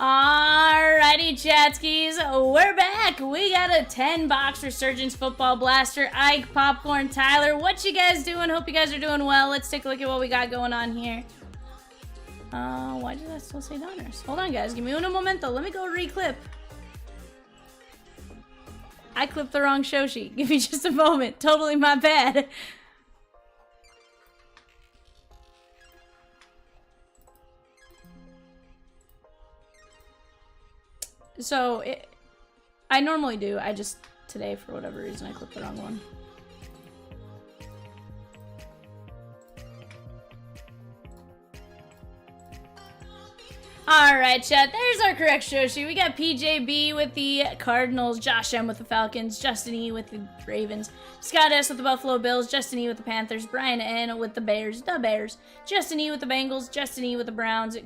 Alrighty, chatskis, we're back. We got a 10-box Resurgence Football Blaster. Ike, Popcorn, Tyler, what you guys doing? Hope you guys are doing well. Let's take a look at what we got going on here. Why did I still say Donruss? Hold on, guys. Give me uno momento. Let me go reclip. I clipped the wrong show sheet. Give me just a moment. Totally my bad. So, I normally do. I just, today, for whatever reason, I clicked the wrong one. Alright, chat. There's our correct show sheet. We got PJB with the Cardinals, Josh M with the Falcons, Justin E with the Ravens, Scott S with the Buffalo Bills, Justin E with the Panthers, Brian N with the Bears, Justin E with the Bengals, Justin E with the Browns,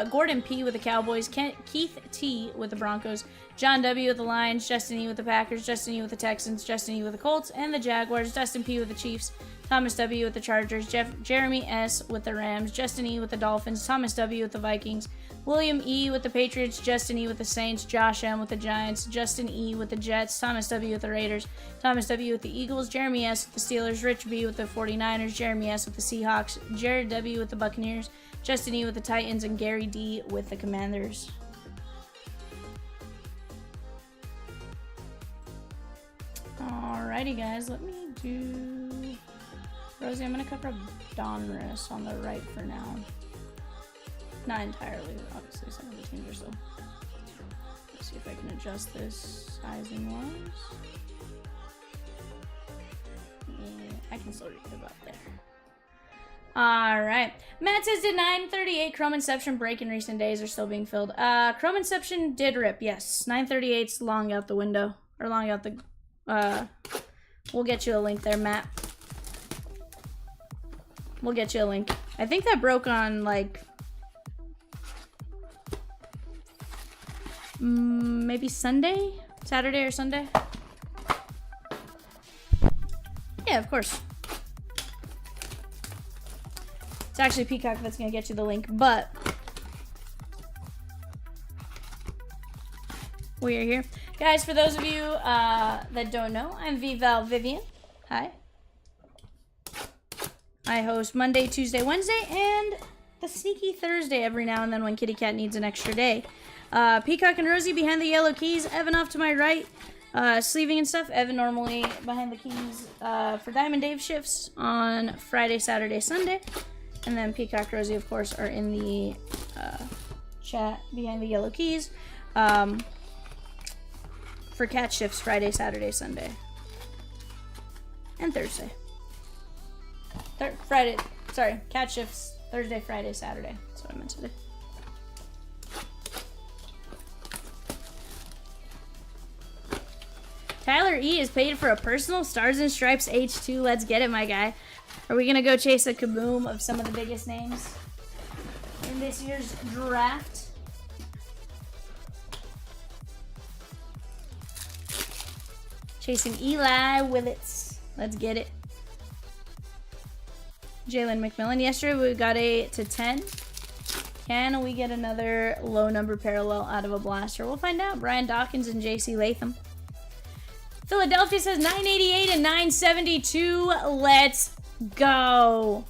Gordon P with the Cowboys, Keith T with the Broncos, John W with the Lions, Justin E with the Packers, Justin E with the Texans, Justin E with the Colts and the Jaguars, Dustin P with the Chiefs, Thomas W with the Chargers, Jeremy S with the Rams, Justin E with the Dolphins, Thomas W with the Vikings, William E with the Patriots, Justin E with the Saints, Josh M with the Giants, Justin E with the Jets, Thomas W with the Raiders, Thomas W with the Eagles, Jeremy S with the Steelers, Rich B with the 49ers, Jeremy S with the Seahawks, Jared W with the Buccaneers, Justin E with the Titans, and Gary D with the Commanders. Alrighty, guys, let me do... Rosie, I'm going to cover Donruss on the right for now. Not entirely, obviously, some of the teams are still. Let's see if I can adjust this sizing-wise. Yeah, I can still read about there. Alright. Matt says, did 938 Chrome Inception break in recent days or still being filled? Chrome Inception did rip, yes. 938's long out the window. Or long out the... we'll get you a link there, Matt. We'll get you a link. I think that broke on, like... maybe Sunday? Saturday or Sunday? Yeah, of course. It's actually Peacock that's going to get you the link, but we are here. Guys, for those of you that don't know, I'm Vivian. Hi. I host Monday, Tuesday, Wednesday, and the sneaky Thursday every now and then when Kitty Cat needs an extra day. Peacock and Rosie behind the yellow keys. Evan off to my right, sleeving and stuff. Evan normally behind the keys for Diamond Dave shifts on Friday, Saturday, Sunday. And then Peacock, Rosie, of course, are in the chat behind the yellow keys for cat shifts Friday, Saturday, Sunday, and Thursday. Friday, sorry, cat shifts Thursday, Friday, Saturday. That's what I meant to do. Tyler E is paid for a personal Stars and Stripes H2. Let's get it, my guy. Are we going to go chase a kaboom of some of the biggest names in this year's draft? Chasing Eli Willits. Let's get it. Jalen McMillan. Yesterday we got a to 10. Can we get another low number parallel out of a blaster? We'll find out. Brian Dawkins and JC Latham. Philadelphia says 988 and 972. Let's go.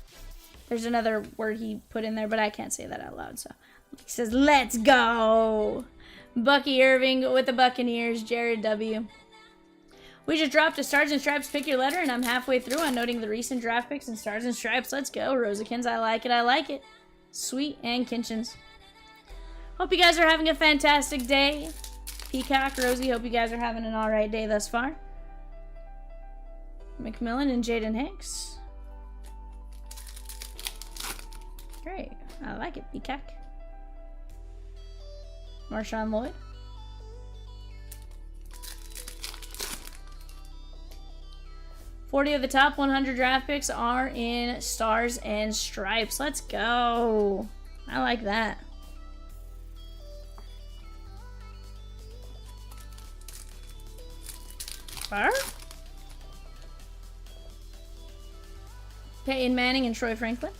There's another word he put in there, but I can't say that out loud. So he says, let's go. Bucky Irving with the Buccaneers. Jared W. We just dropped a Stars and Stripes pick your letter, and I'm halfway through on noting the recent draft picks and Stars and Stripes. Let's go, Rosakins. I like it. I like it. Sweet and Kinchins. Hope you guys are having a fantastic day. Peacock, Rosie, hope you guys are having an alright day thus far. McMillan and Jaden Hicks. Great. I like it, Peacock. Marshawn Lloyd. $40 of the top 100 draft picks are in Stars and Stripes. Let's go. I like that. Peyton Manning and Troy Franklin.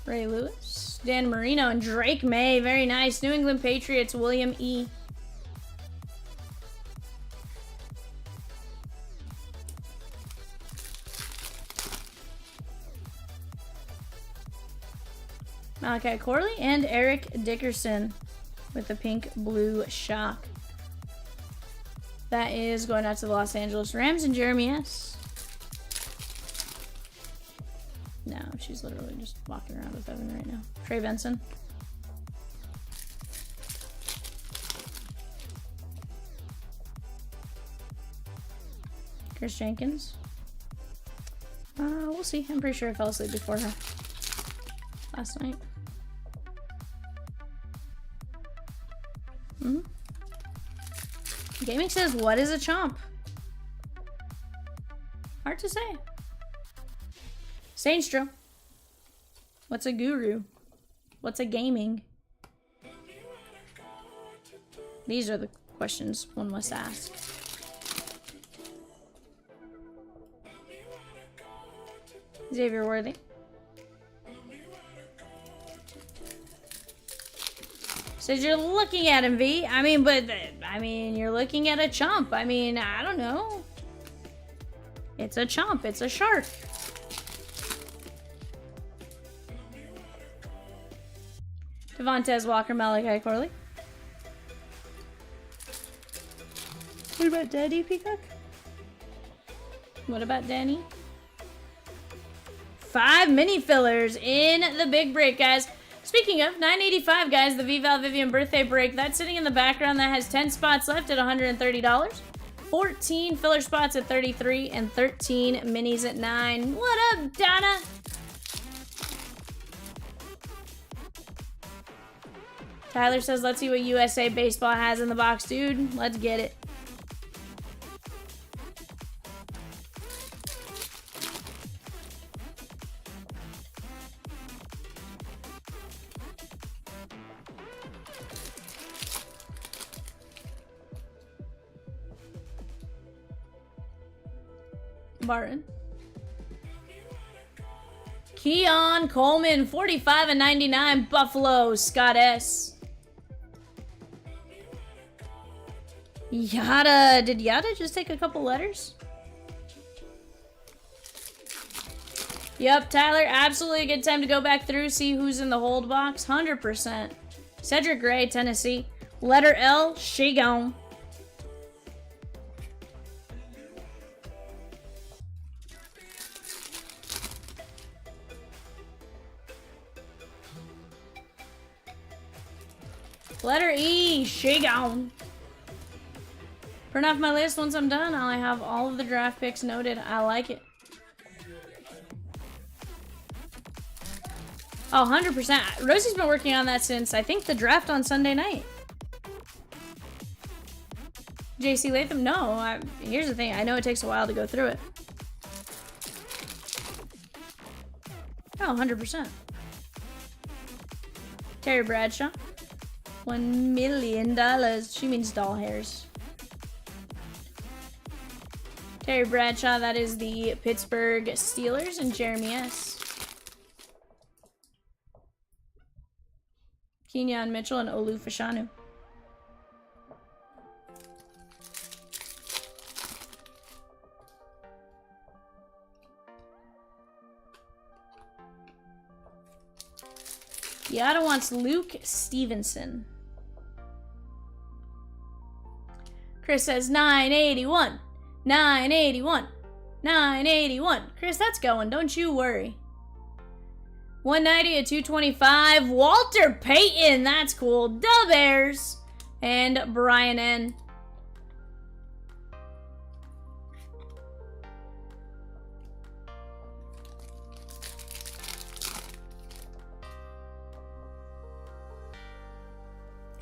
Ray Lewis. Dan Marino and Drake May. Very nice. New England Patriots, William E. Malachi Corley and Eric Dickerson with the pink blue shock. That is going out to the Los Angeles Rams and Jeremy S. No, she's literally just walking around with Evan right now. Trey Benson. Chris Jenkins. We'll see. I'm pretty sure I fell asleep before her last night. Gaming says, what is a chomp? Hard to say. Sainstro. What's a guru? What's a gaming? These are the questions one must ask. Xavier Worthy. Says you're looking at him, V. I mean, you're looking at a chomp. I mean, I don't know. It's a chomp. It's a shark. Devontae Walker, Malachi Corley. What about Daddy Peacock? What about Danny? 5 mini fillers in the big break, guys. Speaking of, 985, guys, the VVal Vivian birthday break. That's sitting in the background. That has 10 spots left at $130. 14 filler spots at $33 and 13 minis at $9. What up, Donna? Tyler says, let's see what USA Baseball has in the box, dude. Let's get it. Barton. Keon Coleman, 45 and 99. Buffalo, Scott S. Yada. Did Yada just take a couple letters? Yep, Tyler, absolutely a good time to go back through, see who's in the hold box. 100%. Cedric Gray, Tennessee. Letter L, she gone. Letter E, she gone. Print off my list once I'm done. I'll have all of the draft picks noted. I like it. Oh, 100%. Rosie's been working on that since, I think, the draft on Sunday night. JC Latham, no. Here's the thing. I know it takes a while to go through it. Oh, 100%. Terry Bradshaw. $1 million. She means doll hairs. Terry Bradshaw, that is the Pittsburgh Steelers, and Jeremy S. Kenyon Mitchell and Olu Fashanu. Yada wants Luke Stevenson. Chris says 981. 981. 981. Chris, that's going. Don't you worry. 190 at 225. Walter Payton. That's cool. Da Bears. And Brian N.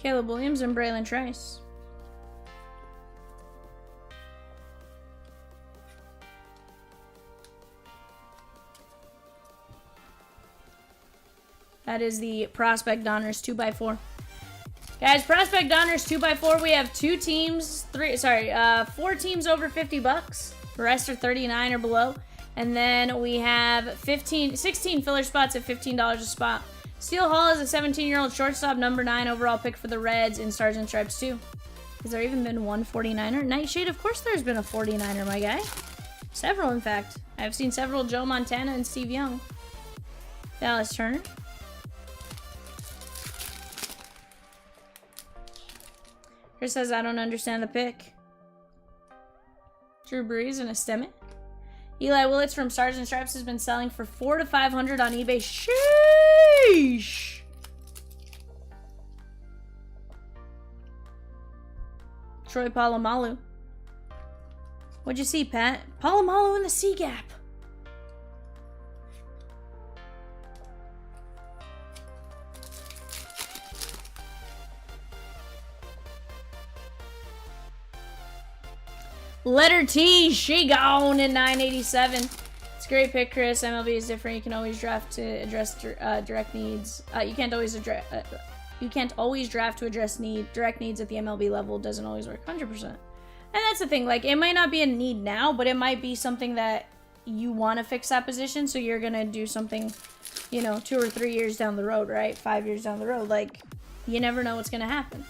Caleb Williams and Braylon Trice. That is the Prospect Donruss 2x4. Guys, Prospect Donruss 2x4, we have 4 teams over 50 bucks. The rest are 39 or below. And then we have 16 filler spots at $15 a spot. Steele Hall is a 17-year-old shortstop, number 9 overall pick for the Reds in Stars and Stripes 2. Has there even been one 49er? Nightshade, of course there's been a 49er, my guy. Several, in fact. I've seen several: Joe Montana and Steve Young. Dallas Turner. Chris says, I don't understand the pick. Drew Brees and a Stemmet. Eli Willits from Stars and Stripes has been selling for $400 to $500 on eBay. Sheesh. Troy Polamalu. What'd you see, Pat? Polamalu in the C gap. Letter T, she gone in 987. It's a great pick, Chris. MLB is different. You can always draft to address direct needs. You can't always draft to address direct needs at the MLB level. It doesn't always work 100%. And that's the thing. Like, it might not be a need now, but it might be something that you want to fix that position. So you're gonna do something, you know, 2 or 3 years down the road, right? 5 years down the road. Like, you never know what's gonna happen.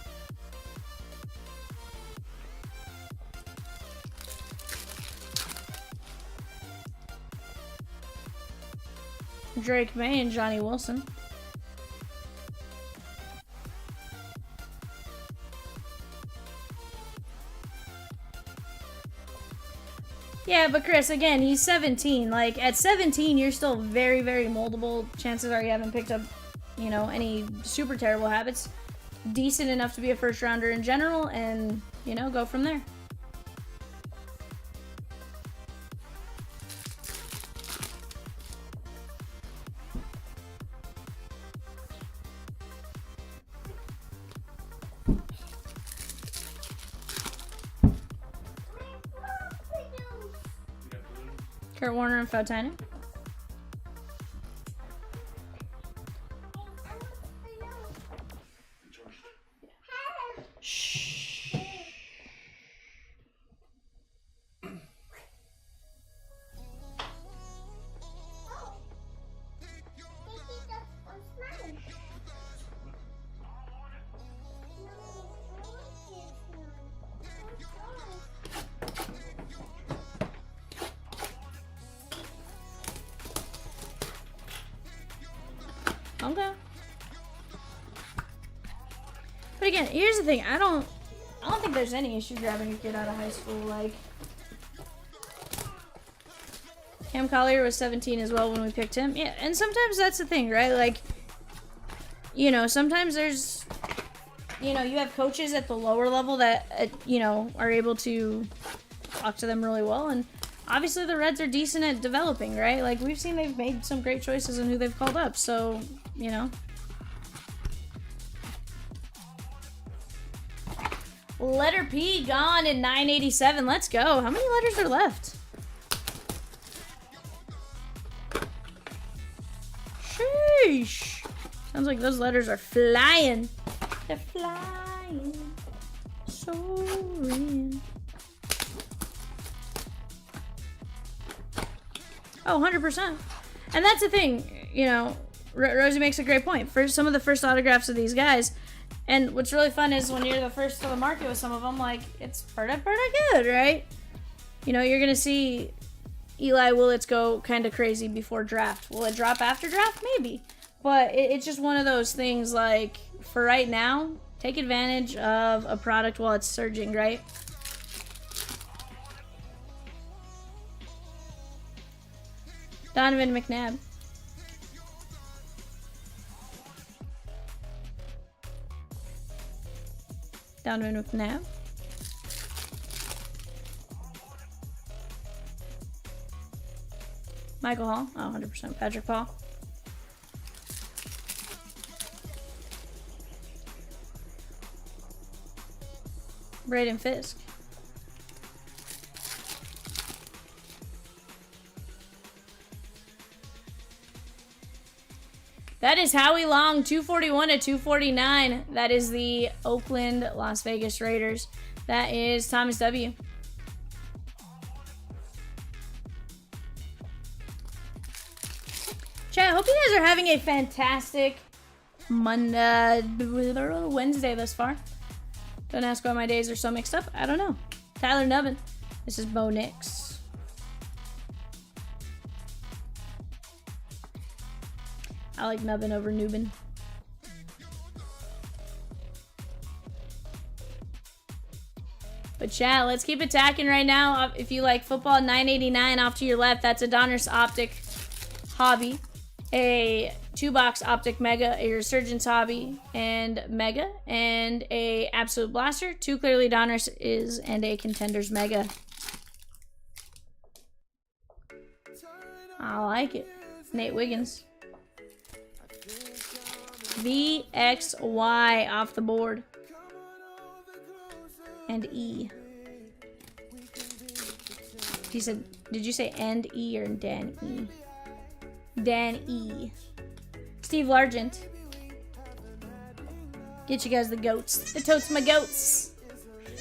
Drake May and Johnny Wilson. Yeah, but Chris, again, he's 17. Like, at 17, you're still very, very moldable. Chances are you haven't picked up, you know, any super terrible habits. Decent enough to be a first rounder in general, and, you know, go from there. Kurt Warner and Fautino. Shh. Okay. But again, here's the thing. I don't think there's any issue grabbing a kid out of high school. Like, Cam Collier was 17 as well when we picked him. Yeah, and sometimes that's the thing, right? Like, you know, sometimes there's, you know, you have coaches at the lower level that, you know, are able to talk to them really well. And obviously the Reds are decent at developing, right? Like, we've seen they've made some great choices in who they've called up. So, you know. Letter P gone in 987. Let's go. How many letters are left? Sheesh. Sounds like those letters are flying. They're flying. Soaring. Oh, 100%. And that's the thing, you know, Rosie makes a great point. For some of the first autographs of these guys, and what's really fun is when you're the first to the market with some of them, like, it's pretty good, right? You know, you're going to see Eli Willits go kind of crazy before draft. Will it drop after draft? Maybe. But it's just one of those things, like, for right now, take advantage of a product while it's surging, right? Donovan McNabb. Donovan McNabb. Michael Hall. Oh, 100%. Patrick Paul. Braden Fisk. That is Howie Long, 241 to 249. That is the Oakland Las Vegas Raiders. That is Thomas W. Chat, I hope you guys are having a fantastic Wednesday thus far. Don't ask why my days are so mixed up. I don't know. Tyler Nubbin. This is Bo Nix. I like Nubbin over Nubin. But chat, let's keep attacking right now. If you like football, 989 off to your left. That's a Donruss Optic Hobby. A 2-box Optic Mega, a Resurgence Hobby and Mega, and a Absolute Blaster. 2 clearly Donruss is, and a Contenders Mega. I like it. Nate Wiggins. VXY off the board. And E. He said, did you say and E or Dan E? Dan E. Steve Largent. Get you guys the goats. The totes my goats.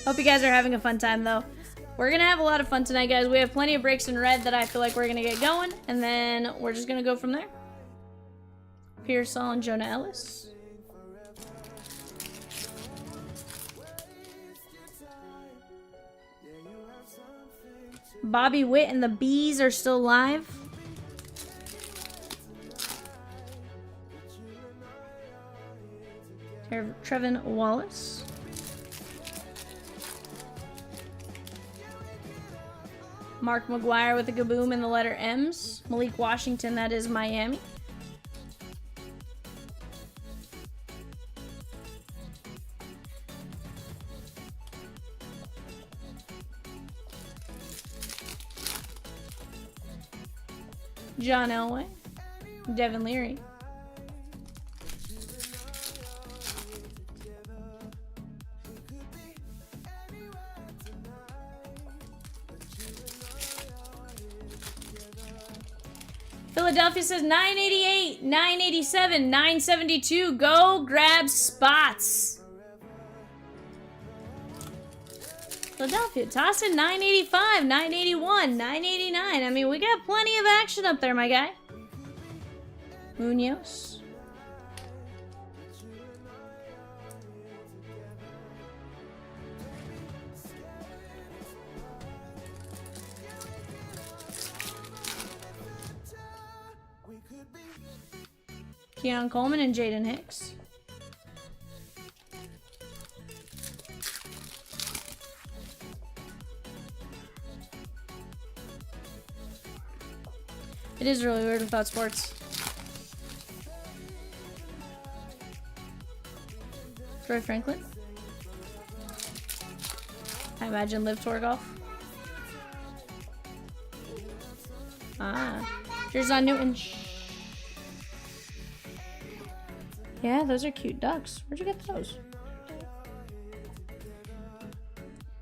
Hope you guys are having a fun time though. We're gonna have a lot of fun tonight, guys. We have plenty of breaks in red that I feel like we're gonna get going, and then we're just gonna go from there. Pearsall and Jonah Ellis. Bobby Witt and the Bees are still live. Trevin Wallace. Mark McGuire with the Gaboom and the letter M's. Malik Washington, that is Miami. John Elway. Devin Leary. Philadelphia says 988, 987, 972. Go grab spots. Philadelphia, toss in 985, 981, 989. I mean, we got plenty of action up there, my guy. Munoz. Keon Coleman and Jaden Hicks. It is really weird without sports. Troy Franklin. I imagine Live Tour Golf. Ah. Jerzon Newton. Yeah, those are cute ducks. Where'd you get those?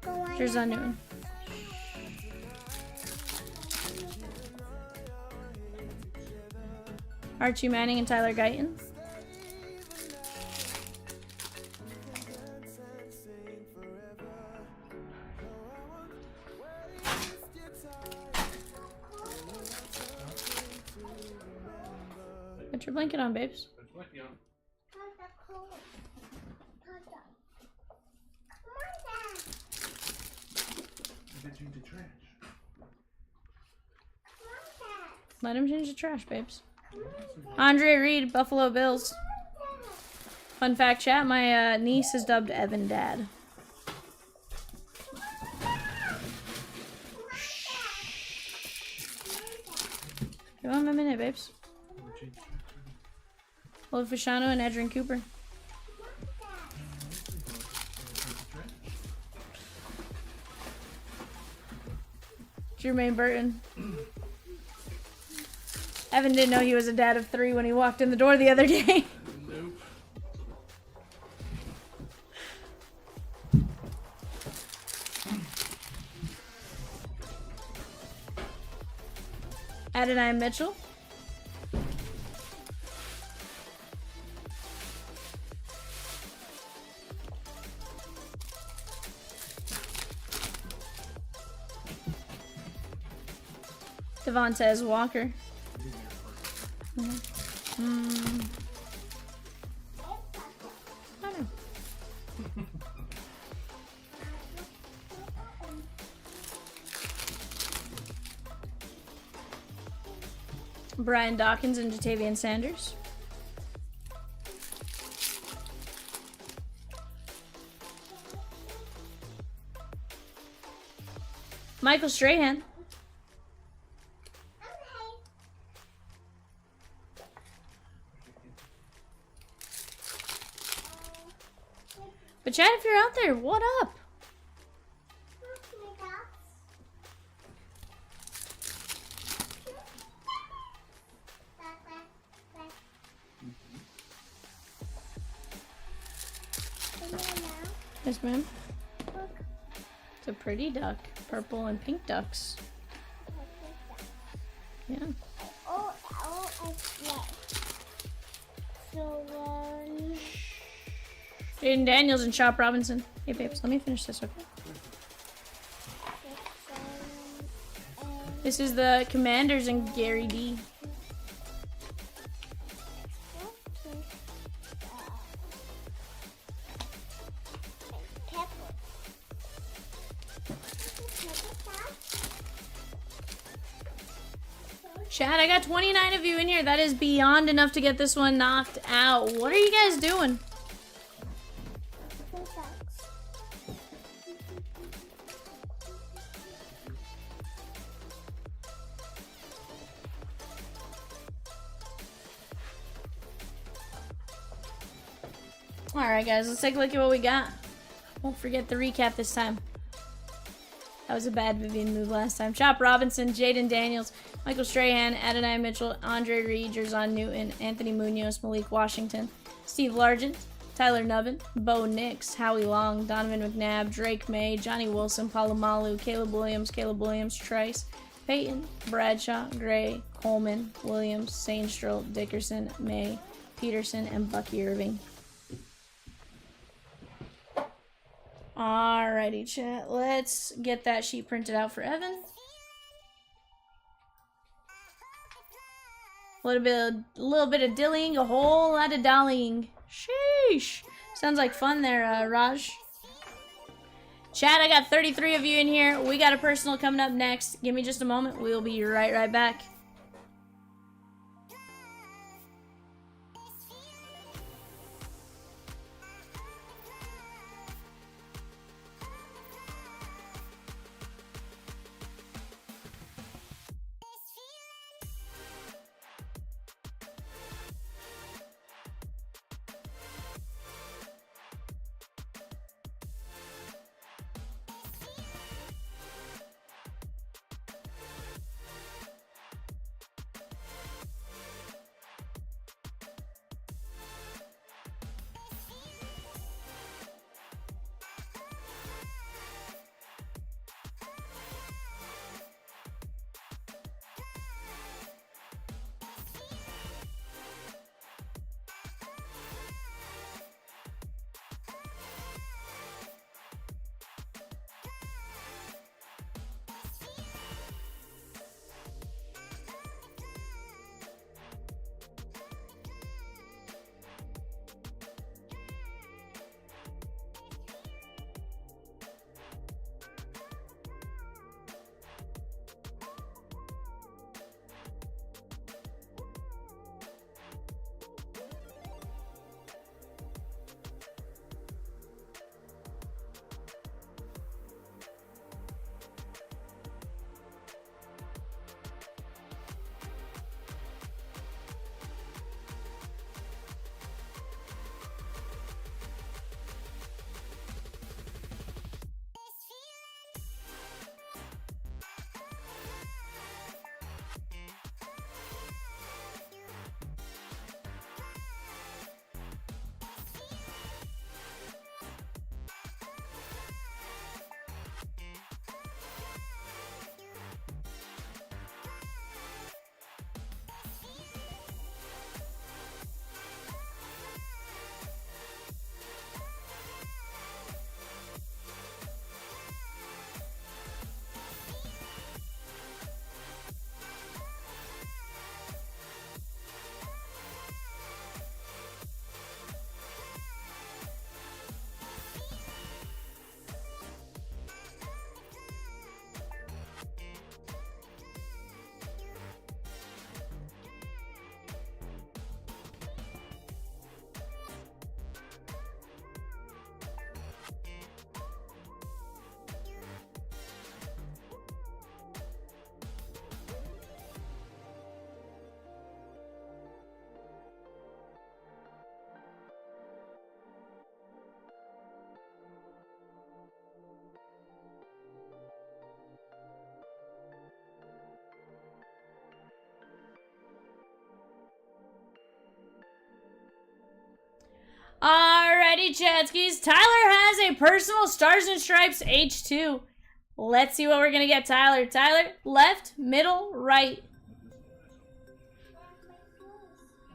Jerzon Newton. Archie Manning and Tyler Guyton. Put your blanket on, babes. Let him change the trash, babes. Andre Reed, Buffalo Bills. Fun fact, chat, my niece is dubbed Evan Dad. Give him a minute, babes. Olafashano and Edrin Cooper. Jermaine Burton. Evan didn't know he was a dad of 3 when he walked in the door the other day. Nope. Adonai Mitchell. Devontae Walker. I don't know. Brian Dawkins and Jatavian Sanders. Michael Strahan. But Chad, if you're out there, what up? Yes, ma'am. It's a pretty duck. Purple and pink ducks. Yeah. Jaden Daniels and Chop Robinson. Hey, babes, let me finish this, okay? This is the Commanders and Gary D. Chad, I got 29 of you in here. That is beyond enough to get this one knocked out. What are you guys doing? Alright guys, let's take a look at what we got. Won't forget the recap this time. That was a bad Vivian move last time. Chop Robinson, Jaden Daniels, Michael Strahan, Adonai Mitchell, Andre Reed, Jerzon Newton, Anthony Munoz, Malik Washington, Steve Largent, Tyler Nubbin, Bo Nix, Howie Long, Donovan McNabb, Drake May, Johnny Wilson, Palomalu, Caleb Williams, Trice, Peyton, Bradshaw, Gray, Coleman, Williams, Sainstrel, Dickerson, May, Peterson, and Bucky Irving. Alrighty, chat. Let's get that sheet printed out for Evan. A little bit of dillying, a whole lot of dollying. Sheesh. Sounds like fun there, Raj. Chat, I got 33 of you in here. We got a personal coming up next. Give me just a moment. We'll be right back. Alrighty, Chadskis. Tyler has a personal Stars and Stripes H2. Let's see what we're going to get, Tyler. Tyler, left, middle, right.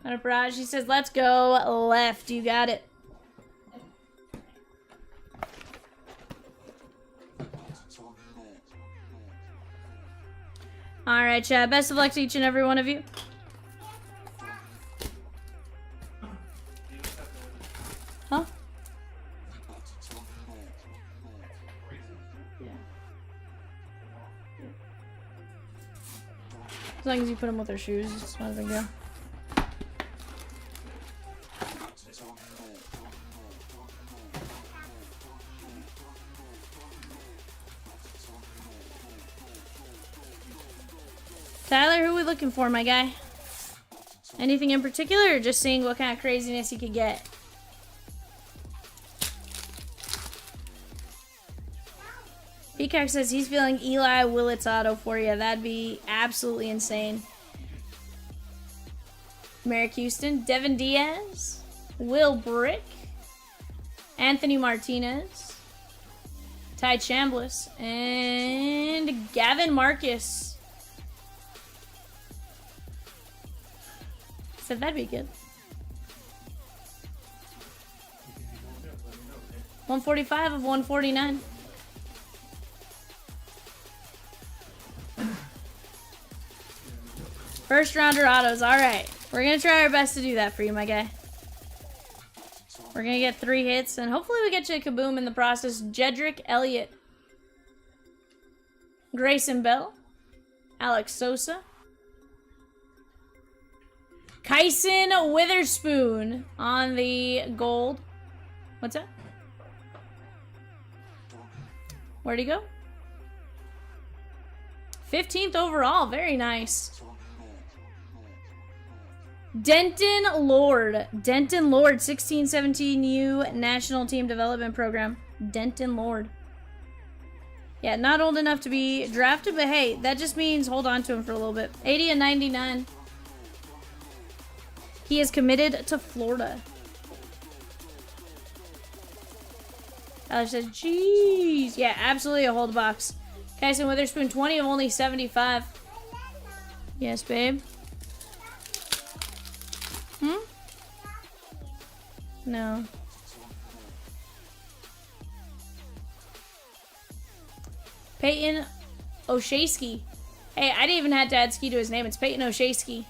He says, let's go left. You got it. Alright, Chad. Best of luck to each and every one of you. Huh? As long as you put them with their shoes, it's not a big deal. Tyler, who are we looking for, my guy? Anything in particular, or just seeing what kind of craziness you could get? Peacock says he's feeling Eli Willits auto for you. That'd be absolutely insane. Merrick Houston, Devin Diaz, Will Brick, Anthony Martinez, Ty Chambliss, and Gavin Marcus. Said that'd be good. 145 of 149. First rounder autos. Alright. We're going to try our best to do that for you, my guy. We're going to get 3 hits, and hopefully we get you a kaboom in the process. Jedrick Elliott. Grayson Bell. Alex Sosa. Kyson Witherspoon on the gold. What's that? Where'd he go? 15th overall. Very nice. Denton Lord. Denton Lord, 16-17U National Team Development Program. Denton Lord. Yeah, not old enough to be drafted, but hey, that just means hold on to him for a little bit. 80 and 99. He is committed to Florida. Alex says, jeez. Yeah, absolutely a hold box. Kyson Witherspoon, 20 of only 75. Yes, babe. No. Peyton Oshayski. Hey, I didn't even have to add ski to his name. It's Peyton Oshayski.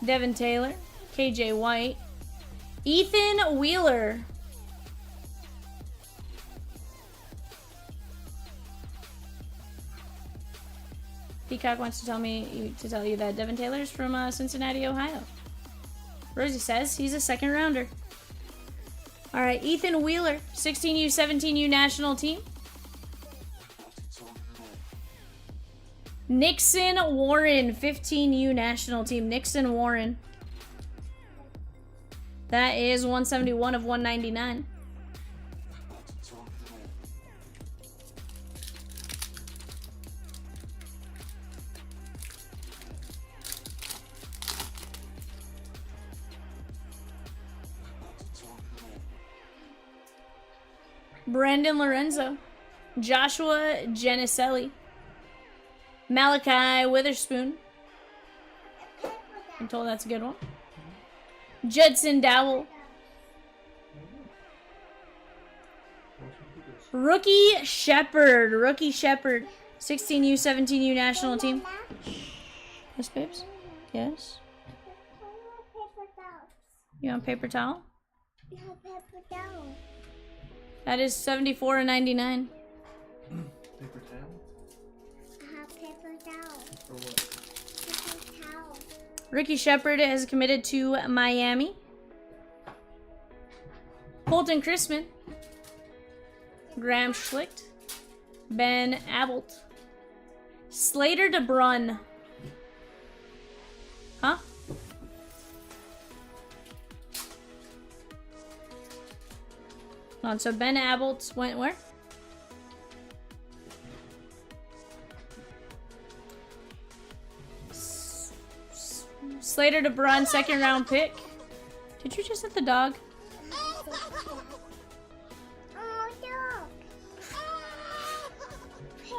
Devin Taylor. KJ White. Ethan Wheeler. Peacock wants to tell you that Devin Taylor's from Cincinnati, Ohio. Rosie says he's a second rounder. All right, Ethan Wheeler, 16U, 17U national team. Nixon Warren, 15U national team. Nixon Warren. That is 171 of 199. Brandon Lorenzo, Joshua Geneselli, Malachi Witherspoon. I'm told that's a good one. Judson Dowell. Rookie Shepherd. 16U, 17U national team. Yes, babes? Yes? You want paper towel? No, paper towel. That is 74 and 99. Paper towel? I have paper towel. For what? Paper towel. Ricky Shepard has committed to Miami. Colton Chrisman. Graham Schlicht. Ben Abbott. Slater DeBrun. Huh? Hold on, so Ben Abbott went where? Slater DeBrun, second round pick. Did you just hit the dog? Oh, dog. Hey,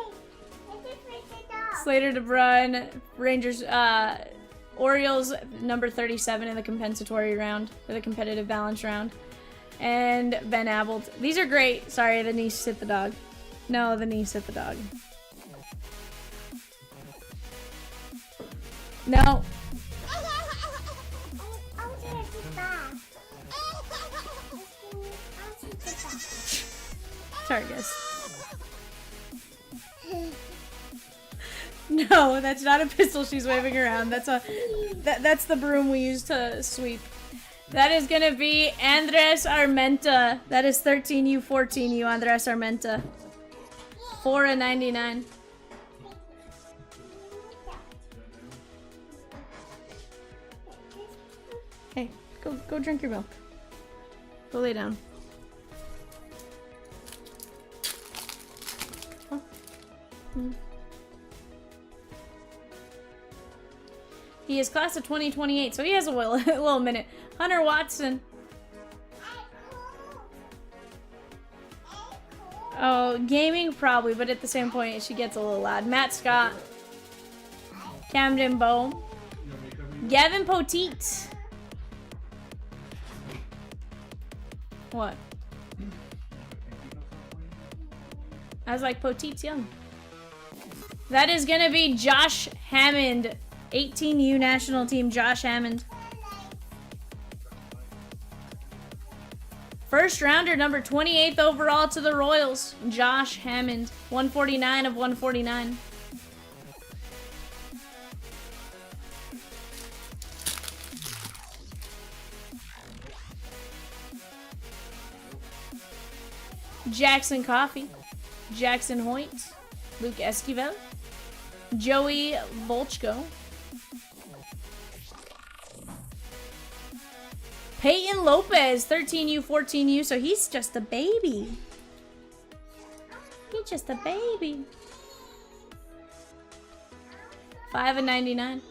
I just hit the dog. Slater DeBrun, Rangers, Orioles, number 37 in the compensatory round, or the competitive balance round. And Ben Abelt. These are great. Sorry, the niece hit the dog. No, the niece hit the dog. No. I'll take it back. Sorry, guys. No, that's not a pistol she's waving around. That's the broom we use to sweep. That is gonna be Andres Armenta. That is 13U, 14U, Andres Armenta. 4/99. Hey, go drink your milk. Go lay down. Oh. He is class of 2028, so he has a little minute. Hunter Watson. Oh, gaming probably, but at the same point, she gets a little loud. Matt Scott. Camden Bow. Gavin Poteet. What? I was like, Poteet's young. That is gonna be Josh Hammond. 18U national team, Josh Hammond. First rounder, number 28th overall to the Royals, Josh Hammond. 149 of 149. Jackson Coffey, Jackson Hoyt, Luke Esquivel, Joey Volchko, Peyton Lopez, 13U, 14U, so he's just a baby. He's just a baby. 5/99.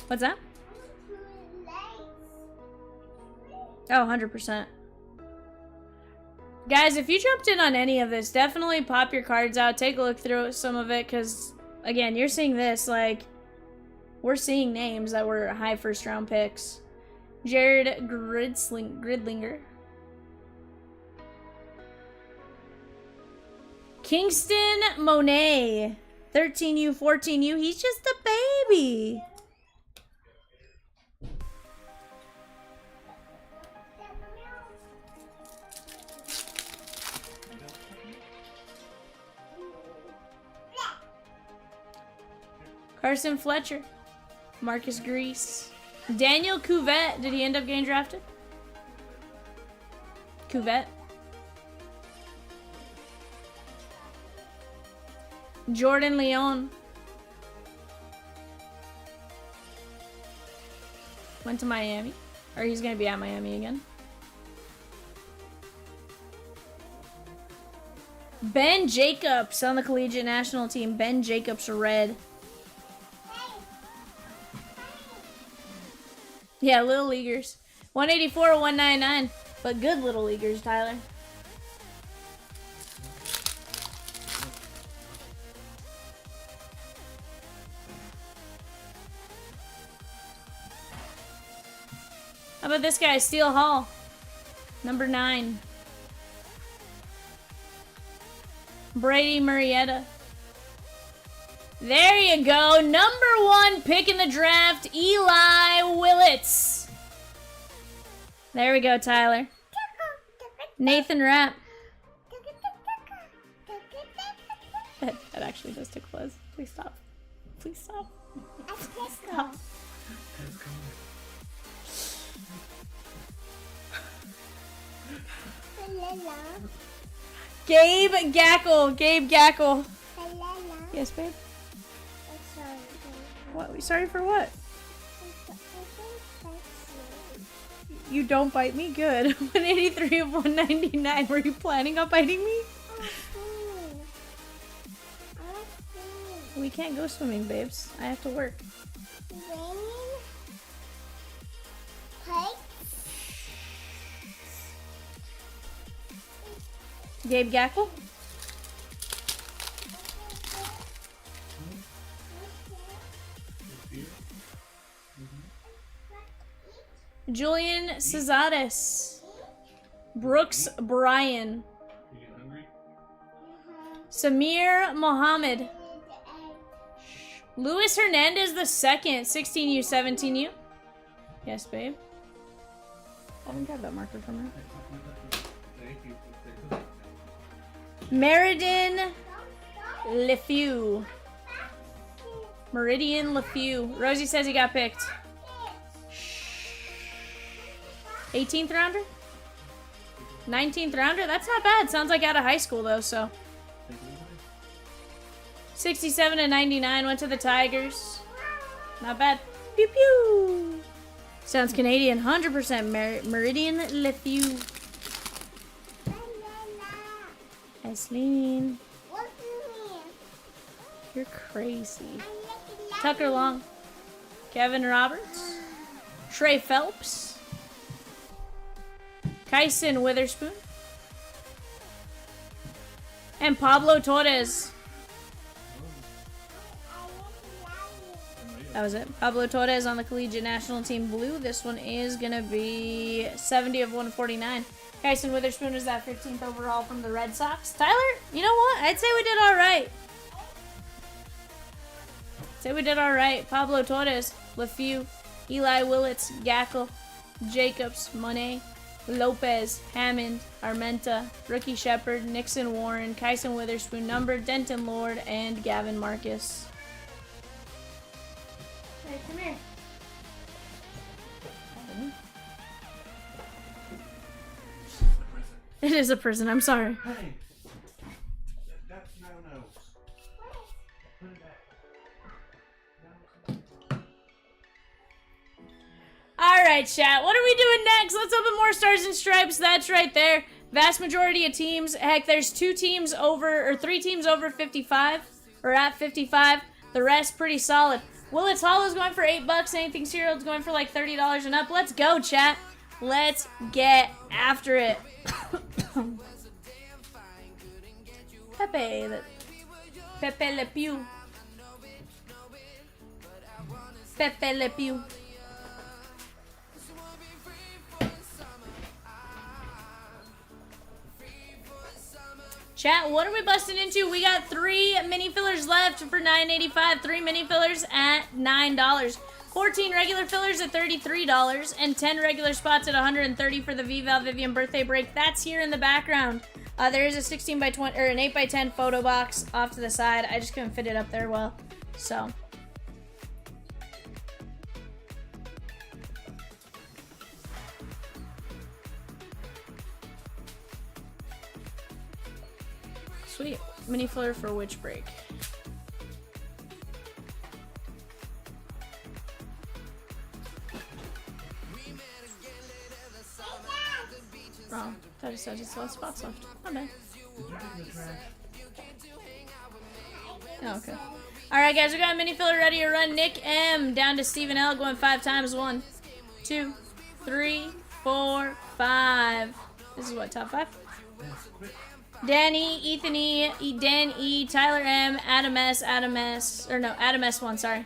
What's that? Oh, 100%. Guys, if you jumped in on any of this, definitely pop your cards out. Take a look through some of it, because, again, you're seeing this, like, we're seeing names that were high first-round picks. Jared Gridlinger. Kingston Monet. 13U, 14U. He's just a baby. Carson Fletcher. Marcus Grease. Daniel Cuvette. Did he end up getting drafted? Cuvette. Jordan Leon. Went to Miami. Or he's going to be at Miami again. Ben Jacobs on the collegiate national team. Ben Jacobs, red. Yeah, little leaguers. 184, 199. But good little leaguers, Tyler. How about this guy, Steele Hall? Number 9. Brady Murrieta. There you go. Number 1 pick in the draft, Eli Willits. There we go, Tyler. Nathan Rapp. That actually does tickle us. Please stop. Please stop. Stop. Gabe Gackle. Gabe Gackle. Yes, babe? What? Sorry for what? You don't bite me? Good. 183 of 199. Were you planning on biting me? We can't go swimming, babes. I have to work. Gabe Gackle. Julian Cesares. Brooks Bryan. You get hungry? Samir Mohammed. Luis Hernandez the second. 16U, 17U. Yes, babe. I didn't grab that marker from her. Thank you. Meriden LeFew. Meridian LeFew. Rosie says he got picked. 18th rounder? 19th rounder? That's not bad. Sounds like out of high school though, so. 67 and 99 went to the Tigers. Not bad. Pew pew. Sounds Canadian. 100% Meridian LeFew. Aislinn. You're crazy. Tucker Long. Kevin Roberts. Trey Phelps. Kyson Witherspoon. And Pablo Torres. That was it. Pablo Torres on the Collegiate National Team Blue. This one is going to be 70 of 149. Kyson Witherspoon is that 15th overall from the Red Sox. Tyler, you know what? I'd say we did all right. Pablo Torres, LeFew, Eli Willits, Gackle, Jacobs, Monet, Lopez, Hammond, Armenta, Rookie Shepard, Nixon Warren, Kyson Witherspoon, numbered, Denton Lord, and Gavin Marcus. Hey, come here. It is a prison, I'm sorry. Hey! That's no. Put it back. Alright, chat. What are we doing next? Let's open more Stars and Stripes. That's right there. Vast majority of teams. Heck, there's 2 teams over, or 3 teams over 55, or at 55. The rest pretty solid. Willits Hollow's going for $8. Anything Cereal's going for like $30 and up. Let's go, chat. Let's get after it. Pepe Le Pew. Pepe Le Pew. Chat, what are we busting into? We got 3 mini fillers left for $9.85. 3 mini fillers at $9. 14 regular fillers at $33, and 10 regular spots at $130 for the VVAL Vivian birthday break. That's here in the background. There is a 16 by 20 or an 8 by 10 photo box off to the side. I just couldn't fit it up there well, so. Sweet. Mini filler for which break? Wrong. That just said it's lost spots left. My bad. Oh, okay. Alright, guys, we got a mini filler ready to run. Nick M down to Stephen L going 5 times. 1, 2, 3, 4, 5. This is what, top 5? Danny, Ethan E, Dan E, Tyler M, Adam S, Adam S1, sorry.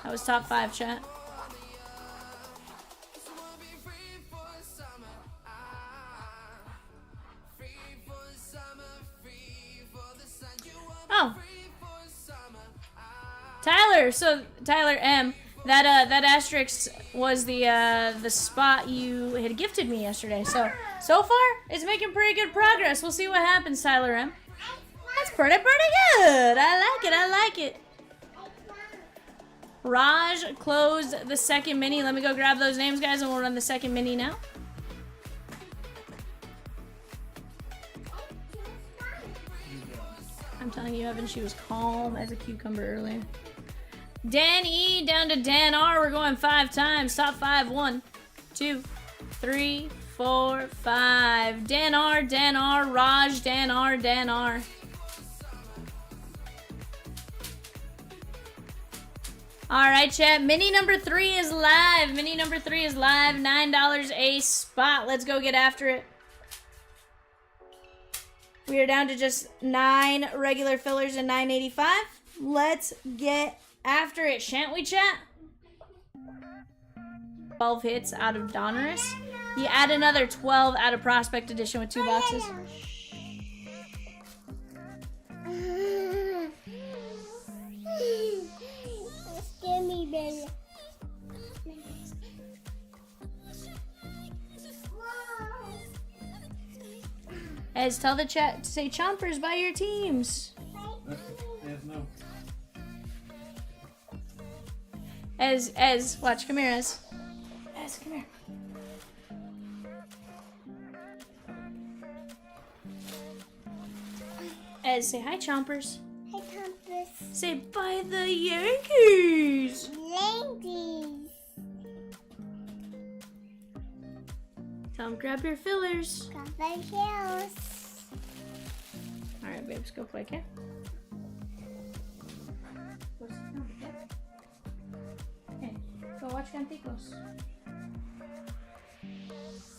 That was top 5, chat. Oh. Tyler, so Tyler M, that asterisk was the spot you had gifted me yesterday. So far it's making pretty good progress. We'll see what happens, Tyler M. That's pretty good. I like it. Raj closed the second mini. Let me go grab those names, guys, and we'll run the second mini now. I'm telling you, Evan, she was calm as a cucumber earlier. Dan E down to Dan R. We're going 5 times. Top 5. 1, 2, 3, 4, 5. Dan R, Dan R, Raj, Dan R, Dan R. Alright, chat. Mini number 3 is live. Mini number 3 is live. $9 a spot. Let's go get after it. We are down to just 9 regular fillers and 985. Let's get after it, shan't we, chat? 12 hits out of Donruss. You add another 12 out of Prospect Edition with 2 boxes. Scare me, baby. Ez, tell the chat to say chompers by your teams. There's no. Ez, watch, come here, Ez. Ez, come here. Ez, say hi, chompers. Hi, Chomps. Say bye the Yankees. Ladies. Tell them grab your fillers. Got the hills. All right, babes, go play, okay? Hey, go watch Canticos.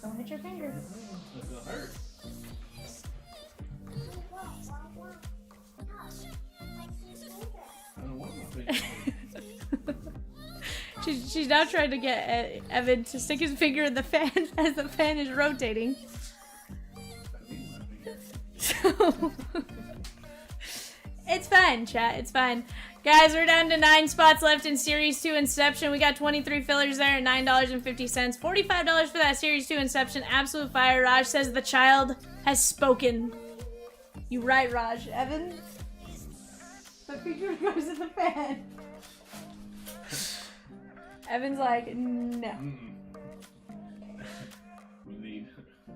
Don't hit your finger. That's gonna hurt. I don't want my finger. She's now trying to get Evan to stick his finger in the fan as the fan is rotating. So it's fine, chat. It's fine. Guys, we're down to 9 spots left in Series 2 Inception. We got 23 fillers there at $9.50. $45 for that Series 2 Inception. Absolute fire. Raj says the child has spoken. You right, Raj. Evan? The finger goes in the fan. Evan's like, no. We need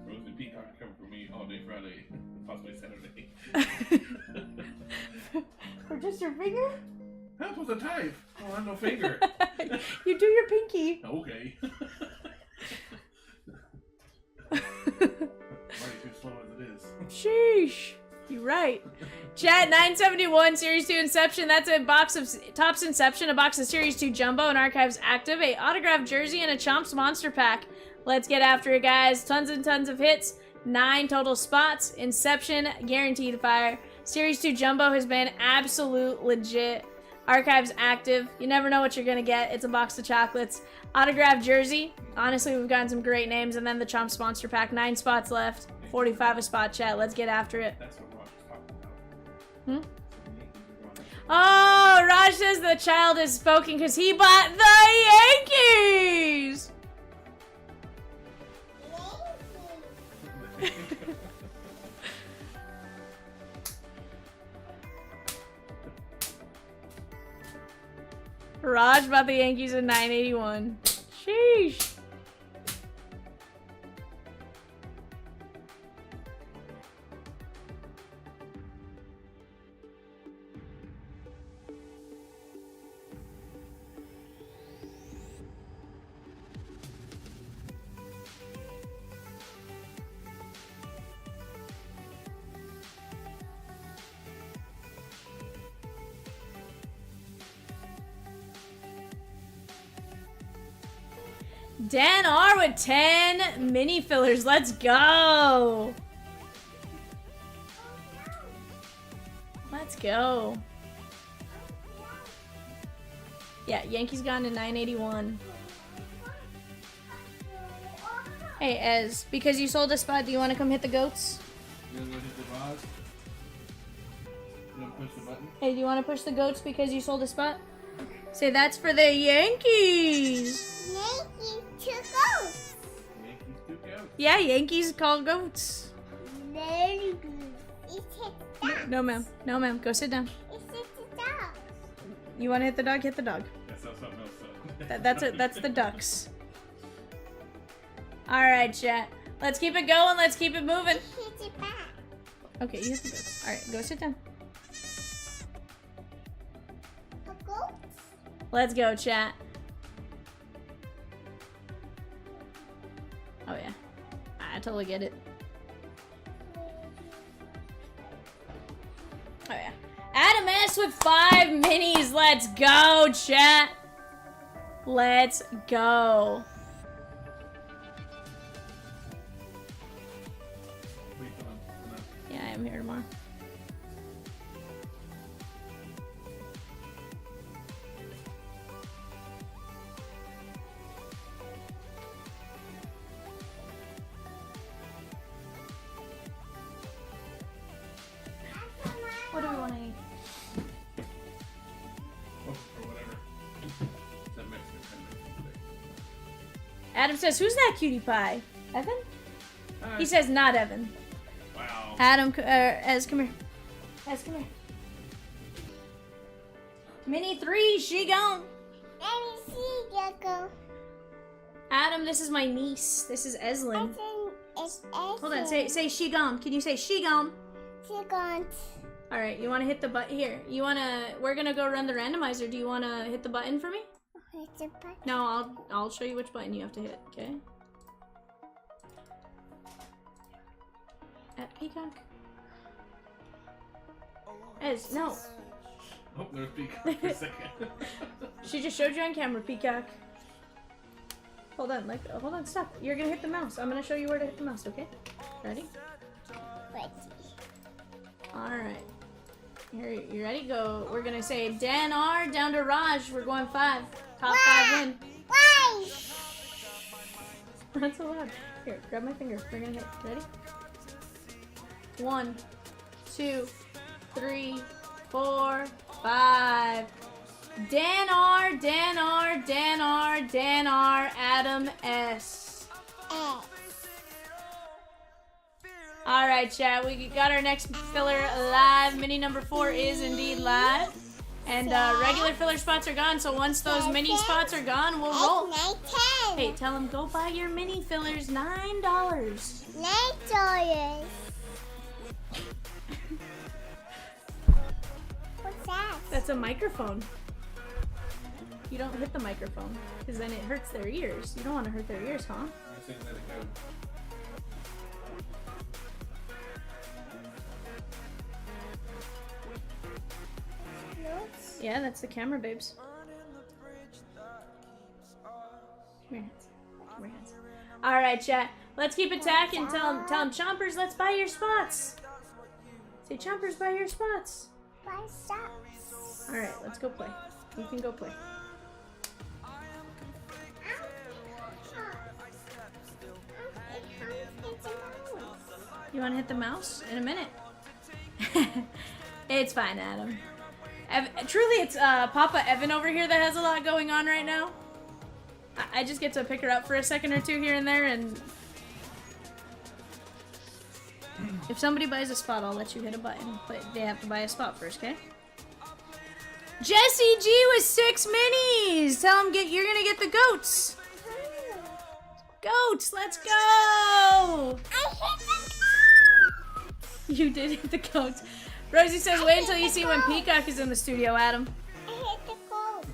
Rose and Peacock to come for me all day Friday, possibly Saturday. For just your finger? Help with the type. Oh, I have no finger. You do your pinky. Okay. Already too slow as it is. Sheesh. You're right. Chat, 971 Series 2 Inception. That's a box of Topps Inception, a box of Series 2 Jumbo and Archives Active, a autographed jersey, and a Chomps Monster Pack. Let's get after it, guys. Tons and tons of hits. 9 total spots. Inception, guaranteed fire. Series 2 Jumbo has been absolute legit. Archives Active. You never know what you're going to get. It's a box of chocolates. Autographed jersey. Honestly, we've gotten some great names. And then the Chomps Monster Pack. 9 spots left. 45 a spot, chat. Let's get after it. That's what Ross was talking about. Oh, Raj says the child is spoken because he bought the Yankees. Raj bought the Yankees in 981. Sheesh. Dan R with 10 mini fillers. Let's go. Let's go. Yeah, Yankees gone to 981. Hey, Ez, because you sold a spot, do you want to come hit the goats? You gonna go hit the vase? You gonna push the button? Hey, do you want to push the goats because you sold a spot? Say that's for the Yankees. Yankees to go. Yankees do go. Yeah, Yankees call goats. Very good. It's a dog. No, ma'am. No, ma'am. Go sit down. It's a dog. You want to hit the dog? Hit the dog. That's not something else, though. That's it. That's the ducks. All right, chat. Let's keep it going. Let's keep it moving. Hit it back. Okay, you hit the goats. All right, go sit down. A goat? Let's go, chat. Oh yeah, I totally get it. Oh yeah. Adam S with 5 minis. Let's go, chat. Let's go. Wait, hold on. Yeah, I'm hair tomorrow. What do we want to eat? Or whatever. That Mexican kind of Adam says, who's that cutie pie? Evan? thing. He says, not Evan. Wow. Adam, Ez, come here. Ez, come here. Mini 3, she gone. Let me see, Gecko. Adam, this is my niece. This is Eslin. It's Hold on, say she gone. Can you say she gone? Second. All right, you want to hit the button here? We're gonna go run the randomizer. Do you want to hit the button for me? It's a button. No, I'll show you which button you have to hit. Okay. At Peacock. Ez, no. Oh, there's Peacock for a second. She just showed you on camera, Peacock. Hold on, stop. You're gonna hit the mouse. I'm gonna show you where to hit the mouse, okay? Ready? Ready. Alright. Here, you ready? Go. We're gonna say Dan R down to Raj. We're going 5. Top 5 win. Why? That's so loud. Here, grab my finger. We're gonna hit. Ready? 1, 2, 3, 4, 5. Dan R, Dan R, Dan R, Dan R, Adam S. Alright, chat, we got our next filler live. Mini number 4 is indeed live. And regular filler spots are gone, so once those mini spots are gone, we'll roll. 9, 10. Hey, tell them go buy your mini fillers, $9. $9. What's that? That's a microphone. You don't hit the microphone, because then it hurts their ears. You don't want to hurt their ears, huh? I think let it go. Notes? Yeah, that's the camera, babes. Come here, hands. Come here, hands. All right, chat. Let's keep attacking. Tell them, Chompers, let's buy your spots. Say, Chompers, buy your spots. Buy socks. All right, let's go play. You can go play. You want to hit the mouse? In a minute. It's fine, Adam. Truly, it's Papa Evan over here that has a lot going on right now. I just get to pick her up for a second or two here and there, and if somebody buys a spot, I'll let you hit a button, but they have to buy a spot first, okay? Jesse G with 6 minis! Tell him you're gonna get the goats! Goats, let's go! I hit the goat. You did hit the goats. Rosie says, wait until you see when Peacock is in the studio, Adam. I hit the goat.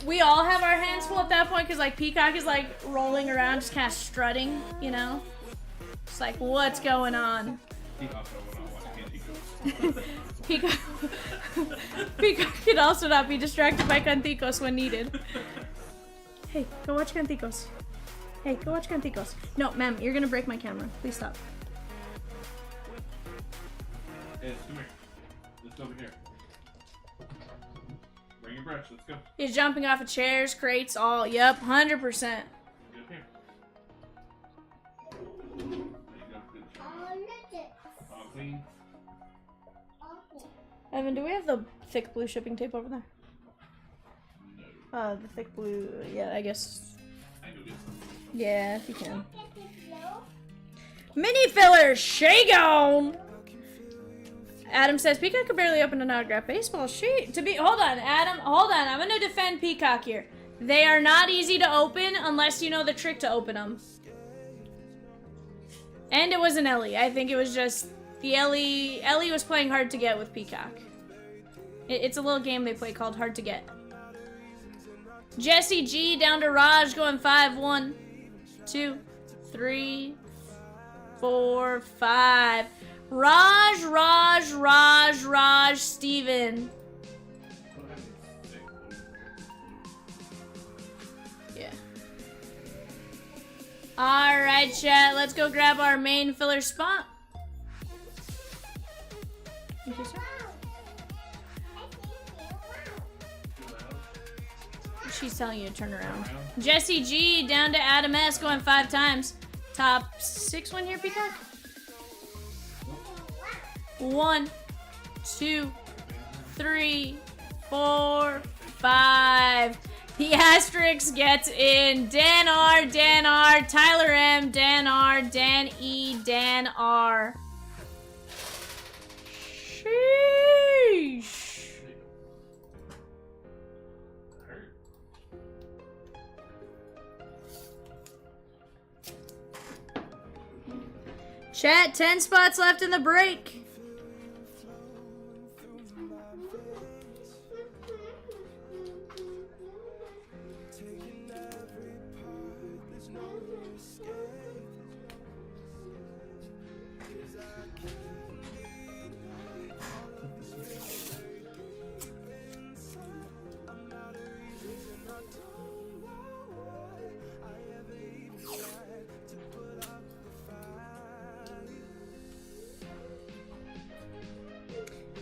We all have our hands full at that point, because like Peacock is like rolling around, just kind of strutting, you know? Just like, what's going on? He also will not watch Candy Peacock can also not be distracted by Canticos when needed. Hey, go watch Canticos. Hey, go watch Canticos. No, ma'am, you're gonna break my camera. Please stop. Hey, come here. Let's go over here. Bring your brush. Let's go. He's jumping off of chairs, crates, all. Yep, 100%. Get up here. There you go. Good job. Oh, look it. All clean. Okay. Evan, do we have the thick blue shipping tape over there? No. The thick blue, yeah, I guess. I go get some. Yeah, if you can. Get the flow. Mini filler, shake on! Adam says, Peacock could barely open an autograph baseball. Hold on, Adam, hold on. I'm gonna defend Peacock here. They are not easy to open unless you know the trick to open them. And it was an Ellie. I think it was just the Ellie was playing hard to get with Peacock. It's a little game they play called Hard to Get. Jesse G down to Raj going 5. 1, 2, 3, 4, 5. Raj, Steven. Yeah. Alright, chat. Let's go grab our main filler spot. She's telling you to turn around. Jesse G down to Adam S going 5 times. Top 6 one here, Peacock. 1, 2, 3, 4, 5. The asterisk gets in. Dan R, Dan R, Tyler M, Dan R, Dan E, Dan R. Sheesh. Chat, 10 spots left in the break.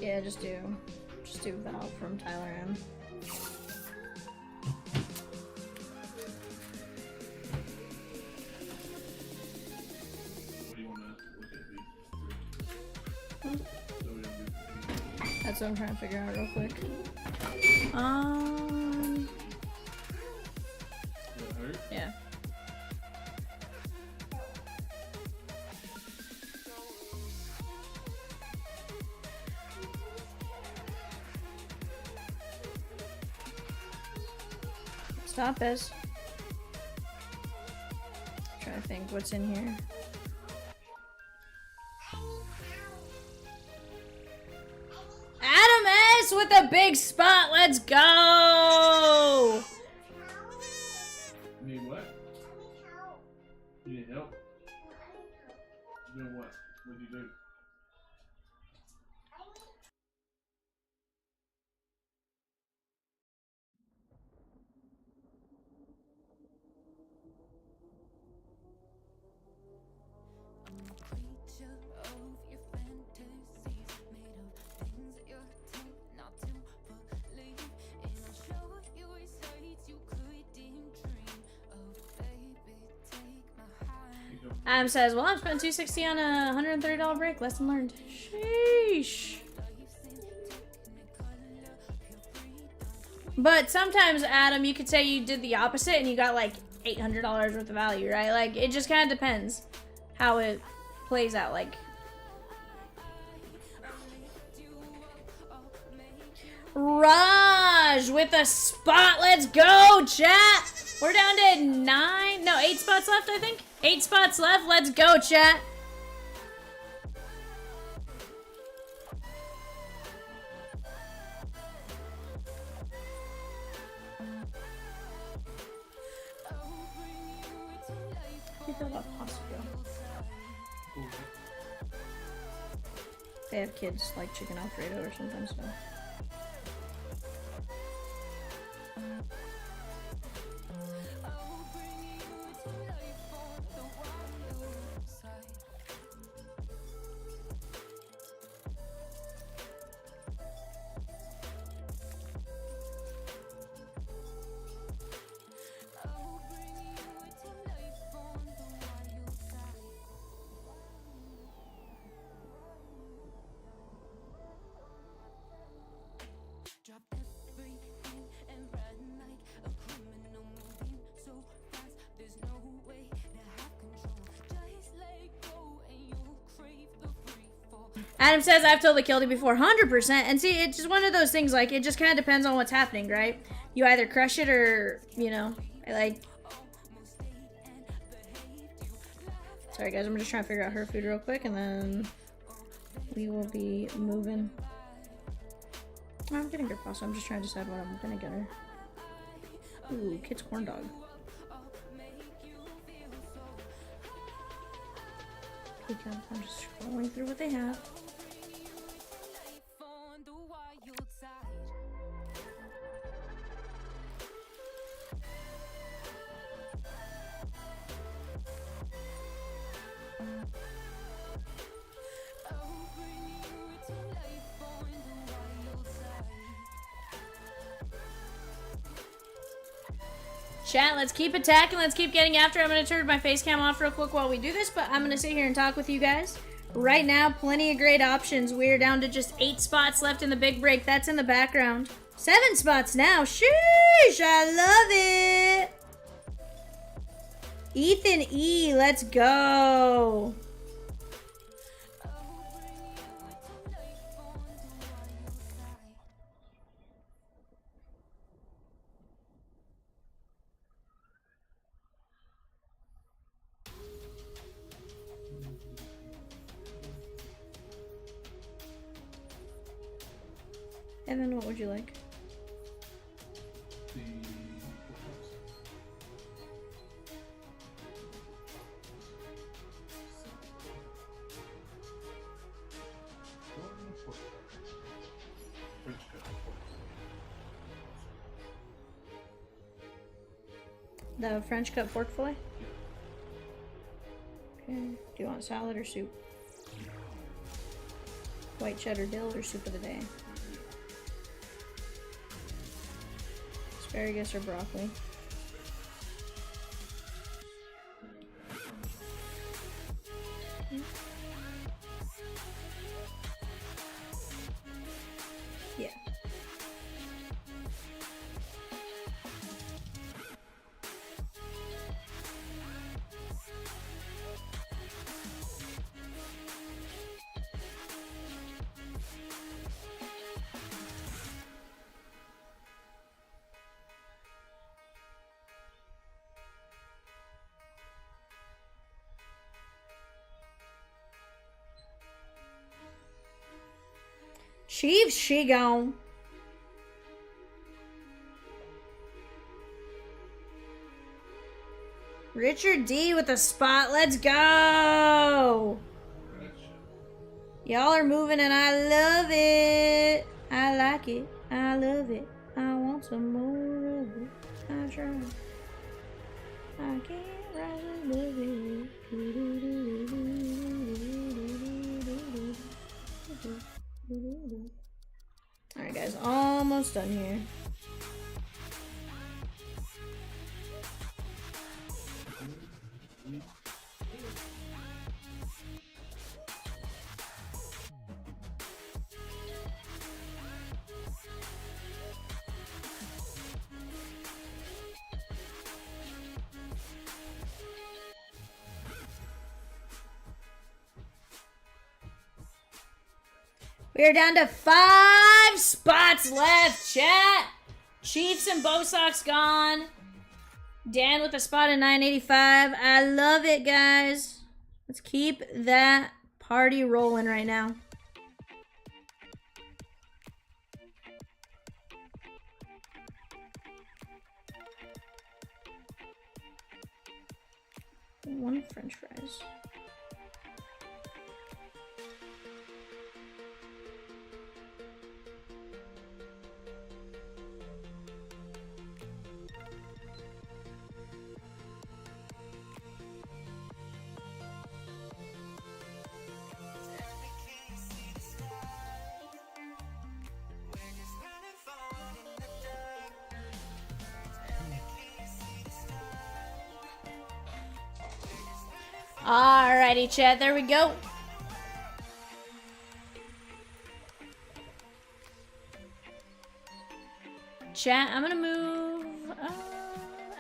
Yeah, just do Val from Tyler M. What do you want to look at? That's what I'm trying to figure out real quick. Yeah. Stop us. Trying to think what's in here. Adam S with a big spot. Let's go. You need what? You need help? Doing what? What'd you do? Adam says, well, I'm spending $260 on a $130 break. Lesson learned. Sheesh. But sometimes, Adam, you could say you did the opposite and you got like $800 worth of value, right? Like, it just kind of depends how it plays out. Like, Raj with a spot. Let's go, chat. We're down to 8 spots left, I think. 8 spots left. Let's go, chat. They have kids like chicken Alfredo or something, so. Adam says, I've totally killed it before, 100%. And see, it's just one of those things, like, it just kind of depends on what's happening, right? You either crush it or, you know, like... Sorry, guys, I'm just trying to figure out her food real quick, and then we will be moving. I'm getting her pasta. I'm just trying to decide what I'm gonna get her. Ooh, kid's corn dog. I'm just scrolling through what they have. Chat, let's keep attacking. Let's keep getting after. I'm going to turn my face cam off real quick while we do this, but I'm going to sit here and talk with you guys. Right now, plenty of great options. We're down to just 8 spots left in the big break. That's in the background. 7 spots now. Sheesh, I love it. Ethan E, let's go. And then what would you like? The French cut. The French cut pork fillet? Okay. Do you want salad or soup? White cheddar dill or soup of the day? Asparagus or broccoli? Yeah. Chiefs, she gone. Richard D with a spot. Let's go. Y'all are moving and I love it. I like it. I love it. I want some more of it. I try. I can't rise above it. Alright guys, almost done here. We're down to 5 spots left, chat. Chiefs and Bo Sox gone. Dan with a spot at 985. I love it, guys. Let's keep that party rolling right now. One French fries. Alrighty, chat, there we go. Chat, I'm gonna move.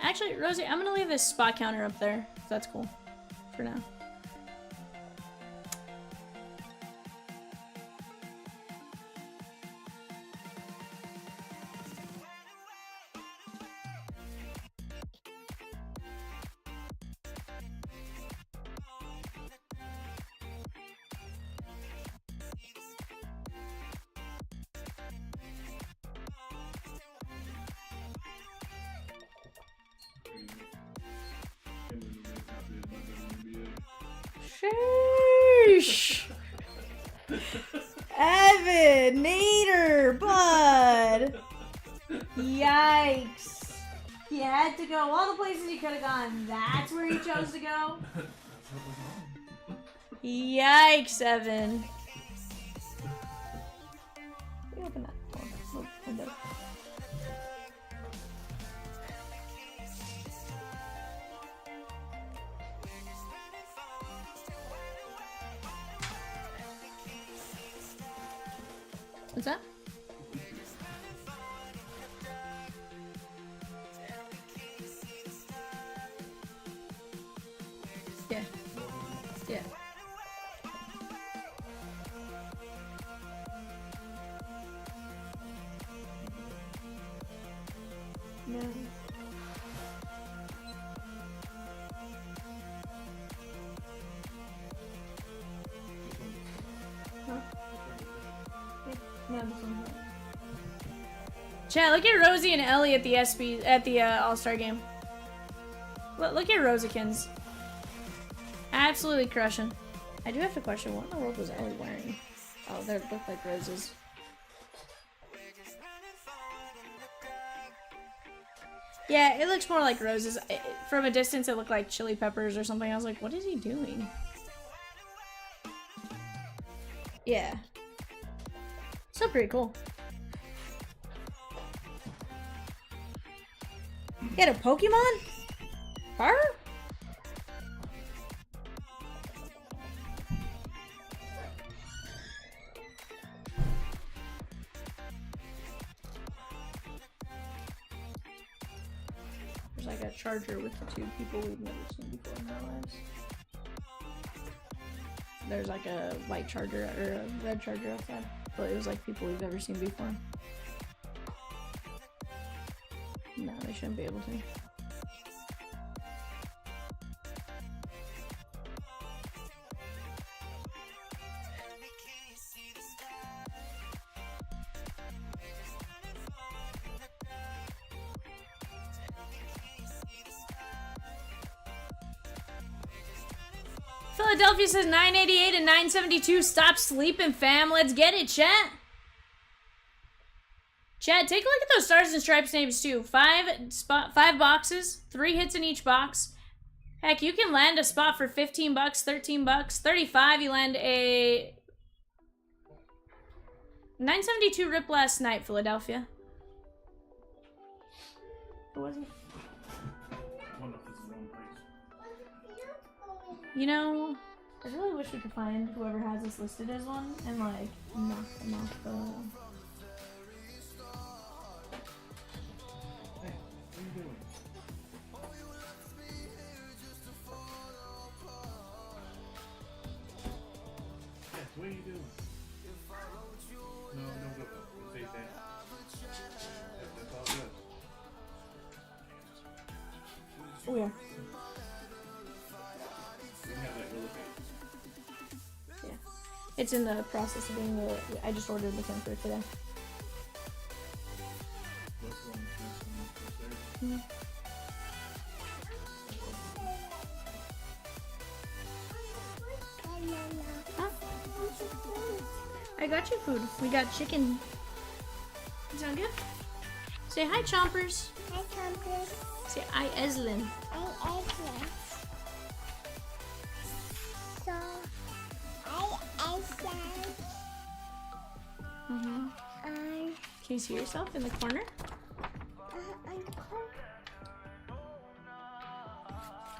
Actually, Rosie, I'm gonna leave this spot counter up there. If that's cool for now. Sheesh. Evan, Nader, Bud. Yikes. You had to go all the places you could have gone. That's where you chose to go? Yikes, Evan. Let me open that. Window. What's that? Yeah. Yeah. No. Huh? No, this one's not. Chat, look at Rosie and Ellie at the All-Star game. Look at Rosikins. Absolutely crushing. I do have to question, what in the world was Ellie wearing? Oh, they look like roses. Yeah, it looks more like roses. From a distance, it looked like chili peppers or something. I was like, what is he doing? Yeah. Still pretty cool. You had a Pokemon? Car? There's like a charger with the two people we've never seen before in our lives. There's like a white charger or a red charger outside, but it was like people we've never seen before. No, they shouldn't be able to. Philadelphia says 988 and 972. Stop sleeping, fam. Let's get it, chat. Chat, take a look at those Stars and Stripes names too. 5 boxes, 3 hits in each box. Heck, you can land a spot for 15 bucks, 13 bucks, 35. You land a 972 rip last night, Philadelphia. Who was it? You know, I really wish we could find whoever has this listed as one and like knock them off the. Hey, what are you doing? Yes, what are you doing? No, go. Stay safe. That's all good. Oh yeah. Yeah. It's in the process of being I just ordered the thing for today. Mm-hmm. Huh? I got you food. We got chicken. Sound good? Say hi, Chompers. Hi, Chomps. Say hi, Eslin. I Eslin. So, I Eslin. Mm-hmm. Can you see yourself in the corner?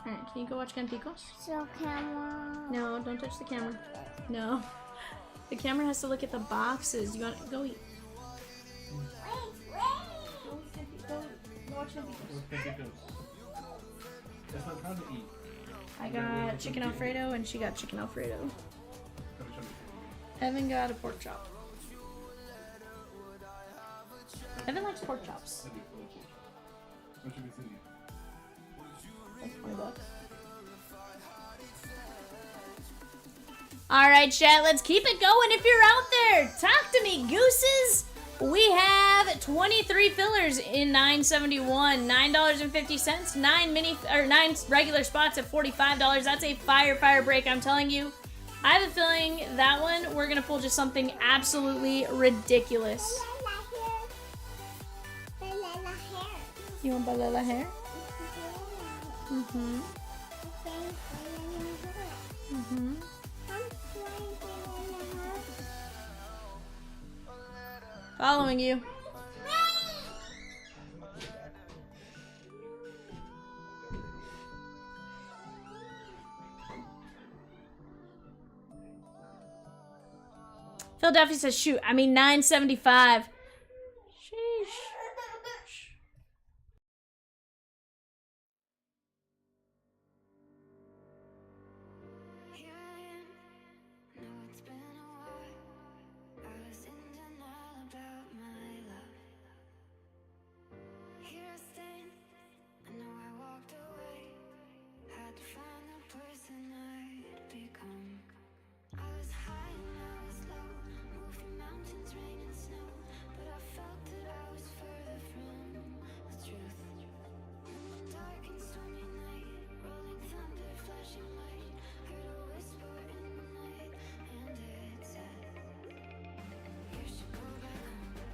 Alright, can you go watch Canticos? So, camera. No, don't touch the camera. No. The camera has to look at the boxes. You want to go eat. Go watch Canticos. That's not time to eat. I got chicken Alfredo and she got chicken Alfredo. Evan got a pork chop. Evan likes pork chops. What should we send you? Like $20. Alright, chat, let's keep it going. If you're out there, talk to me, gooses. We have 23 fillers in 971, $9.50, 9 regular spots at $45. That's a fire break, I'm telling you. I have a feeling that one we're gonna pull just something absolutely ridiculous. You want Balela hair? Mm-hmm. Mm-hmm. Following you. Philadelphia says, shoot, I mean 975. Sheesh.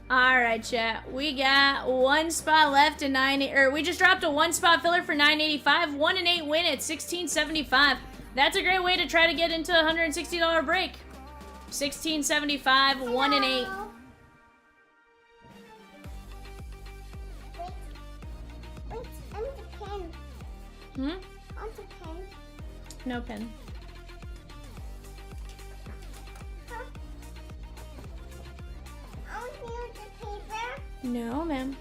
All right, chat. We got one spot left in 90, or we just dropped a one spot filler for 985. 1 and 8 win at 1675. That's a great way to try to get into a $160 break. 1675, 1 and 8. Wait, I want a pen. Hmm? I want a pen. No pen. Huh? I want to use the paper. No, ma'am.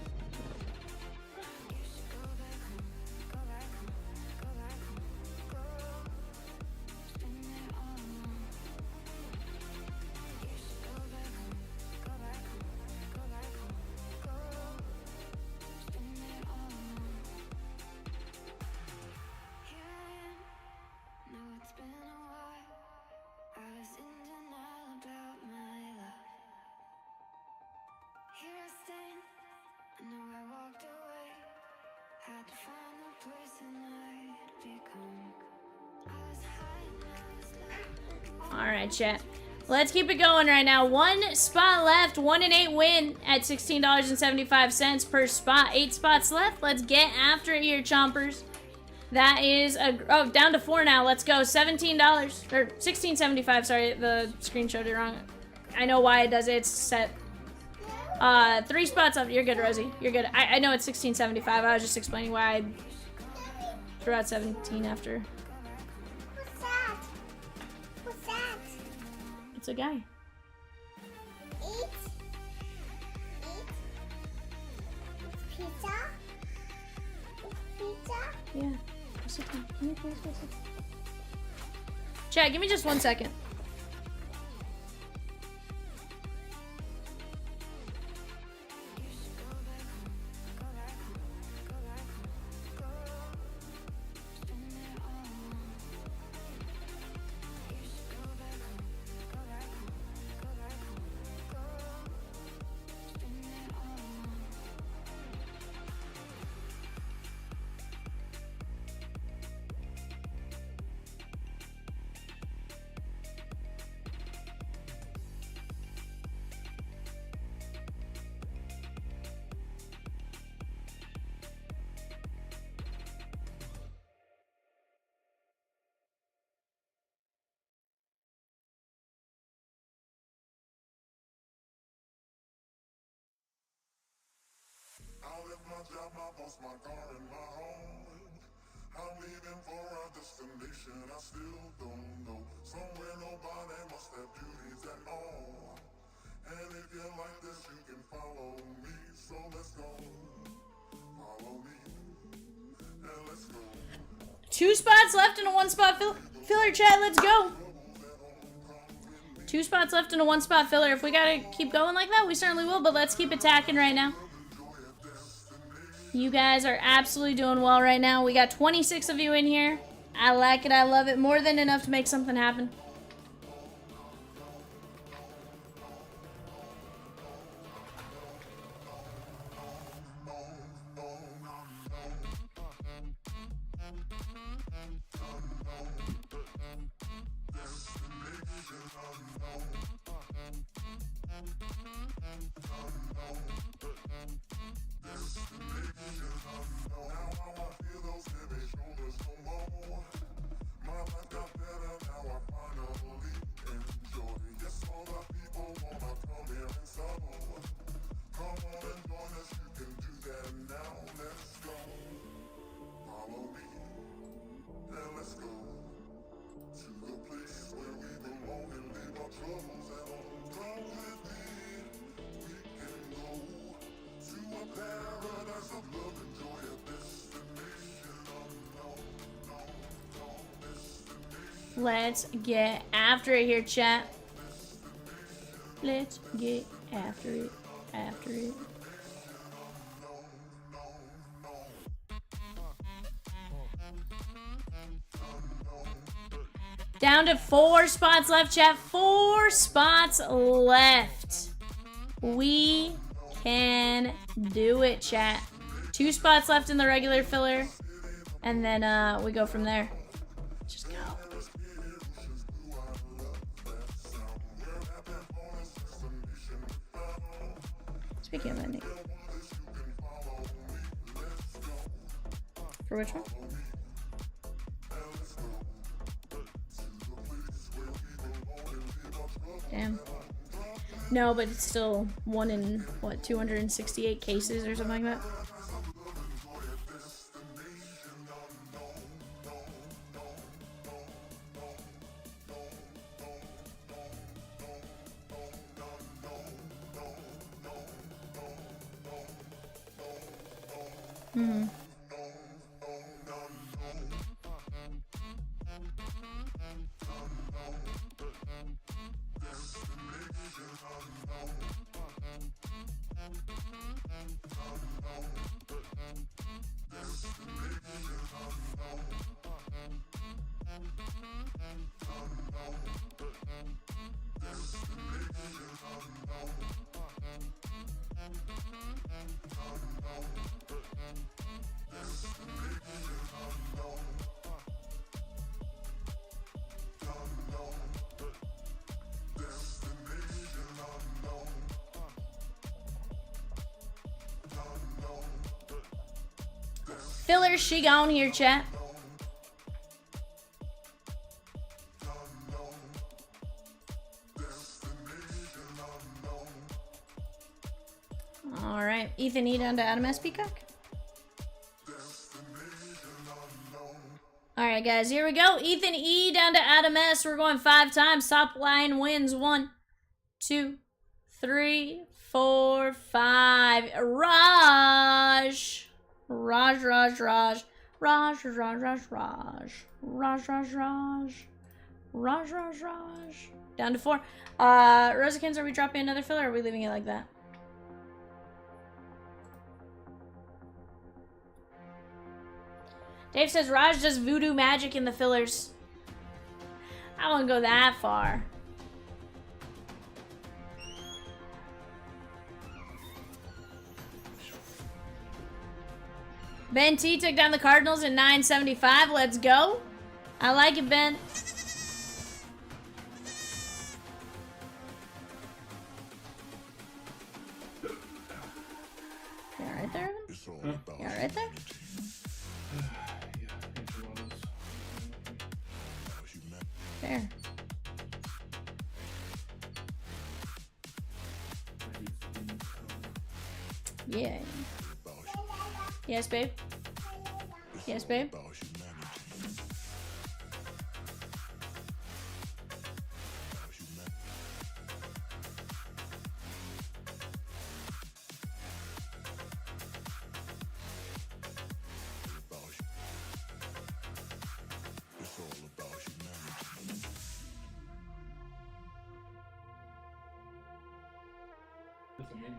All right, chat. Let's keep it going right now. One spot left. 1 and 8 win at $16.75 per spot. 8 spots left. Let's get after it here, chompers. That is a down to 4 now. Let's go. $17 or $16.75. Sorry, the screen showed it wrong. I know why it does it. It's set. 3 spots up. You're good, Rosie. You're good. I know it's $16.75. I was just explaining why I threw out 17 after. What's that? What's that? It's a guy. Eat. Eat. It's pizza. It's pizza. Yeah. Sit down. Can you please go sit down? Chat, give me just 1 second. I left my job, my boss, my car, and my home. I'm leaving for a destination I still don't know. Somewhere nobody must have duties at all. And if you like this, you can follow me. So let's go. Follow me. And let's go. 2 spots left in a 1 spot filler, chat. Let's go. 2 spots left in a 1 spot filler. If we gotta keep going like that, we certainly will. But let's keep attacking right now. You guys are absolutely doing well right now. We got 26 of you in here. I like it. I love it. More than enough to make something happen. Let's get after it here, chat. Let's get after it. After it. Down to 4 spots left, chat. 4 spots left. We can do it, chat. 2 spots left in the regular filler. And then we go from there. Just go. Speaking of ending. For which one? Damn. No, but it's still 1 in, what, 268 cases or something like that? Mm-hmm. Filler, she gone here, chat. All right, Ethan E down to Adam S. Peacock. All right, guys, here we go. Ethan E down to Adam S. We're going 5 times. Top line wins. 1, 2, 3, 4, 5. Raj. Raj. Down to 4. Resurgence, are we dropping another filler or are we leaving it like that? Dave says Raj does voodoo magic in the fillers. I won't go that far. Ben T took down the Cardinals in 975. Let's go. I like it, Ben. You alright there, Evan? You alright there? Fair. Yeah. Yes, babe. Yes, babe.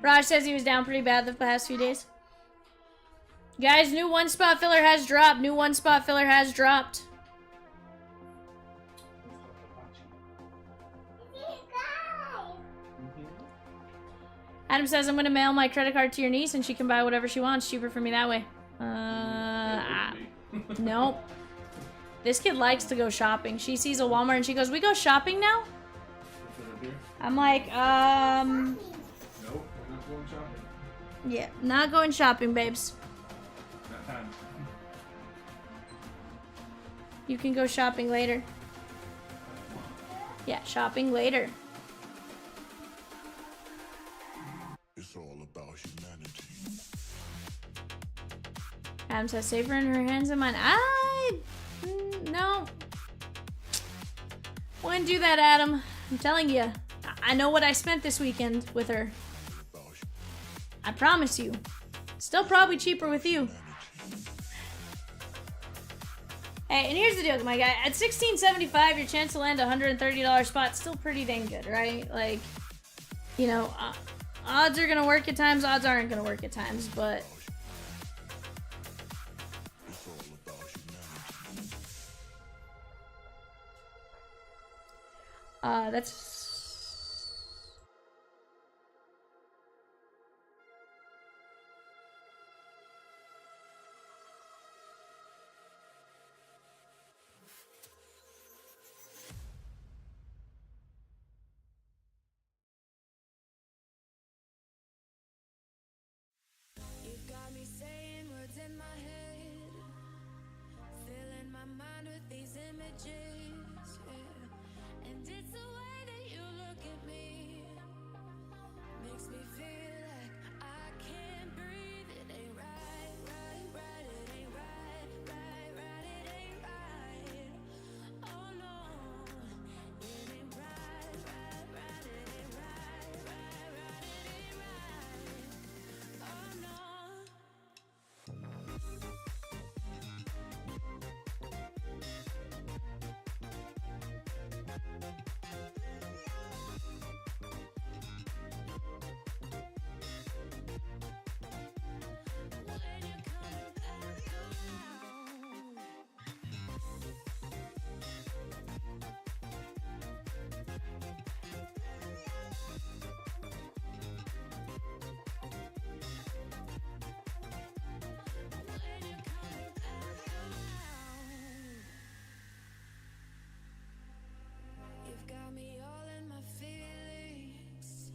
Raj says he was down pretty bad the past few days. Guys, new 1 spot filler has dropped. New 1 spot filler has dropped. Adam says I'm gonna mail my credit card to your niece and she can buy whatever she wants. Cheaper for me that way. Nope. This kid likes to go shopping. She sees a Walmart and she goes, "We go shopping now?" I'm like, Nope, we're not going shopping. Yeah, not going shopping, babes. Not time. You can go shopping later. Yeah, shopping later. It's all about humanity. Adam says, save her in her hands and mine. No. Wouldn't do that, Adam. I'm telling you. I know what I spent this weekend with her. I promise you. Still probably cheaper with you. Hey, Hey, and here's the deal, my guy. At $16.75, your chance to land a $130 spot still pretty dang good, right? Like, you know, odds are gonna work at times, odds aren't gonna work at times, but that's You've got me saying words in my head, filling my mind with these images, yeah. And it's the way that you look at me, makes me feel like I can't breathe. It ain't right, right, right, it ain't right, right, right, it ain't right. Oh no, it ain't right, right, right, it ain't right, right, right, it ain't right. Oh no. When you're coming back around. When you're coming back around. You've got me all in my feelings,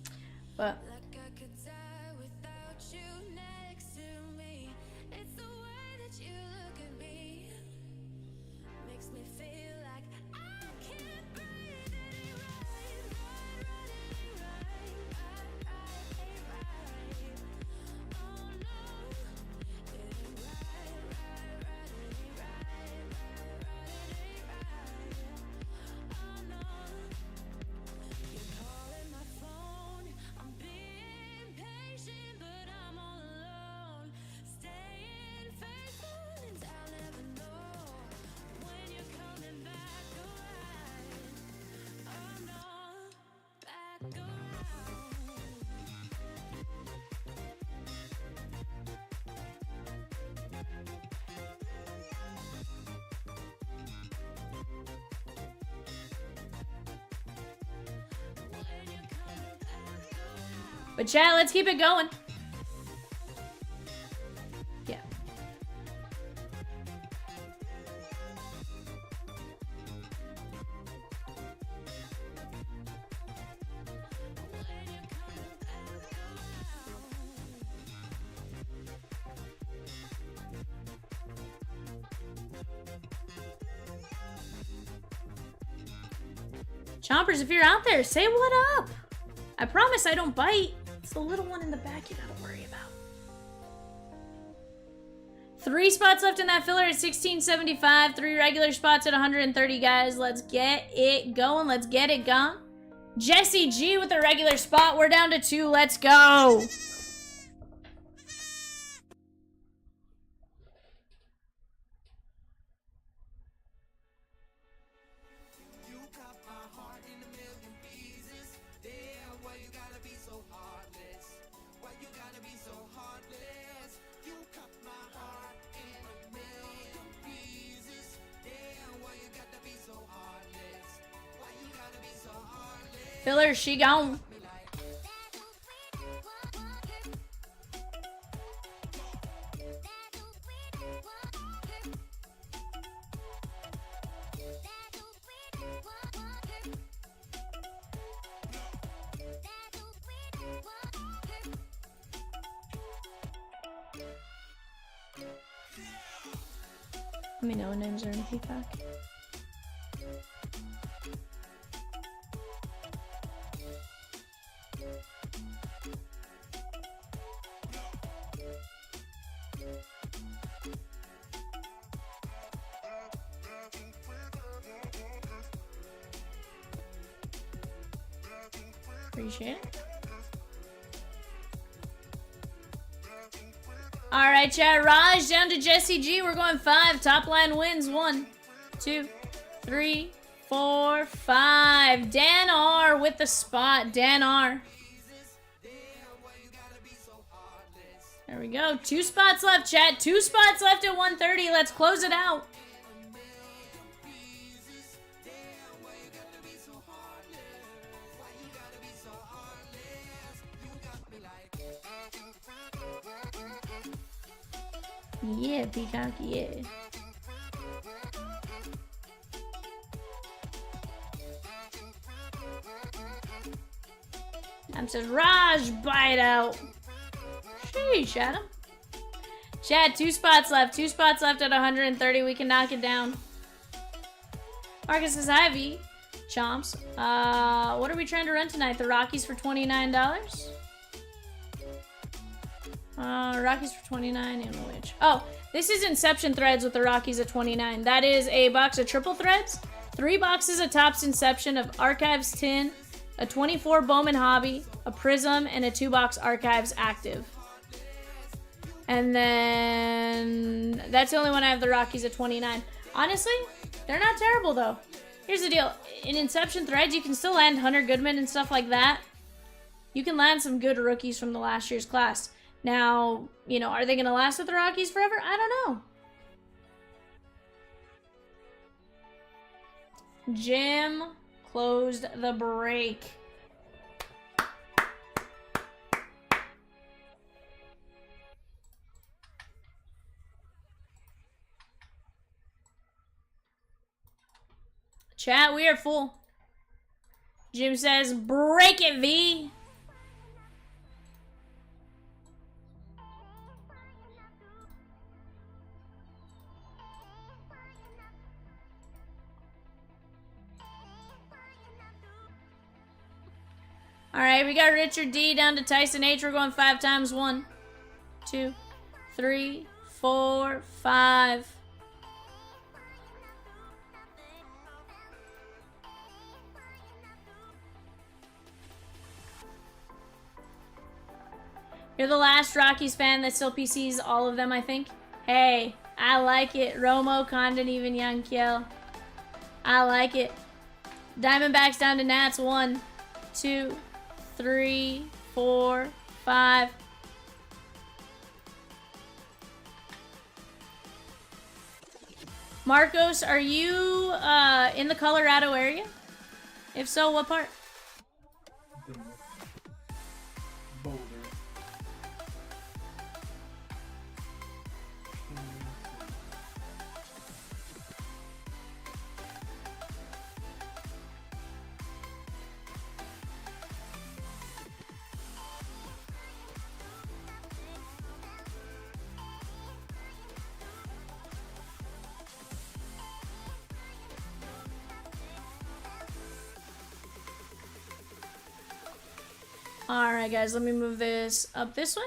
but like I could die without you next to me. It's the way that you look at me, makes me feel like I can't breathe. It ain't right, right, right, it ain't right, right, right, it ain't right. Oh no, it ain't right, right, right, it ain't right, right, right, it ain't right. Oh no, you're calling my phone, I'm being patient, but I'm all alone. Staying faithful and I'll never know when you're coming back around. Oh no, back around. When you're coming back around. But chat, let's keep it going. Yeah. When you're coming back around. Chompers, if you're out there, say what up. I promise I don't bite. It's the little one in the back you gotta worry about. 3 spots left in that filler at $16.75. 3 regular spots at $130, guys. Let's get it going. Let's get it gone. Jesse G with a regular spot. We're down to 2. Let's go. You cut my heart in a million pieces. Damn, why you gotta be so heartless? Why you gotta be so heartless? You cut my heart in a million pieces. Damn, why you gotta be so heartless? Why you gotta be so heartless? Filler, she gone. Let me know when names are in Peacock. Appreciate it. All right, chat. Raj down to Jesse G. We're going 5. Top line wins 1. 2, 3, 4, 5. Dan R with the spot. Dan R. There we go. 2 spots left, chat. 2 spots left at 130. Let's close it out. Yeah, Peacock, yeah. Says Raj, bite out. Sheesh, Adam. Chad, 2 spots left. 2 spots left at 130. We can knock it down. Marcus says, hi, V. Chomps. What are we trying to run tonight? The Rockies for $29? Rockies for 29 and which? Oh, this is Inception threads with the Rockies at 29. That is a box of triple threads, 3 boxes of Topps Inception of Archives tin, a 24 Bowman Hobby, a Prism, and a 2-box Archives active. And then that's the only one I have the Rockies at 29. Honestly, they're not terrible though. Here's the deal. In Inception threads, you can still land Hunter Goodman and stuff like that. You can land some good rookies from the last year's class. Now, you know, are they going to last with the Rockies forever? I don't know. Jim closed the break. Chat, we are full. Jim says, break it, V. Alright, we got Richard D down to Tyson H. We're going 5 times. 1, 2, 3, 4, 5. You're the last Rockies fan that still PCs all of them, I think. Hey, I like it. Romo, Condon, even Young Kiel. I like it. Diamondbacks down to Nats. 1, 2, 3, 4, 5. Marcos, are you in the Colorado area? If so, what part? Boulder. Alright guys, let me move this up this way.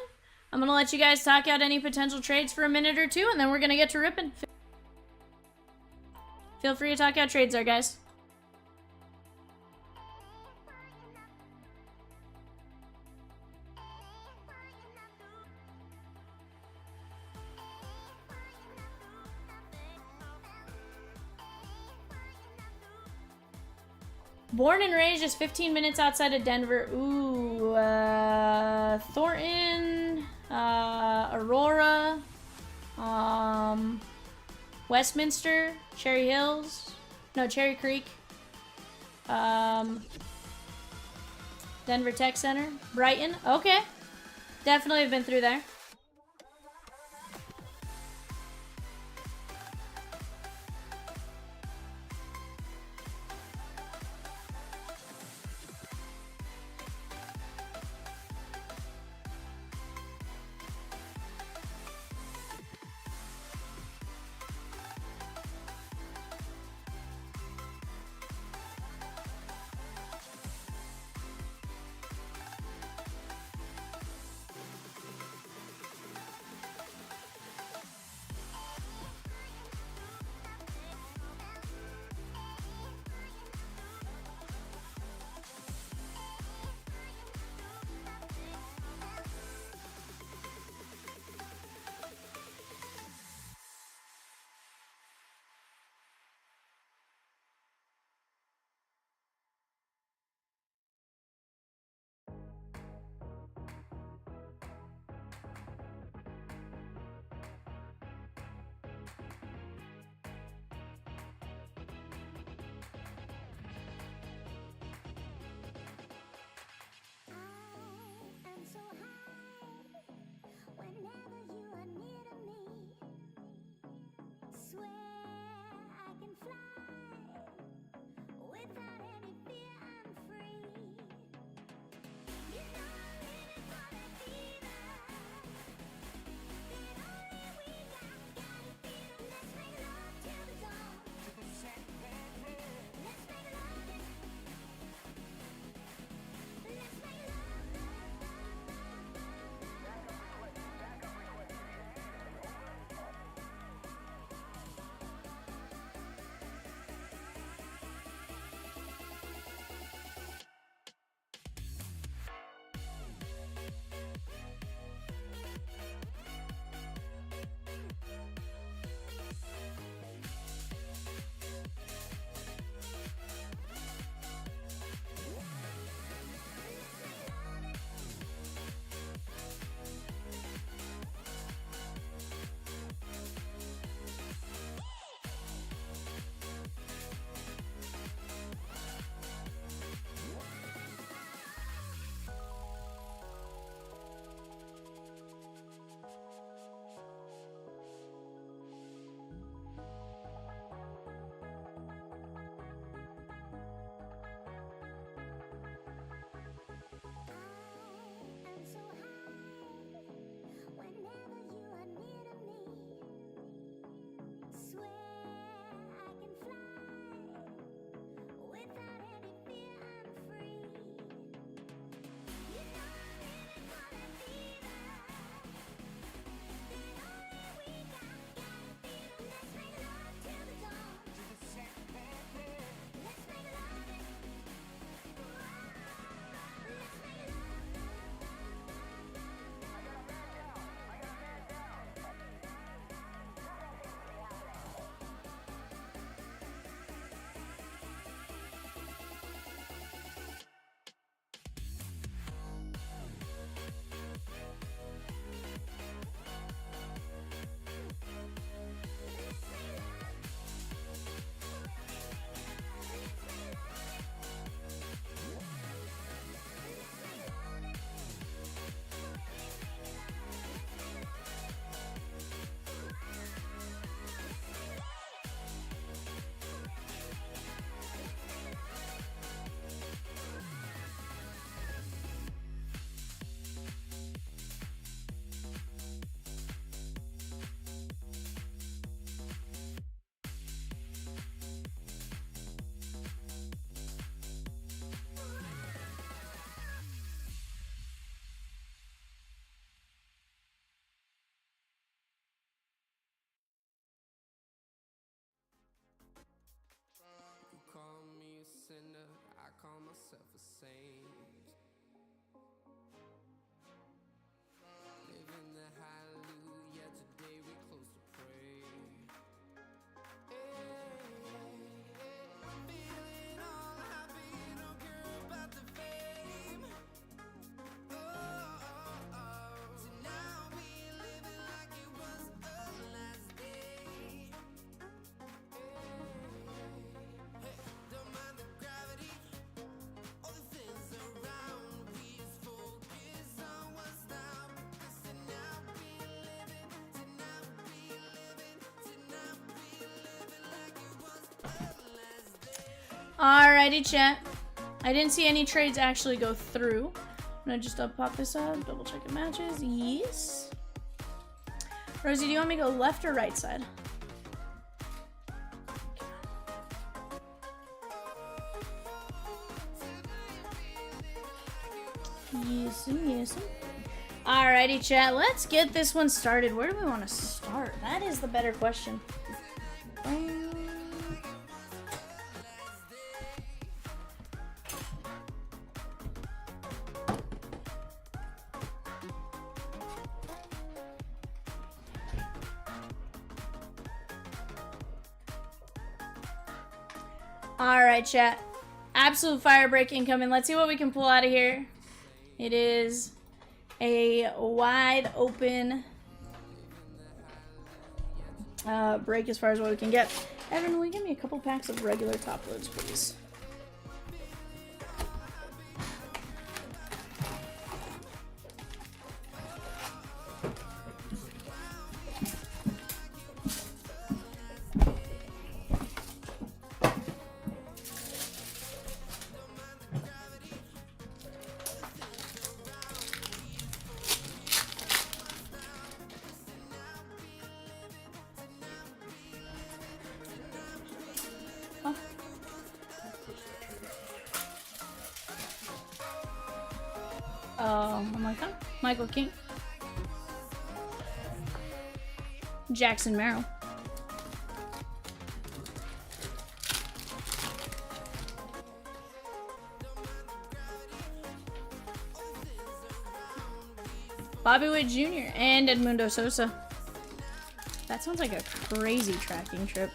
I'm going to let you guys talk out any potential trades for a minute or two, and then we're going to get to ripping. Feel free to talk out trades there, guys. Born and raised just 15 minutes outside of Denver. Ooh, Thornton, Aurora, Westminster, Cherry Hills, no, Cherry Creek, Denver Tech Center, Brighton. Okay, definitely have been through there. sinner, I call myself a saint. Living the hallelujah, today we close to pray. I'm feeling all happy, don't care about the fame. So now we living like it was the last day. Don't mind the gravity, all the things around. We just focus on what's now. So now we living, so now we living, so now we living like it was the last day. Alrighty, chat. I didn't see any trades actually go through. I'm gonna just pop this up, double check the matches. Yes. Rosie, do you want me to go left or right side? Yes, yes. Alrighty, chat. Let's get this one started. Where do we want to start? That is the better question. Alright, chat. Absolute fire break incoming. Let's see what we can pull out of here. It is a wide open break as far as what we can get. Evan, will you give me a couple packs of regular top loads, please? Oh my god. Michael King. Jackson Merrill. Bobby Witt Jr. and Edmundo Sosa. That sounds like a crazy tracking trip.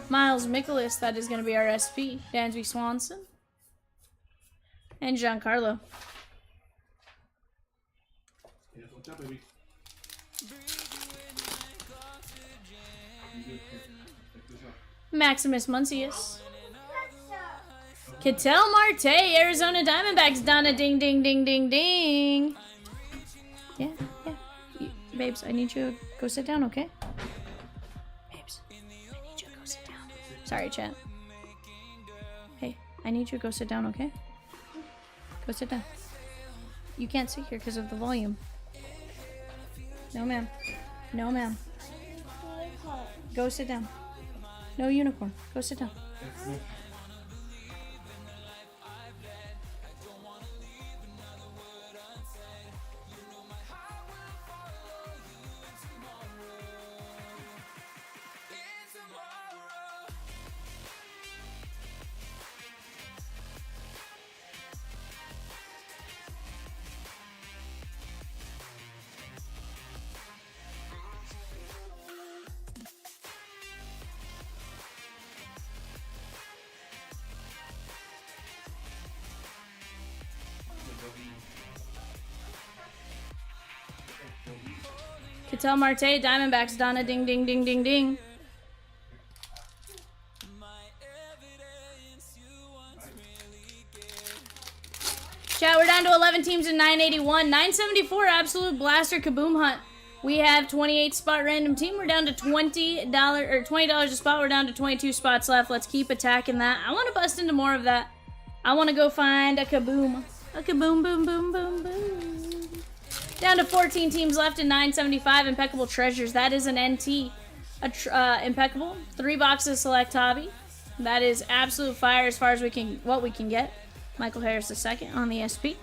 Miles Mikolas, that is going to be our SP. Dansby Swanson. And Giancarlo. Yes, what's up, baby? Maximus Muncius. Ketel Marte, Arizona Diamondbacks. Donna, ding, ding, ding, ding, ding. Yeah. Babes, I need you to go sit down, okay? Babes, I need you to go sit down. Sorry, chat. Hey, I need you to go sit down, okay? Go sit down. You can't sit here because of the volume. No, ma'am. No, ma'am. Go sit down. No unicorn. Go sit down. Ketel Marte, Diamondbacks, Donna, ding, ding, ding, ding, ding. Chat, we're down to 11 teams in 981. 974, absolute blaster kaboom hunt. We have 28 spot random team. We're down to $20 or $20 a spot. We're down to 22 spots left. Let's keep attacking that. I want to bust into more of that. I want to go find a kaboom. A kaboom, boom, boom, boom, boom. Down to 14 teams left in 975. Impeccable treasures. That is an NT. Impeccable. 3 boxes select hobby. That is absolute fire as far as what we can get. Michael Harris II on the SP.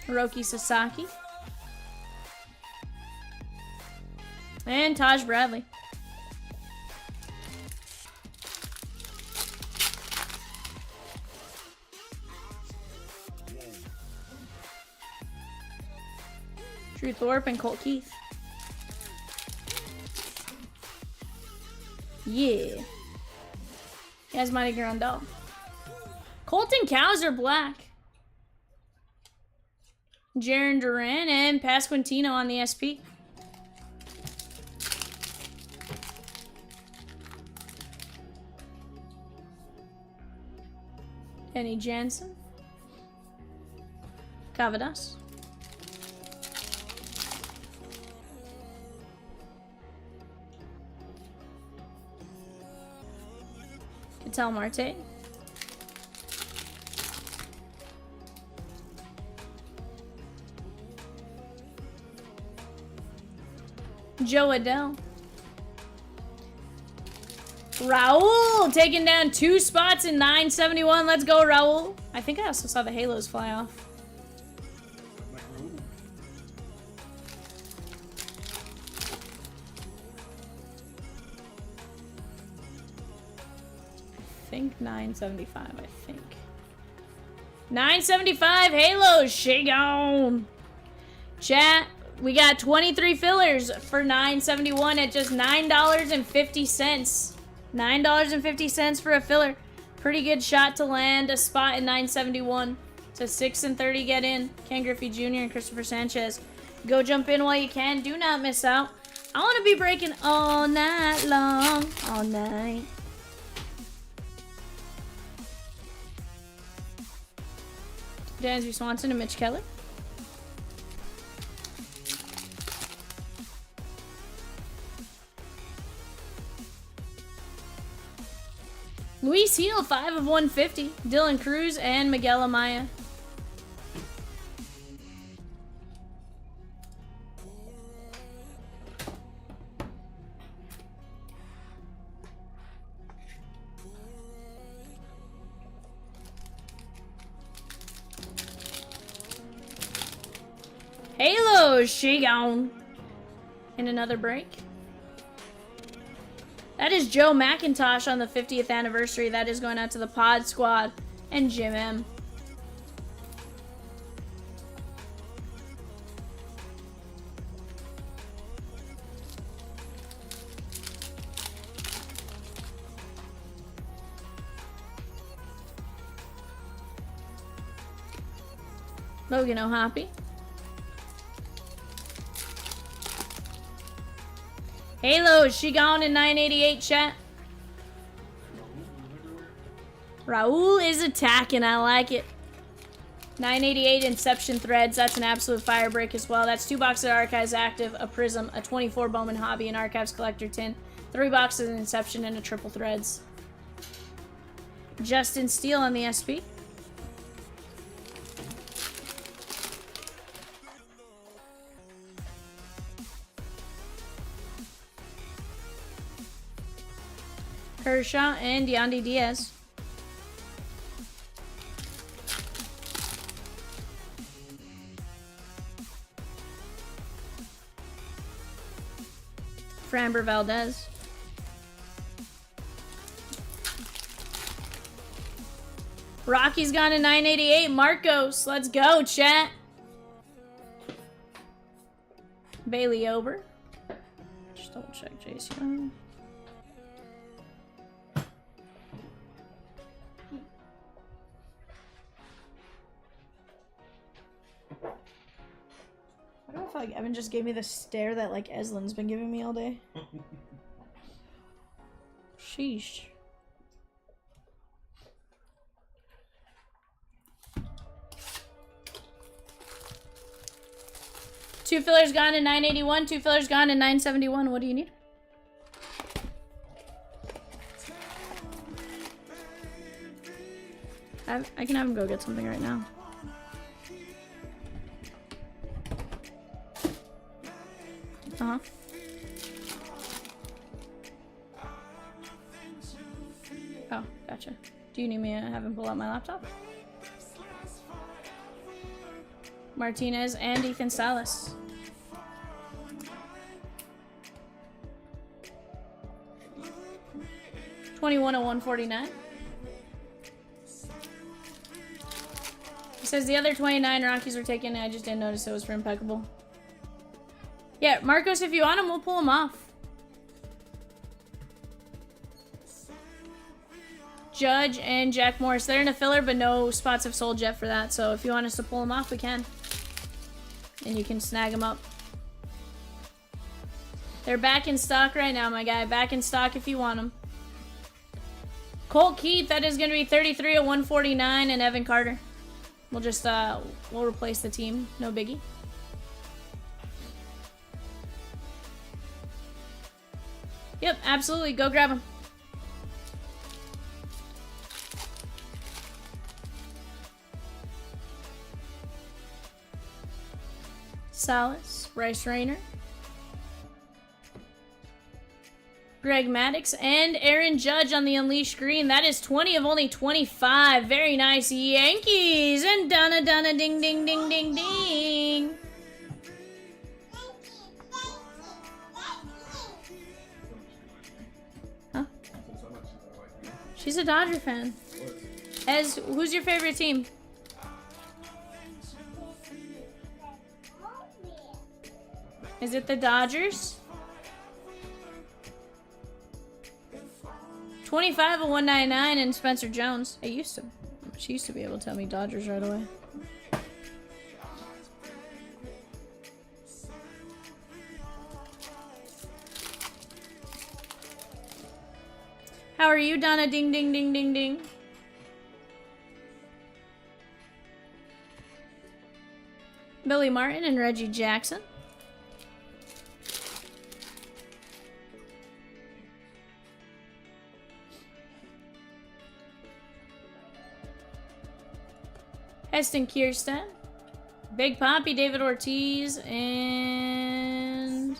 Hiroki Sasaki. And Taj Bradley. Drew Thorpe and Colt Keith. Yeah. Yasmani Grandal. Colton Cowser black. Jaron Duran and Pasquantino on the SP. Kenny Jansen. Cavadas. Ketel Marte. Joe Adele. Raul taking down 2 spots in 971. Let's go, Raul. I think I also saw the halos fly off. Like Raul. I think 975, I think. 975 halos, shake on. Chat, we got 23 fillers for 971 at just $9.50. $9.50 for a filler. Pretty good shot to land a spot in 971. It's a 6 and 30 get in. Ken Griffey Jr. and Christopher Sanchez. Go jump in while you can. Do not miss out. I want to be breaking all night long. All night. Dansby Swanson and Mitch Keller. Luis Heel, 5 of 150. Dylan Cruz and Miguel Amaya. Halo, she gone. And another break. That is Joe McIntosh on the 50th anniversary. That is going out to the Pod Squad and Jim M. Logan O'Hoppy. Halo, she gone in 988 chat. Raul is attacking, I like it. 988 Inception threads, that's an absolute fire break as well. That's 2 boxes of Archives Active, a Prism, a 24 Bowman Hobby, and Archives Collector tin, 3 boxes of Inception, and a triple threads. Justin Steele on the SP. Kershaw and Yandy Diaz. Framber Valdez. Rocky's gone to 988. Marcos, let's go, chat. Bailey Ober. Just double check Jace Young. I don't feel like Evan just gave me the stare that like Eslin's been giving me all day. Sheesh. Two fillers gone in 981, 2 fillers gone in 971. What do you need? I can have him go get something right now. Uh-huh. Oh, gotcha. Do you need me to have him pull out my laptop? Martinez and Ethan Salas. 21 of 149. He says the other 29 Rockies were taken. I just didn't notice it was for Impeccable. Yeah, Marcos, if you want him, we'll pull him off. Judge and Jack Morris. They're in a filler, but no spots have sold yet for that. So if you want us to pull them off, we can. And you can snag them up. They're back in stock right now, my guy. Back in stock if you want them. Colt Keith, that is going to be 33 of 149, and Evan Carter. We'll just, we'll replace the team. No biggie. Yep, absolutely. Go grab them. Salas, Bryce Rayner, Greg Maddux, and Aaron Judge on the Unleashed green. That is 20 of only 25. Very nice. Yankees. And Donna ding ding ding ding ding. Huh? She's a Dodger fan. Who's your favorite team? Is it the Dodgers? 25 of 199 and Spencer Jones. She used to be able to tell me Dodgers right away. How are you, Donna? Ding, ding, ding, ding, ding. Billy Martin and Reggie Jackson. Heston Kierstead, Big Poppy, David Ortiz, and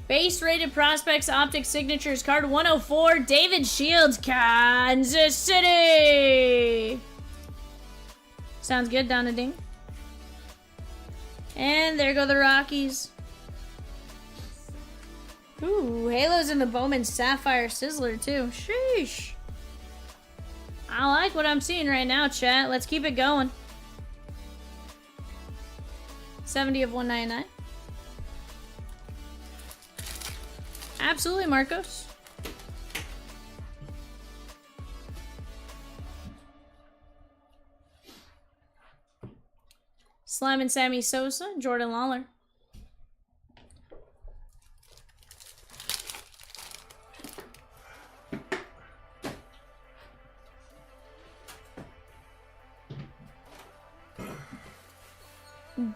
base rated prospects, Optic signatures, card 104, David Shields, Kansas City. Sounds good, Donna Ding. And there go the Rockies. Ooh, Halo's in the Bowman Sapphire Sizzler too. Sheesh. I like what I'm seeing right now, chat. Let's keep it going. 70 of 199. Absolutely, Marcos. Slime and Sammy Sosa, Jordan Lawler.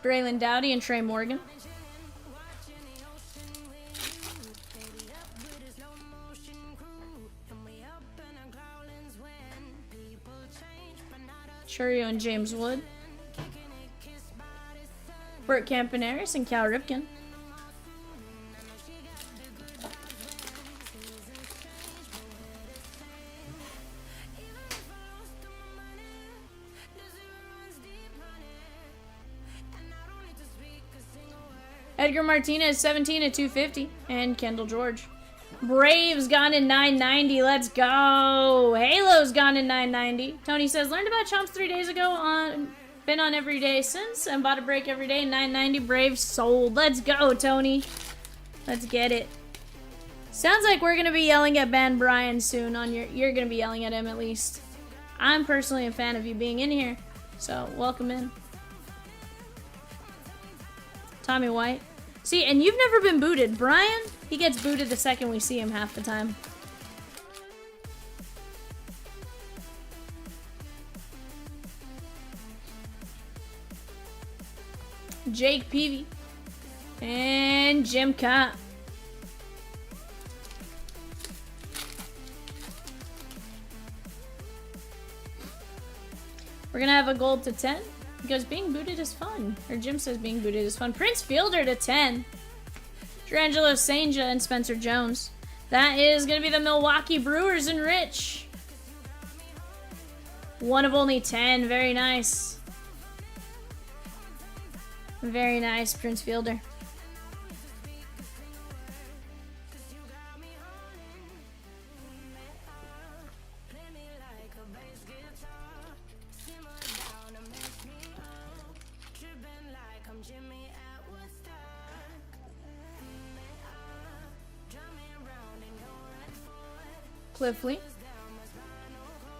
Braylon Dowdy and Trey Morgan. Churio and James Wood. Burt Campaneris and Cal Ripken. Edgar Martinez, 17 at 250. And Kendall George. Braves gone in 990. Let's go. Halo's gone in 990. Tony says, learned about Chomps 3 days ago. Been on every day since. And bought a break every day. 990. Braves sold. Let's go, Tony. Let's get it. Sounds like we're going to be yelling at Ben Bryan soon. You're going to be yelling at him at least. I'm personally a fan of you being in here. So, welcome in. Tommy White. See, and you've never been booted. Brian, he gets booted the second we see him half the time. Jake Peavy. And Jim Cott. We're going to have a gold to 10. Because being booted is fun. Or Jim says being booted is fun. Prince Fielder to 10. Drangelo Sainja and Spencer Jones. That is going to be the Milwaukee Brewers and Rich. 1 of only 10. Very nice. Very nice, Prince Fielder. Cliffley.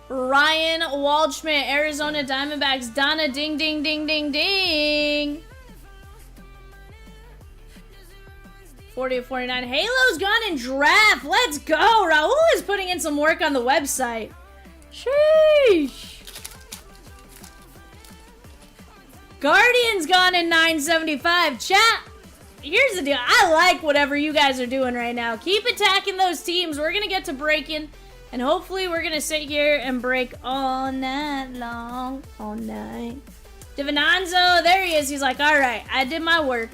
Ryan Waldschmidt, Arizona Diamondbacks. Donna, ding, ding, ding, ding, ding. 40 of 49. Halo's gone in draft. Let's go. Raul is putting in some work on the website. Sheesh. Guardian's gone in 975. Chat, here's the deal. I like whatever you guys are doing right now. Keep attacking those teams. We're going to get to breaking. And hopefully we're going to sit here and break all night long. All night. Divinanzo, there he is. He's like, all right, I did my work.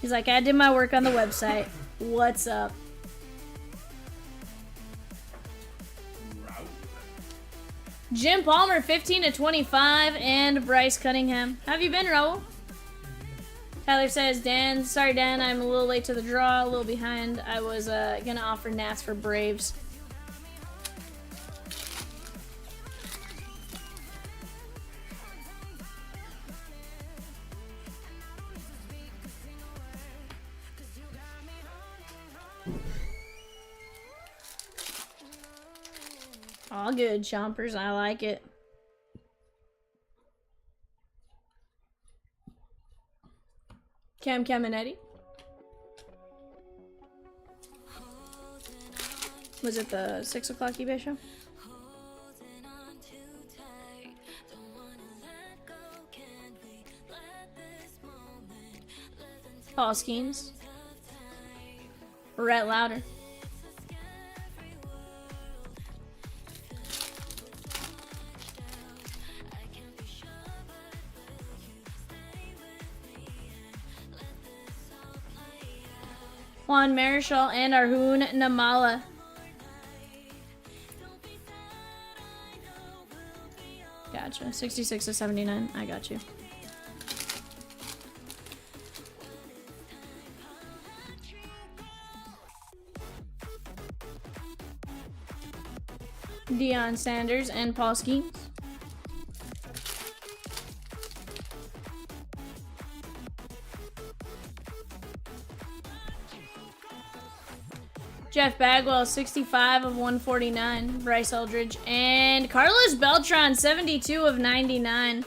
He's like, I did my work on the website. What's up? Raul. Jim Palmer, 15 of 25, and Bryce Cunningham. How have you been, Raul? Tyler says, Dan, sorry, Dan, I'm a little late to the draw, a little behind. I was going to offer Nats for Braves. All good, Chompers. I like it. Cam and Eddie. Was it the 6 o'clock eBay show? Paul Skeens. Rhett Louder. Juan Marichal and Arjun Namala. Gotcha. 66 to 79. I got you. Deion Sanders and Paul Skeens. Jeff Bagwell, 65 of 149. Bryce Eldridge. And Carlos Beltran, 72 of 99.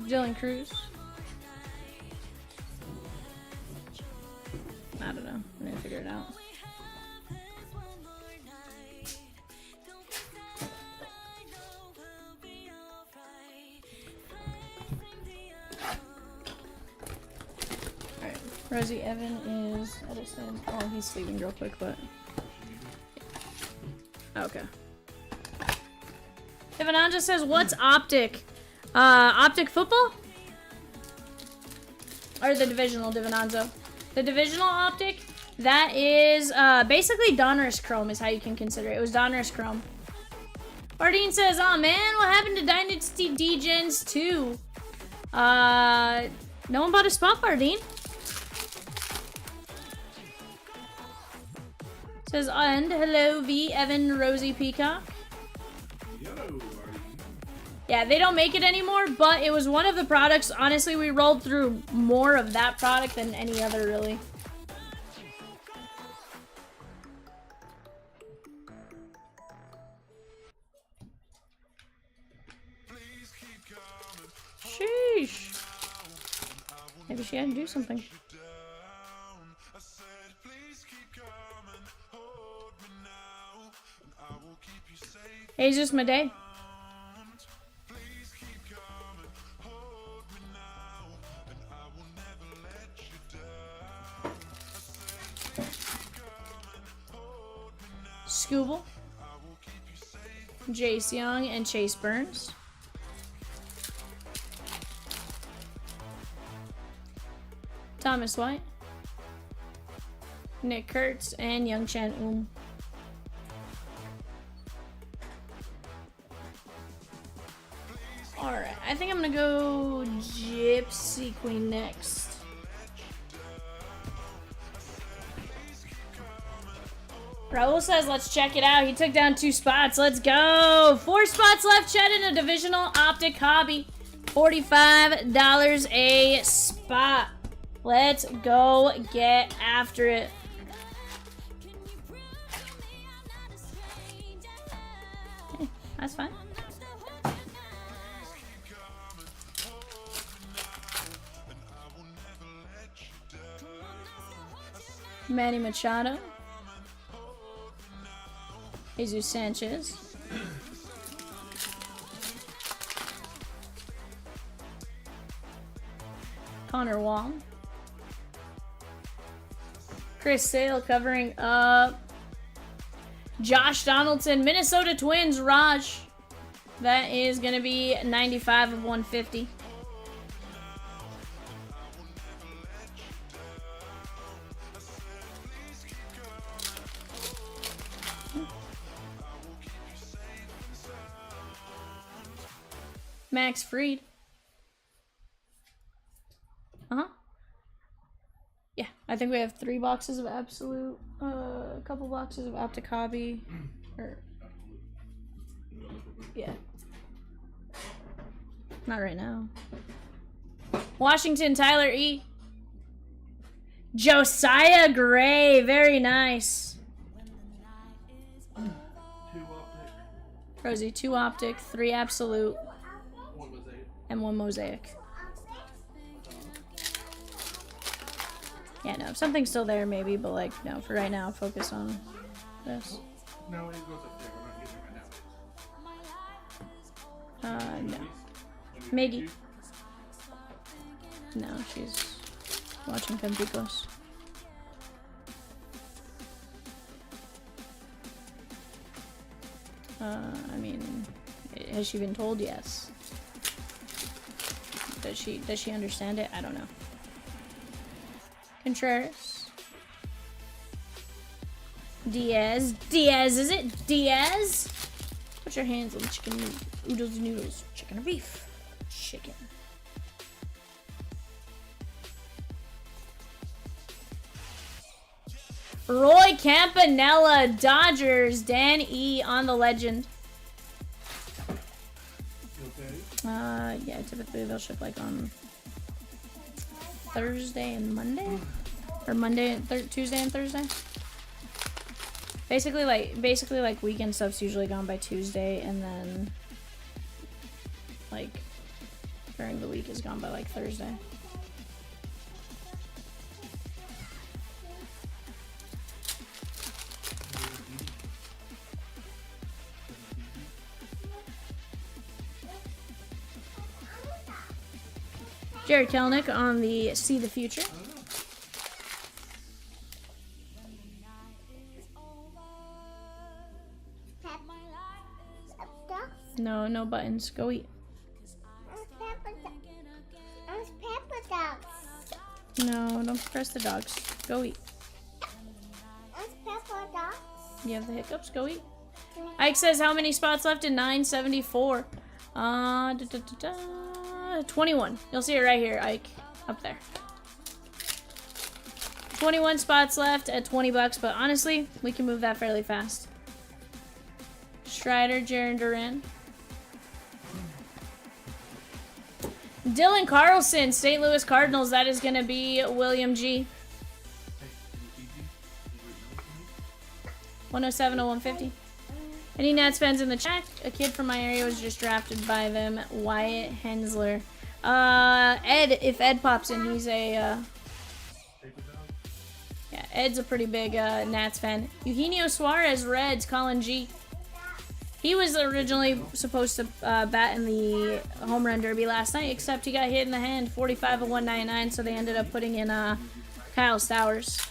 Dylan Cruz. I don't know. I'm gonna figure it out. Alright. Rosie Evan is at a stand. Oh, he's sleeping real quick, but. Okay. Ivananja says, what's Optic? Optic football? Or the divisional Divinanzo? The divisional Optic, that is basically Donruss Chrome is how you can consider it. It was Donruss Chrome. Bardine says, oh man, what happened to Dynasty D-Gens 2? No one bought a spot, Bardine. Says, and hello, V, Evan, Rosie Peacock. Yeah, they don't make it anymore, but it was one of the products. Honestly, we rolled through more of that product than any other, really. Sheesh. Maybe she had to do something. Jesus Madej. Scooble, Jace Young, and Chase Burns. Thomas White, Nick Kurtz, and Young Chan. Alright, I think I'm gonna go Gypsy Queen next. Raul says, let's check it out. He took down 2 spots. Let's go. 4 spots left, Chet, in a divisional Optic hobby. $45 a spot. Let's go get after it. Hey, that's fine. Manny Machado. Jesus Sanchez. Connor Wong. Chris Sale covering up. Josh Donaldson, Minnesota Twins, Raj. That is going to be 95 of 150. Max Fried. Yeah, I think we have 3 boxes of Absolute, a couple boxes of Optic Hobby, or, yeah. Not right now. Washington, Tyler E. Josiah Gray, very nice. 2 Optic. Rosie, 2 Optic, 3 Absolute, 1 Mosaic. and 1 Mosaic. Yeah, no, if something's still there, maybe, but like, no, for right now, focus on this. No, it goes up there. We're not getting it right now. No. Miggy. No, she's watching Campicos. I mean, has she been told? Yes. Does she understand it? I don't know. Contreras. Diaz. Diaz, is it? Diaz? Put your hands on the chicken oodles and noodles. Chicken or beef? Chicken. Roy Campanella, Dodgers. Dan E on the legend. Okay. Yeah, typically they'll ship like on Thursday and Monday, or Monday and Tuesday and Thursday. Basically like weekend stuff's usually gone by Tuesday, and then like during the week is gone by like Thursday. Jared Kelnick on the See the Future. No, no buttons. Go eat. Pepper dogs. No, don't press the dogs. Go eat. Pepper dogs. You have the hiccups. Go eat. Ike says how many spots left in 974? 21. You'll see it right here, Ike. Up there. 21 spots left at $20, but honestly, we can move that fairly fast. Strider, Jaron Duran. Dylan Carlson, St. Louis Cardinals. That is going to be William G. 107 to 150. Any Nats fans in the chat? A kid from my area was just drafted by them. Wyatt Hensler. Ed, if Ed pops in, he's a, yeah, Ed's a pretty big, Nats fan. Eugenio Suarez, Reds, Colin G. He was originally supposed to, bat in the home run derby last night, except he got hit in the hand, 45 of 199, so they ended up putting in, Kyle Stowers,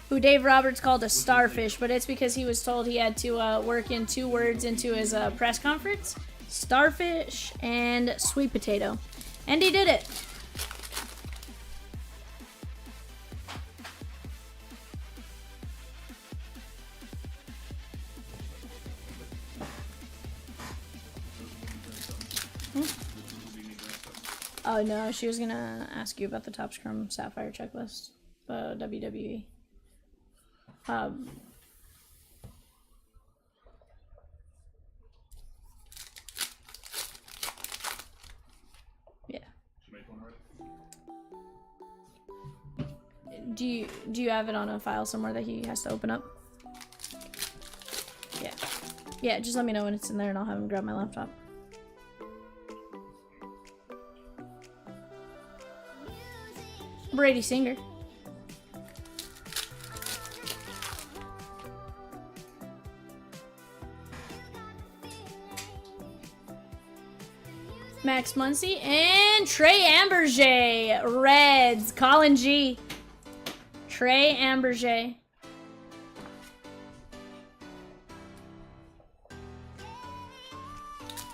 who Dave Roberts called a starfish, but it's because he was told he had to work in 2 words into his press conference. Starfish and sweet potato. And he did it. Oh no, she was gonna ask you about the Top Scrum Sapphire checklist. WWE. Yeah. Should make one already? Do you have it on a file somewhere that he has to open up? Yeah. Yeah, just let me know when it's in there and I'll have him grab my laptop. Brady Singer. Max Muncy and Trey Amberger. Reds. Colin G. Trey Amberger.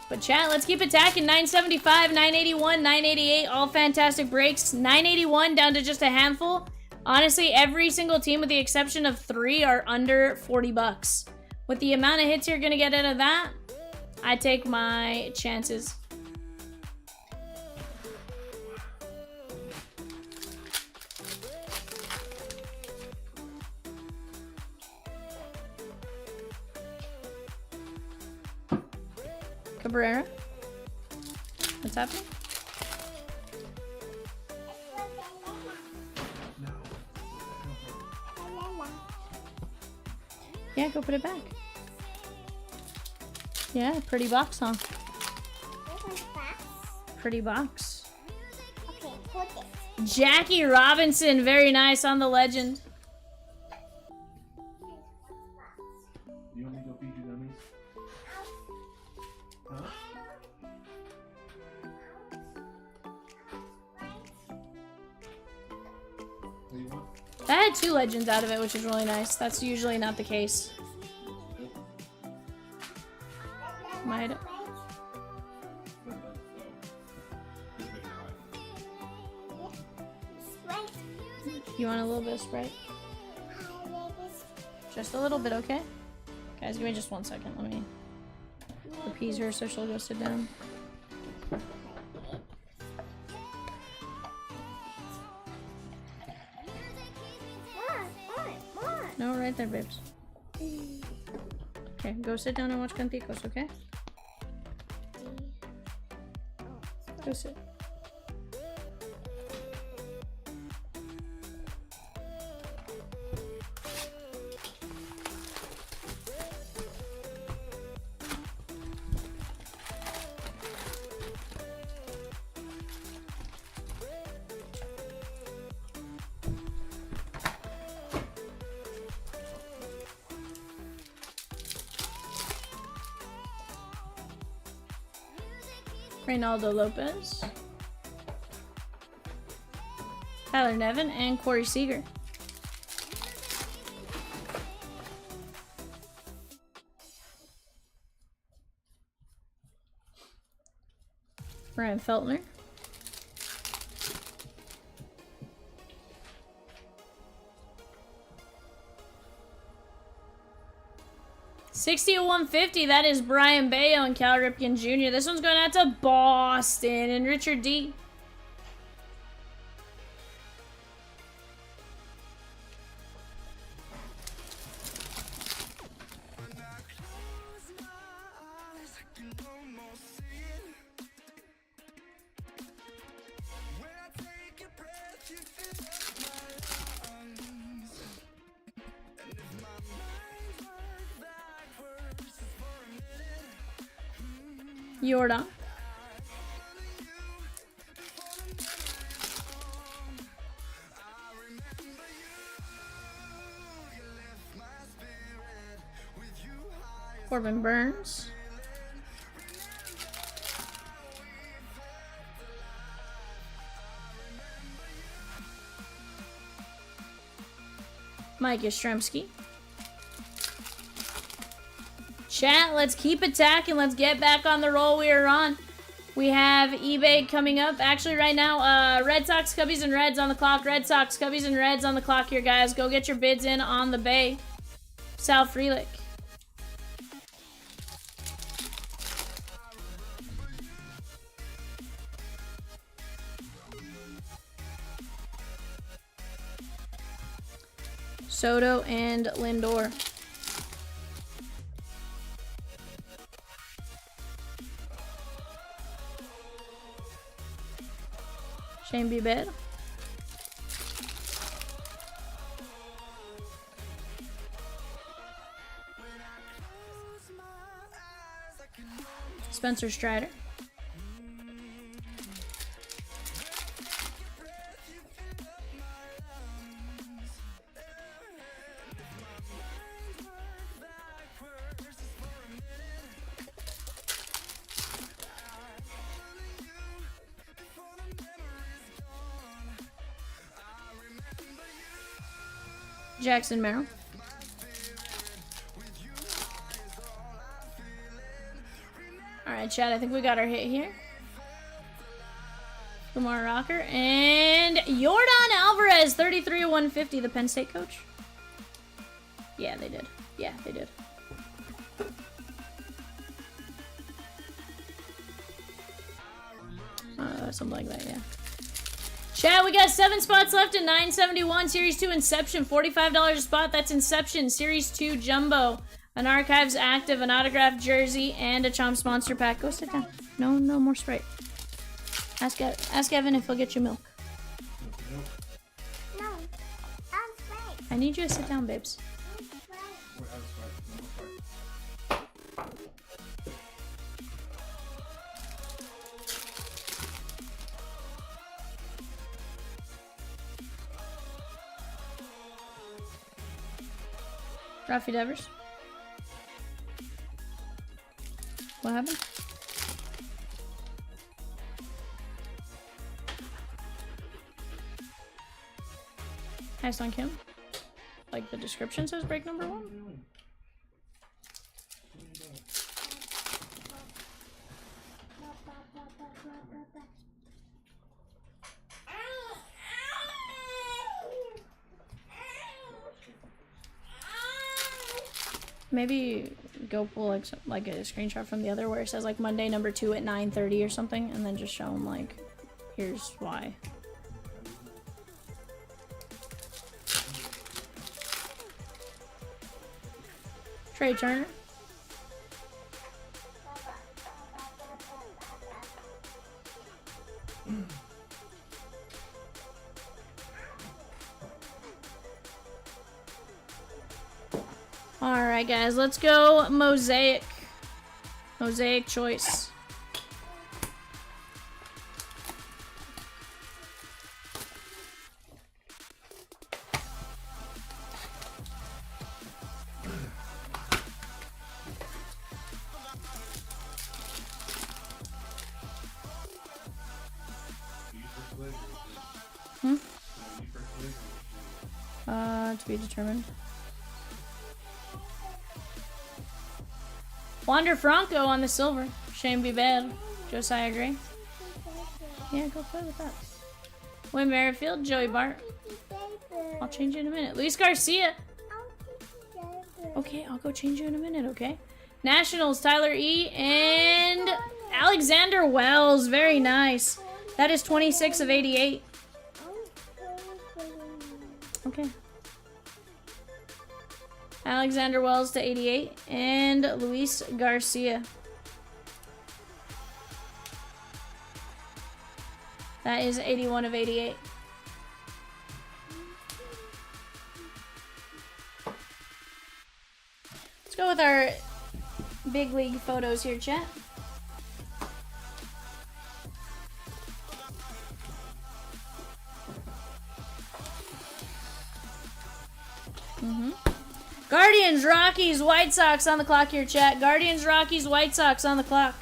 But chat, let's keep attacking. 975, 981, 988, all fantastic breaks. 981 down to just a handful. Honestly, every single team with the exception of 3 are under 40 bucks. With the amount of hits you're gonna get out of that, I take my chances. Cabrera? What's happening? No. Yeah, go put it back. Yeah, pretty box, huh? Pretty box. Okay, put it. Jackie Robinson, very nice on the legend. You want me to go feed you dummies? Huh? What do you want? That had 2 legends out of it, which is really nice. That's usually not the case. Might. You want a little bit of Sprite? Just a little bit, okay? Guys, give me just 1 second. Let me appease her so she'll go sit down. No, right there, babes. Okay, go sit down and watch Canticos, okay? Go sit. Reynaldo Lopez, Tyler Nevin, and Corey Seager. Ryan Feltner. $60 to $150. That is Brian Bayo and Cal Ripken Jr. This one's going out to Boston and Richard D. Jordan. Corbin Burns. Mike Yastrzemski. Chat, let's keep attacking. Let's get back on the roll we are on. We have eBay coming up. Actually, right now, Red Sox, Cubbies, and Reds on the clock. Red Sox, Cubbies, and Reds on the clock here, guys. Go get your bids in on the Bay. Sal Frelick. Soto and Lindor. Shane Bieber. Spencer Strider. Jackson Merrill. Alright, Chad, I think we got our hit here. Kumar Rocker. And Jordan Alvarez, 33/150, the Penn State coach. Yeah, they did. Yeah, they did. Something like that, yeah. Chat, we got 7 spots left in 971. Series 2 Inception, $45 a spot. That's Inception. Series 2 Jumbo. An Archives Active, an autographed jersey, and a Chomps Monster Pack. Go sit down. No more Sprite. Ask Evan if he'll get you milk. No, that's right. I need you to sit down, babes. Rafi Devers. What happened? Hi, Son Kim. Like the description says break number 1. Maybe go pull like a screenshot from the other where it says like Monday number 2 at 9:30 or something, and then just show them like, here's why. Trey Turner. Alright guys, let's go Mosaic. Mosaic choice. To be determined. Wander Franco on the silver. Shane Bieber. Josiah Gray. Yeah, go play with that. Wayne Merrifield. Joey Bart. I'll change you in a minute. Luis Garcia. Okay, I'll go change you in a minute, okay? Nationals, Tyler E. And Alexander Wells. Very nice. That is 26/88. Okay. Alexander Wells to 88. And Luis Garcia. That is 81/88. Let's go with our big league photos here, chat. Guardians, Rockies, White Sox on the clock here, chat. Guardians, Rockies, White Sox on the clock.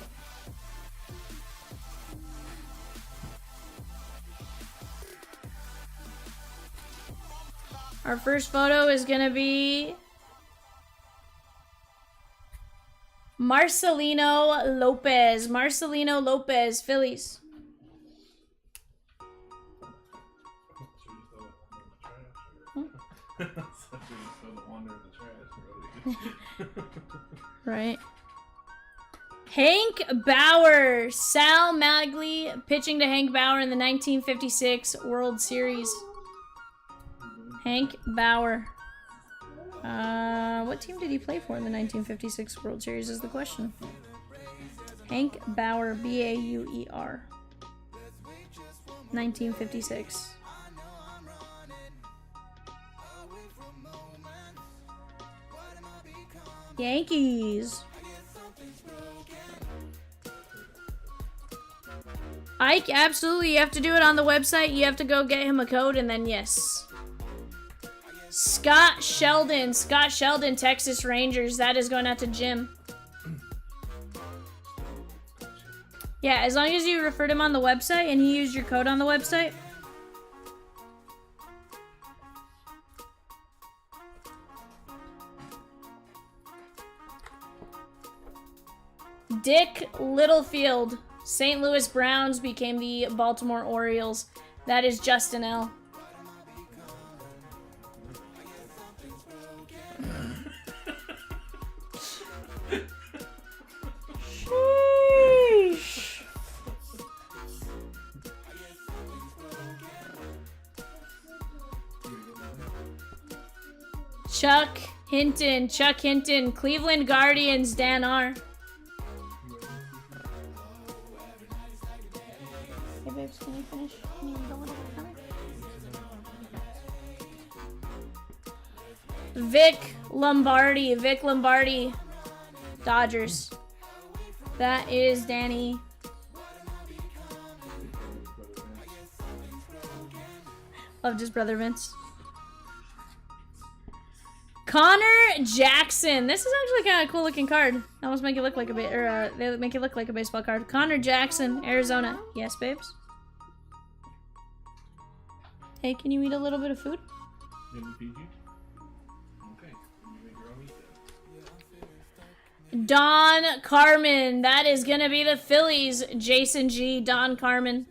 Our first photo is going to be Marcelino Lopez. Marcelino Lopez, Phillies. Right. Hank Bauer. Sal Magli pitching to Hank Bauer in the 1956 World Series. Hank Bauer. What team did he play for in the 1956 World Series is the question. Hank Bauer, B-A-U-E-R. 1956. Yankees. Ike, absolutely. You have to do it on the website. You have to go get him a code, and then yes. Scott Sheldon, Texas Rangers. That is going out to Jim. Yeah, as long as you referred him on the website and he used your code on the website. Dick Littlefield, St. Louis Browns became the Baltimore Orioles. That is Justin L. Sheesh. Chuck Hinton, Cleveland Guardians, Dan R. Hey babes, can you finish? Can you go a little bit further? Vic Lombardi, Dodgers. That is Danny. Loved his brother Vince. Connor Jackson. This is actually kind of a cool looking card. They almost make it look like a they make it look like a baseball card. Connor Jackson, Arizona. Yes, babes. Hey, can you eat a little bit of food? Let me feed you. Okay. You make your own eat Don Carmen. That is gonna be the Phillies. Jason G. Don Carmen.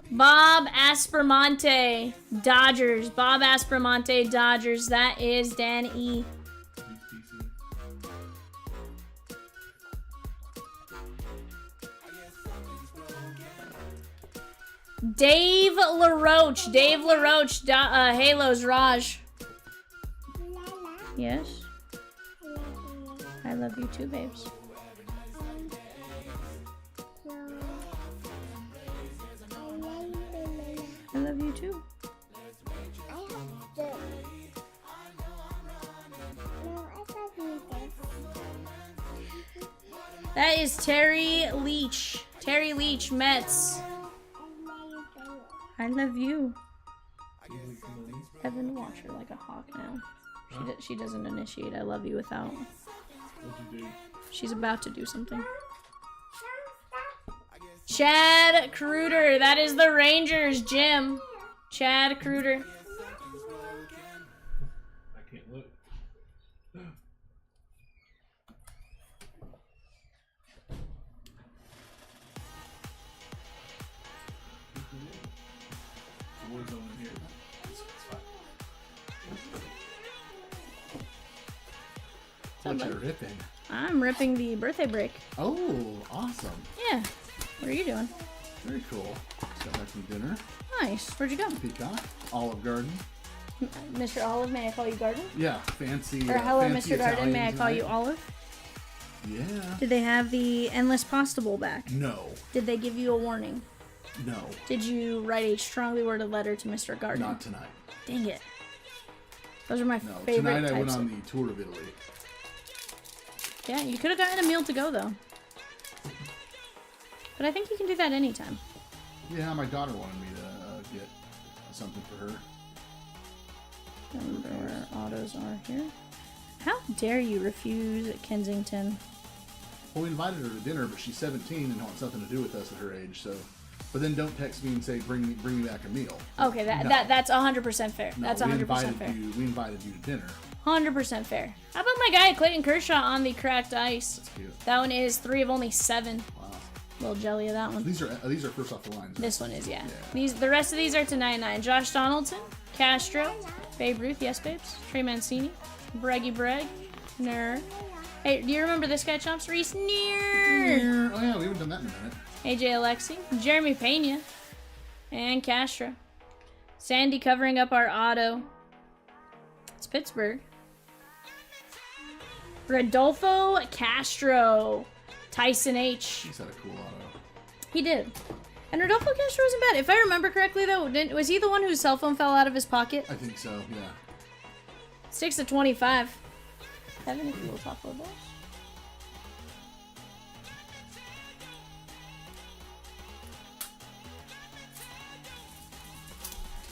Bob Aspermonte, Dodgers. Bob Aspermonte, Dodgers. That is Dan E. Dave LaRoche, Halos, Raj. Yes. I love you too, babes. I love you too. That is Terry Leach. Terry Leach, Mets. I love you. Evan, watch her like a hawk now. She doesn't initiate. I love you without. What'd you do? She's about to do something. Chad Kruder. That is the Rangers, Jim. Chad Kruder. I can't look. The war zone in here. It's fine. What you're ripping? I'm ripping the birthday break. Oh, awesome. Yeah. What are you doing? Very cool. Just got back from dinner. Nice. Where'd you go? Peacock. Olive Garden. Mr. Olive, may I call you Garden? Yeah, fancy. Or hello, fancy Mr. Garden, Italian may I call you tonight. Olive? Yeah. Did they have the Endless Pasta Bowl back? No. Did they give you a warning? No. Did you write a strongly worded letter to Mr. Garden? Not tonight. Dang it. Those are my No. favorite Tonight I went types on of... the tour of Italy. Yeah, you could have gotten a meal to go, though. But I think you can do that anytime. Yeah, my daughter wanted me to get something for her. Remember where autos are here. How dare you refuse Kensington? Well, we invited her to dinner, but she's 17 and wants nothing to do with us at her age. So, but then don't text me and say bring me back a meal. Okay, that's 100% fair. No, That's we 100% invited fair. We invited you to dinner. 100% fair. How about my guy Clayton Kershaw on the cracked ice? That's cute. That one is 3 of only 7. Wow. Little jelly of that one. These are first off the line. This one is, yeah. Yeah. The rest of these are to 99. Josh Donaldson, Castro, Babe Ruth, yes babes, Trey Mancini, Breggy Breg, Ner. Hey, do you remember this guy, Chomps? Reese Neer. Oh yeah, we haven't done that in a minute. AJ Alexi, Jeremy Pena, and Castro. Sandy covering up our auto. It's Pittsburgh. Rodolfo Castro. Tyson H. He's had a cool auto. He did. And Rodolfo Castro wasn't bad. If I remember correctly, though, was he the one whose cell phone fell out of his pocket? I think so, yeah. 6 to 25. Kevin, if you will talk about those.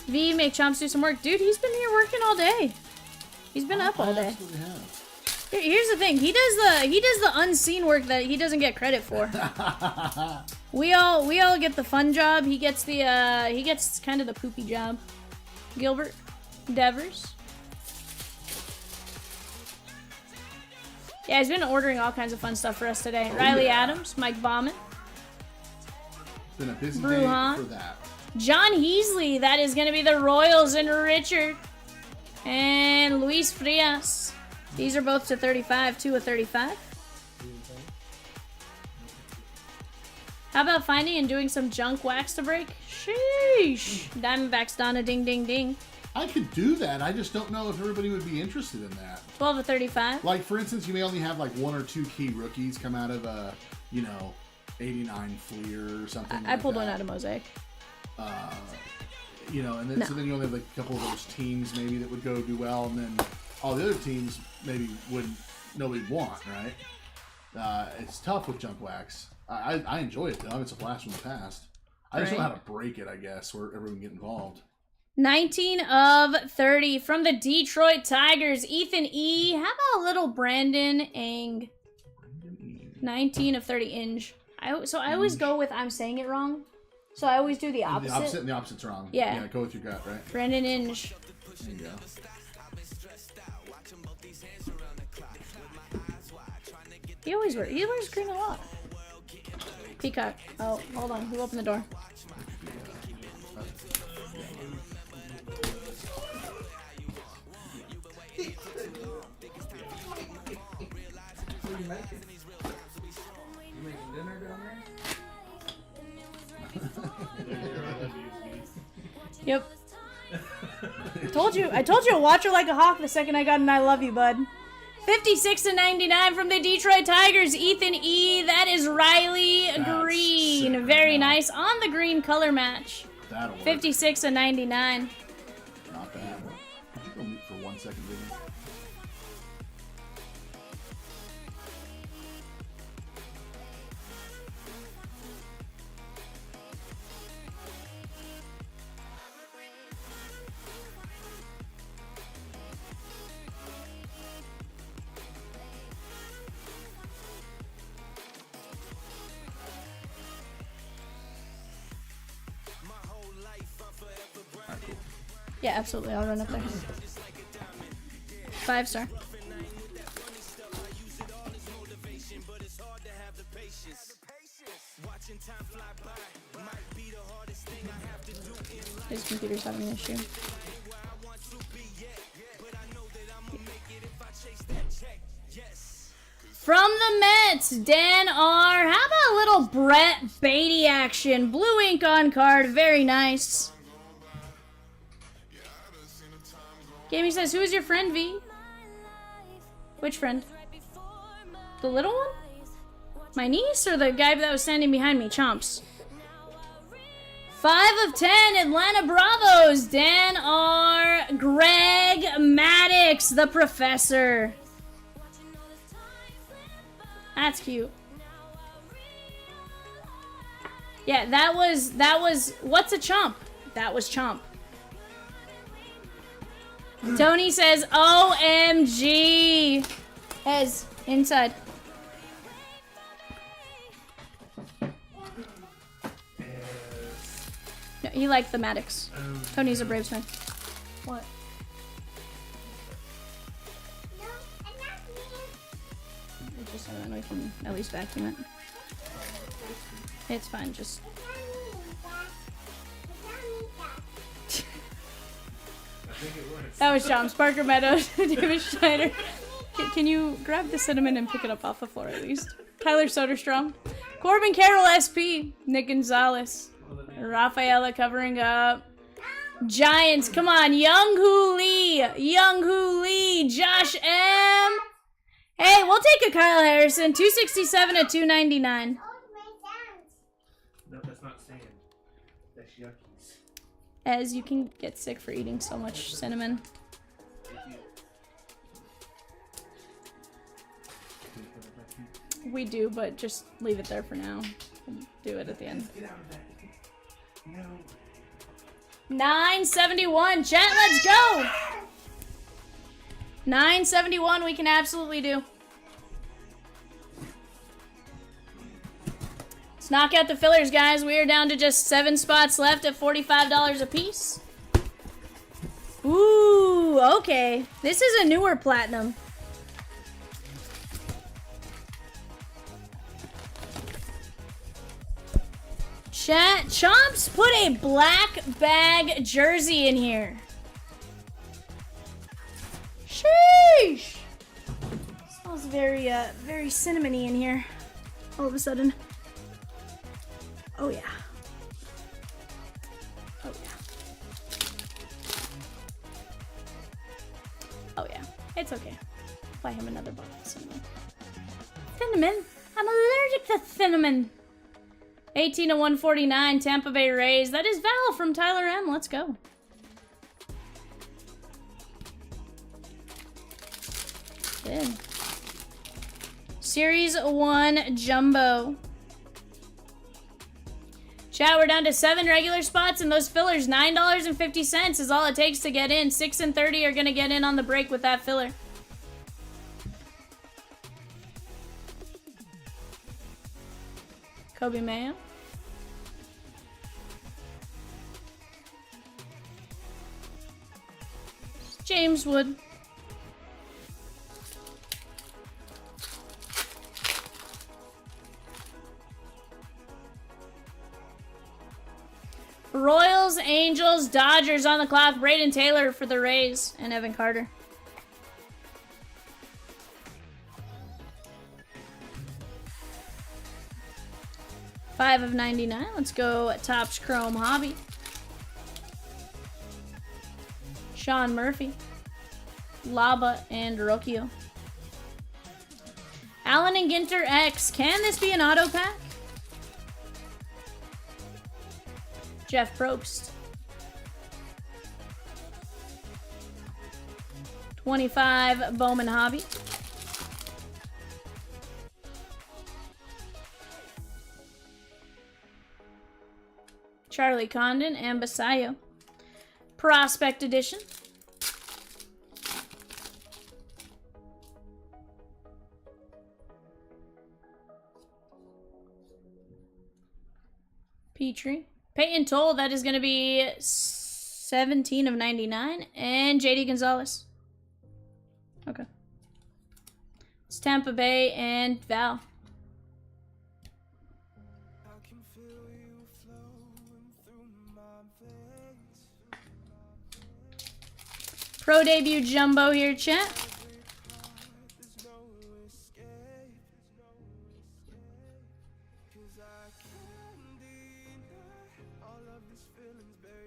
V, make Chomps do some work. Dude, he's been here working all day. He's been up all day. Absolutely have. Here's the thing. He does the unseen work that he doesn't get credit for. we all get the fun job. He gets kind of the poopy job. Gilbert Devers. Yeah, he's been ordering all kinds of fun stuff for us today. Riley Adams, Mike Bowman. It's been a busy Bruhan. day for that. John Heasley, that is going to be the Royals, and Richard. And Luis Frias. These are both to 35, 2 of 35. How about finding and doing some junk wax to break? Sheesh. Diamondbacks Donna, ding, ding, ding. I could do that. I just don't know if everybody would be interested in that. 12 of 35. Like, for instance, you may only have like 1 or 2 key rookies come out of a, 89 Fleer or something. I pulled one out of Mosaic. And then, so then you only have like a couple of those teams maybe that would go do well, and then all the other teams maybe nobody want, right? It's tough with junk wax. I enjoy it though. It's a blast from the past. I just don't know how to break it, I guess, where everyone can get involved. 19 of 30 from the Detroit Tigers. Ethan E. How about a little Brandon Eng? 19 of 30 inch. So I always go with I'm saying it wrong. So I always do the opposite. And the opposit's wrong. Yeah, go with your gut, right? Brandon Inge. There you go. He wears green a lot. Peacock. Oh, hold on. Who opened the door? Yep. I told you to watch her like a hawk the second I got an I love you, bud. 56 to 99 from the Detroit Tigers. Ethan E. That is Riley Green. Sick. Very nice. On the green color match. That'll work. 56 to 99. Not bad. Could you go mute for 1 second, Vivian? Yeah, absolutely. I'll run up there. 5-star. His computer's having an issue. From the Mets, Dan R. How about a little Brett Beatty action? Blue ink on card. Very nice. Gamey says, who is your friend, V? Which friend? The little one? My niece or the guy that was standing behind me? Chomps. 5 of 10, Atlanta Bravos. Dan R. Greg Maddox, the professor. That's cute. Yeah, that was, what's a chomp? That was Chomp. Tony says, OMG. Hez, inside. No, he liked the Maddox. Tony's a Braves fan. What? Just so that we can at least vacuum it. It's fine, just... That was Chomps. Parker Meadows, David Schneider. Can you grab the cinnamon and pick it up off the floor at least? Tyler Soderstrom. Corbin Carroll SP. Nick Gonzalez. Rafaela covering up. Giants, come on. Young Hoo Lee. Young Hoo Lee. Josh M. Hey, we'll take a Kyle Harrison. 267 at 299. No, that's not sand. That's yuckies. As you can get sick for eating so much cinnamon. We do, but just leave it there for now. We'll do it at the end. Get out of that. No. 971. Chat, let's go. 971 we can absolutely do. Let's knock out the fillers, guys. We are down to just 7 spots left at $45 a piece. Ooh, okay. This is a newer platinum. Chat, Chomps put a black bag jersey in here. Sheesh. Smells very, very cinnamony in here. All of a sudden. Oh yeah. Oh yeah. Oh yeah. It's okay. Buy him another bottle of cinnamon. Cinnamon? I'm allergic to cinnamon. 18 to 149, Tampa Bay Rays. That is Val from Tyler M. Let's go. Good. Series 1 Jumbo. Chat, we're down to 7 regular spots, and those fillers, $9.50 is all it takes to get in. 6 and 30 are going to get in on the break with that filler. Kobe Mayo. James Wood. Royals, Angels, Dodgers on the clock. Braden Taylor for the Rays and Evan Carter. Five of 99. Let's go Topps Chrome Hobby. Sean Murphy. Laba and Rocchio. Allen and Ginter X. Can this be an auto pack? Jeff Probst. 25 Bowman Hobby. Charlie Condon and Basayo. Prospect Edition. Petrie. Peyton Toll, that is going to be 17 of 99. And JD Gonzalez. Okay. It's Tampa Bay and Val. Pro debut jumbo here, chat.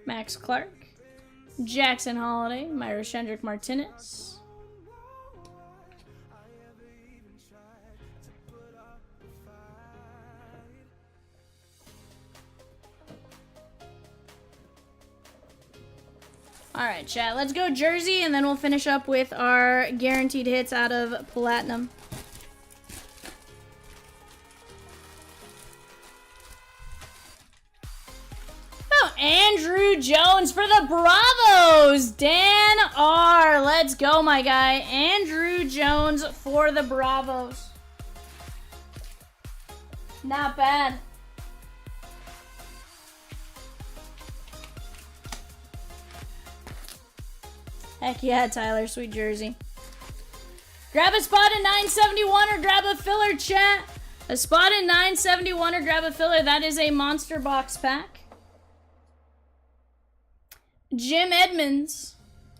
Max Clark. Jackson Holiday. Myra Shendrick Martinez. Alright, chat. Let's go jersey, and then we'll finish up with our guaranteed hits out of Platinum. Oh, Andrew Jones for the Bravos. Dan R. Let's go, my guy. Andrew Jones for the Bravos. Not bad. Heck yeah, Tyler. Sweet jersey. Grab a spot in 971 or grab a filler, chat. A spot in 971 or grab a filler. That is a monster box pack. Jim Edmonds,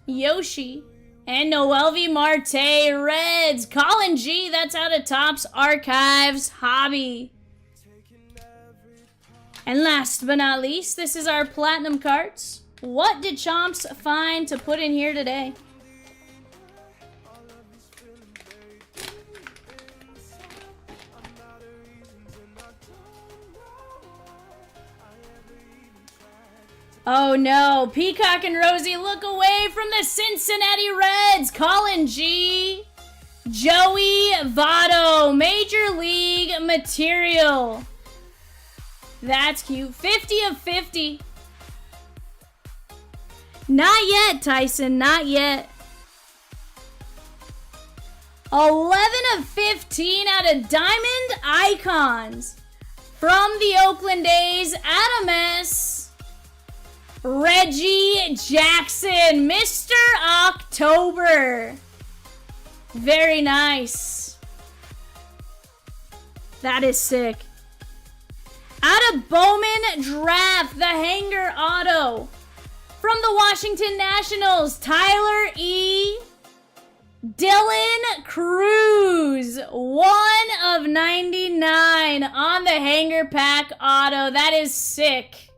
Yoshi, and Noelvi Marte Reds. Colin G, that's out of Topps Archives Hobby. And last but not least, this is our platinum cards. What did Chomps find to put in here today? Oh no, Peacock and Rosie look away from the Cincinnati Reds. Colin G. Joey Votto, Major League material. That's cute. 50 of 50. Not yet, Tyson, not yet. 11 of 15 out of Diamond Icons. From the Oakland A's, Adam S. Reggie Jackson, Mr. October. Very nice. That is sick. Out of Bowman Draft, the hanger auto. From the Washington Nationals, Tyler E. Dylan Cruz, 1 of 99 on the hanger pack auto. That is sick.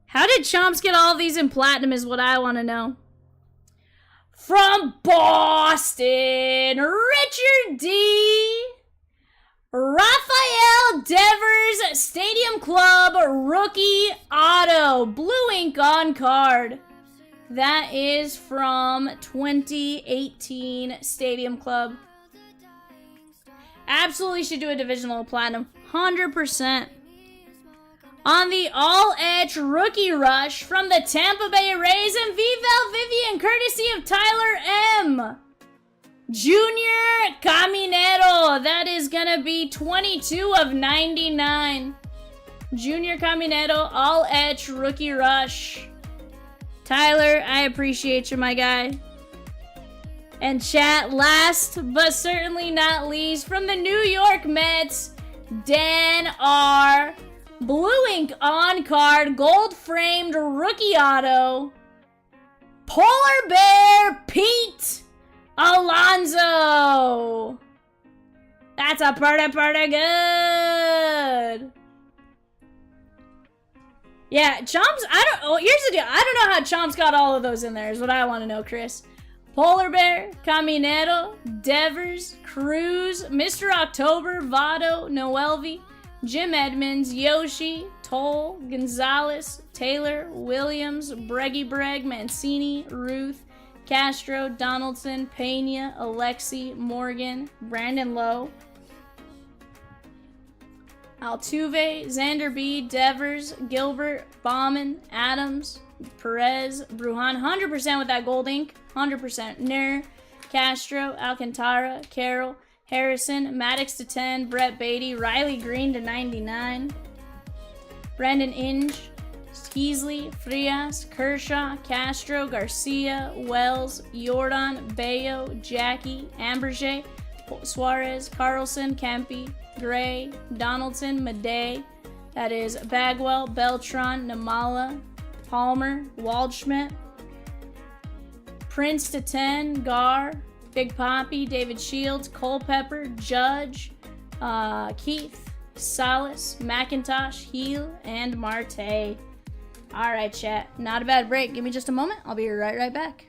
How did Chomps get all of these in platinum is what I want to know. From Boston, Richard D. Rafael Devers, Stadium Club rookie auto. Blue ink on card. That is from 2018 Stadium Club. Absolutely should do a divisional platinum. 100%. On the all-edge rookie rush from the Tampa Bay Rays and Vivian, courtesy of Tyler M. Junior Caminero. That is going to be 22 of 99. Junior Caminero, all-edge rookie rush. Tyler, I appreciate you, my guy. And chat, last but certainly not least, from the New York Mets, Dan R. Blue ink on card, gold framed rookie auto. Polar Bear Pete Alonso. That's a pretty good. Yeah, Chomps, here's the deal. I don't know how Chomps got all of those in there is what I want to know, Chris. Polar Bear, Caminero, Devers, Cruz, Mr. October, Votto, Noelvi, Jim Edmonds, Yoshi, Toll, Gonzalez, Taylor, Williams, Breggy Breg, Mancini, Ruth, Castro, Donaldson, Pena, Alexi, Morgan, Brandon Lowe, Altuve, Xander B, Devers, Gilbert, Bauman, Adams, Perez, Brujan, 100% with that gold ink, 100%. Nair, Castro, Alcantara, Carroll, Harrison, Maddox to 10, Brett Beatty, Riley Green to 99, Brandon Inge, Teasley, Frias, Kershaw, Castro, Garcia, Wells, Jordan, Bayo, Jackie, Amberge, Suarez, Carlson, Kempe, Gray, Donaldson, Madej, that is Bagwell, Beltran, Namala, Palmer, Waldschmidt, Prince to 10, Gar, Big Poppy, David Shields, Culpepper, Judge, Keith, Salas, McIntosh, Heel, and Marte. All right, chat. Not a bad break. Give me just a moment. I'll be right back.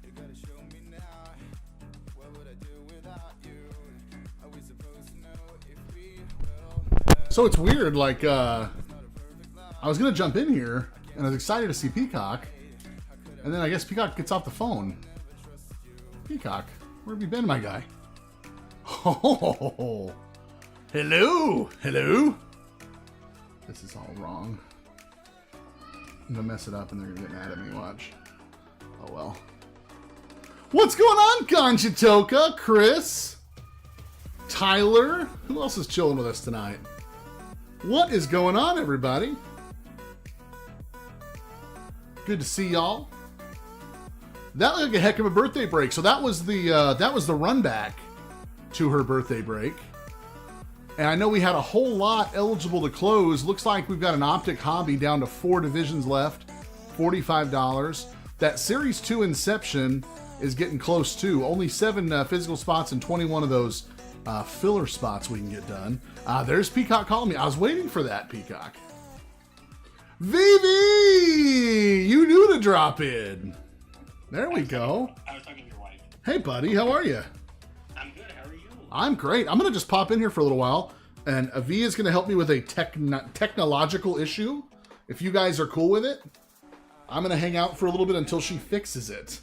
You gotta show me now. What would I do without you? Are we supposed to know if we will? So it's weird, like, I was going to jump in here, and I was excited to see Peacock, and then I guess Peacock gets off the phone. Peacock, where have you been, my guy? Oh, hello, hello. This is all wrong. I'm going to mess it up, and they're going to get mad at me, watch. Oh well. What's going on, Ganjitoka? Chris? Tyler? Who else is chilling with us tonight? What is going on, everybody? Good to see y'all. That looked like a heck of a birthday break. So that was the run back to her birthday break. And I know we had a whole lot eligible to close. Looks like we've got an Optic Hobby down to 4 divisions left, $45. That Series 2 Inception is getting close too. Only 7 physical spots and 21 of those filler spots we can get done. There's Peacock calling me. I was waiting for that, Peacock. Vivi! You knew to drop in. There we go. I was talking to your wife. Hey, buddy. How are you? I'm good. How are you? I'm great. I'm going to just pop in here for a little while. And Avi is going to help me with a technological issue. If you guys are cool with it, I'm going to hang out for a little bit until she fixes it.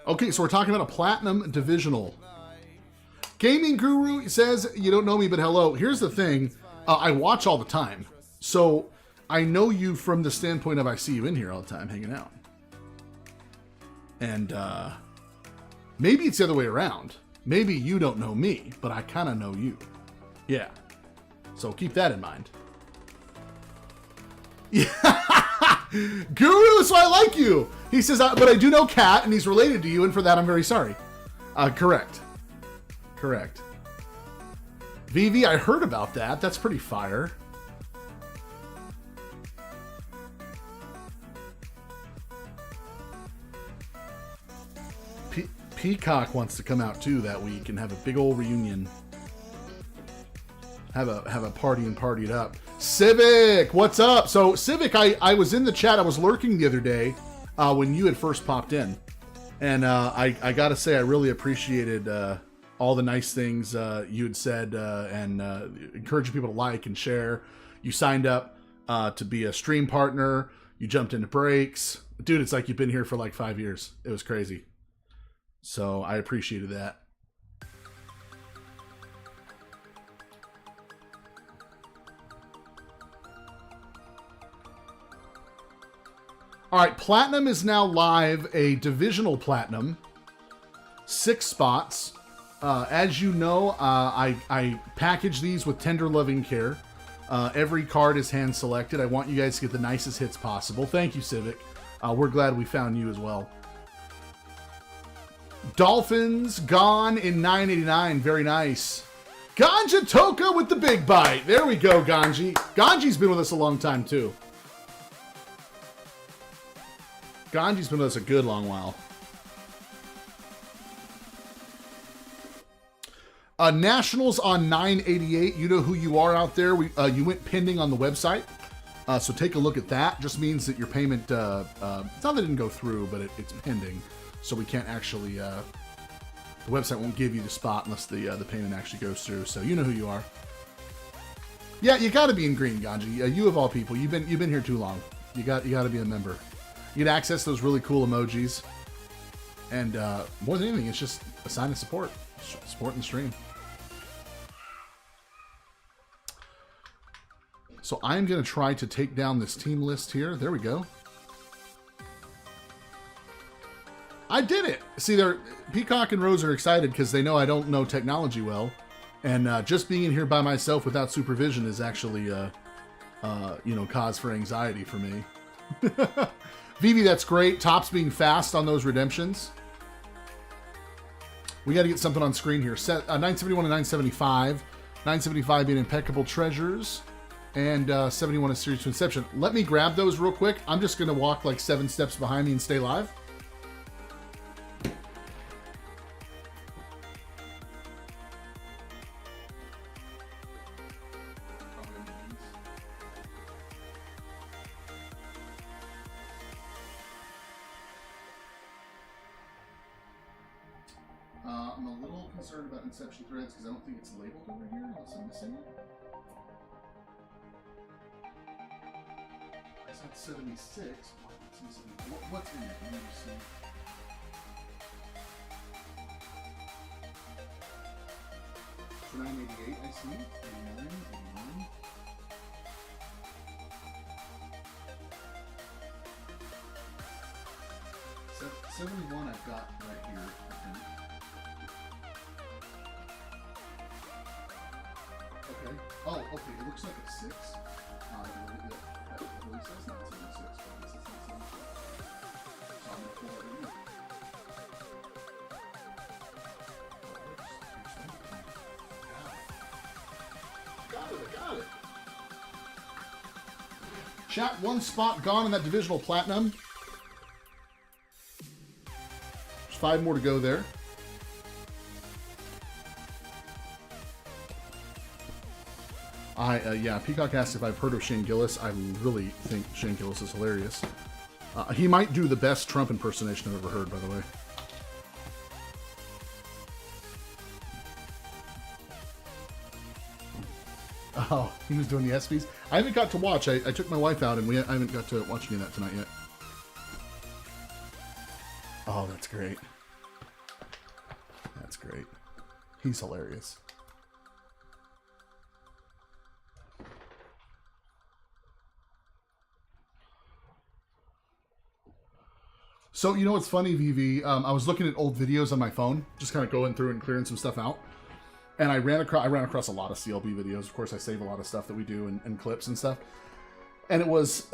Okay, so we're talking about a Platinum Divisional. Gaming Guru says, you don't know me, but hello. Here's the thing. I watch all the time. So I know you from the standpoint of I see you in here all the time hanging out. And maybe it's the other way around. Maybe you don't know me, but I kind of know you. Yeah. So keep that in mind. Yeah. Guru, so I like you. He says, but I do know Kat, and he's related to you, and for that I'm very sorry. Correct. Correct. Vivi, I heard about that. That's pretty fire. Peacock wants to come out too that week and have a big old reunion. Have a party and party it up. Civic, what's up? So Civic, I was in the chat. I was lurking the other day when you had first popped in, and I gotta say I really appreciated all the nice things you had said and encouraging people to like and share. You signed up to be a stream partner. You jumped into breaks, dude. It's like you've been here for like 5 years. It was crazy. So I appreciated that. All right, Platinum is now live, a divisional Platinum, 6 spots. As you know, I package these with tender loving care. Every card is hand selected. I want you guys to get the nicest hits possible. Thank you, Civic. We're glad we found you as well. Dolphins gone in 989. Very nice. Ganja Toka with the big bite. There we go, Ganji. Ganji's been with us a long time, too. Ganji's been with us a good long while. Nationals on 988. You know who you are out there. You went pending on the website. So take a look at that. Just means that your payment, it's not that it didn't go through, but it's pending. So we can't actually, the website won't give you the spot unless the payment actually goes through. So you know who you are. Yeah, you got to be in green, Ganji. You of all people, you've been here too long. You got to be a member. You get access to those really cool emojis, and more than anything, it's just a sign of support, supporting the stream. So I'm going to try to take down this team list here. There we go. I did it. See, Peacock and Rose are excited because they know I don't know technology well, and just being in here by myself without supervision is actually, cause for anxiety for me. Vivi, that's great. Top's being fast on those redemptions. We got to get something on screen here. 971 and 975. 975 being Impeccable Treasures, and 71 is Series 2 Inception. Let me grab those real quick. I'm just going to walk like 7 steps behind me and stay live. I'm a little concerned about Inception threads because I don't think it's labeled over here unless I'm missing it. I said 76. What's in it? Let me see. For 988, I see. 89, 89. 71 I've got right here, I think. Okay. Oh, okay. It looks like a 6. At least that's not 76, but I guess it's not 74. So I'm going to pull that in. Got it. Chat, one spot gone in that divisional platinum. There's 5 more to go there. Yeah, Peacock asked if I've heard of Shane Gillis. I really think Shane Gillis is hilarious. He might do the best Trump impersonation I've ever heard, by the way. Oh, he was doing the ESPYs? I haven't got to watch. I took my wife out, and I haven't got to watch any of that tonight yet. Oh, that's great. That's great. He's hilarious. So, you know what's funny, Vivi? I was looking at old videos on my phone, just kind of going through and clearing some stuff out. And I ran across a lot of CLB videos. Of course, I save a lot of stuff that we do and clips and stuff. And it was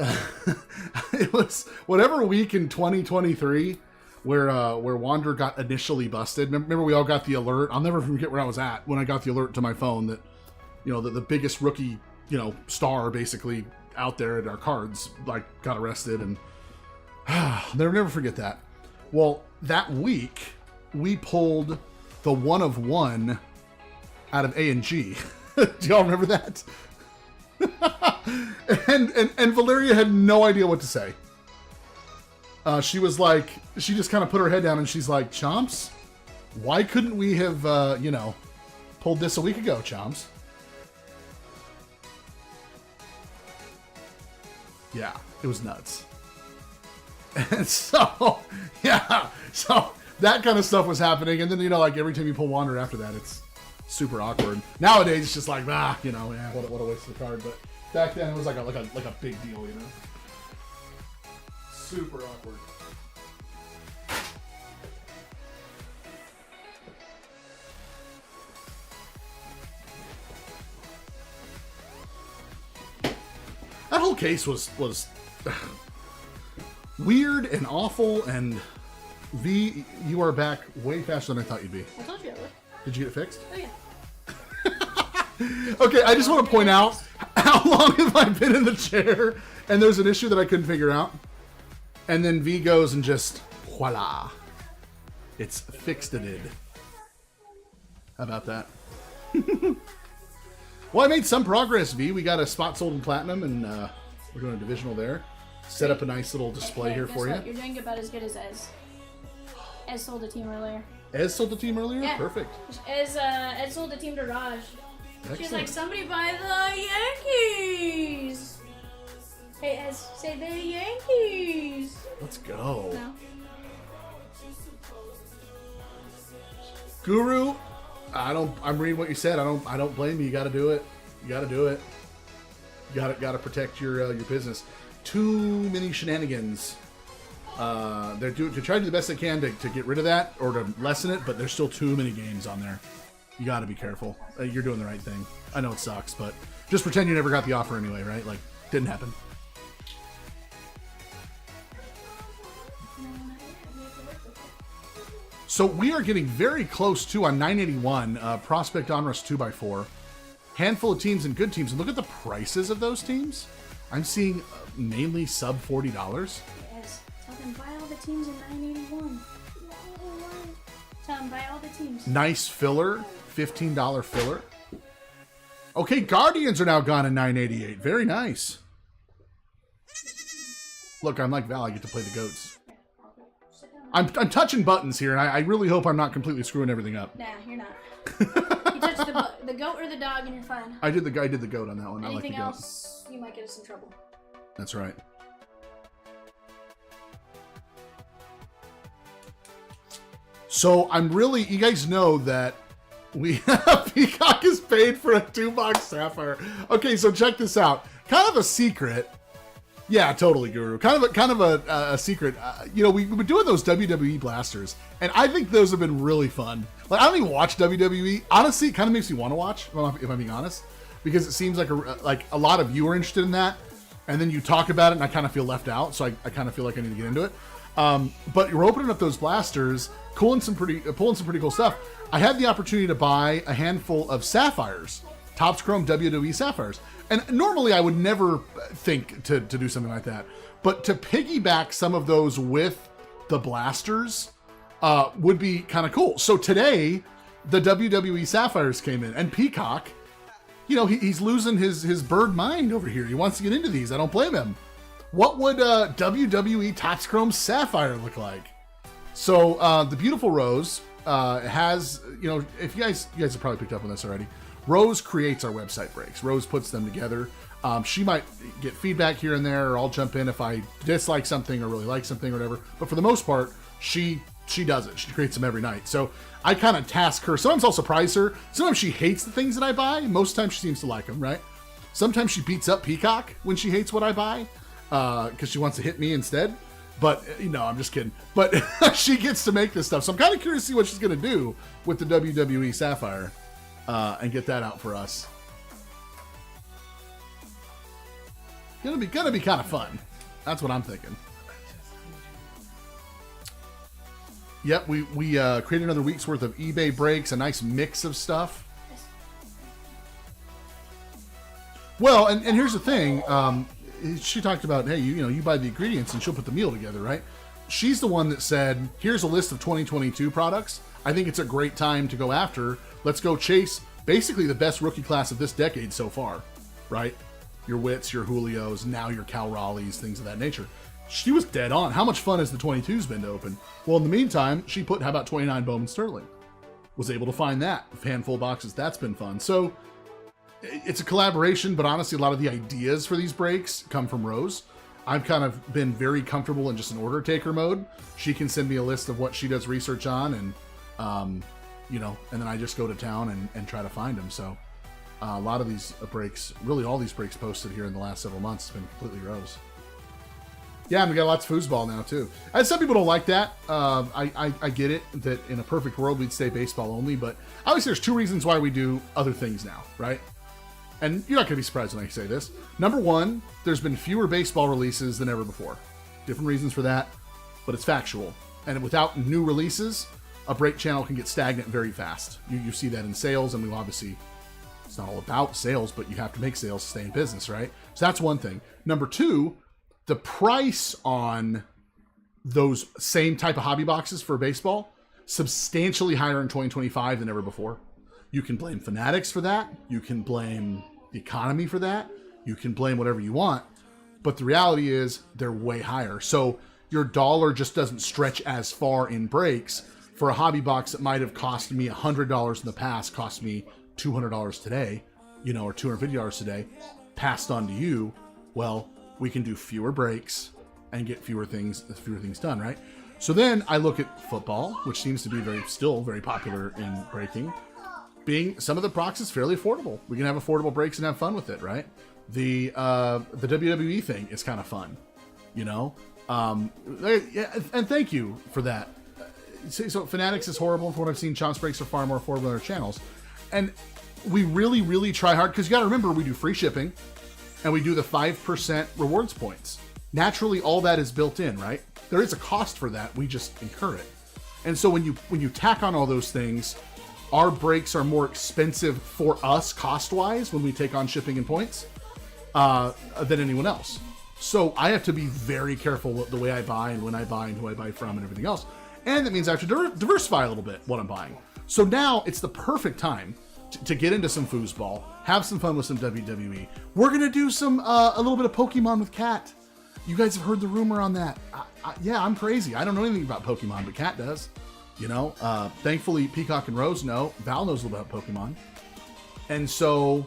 it was whatever week in 2023 where Wander got initially busted. Remember we all got the alert. I'll never forget where I was at when I got the alert to my phone that, you know, the biggest rookie, you know, star basically out there at our cards like got arrested, and never forget that. Well, that week we pulled the 1 of 1 out of A&G. Do y'all remember that? and Valeria had no idea what to say. She was like, she just kind of put her head down and she's like, Chomps, why couldn't we have, you know, pulled this a week ago, Chomps? Yeah, it was nuts. And so, yeah, so that kind of stuff was happening. And then, you know, like every time you pull Wander after that, it's super awkward. Nowadays, it's just like, you know, yeah, what a waste of the card. But back then, it was like a big deal, you know. Super awkward. That whole case was weird and awful. And V, you are back way faster than I thought you'd be. I told you I would. Did you get it fixed? Oh, yeah. Okay, I just want to point out how long have I been in the chair, and there's an issue that I couldn't figure out, and then V goes and just voila, it's fixed. It. How about that? Well, I made some progress, V. We got a spot sold in platinum, and we're doing a divisional there. Set up a nice little display here for you. You're doing about as good as Ez. Ez sold a team earlier. Ez sold the team earlier? Yeah. Perfect. Ez sold the team to Raj. Excellent. She's like, somebody buy the Yankees. Hey, Ez, say the Yankees. Let's go. No. Guru, I'm reading what you said. I don't blame you. You got to do it. You got to do it. You got to protect your business. Too many shenanigans. They're trying to do the best they can to get rid of that or to lessen it, but there's still too many games on there. You got to be careful. You're doing the right thing. I know it sucks, but just pretend you never got the offer anyway, right? Like, didn't happen. So we are getting very close to on 981 Prospect Donruss 2x4. Handful of teams and good teams. And look at the prices of those teams. I'm seeing mainly sub $40. Yes. Tell them buy all the teams in 981. Tell them buy all the teams. Nice filler. $15 filler. Okay, Guardians are now gone in 988. Very nice. Look, I'm like Val. I get to play the goats. I'm touching buttons here, and I really hope I'm not completely screwing everything up. Nah, you're not. You touch the goat or the dog, and you're fine. I did the goat on that one. Anything I like the goat. else, you might get us in trouble. That's right. So I'm really, you guys know that Peacock is paid for a 2-box Sapphire. Okay, so check this out. Kind of a secret. Yeah, totally, Guru. Kind of a secret. You know, we've been doing those WWE blasters, and I think those have been really fun. Like, I don't even watch WWE. Honestly, it kind of makes me want to watch, if I'm being honest, because it seems like a lot of you are interested in that, and then you talk about it, and I kind of feel left out. So I kind of feel like I need to get into it. But you're opening up those blasters, pulling some pretty cool stuff. I had the opportunity to buy a handful of sapphires, Topps Chrome WWE sapphires. And normally I would never think to do something like that. But to piggyback some of those with the blasters would be kind of cool. So today, the WWE sapphires came in. And Peacock, you know, he's losing his bird mind over here. He wants to get into these. I don't blame him. What would WWE Topps Chrome sapphire look like? So the beautiful Rose has, you know, if you guys have probably picked up on this already. Rose creates our website breaks. Rose puts them together. She might get feedback here and there, or I'll jump in if I dislike something or really like something or whatever. But for the most part, she does it. She creates them every night. So I kind of task her. Sometimes I'll surprise her. Sometimes she hates the things that I buy. Most times she seems to like them, right? Sometimes she beats up Peacock when she hates what I buy because she wants to hit me instead. But, you know, I'm just kidding. But she gets to make this stuff. So I'm kind of curious to see what she's going to do with the WWE Sapphire. And get that out for us. Gonna be kind of fun. That's what I'm thinking. Yep, we created another week's worth of eBay breaks, a nice mix of stuff. Well, and here's the thing. She talked about, hey, you know, you buy the ingredients and she'll put the meal together, right? She's the one that said, here's a list of 2022 products. I think it's a great time to go after. Let's go chase basically the best rookie class of this decade so far, right? Your Wits, your Julios, now your Cal Raleighs, things of that nature. She was dead on. How much fun has the 22s been to open? Well, in the meantime, she put, how about 29 Bowman Sterling? Was able to find that. A handful of boxes. That's been fun. So it's a collaboration, but honestly, a lot of the ideas for these breaks come from Rose. I've kind of been very comfortable in just an order taker mode. She can send me a list of what she does research on, and you know, and then I just go to town and try to find them. So a lot of these breaks, really all these breaks posted here in the last several months has been completely Rose. Yeah, and we got lots of foosball now too. And some people don't like that. I get it that in a perfect world we'd say baseball only, but obviously there's two reasons why we do other things now, right? And you're not going to be surprised when I say this. Number one, there's been fewer baseball releases than ever before. Different reasons for that, but it's factual. And without new releases, a break channel can get stagnant very fast. You see that in sales, and we obviously, it's not all about sales, but you have to make sales to stay in business, right? So that's one thing. Number two, the price on those same type of hobby boxes for baseball, substantially higher in 2025 than ever before. You can blame Fanatics for that. You can blame the economy for that. You can blame whatever you want. But the reality is they're way higher. So your dollar just doesn't stretch as far in breaks. For a hobby box that might have cost me $100 in the past, cost me $200 today, you know, or $250 today, passed on to you. Well, we can do fewer breaks and get fewer things done, right? So then I look at football, which seems to be still very popular in breaking. Being some of the boxes fairly affordable. We can have affordable breaks and have fun with it, right? The WWE thing is kind of fun, you know? Yeah, and thank you for that. So Fanatics is horrible. From what I've seen, Chomps breaks are far more affordable than our channels. And we really, really try hard, because you got to remember, we do free shipping and we do the 5% rewards points. Naturally, all that is built in, right? There is a cost for that. We just incur it. And so when you tack on all those things, our breaks are more expensive for us cost-wise when we take on shipping and points than anyone else. So I have to be very careful with the way I buy and when I buy and who I buy from and everything else. And that means I have to diversify a little bit what I'm buying. So now it's the perfect time to get into some foosball, have some fun with some WWE. We're going to do some a little bit of Pokemon with Kat. You guys have heard the rumor on that. Yeah, I'm crazy. I don't know anything about Pokemon, but Kat does. You know, thankfully Peacock and Rose know. Val knows a little about Pokemon. And so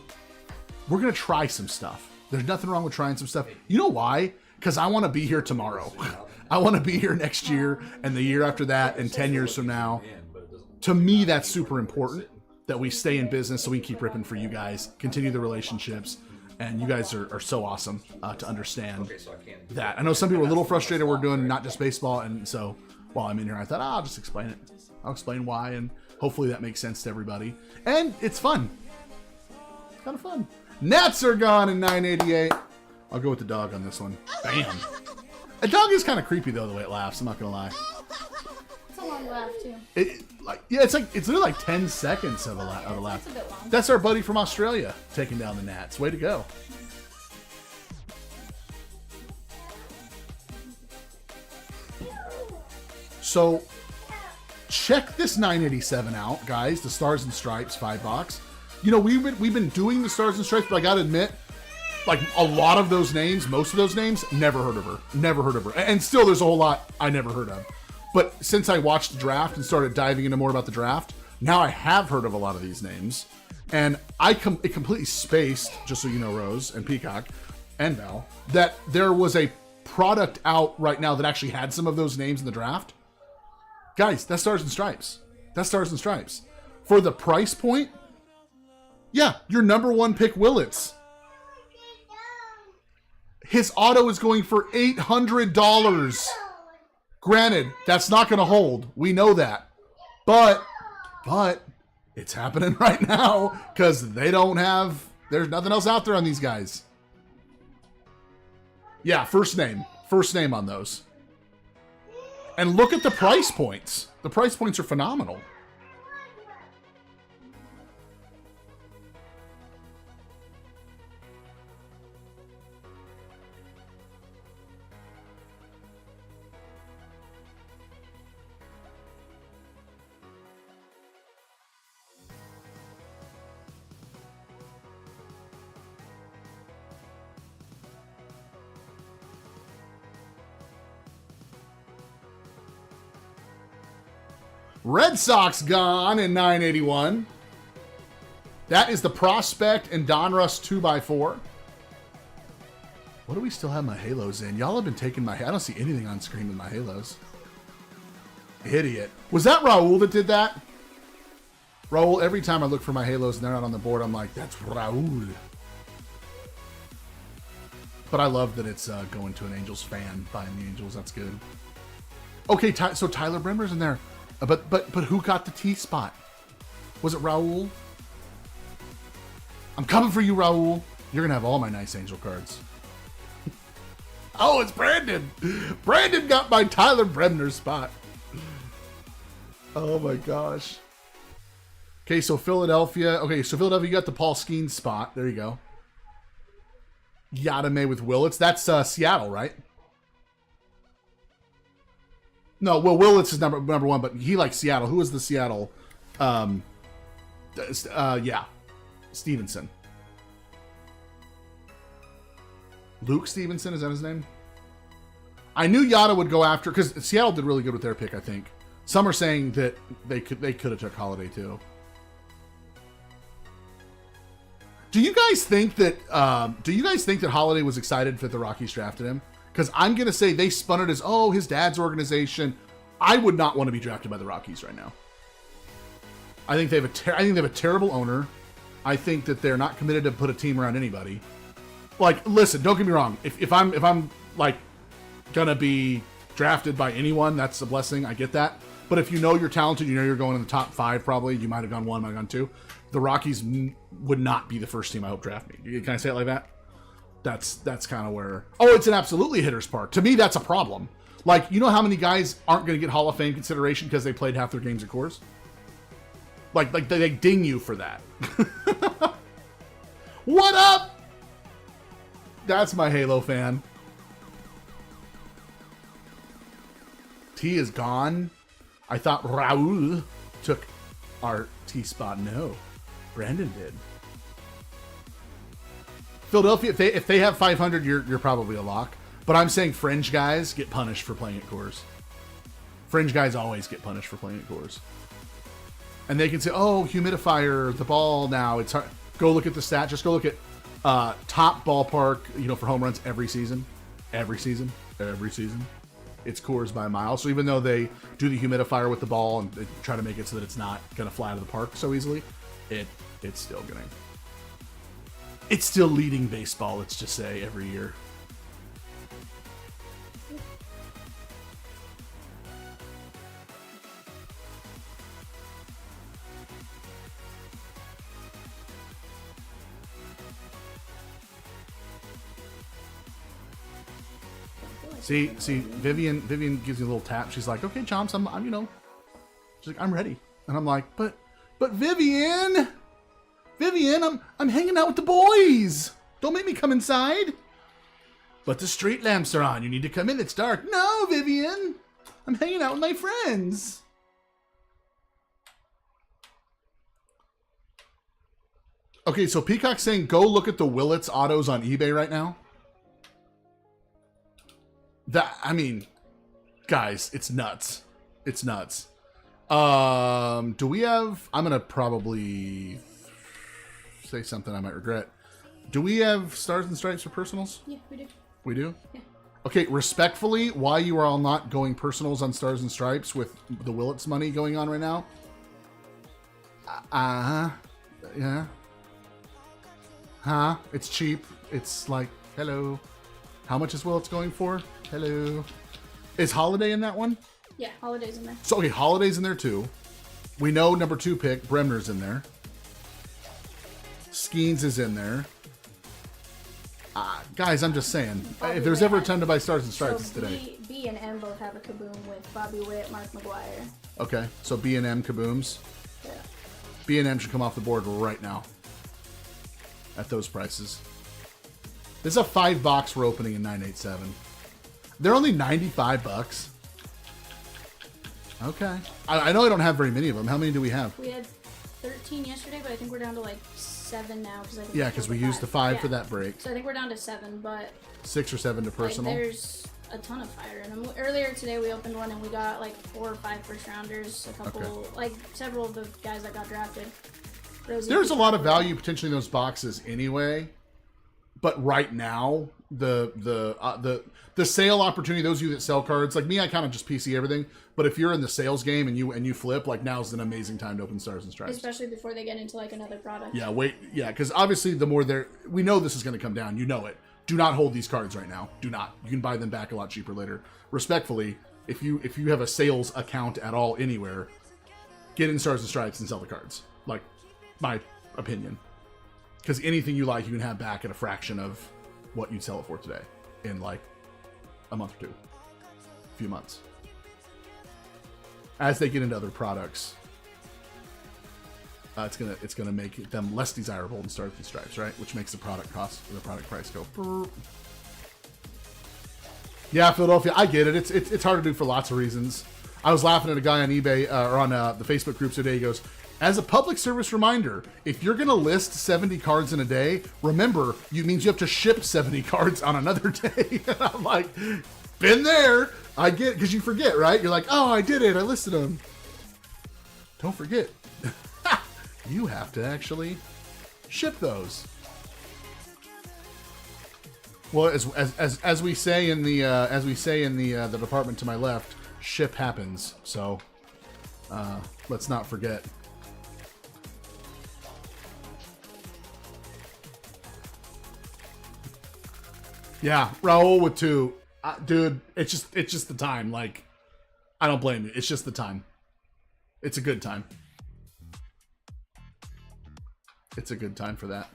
we're going to try some stuff. There's nothing wrong with trying some stuff. You know why? Because I want to be here tomorrow. I want to be here next year and the year after that and 10 years from now. To me, that's super important that we stay in business so we keep ripping for you guys, continue the relationships, And you guys are so awesome to understand Okay, so I can't. that. I know some people are a little frustrated we're doing not just baseball, and so while I'm in here, I thought, I'll just explain it. I'll explain why, and hopefully that makes sense to everybody. And it's fun. It's kind of fun. Nats are gone in 988. I'll go with the dog on this one. Bam. A dog is kind of creepy, though, the way it laughs. I'm not going to lie. It's a long laugh, too. It's literally like 10 seconds of a laugh. It's a bit long. That's our buddy from Australia taking down the Nats. Way to go. So, check this 987 out, guys. The Stars and Stripes 5-box. You know, we've been doing the Stars and Stripes, but I gotta admit, like a lot of those names, most of those names, never heard of her. Never heard of her. And still, there's a whole lot I never heard of. But since I watched the draft and started diving into more about the draft, now I have heard of a lot of these names. And it completely spaced, just so you know, Rose and Peacock and Val, that there was a product out right now that actually had some of those names in the draft. Guys, that's Stars and Stripes. That's Stars and Stripes. For the price point, yeah, your number one pick, Willits. His auto is going for $800. Granted, that's not going to hold. We know that. But it's happening right now because there's nothing else out there on these guys. Yeah, first name on those. And look at the price points. The price points are phenomenal. Red Sox gone in 981. That is the Prospect and Donruss 2x4. What do we still have my Halos in? Y'all have been taking my... I don't see anything on screen with my Halos. Idiot. Was that Raul that did that? Raul, every time I look for my Halos and they're not on the board, I'm like, that's Raul. But I love that it's going to an Angels fan, buying the Angels. That's good. Okay, so Tyler Brimmer's in there. But who got the T spot? Was it Raul? I'm coming for you, Raul. You're going to have all my nice Angel cards. Oh, it's Brandon. Brandon got my Tyler Bremner spot. Oh, my gosh. Okay, so Philadelphia. Okay, so Philadelphia, you got the Paul Skeens spot. There you go. Yadame with Willits. That's Seattle, right? No, well, Willits is number one, but he likes Seattle. Who is the Seattle? Yeah. Stevenson. Luke Stevenson, is that his name? I knew Yada would go after, because Seattle did really good with their pick, I think. Some are saying that they could have took Holiday too. Do you guys think that Holiday was excited that the Rockies drafted him? Because I'm going to say they spun it as, oh, his dad's organization. I would not want to be drafted by the Rockies right now. I think they have a terrible owner. I think that they're not committed to put a team around anybody. Like, listen, don't get me wrong. If I'm like going to be drafted by anyone, that's a blessing. I get that. But if you know you're talented, you know you're going in the top 5 probably. You might have gone 1, might have gone 2. The Rockies would not be the first team I hope draft me. Can I say it like that? That's kind of where... Oh, it's an absolutely hitter's park. To me, that's a problem. Like, you know how many guys aren't going to get Hall of Fame consideration because they played half their games at Coors? Like they ding you for that. What up? That's my Halo fan. T is gone. I thought Raul took our T spot. No, Brandon did. Philadelphia, if they have 500, you're probably a lock. But I'm saying fringe guys get punished for playing at Coors. Fringe guys always get punished for playing at Coors. And they can say, oh, humidifier, the ball now. It's hard. Go look at the stat. Just go look at top ballpark, for home runs every season. Every season. It's Coors by a mile. So even though they do the humidifier with the ball and they try to make it so that it's not going to fly out of the park so easily, it's still going to. It's still leading baseball, let's just say, every year. See, Vivian gives you a little tap. She's like, okay, Chomps, I'm you know, she's like, I'm ready. And I'm like, but Vivian, I'm hanging out with the boys. Don't make me come inside. But the street lamps are on. You need to come in. It's dark. No, Vivian, I'm hanging out with my friends. Okay, so Peacock's saying, go look at the Willits autos on eBay right now. I mean, guys, it's nuts. It's nuts. Do we have... I'm going to probably say something I might regret. Do we have Stars and Stripes for personals? Yeah, we do. We do? Yeah. Okay, respectfully, why you are all not going personals on Stars and Stripes with the Willits money going on right now? Yeah. Huh? It's cheap. It's like, hello. How much is Willits going for? Hello. Is Holiday in that one? Yeah, Holiday's in there. So, okay, Holiday's in there too. We know number 2 pick, Bremner's in there. Skeens is in there. Guys, I'm just saying. If there's ever a time to buy Stars and Stripes, it's today. B and M both have a kaboom with Bobby Witt, Mark McGuire. Okay, so B and M kabooms. Yeah. B and M should come off the board right now. At those prices. This is a 5-box we're opening in 987. They're only $95. Okay. I know I don't have very many of them. How many do we have? We had 13 yesterday, but I think we're down to like 7 now. Yeah, because we used the 5 for that break. So I think we're down to 7, but... 6 or 7 to personal. Like, there's a ton of fire in them. Earlier today we opened one and we got like 4 or 5 first rounders. A couple, like several of the guys that got drafted. There's a lot of value potentially in those boxes anyway. But right now, the sale opportunity, those of you that sell cards, like me, I kind of just PC everything. But if you're in the sales game and you flip, like now's an amazing time to open Stars and Stripes. Especially before they get into like another product. Yeah, because obviously the more we know this is going to come down. You know it. Do not hold these cards right now. Do not. You can buy them back a lot cheaper later. Respectfully, if you have a sales account at all anywhere, get in Stars and Stripes and sell the cards. Like, my opinion. Because anything you like, you can have back at a fraction of what you'd sell it for today in like a month or two, a few months. As they get into other products, it's gonna make them less desirable in Stars and Stripes, right? Which makes the product price go. Brrr. Yeah, Philadelphia, I get it. It's hard to do for lots of reasons. I was laughing at a guy on eBay or on the Facebook groups today. He goes, as a public service reminder, if you're going to list 70 cards in a day, remember, means you have to ship 70 cards on another day. And I'm like, been there. I get it, because you forget, right? You're like, oh, I did it. I listed them. Don't forget. You have to actually ship those. Well, as we say in the department to my left, ship happens. So let's not forget. Yeah, Raul with 2. Dude, it's just the time. Like, I don't blame you. It's just the time. It's a good time. It's a good time for that.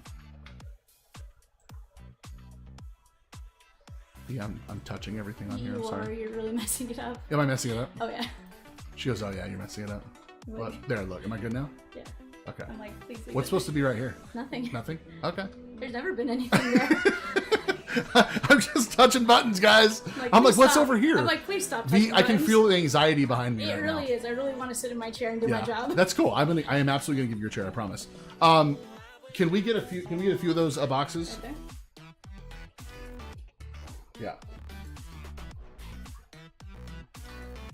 Yeah, I'm touching everything on here. I'm sorry. You're really messing it up. Am I messing it up? Oh, yeah. She goes, oh, yeah, you're messing it up. What? There, look. Am I good now? Yeah. Okay. I'm like, please. What's supposed to be right here? Nothing. Nothing? Okay. There's never been anything there. I'm just touching buttons, guys. I'm like, what's over here? I'm like, please stop touching I can feel the anxiety behind me. It really is. I really want to sit in my chair and do my job. That's cool. I am absolutely gonna give you a chair. I promise. Can we get a few of those boxes? Right there. Yeah.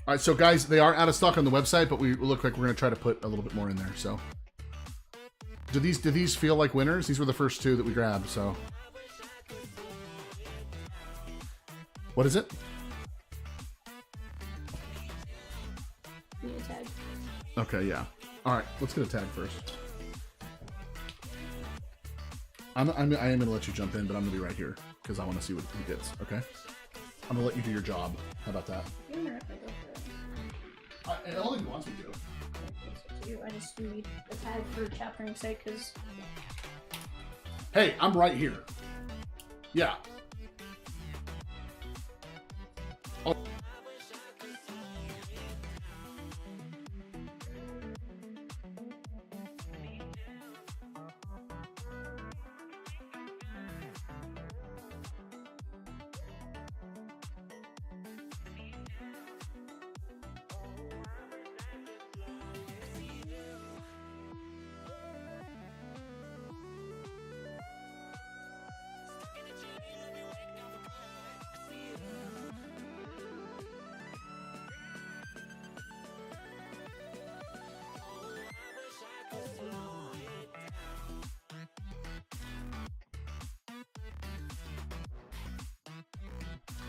All right, so guys, they are out of stock on the website, but we look like we're gonna try to put a little bit more in there. So, do these feel like winners? These were the first 2 that we grabbed. So. What is it? Need a tag. Okay, yeah. All right, let's get a tag first. I am going to let you jump in, but I'm going to be right here because I want to see what he gets, okay? I'm going to let you do your job. How about that? And all he wants me to. I just need the tag for chaptering sake because. Hey, I'm right here. Yeah. Oh.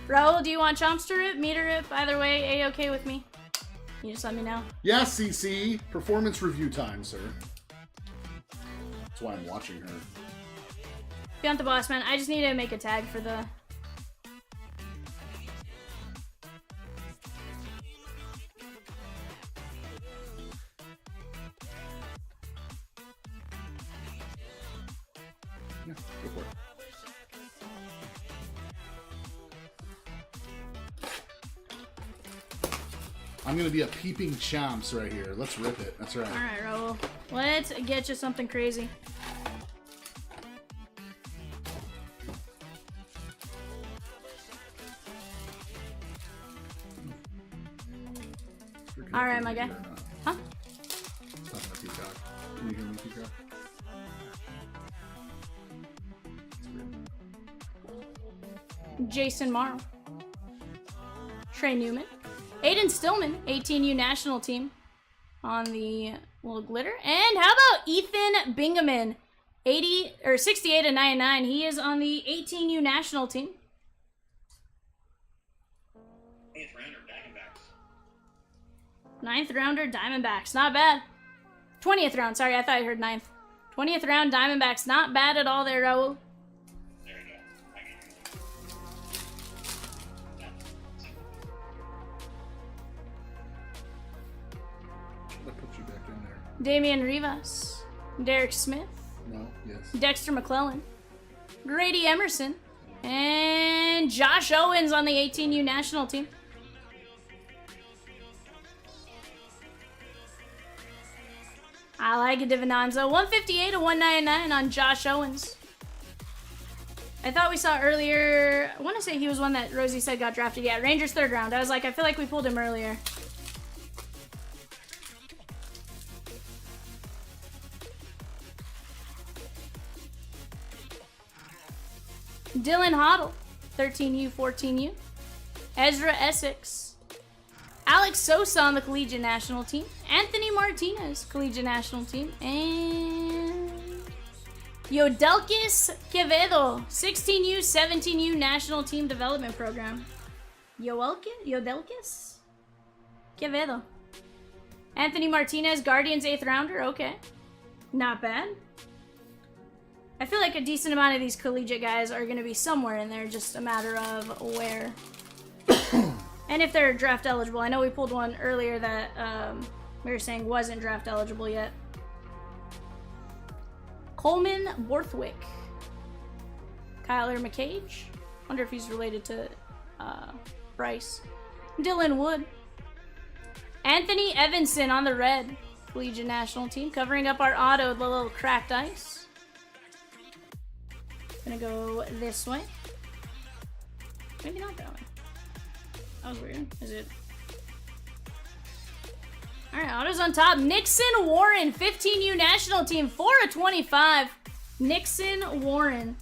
Raul, do you want Chomps to rip, me to rip? Either way, A-okay with me. You just let me know. Yeah, CC. Performance review time, sir. That's why I'm watching her. Beyond the boss, man. I just need to make a tag for the... Yeah, go for it. I'm gonna be a peeping Chomps right here. Let's rip it. That's right. Alright, Raul. Let's get you something crazy. Alright, my guy. Huh? Talking about Peacock. Can you hear me, Peacock? Jason Morrow. Trey Newman. Aiden Stillman, 18U national team on the little glitter. And how about Ethan Bingaman, 68/99. He is on the 18U national team. 9th rounder Diamondbacks, not bad. 20th round, sorry, I thought I heard 9th. 20th round Diamondbacks, not bad at all there, Raul. Damian Rivas, Derek Smith, No, yes. Dexter McClellan, Grady Emerson, and Josh Owens on the 18U national team. I like it, Divinanza. 158/199 on Josh Owens. I thought we saw earlier, I want to say he was one that Rosie said got drafted. Yeah, Rangers 3rd round. I was like, I feel like we pulled him earlier. Dylan Hoddle, 13U, 14U. Ezra Essex. Alex Sosa on the collegiate national team. Anthony Martinez, collegiate national team. And Yodelkis Quevedo, 16U, 17U national team development program. Yodelkis Quevedo. Anthony Martinez, Guardians 8th rounder. Okay. Not bad. I feel like a decent amount of these collegiate guys are going to be somewhere in there, just a matter of where. And if they're draft eligible. I know we pulled one earlier that we were saying wasn't draft eligible yet. Coleman Borthwick. Kyler McCage. Wonder if he's related to Bryce. Dylan Wood. Anthony Evanson on the red. Collegiate national team. Covering up our auto with a little cracked ice. Gonna go this way. Maybe not that way. That was weird. Is it? Alright, autos on top. Nixon Warren, 15U national team, 4/25. Nixon Warren.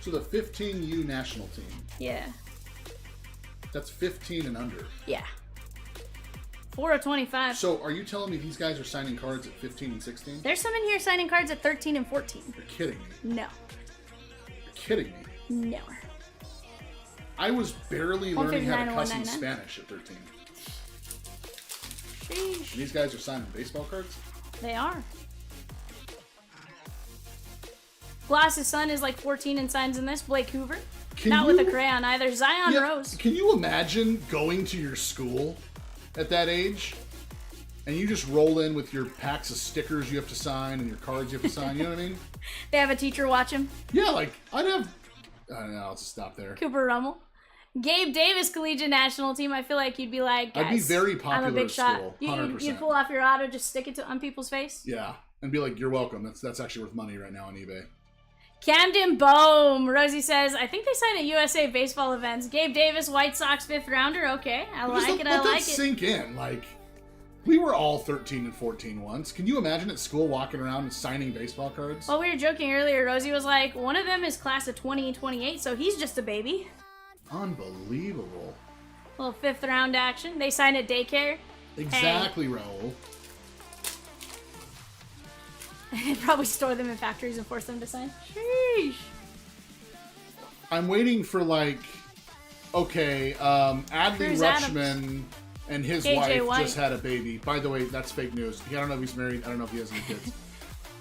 So the 15U national team. Yeah. That's 15 and under. Yeah. 4/25. So are you telling me these guys are signing cards at 15 and 16? There's some in here signing cards at 13 and 14. You're kidding me. No. Kidding me. No. I was barely learning how to cuss in 159. Spanish at 13. Sheesh. And these guys are signing baseball cards? They are. Gloss's son is like 14 and signs in this. Blake Hoover. Can Not you- with a crayon either. Zion Yeah, Rose. Can you imagine going to your school at that age and you just roll in with your packs of stickers you have to sign and your cards you have to sign? You know what I mean? They have a teacher watch him. Yeah, like I'd have. I don't know. I'll just stop there. Cooper Rummel. Gabe Davis Collegiate National Team. I feel like you'd be like, guys, I'd be very popular I'm a big at shot. school, You'd 100%. pull off your auto, just stick it on people's face. Yeah, and be like, "You're welcome." That's actually worth money right now on eBay. Camden Bohm. Rosie says, I think they signed at USA Baseball events. Gabe Davis, White Sox 5th rounder. Okay, I like it. I Let like that it. sink in. Like, we were all 13 and 14 once. Can you imagine at school walking around and signing baseball cards? Well, we were joking earlier. Rosie was like, one of them is class of 20 and 28, so he's just a baby. Unbelievable. Little 5th round action. They signed at daycare. Exactly, Raul. They'd probably store them in factories and force them to sign. Sheesh. I'm waiting for like, okay, Adley Cruz Rutschman and his KJ wife White. just had a baby. By the way, that's fake news. I don't know if he's married. I don't know if he has any kids.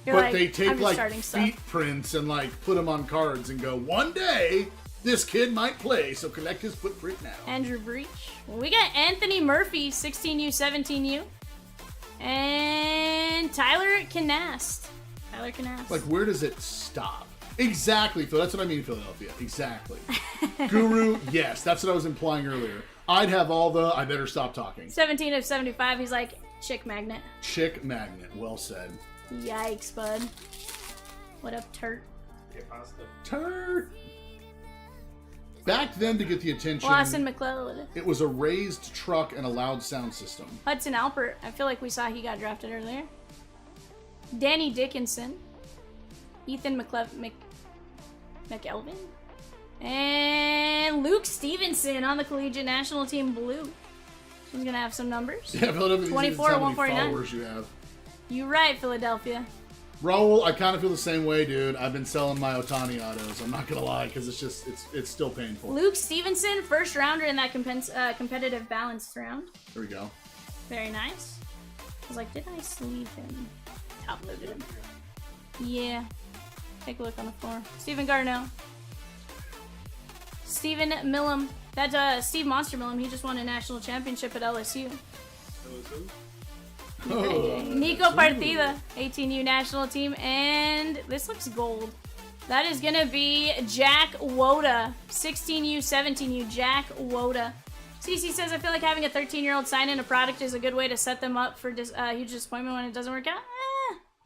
You're But like, they I'm take just like starting feet stuff. prints and like put them on cards and go, one day this kid might play, so collect his footprint now. Andrew Breach. We got Anthony Murphy, 16U, 17U. And Tyler Canast. Tyler Canast. Like, where does it stop? Exactly, Phil. That's what I mean, Philadelphia. Exactly. Guru, yes, that's what I was implying earlier. I'd have all the, I better stop talking. 17 of 75. He's like, chick magnet. Chick magnet. Well said. Yikes, bud. What up, Turt? Turd. Back then, to get the attention, Lawson McLeod. it was a raised truck and a loud sound system. Hudson Alpert. I feel like we saw he got drafted earlier. Danny Dickinson. Ethan McElvin. And Luke Stevenson on the Collegiate National Team Blue. He's going to have some numbers. Yeah, Philadelphia. 24, how many 149. followers you have. You right, Philadelphia. Raul, I kind of feel the same way, dude. I've been selling my Otani autos. I'm not gonna lie, because it's just it's still painful. Luke Stevenson, first rounder in that competitive balanced round. There we go. Very nice. I was like, did I sleeve him? Top loaded him. Yeah. Take a look on the floor. Stephen Garneau. Stephen Millam. That Steve Monster Millam, he just won a national championship at LSU. Oh, Nico Partida, 18U national team, and this looks gold. That is gonna be Jack Woda, 16U, 17U, Jack Woda. CC says, I feel like having a 13-year-old sign in a product is a good way to set them up for huge disappointment when it doesn't work out.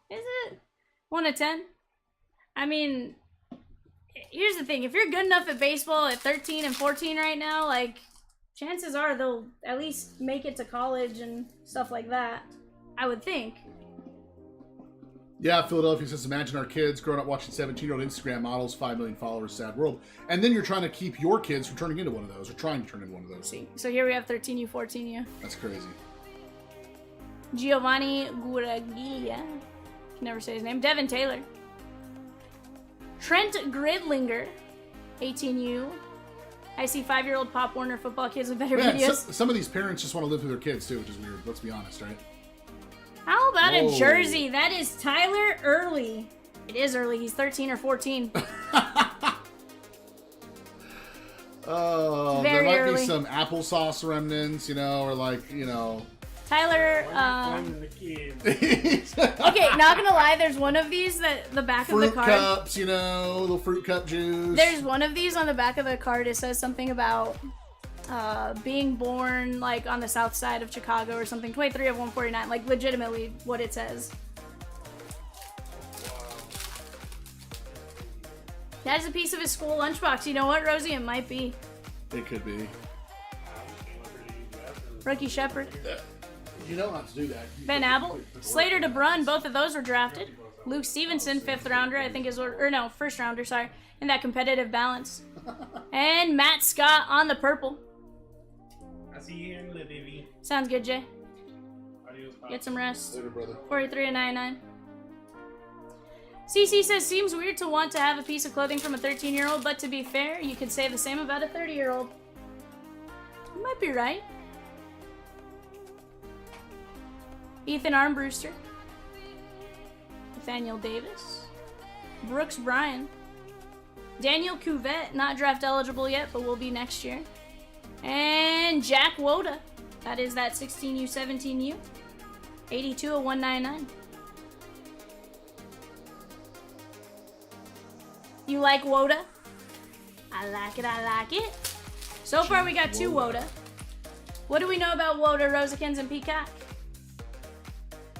Is it? 1 of 10? I mean, here's the thing. If you're good enough at baseball at 13 and 14 right now, like, chances are they'll at least make it to college and stuff like that. I would think. Yeah, Philadelphia says, imagine our kids growing up watching 17-year-old Instagram models, 5 million followers, sad world. And then you're trying to keep your kids from turning into one of those, or trying to turn into one of those. See. So here we have 13U, 14U. That's crazy. Giovanni Guraglia. Can never say his name. Devin Taylor. Trent Gridlinger, 18U. I see 5-year-old Pop Warner football kids with better Man, videos. some of these parents just want to live through their kids, too, which is weird. Let's be honest, right? How about Whoa. a jersey? That is Tyler Early. It is early. He's 13 or 14. Oh, there Very might early. be some applesauce remnants, you know, or like, you know. Tyler, okay, not gonna lie, there's one of these that the back of the Fruit card. cups, you know, little fruit cup juice. There's one of these on the back of the card. It says something about being born like on the south side of Chicago or something. 23 of 149, like legitimately what it says. That is a piece of his school lunchbox. You know what, Rosie? It might be. It could be. Rookie Shepard. You know not to do that. Ben Abel. Slater DeBrun. Both of those were drafted. Luke Stevenson, 5th rounder, I think is, or no, 1st rounder, sorry, in that competitive balance. And Matt Scott on the purple. I see you in the Vivi. Sounds good, Jay. Adios, pal. Get some rest. Later, brother. 43 and 99. CC says, seems weird to want to have a piece of clothing from a 13-year-old, but to be fair, you could say the same about a 30-year-old. You might be right. Ethan Armbruster. Nathaniel Davis. Brooks Bryan. Daniel Cuvette, not draft eligible yet, but will be next year. And Jack Woda. That is that 16U, 17U. 82 of 199. You like Woda? I like it, I like it. So far we got 2 Woda. What do we know about Woda, Rosikins, and Peacock?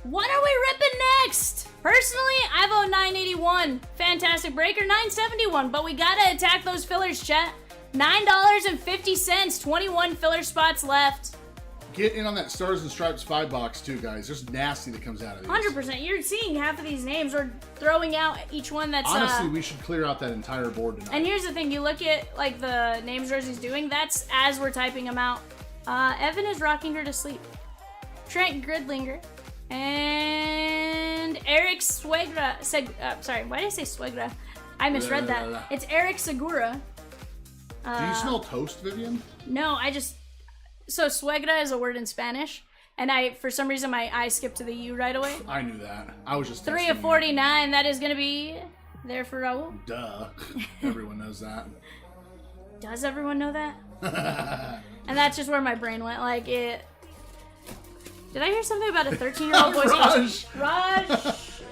What are we ripping next? Personally, I vote 981. Fantastic breaker, 971. But we gotta attack those fillers, chat. $9.50, 21 filler spots left. Get in on that Stars and Stripes 5 box too, guys. There's nasty that comes out of these. 100%. You're seeing half of these names. We're throwing out each one that's... Honestly, we should clear out that entire board tonight. And here's the thing. You look at like the names Rosie's doing. That's as we're typing them out. Evan is rocking her to sleep. Trent Gridlinger. And Eric Suegra. Sorry, why did I say Suegra? I misread that. It's Eric Segura. Do you smell toast, Vivian? No, I just... So Suegra is a word in Spanish. And for some reason, I skipped to the U right away. I knew that. I was just 3 of 49. That is going to be there for Raul. Duh. Everyone knows that. Does everyone know that? And that's just where my brain went. Like, it... Did I hear something about a 13-year-old boy's Raj! Raj!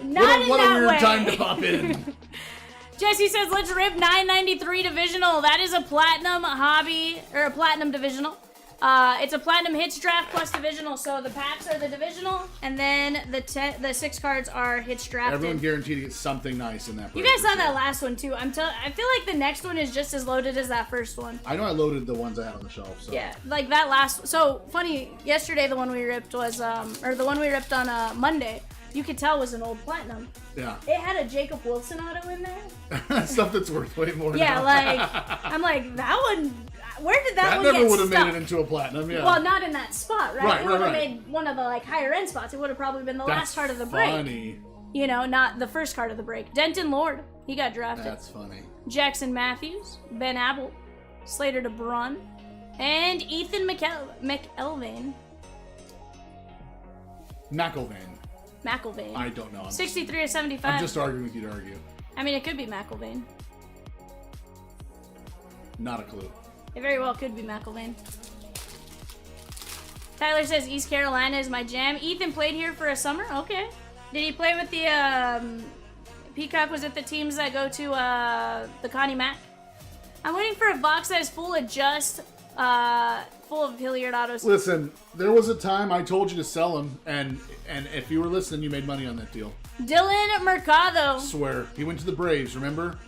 Not What in a that weird way. time to pop in. Jesse says, let's rip 993 divisional. That is a platinum hobby, or a platinum divisional. It's a platinum hits draft plus divisional. So the packs are the divisional, and then the 6 cards are hits drafted. Everyone guaranteed to get something nice in that. You guys saw that last one too. I feel like the next one is just as loaded as that first one. I know I loaded the ones I had on the shelf. So. Yeah, like that last. So funny. Yesterday the one we ripped was or the one we ripped on Monday. You could tell was an old platinum. Yeah. It had a Jacob Wilson auto in there. Stuff that's worth way more. Yeah, now. like I'm like that one. Where did that one never get would have stuck? made it into a platinum. Yeah. Well, not in that spot, right? Right, It would have right. made one of the like higher end spots. It would have probably been the That's last card of the break. Funny. You know, not the first card of the break. Denton Lord, he got drafted. That's funny. Jackson Matthews, Ben Abel, Slater DeBrun, and Ethan McElvain. McElvain. I don't know. 63 or 75. I'm just arguing with you to argue. I mean, it could be McElvain. Not a clue. It very well could be McElvain. Tyler says East Carolina is my jam. Ethan played here for a summer. Okay. Did he play with the Peacock? Was it the teams that go to the Connie Mack? I'm waiting for a box that is full of full of Hilliard autos. Listen, there was a time I told you to sell them, and if you were listening, you made money on that deal. Dylan Mercado. Swear. He went to the Braves, remember?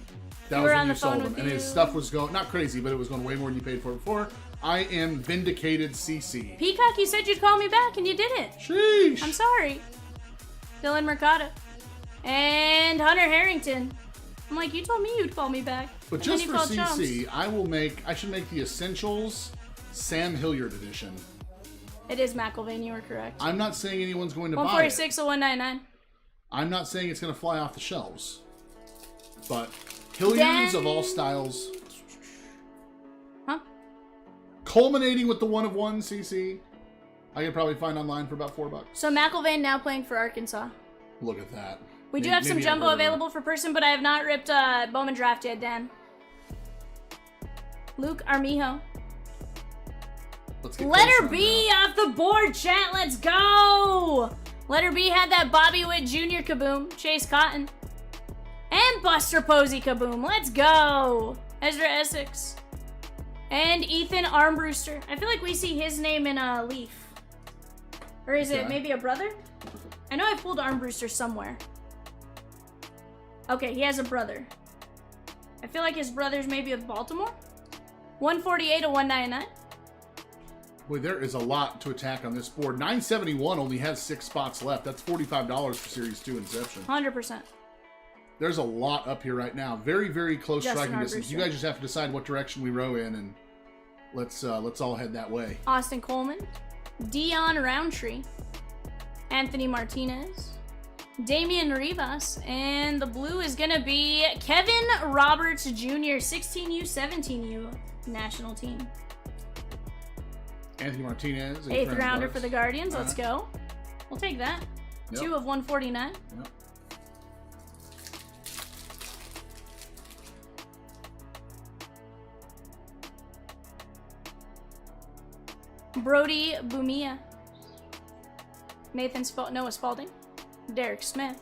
That We was were when on you the phone sold him. with And his you. stuff was going, not crazy, but it was going way more than you paid for it before. I am vindicated, CC. Peacock, you said you'd call me back, and you didn't. Sheesh. I'm sorry. Dylan Mercado. And Hunter Harrington. I'm like, you told me you'd call me back. But And just then for you called CC, Chomps. I should make the Essentials Sam Hilliard edition. It is McElvain, you were correct. I'm not saying anyone's going to buy it. 146 or 199. I'm not saying it's going to fly off the shelves. But Hilliards of all styles. Huh? Culminating with the 1 of 1 CC. I could probably find online for about $4. So McElvain now playing for Arkansas. Look at that. We do have some jumbo available for person, but I have not ripped Bowman draft yet, Dan. Luke Armijo. Let's get Letter closer on B off the board, chat. Let's go. Letter B had that Bobby Witt Jr. kaboom. Chase Cotton. And Buster Posey kaboom. Let's go. Ezra Essex. And Ethan Armbruster. I feel like we see his name in a leaf. Or is it maybe a brother? I know I pulled Armbruster somewhere. Okay, he has a brother. I feel like his brother's maybe of Baltimore. 148 to 199. Boy, there is a lot to attack on this board. 971 only has 6 spots left. That's $45 for Series 2 Inception. 100%. There's a lot up here right now. Very, very close Justin striking distance. Armbruster. You guys just have to decide what direction we row in, and let's all head that way. Austin Coleman. Dion Roundtree. Anthony Martinez. Damian Rivas. And the blue is going to be Kevin Roberts Jr., 16U, 17U national team. Anthony Martinez. 8th rounder for the Guardians. Let's go. We'll take that. Yep. 2 of 149. Yep. Brody Bumia. Noah Spalding. Derek Smith.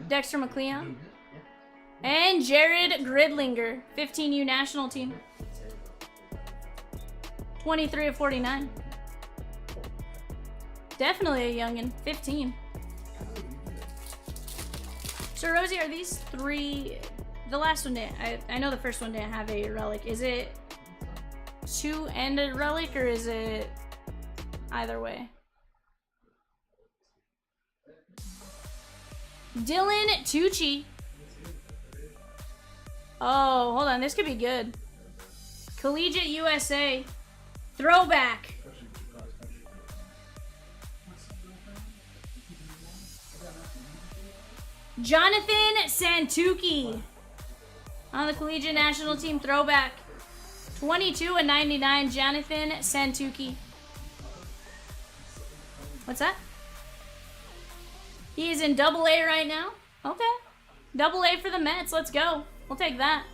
Dexter McLeon. And Jared Gridlinger, 15U national team. 23 of 49. Definitely a youngin', 15. So Rosie, are these three, the last one didn't, I know the first one didn't have a relic. Is it 2 and a relic, or is it either way? Dylan Tucci. Oh, hold on. This could be good. Collegiate USA. Throwback. Jonathan Santucci. On the Collegiate National Team throwback. 22 and 99. Jonathan Santucci. What's that? He is in AA right now. Okay. AA for the Mets. Let's go. We'll take that.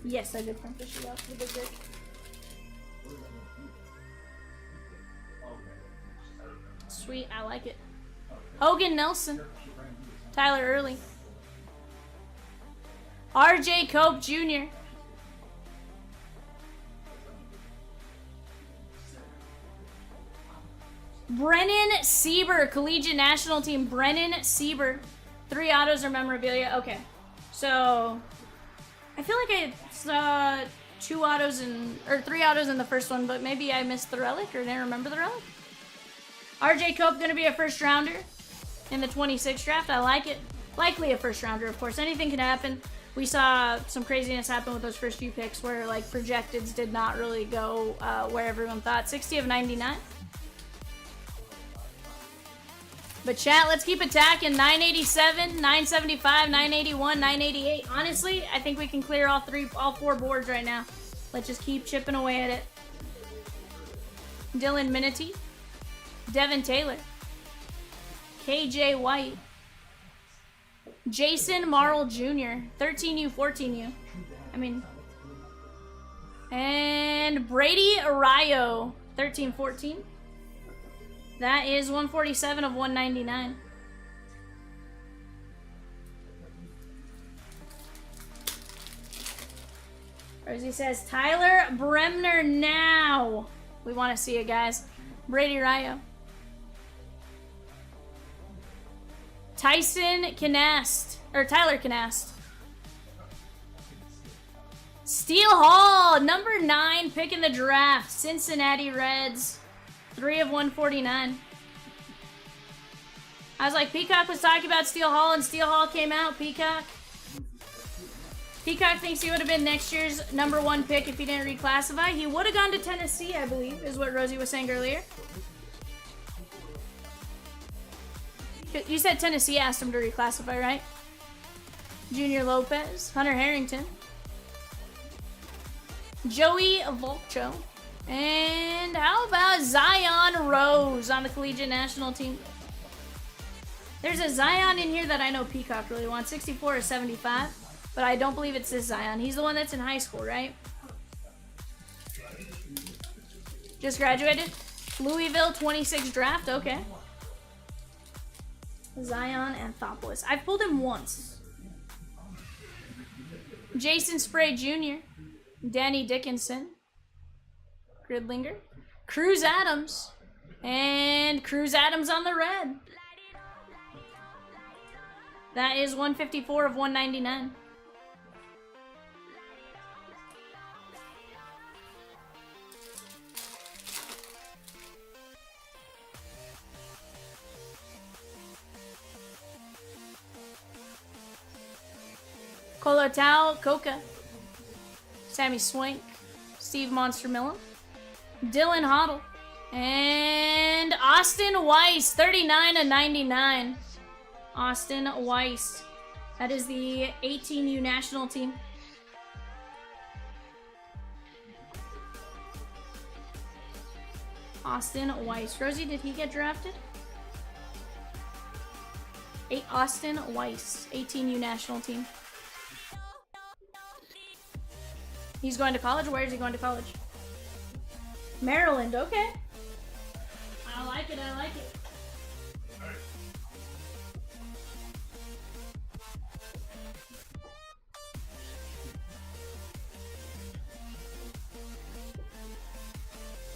Yes, I did print this shit out for the big dick. Sweet, I like it. Hogan Nelson. Tyler Early. RJ Cope Jr. Brennan Sieber, Collegiate National Team. Brennan Sieber. 3 autos or memorabilia. Okay. So, I feel like I saw 2 autos or 3 autos in the first one, but maybe I missed the relic or didn't remember the relic. RJ Cope going to be a first rounder in the 26 draft. I like it. Likely a first rounder, of course. Anything can happen. We saw some craziness happen with those first few picks where like projecteds did not really go where everyone thought. 60 of 99. But chat, let's keep attacking. 987, 975, 981, 988. Honestly, I think we can clear all 4 boards right now. Let's just keep chipping away at it. Dylan Minity. Devin Taylor. KJ White. Jason Marl Jr. 13U, 14U. And Brady Arayo. 13-14. That is 147 of 199. Rosie says, Tyler Bremner now. We want to see it, guys. Brady Rayo. Tyson Canast. Or Tyler Canast. Steel Hall. Number 9 pick in the draft. Cincinnati Reds. 3 of 149. I was like, Peacock was talking about Steel Hall, and Steel Hall came out. Peacock thinks he would have been next year's number 1 pick if he didn't reclassify. He would have gone to Tennessee, I believe, is what Rosie was saying earlier. You said Tennessee asked him to reclassify, right? Junior Lopez, Hunter Harrington, Joey Volcho. And how about Zion Rose on the Collegiate National Team? There's a Zion in here that I know Peacock really wants. 64 or 75. But I don't believe it's this Zion. He's the one that's in high school, right? Just graduated? Louisville 26 draft. Okay. Zion Anthopoulos. I've pulled him once. Jason Spray Jr. Danny Dickinson. Gridlinger. Cruz Adams. And Cruz Adams on the red. That is 154 of 199. Colotao Coca. Sammy Swank. Steve Monster Millen. Dylan Hoddle. And Austin Weiss, 39 of 99. Austin Weiss. That is the 18U national team. Austin Weiss. Rosie, did he get drafted? Austin Weiss, 18U national team. He's going to college? Where is he going to college? Maryland, okay. I like it, I like it.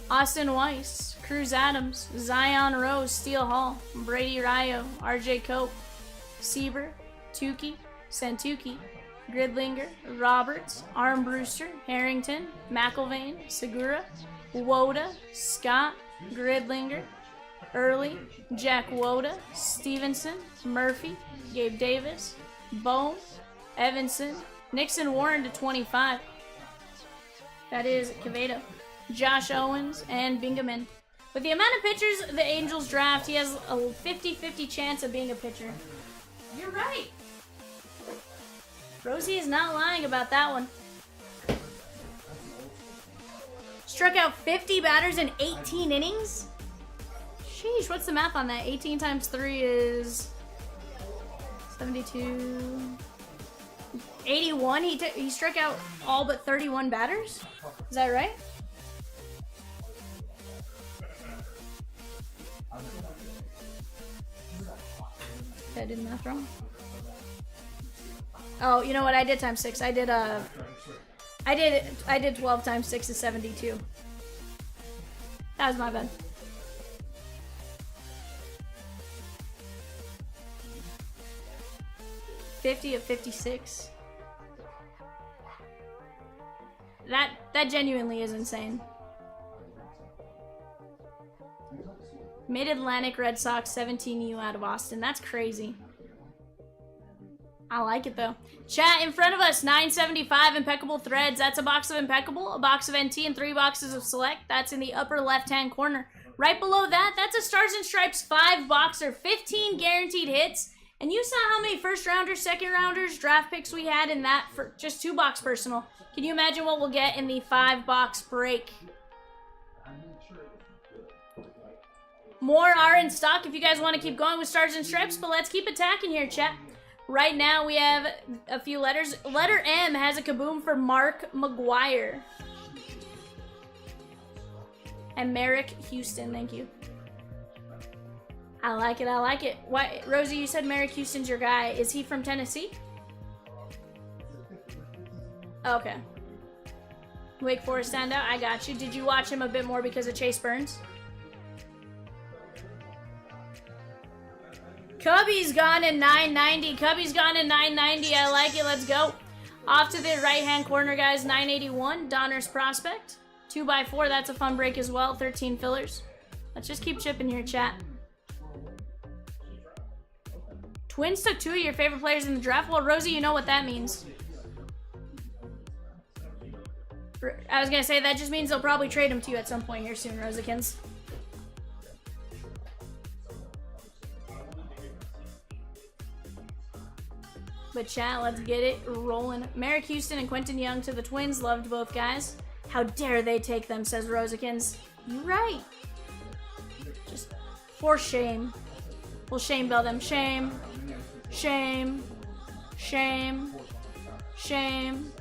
Austin Weiss, Cruz Adams, Zion Rose, Steele Hall, Brady Rayo, RJ Cope, Sieber, Tukey, Santuki, Gridlinger, Roberts, Armbruster, Harrington, McIlvain, Segura, Woda, Scott, Gridlinger, Early, Jack Woda, Stevenson, Murphy, Gabe Davis, Bone, Evanson, Nixon Warren to 25. That is Quevedo. Josh Owens, and Bingaman. With the amount of pitchers the Angels draft, he has a 50-50 chance of being a pitcher. You're right. Rosie is not lying about that one. Struck out 50 batters in 18 innings? Sheesh, what's the math on that? 18 times 3 is 72. 81? He struck out all but 31 batters? Is that right? I did math wrong. Oh, you know what? I did times 6. I did 12 times 6 is 72. That was my bad. $50 of 56. That genuinely is insane. Mid-Atlantic Red Sox, 17U out of Austin. That's crazy. I like it, though. Chat, in front of us, 975 Impeccable Threads. That's a box of Impeccable, a box of NT, and 3 boxes of Select. That's in the upper left-hand corner. Right below that, that's a Stars and Stripes 5-boxer, 15 guaranteed hits. And you saw how many first-rounders, second-rounders, draft picks we had in that for just 2-box personal. Can you imagine what we'll get in the 5-box break? More are in stock if you guys want to keep going with Stars and Stripes, but let's keep attacking here, chat. Right now, we have a few letters. Letter M has a kaboom for Mark McGuire. And Merrick Houston, thank you. I like it, I like it. Why, Rosie, you said Merrick Houston's your guy. Is he from Tennessee? Okay. Wake Forest standout, I got you. Did you watch him a bit more because of Chase Burns? Cubby's gone in 990. Cubby's gone in 990. I like it. Let's go. Off to the right-hand corner, guys. 981. Donruss Prospect. 2x4. That's a fun break as well. 13 fillers. Let's just keep chipping here, chat. Twins took 2 of your favorite players in the draft. Well, Rosie, you know what that means. I was going to say, that just means they'll probably trade them to you at some point here soon, Rosikins. But chat, let's get it rolling. Merrick Houston and Quentin Young to the Twins. Loved both guys. How dare they take them, says Rosikins. You're right. Just for shame. We'll shame bell them. Shame. Shame. Shame. Shame.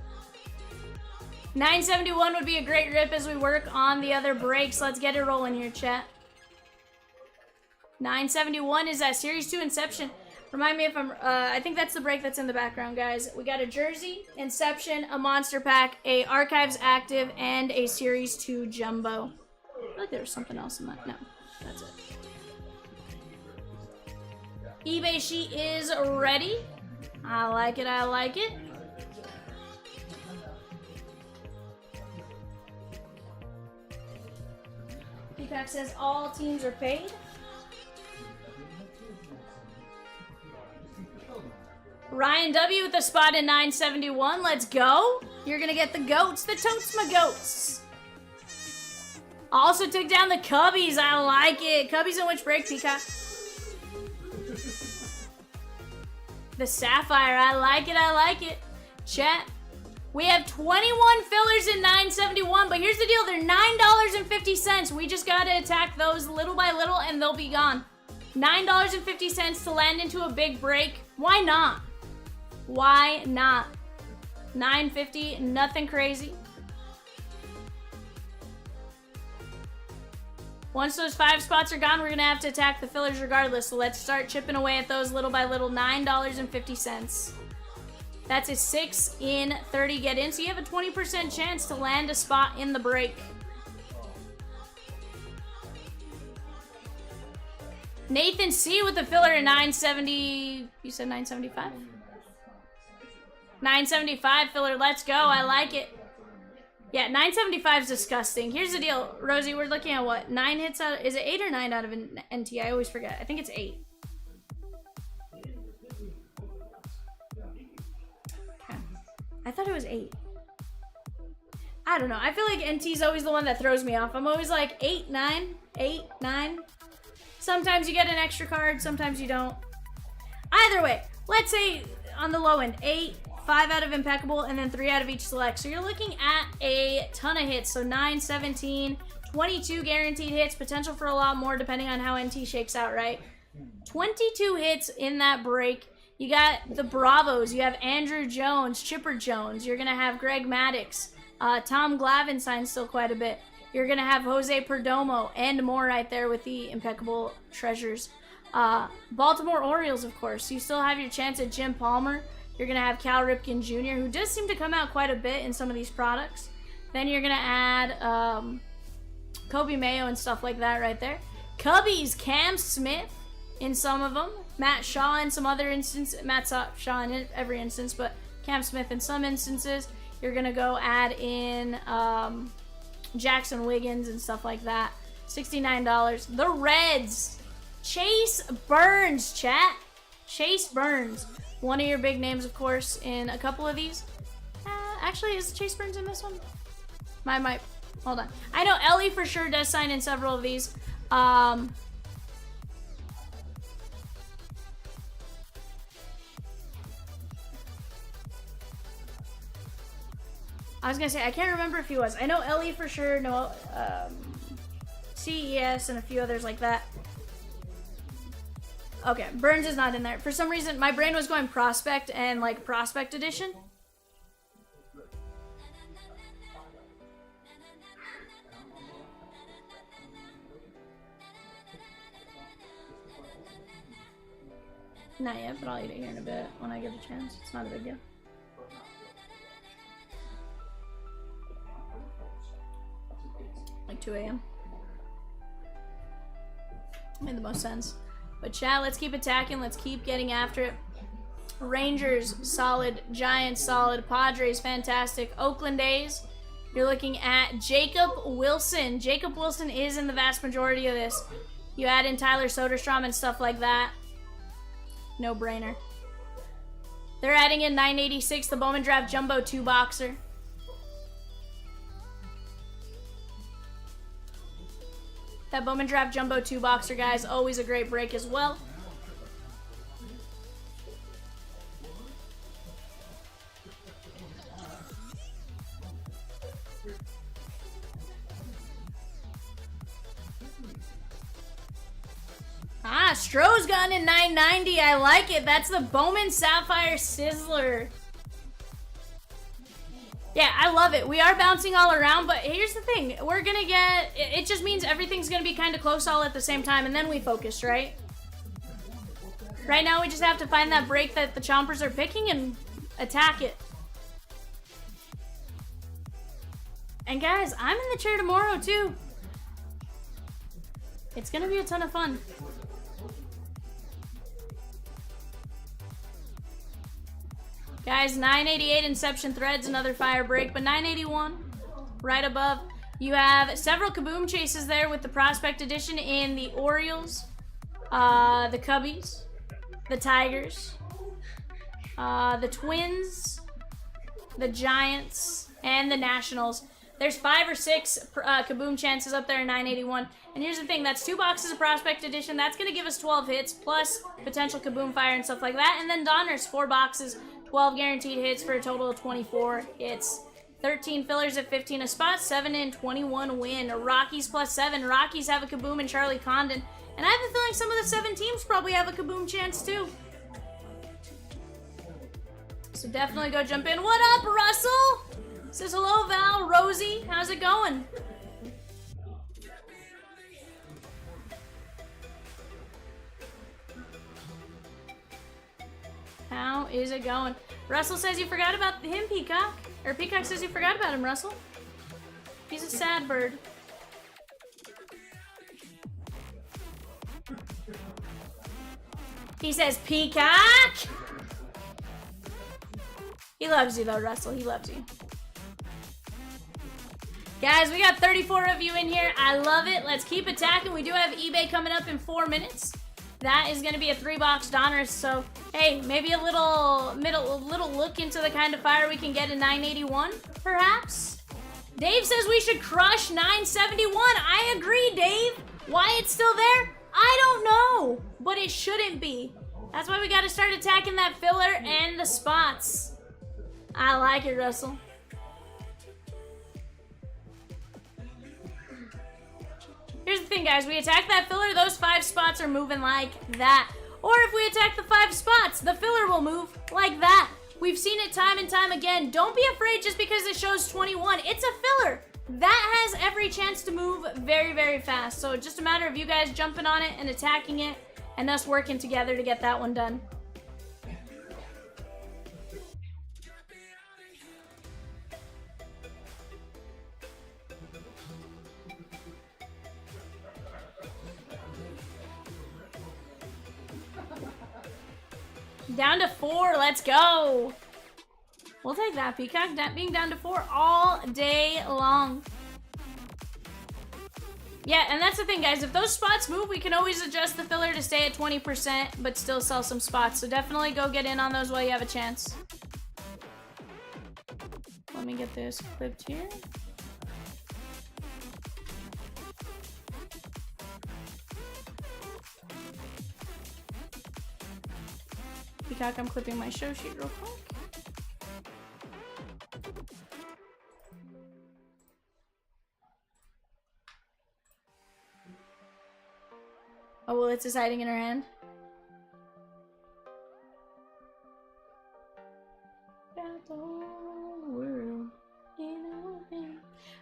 971 would be a great rip as we work on the other breaks. Let's get it rolling here, chat. 971 is that Series 2 Inception. Remind me if I'm, I think that's the break that's in the background, guys. We got a jersey, Inception, a monster pack, a Archives Active, and a Series 2 Jumbo. I feel like there was something else in that. No, that's it. eBay sheet is ready. I like it, I like it. Peacock says all teams are paid. Ryan W with a spot in 971. Let's go. You're going to get the goats, the Totes-ma goats. Also took down the Cubbies. I like it. Cubbies in which break, Peacock? The Sapphire. I like it. I like it. Chat. We have 21 fillers in 971, but here's the deal. They're $9.50. We just got to attack those little by little, and they'll be gone. $9.50 to land into a big break. Why not? Why not? $9.50, nothing crazy. Once those 5 spots are gone, we're gonna have to attack the fillers regardless. So let's start chipping away at those little by little. $9.50. That's a 6 in 30 get in. So you have a 20% chance to land a spot in the break. Nathan C with the filler at 970. You said 975? 975 filler. Let's go. I like it. Yeah, 975 is disgusting. Here's the deal, Rosie. We're looking at what? 9 hits out. Is it 8 or 9 out of an NT? I always forget. I think it's 8. Okay. I thought it was 8. I don't know. I feel like NT's always the one that throws me off. I'm always like 8, 9, 8, 9. Sometimes you get an extra card, sometimes you don't. Either way, let's say on the low end, 8, 5 out of Impeccable, and then 3 out of each select. So you're looking at a ton of hits. So 9, 17, 22 guaranteed hits, potential for a lot more depending on how NT shakes out, right? 22 hits in that break. You got the Bravos. You have Andrew Jones, Chipper Jones. You're going to have Greg Maddox. Tom Glavine signed still quite a bit. You're going to have Jose Perdomo and more right there with the Impeccable treasures. Baltimore Orioles, of course. You still have your chance at Jim Palmer. You're going to have Cal Ripken Jr., who does seem to come out quite a bit in some of these products. Then you're going to add Kobe Mayo and stuff like that right there. Cubbies, Cam Smith in some of them. Matt Shaw in some other instances. Matt Shaw in every instance, but Cam Smith in some instances. You're going to go add in Jackson Wiggins and stuff like that. $69. The Reds. Chase Burns, chat. Chase Burns. One of your big names, of course, in a couple of these. Actually, is Chase Burns in this one? Might. Hold on. I know Ellie for sure does sign in several of these. I was gonna say, I can't remember if he was. I know Ellie for sure, no, CES and a few others like that. Okay, Burns is not in there. For some reason, my brain was going Prospect and like Prospect Edition. Not yet, but I'll eat it here in a bit when I get a chance. It's not a big deal. Like 2 a.m. Made the most sense. But chat, let's keep attacking. Let's keep getting after it. Rangers, solid. Giants, solid. Padres, fantastic. Oakland A's, you're looking at Jacob Wilson. Jacob Wilson is in the vast majority of this. You add in Tyler Soderstrom and stuff like that. No brainer. They're adding in 986, the Bowman Draft Jumbo 2-boxer. That Bowman Draft Jumbo 2-boxer, guys, always a great break as well. Stroh's gun in 990. I like it. That's the Bowman Sapphire Sizzler. Yeah, I love it. We are bouncing all around, but here's the thing. We're going to get... It just means everything's going to be kind of close all at the same time, and then we focus, right? Right now, we just have to find that break that the Chompers are picking and attack it. And guys, I'm in the chair tomorrow, too. It's going to be a ton of fun. Guys, 988 Inception Threads, another fire break, but 981 right above. You have several Kaboom chases there with the Prospect Edition in the Orioles, the Cubbies, the Tigers, the Twins, the Giants, and the Nationals. There's 5 or 6 Kaboom chances up there in 981. And here's the thing, that's 2 boxes of Prospect Edition. That's going to give us 12 hits, plus potential Kaboom fire and stuff like that. And then Donruss, 4 boxes, 12 guaranteed hits for a total of 24 hits. 13 fillers at 15 a spot, 7 in, 21 win. Rockies plus 7. Rockies have a Kaboom and Charlie Condon. And I have a feeling some of the 7 teams probably have a kaboom chance too. So definitely go jump in. What up, Russell? Says hello, Val. Rosie, how's it going? How is it going? Russell says you forgot about him, Peacock. Or Peacock says you forgot about him, Russell. He's a sad bird. He says, Peacock! He loves you though, Russell. He loves you. Guys, we got 34 of you in here. I love it. Let's keep attacking. We do have eBay coming up in 4 minutes. That is going to be a 3-box Donruss. So, hey, maybe a little look into the kind of fire we can get in 981, perhaps? Dave says we should crush 971. I agree, Dave. Why it's still there? I don't know, but it shouldn't be. That's why we got to start attacking that filler and the spots. I like it, Russell. Here's the thing, guys. We attack that filler, those 5 spots are moving like that. Or if we attack the 5 spots, the filler will move like that. We've seen it time and time again. Don't be afraid just because it shows 21. It's a filler. That has every chance to move very, very fast. So it's just a matter of you guys jumping on it and attacking it and us working together to get that one done. Down to 4, let's go. We'll take that, Peacock. That being down to 4 all day long. Yeah, and that's the thing, guys. If those spots move, we can always adjust the filler to stay at 20%, but still sell some spots. So definitely go get in on those while you have a chance. Let me get this clipped here. Peacock, I'm clipping my show sheet real quick. Oh, well, it's just hiding in her hand.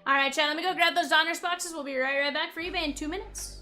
Alright, chat, let me go grab those Donruss boxes. We'll be right back for eBay in 2 minutes.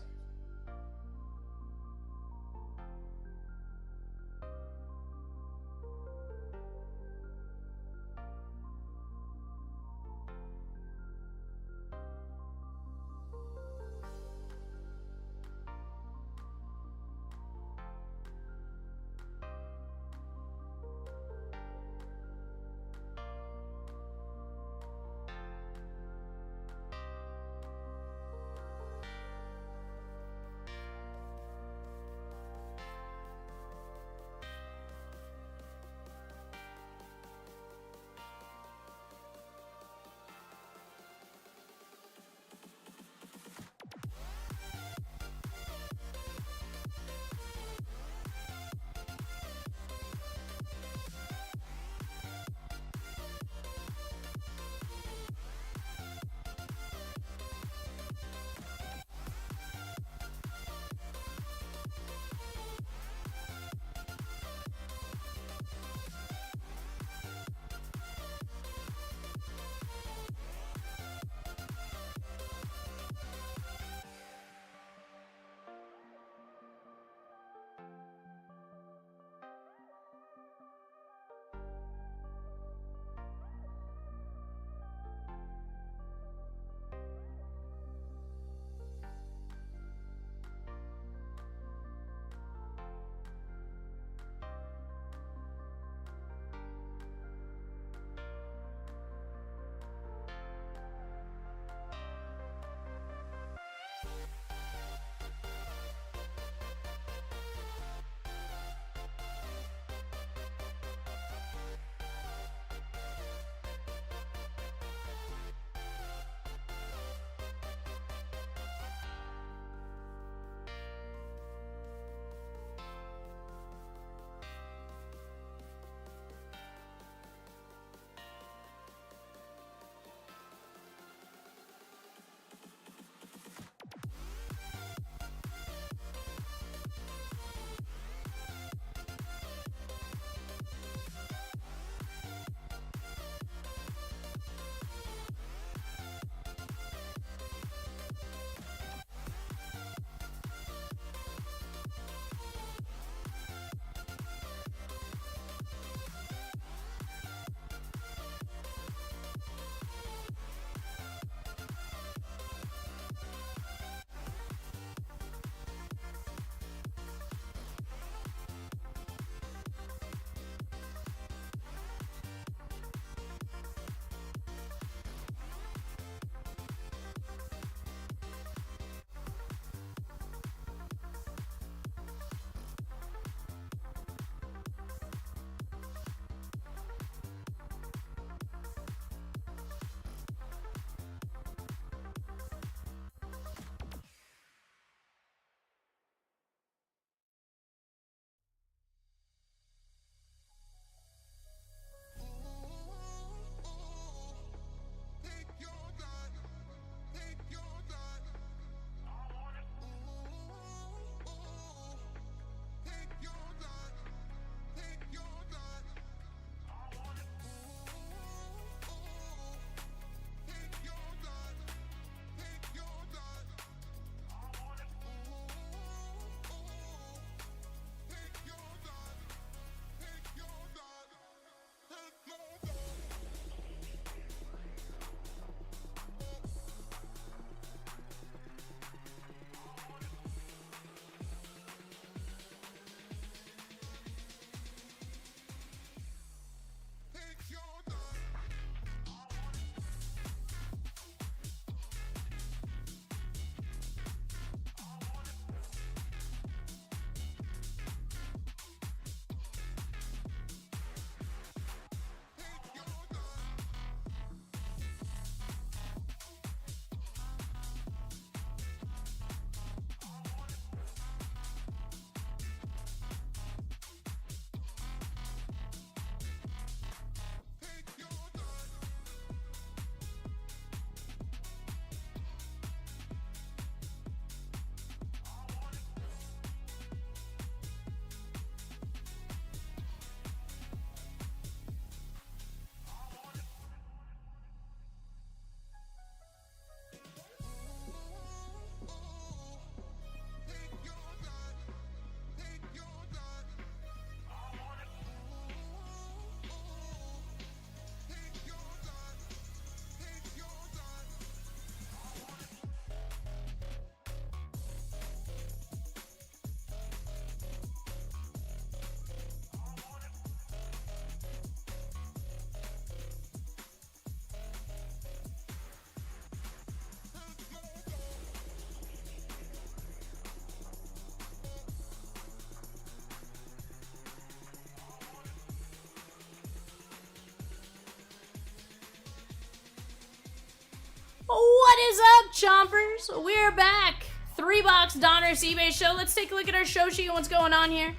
is up, Chompers? We're back. 3-box Donruss eBay show. Let's take a look at our show sheet and what's going on here.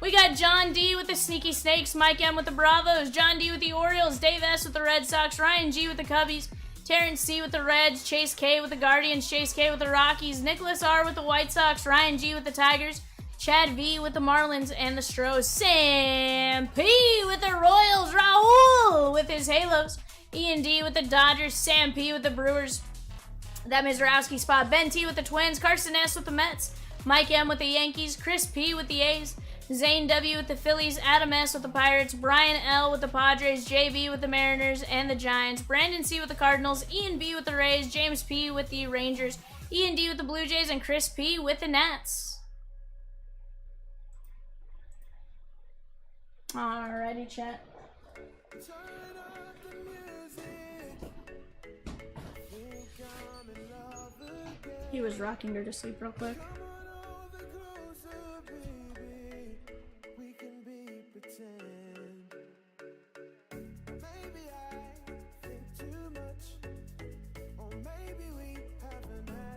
We got John D with the Sneaky Snakes, Mike M with the Bravos, John D with the Orioles, Dave S with the Red Sox, Ryan G with the Cubbies, Terrence C with the Reds, Chase K with the Guardians, Chase K with the Rockies, Nicholas R with the White Sox, Ryan G with the Tigers, Chad V with the Marlins and the Stros, Sam P with the Royals, Raul with his Halos, Ian D with the Dodgers, Sam P with the Brewers, that Mizrowski spot, Ben T with the Twins, Carson S with the Mets, Mike M with the Yankees, Chris P with the A's, Zane W with the Phillies, Adam S with the Pirates, Brian L with the Padres, JB with the Mariners and the Giants, Brandon C with the Cardinals, Ian B with the Rays, James P with the Rangers, Ian D with the Blue Jays, and Chris P with the Nats. Alrighty, chat. He was rocking her to sleep real quick.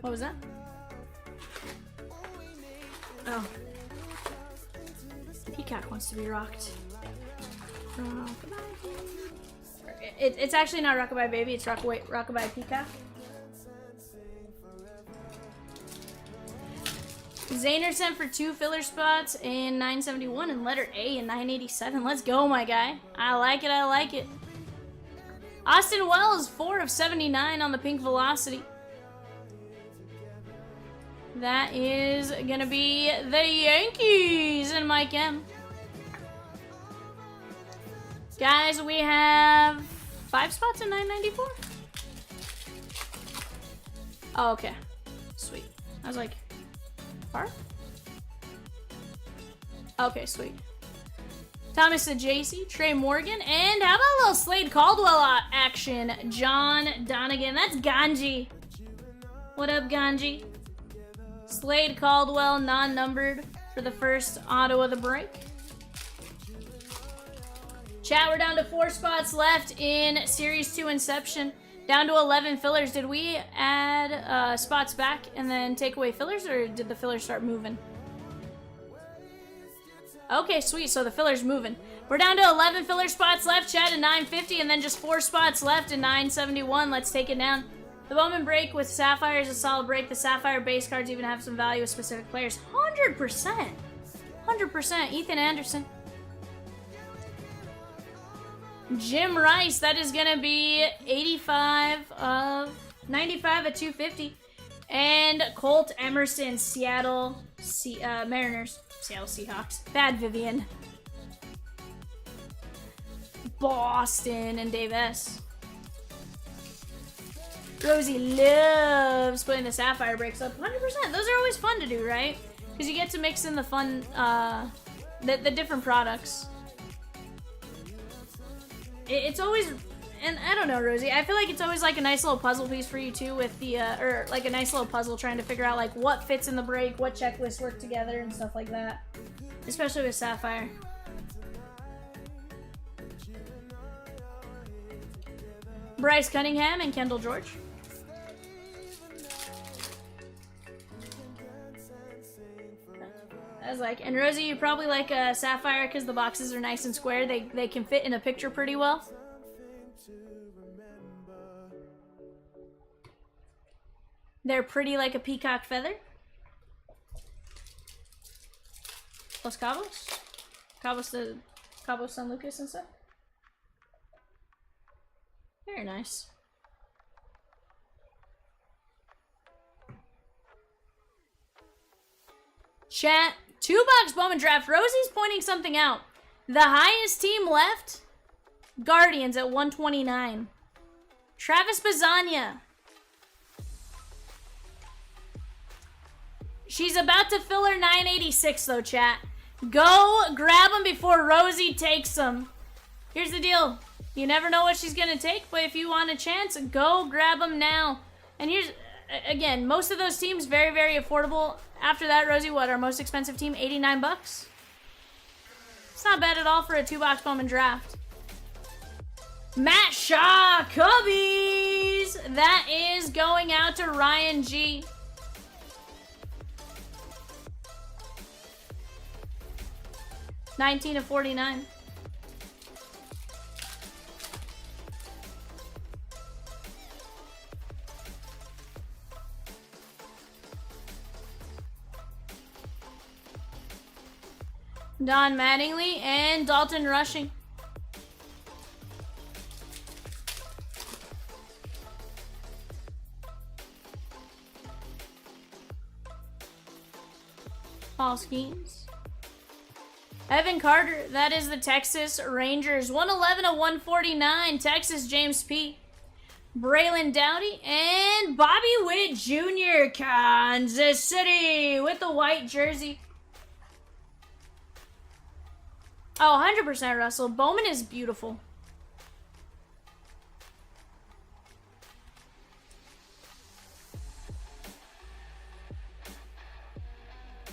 What was that? Oh. Peacock wants to be rocked. It's actually not Rockabye Baby, it's Rockabye Peacock. Zayner sent for 2 filler spots in 971 and letter A in 987. Let's go, my guy. I like it, I like it. Austin Wells, 4 of 79 on the pink velocity. That is gonna be the Yankees and Mike M. Guys, we have 5 spots in 994. Oh, okay. Sweet. I was like, far? Okay, sweet. Thomas the JC, Trey Morgan, and how about a little Slade Caldwell action? John Donegan. That's Ganji. What up, Ganji? Slade Caldwell, non-numbered for the first auto of the break. Chat, we're down to 4 spots left in Series 2 Inception. Down to 11 fillers. Did we add spots back and then take away fillers, or did the fillers start moving? Okay, sweet. So the filler's moving. We're down to 11 filler spots left, chat, at 950, and then just 4 spots left in 971. Let's take it down. The Bowman break with Sapphire is a solid break. The Sapphire base cards even have some value with specific players. 100%. 100%. Ethan Anderson. Jim Rice, that is going to be 85 of 95 at 250. And Colt Emerson, Seattle Mariners. Seattle Seahawks. Bad Vivian. Boston and Dave S. Rosie loves putting the Sapphire breaks up. 100%. Those are always fun to do, right? Because you get to mix in the fun, the different products. It's always, and I don't know, Rosie, I feel like it's always like a nice little puzzle piece for you too, with the, or like a nice little puzzle trying to figure out like what fits in the break, what checklists work together and stuff like that. Especially with Sapphire. Bryce Cunningham and Kendall George. I was like, and Rosie, you probably like Sapphire because the boxes are nice and square. They can fit in a picture pretty well. They're pretty like a peacock feather. Los Cabos? Cabos San Lucas and stuff. Very nice. Chat, 2-box Bowman draft. Rosie's pointing something out. The highest team left, Guardians at 129. Travis Bazania. She's about to fill her 986 though, chat. Go grab them before Rosie takes them. Here's the deal. You never know what she's going to take, but if you want a chance, go grab them now. And here's, again, most of those teams very, very affordable. After that, Rosie, what, our most expensive team? 89 bucks? It's not bad at all for a 2-box Bowman draft. Matt Shaw, Cubbies! B's. That is going out to Ryan G. $19/49. Don Mattingly and Dalton Rushing. Paul Skeens. Evan Carter, that is the Texas Rangers. 111/149, Texas James P. Braylon Dowdy and Bobby Witt Jr., Kansas City, with the white jersey. Oh, 100% Russell. Bowman is beautiful.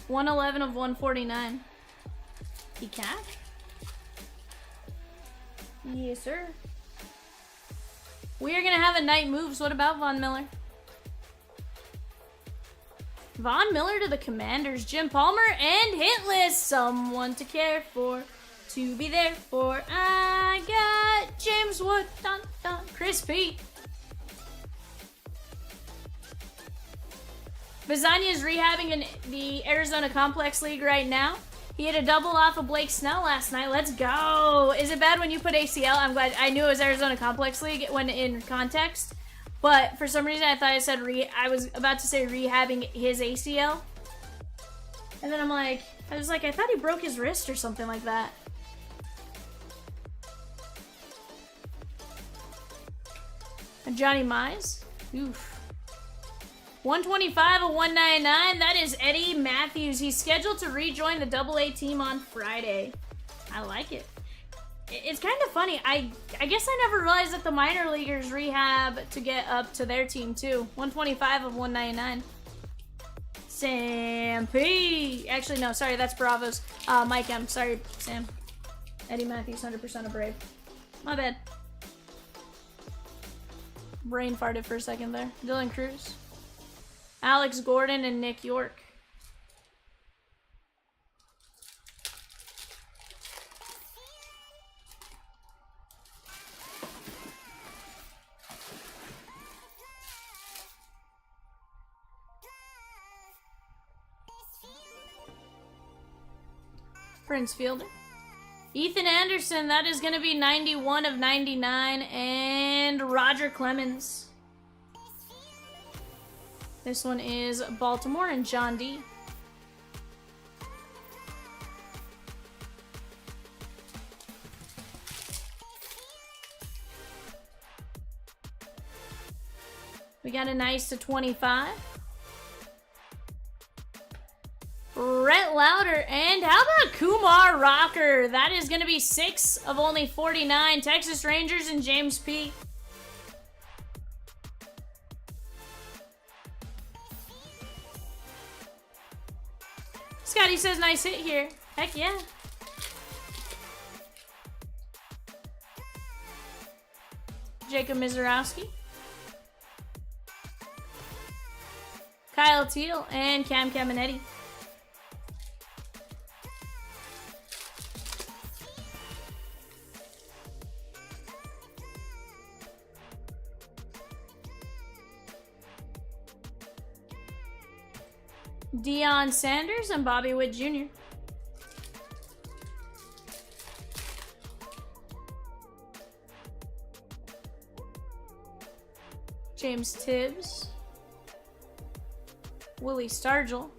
$111/149. He cash? Yes, sir. We are going to have a night moves. What about Von Miller? Von Miller to the Commanders. Jim Palmer and Hitless. Someone to care for. To be there for. I got James Wood. Dun, dun. Chris P. Bazania is rehabbing in the Arizona Complex League right now. He hit a double off of Blake Snell last night. Let's go. Is it bad when you put ACL? I'm glad. I knew it was Arizona Complex League when in context. But for some reason, I thought I said I was about to say rehabbing his ACL. And then I thought he broke his wrist or something like that. And Johnny Mize. Oof. 125/199. That is Eddie Matthews. He's scheduled to rejoin the AA team on Friday. I like it. It's kind of funny. I guess I never realized that the minor leaguers rehab to get up to their team too. 125/199. Sam P. Actually, no, sorry, that's Bravos. Mike M. Sorry, Sam. Eddie Matthews, 100% a Brave. My bad. Brain farted for a second there. Dylan Cruz. Alex Gordon and Nick York. Prince Fielder. Ethan Anderson, that is going to be 91/99, and Roger Clemens. This one is Baltimore and John D. We got a nice /25. Rhett Lauder, and how about Kumar Rocker? That is going to be 6/49, Texas Rangers and James P. Scotty says nice hit here. Heck yeah. Jacob Mizorowski. Kyle Teal and Cam Caminetti. Deion Sanders and Bobby Witt Jr. James Tibbs. Willie Stargell.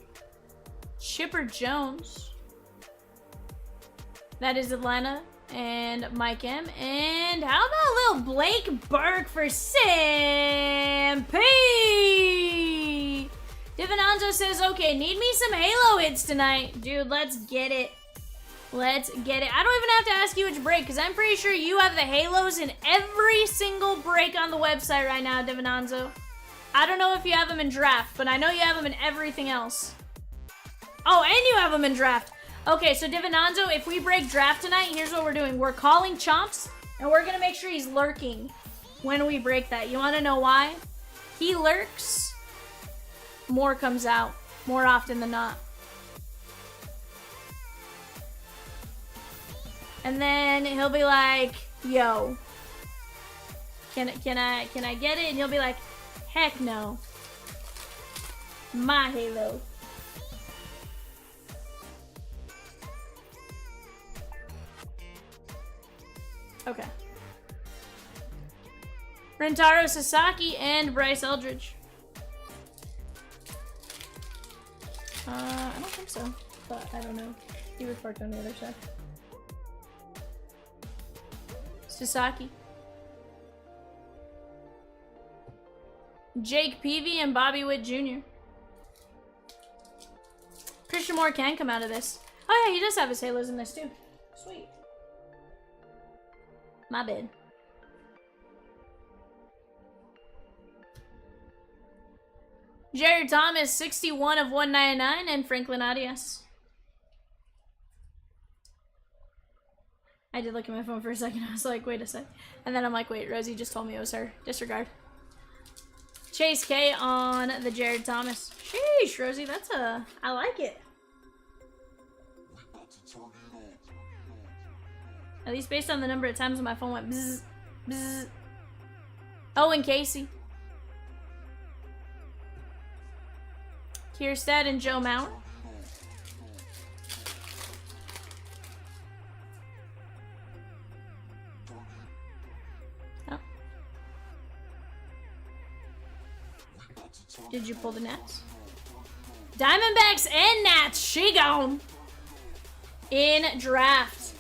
Chipper Jones. That is Atlanta and Mike M. And how about little Blake Burke for Sam P? Divinanzo says, okay, need me some Halo hits tonight. Dude, let's get it. Let's get it. I don't even have to ask you which break, because I'm pretty sure you have the Halos in every single break on the website right now, Divinanzo. I don't know if you have them in draft, but I know you have them in everything else. Oh, and you have them in draft. Okay, so Divinanzo, if we break draft tonight, here's what we're doing. We're calling Chomps, and we're going to make sure he's lurking. when we break that. You want to know why? He lurks, more comes out, more often than not. And then he'll be like, yo, can I get it? And you'll be like, heck no. My Halo. Okay. Rentaro Sasaki and Bryce Eldridge. I don't think so, but I don't know. He was parked on the other side. Sasaki. Jake Peavy and Bobby Witt Jr. Christian Moore can come out of this. Oh yeah, he does have his halos in this too. Sweet. My bad. Jared Thomas, 61 of 199, and Franklin Arias. I did look at my phone for a second. I was like, wait a sec. And then I'm like, wait, Rosie just told me it was her. Disregard. Chase K on the Jared Thomas. Sheesh, Rosie, that's a... I like it. At least based on the number of times my phone went bzzz, bzzz. Oh, and Casey. Kierstead and Joe Mount. Oh. Did you pull the Nats? Diamondbacks and Nats. She gone. In draft.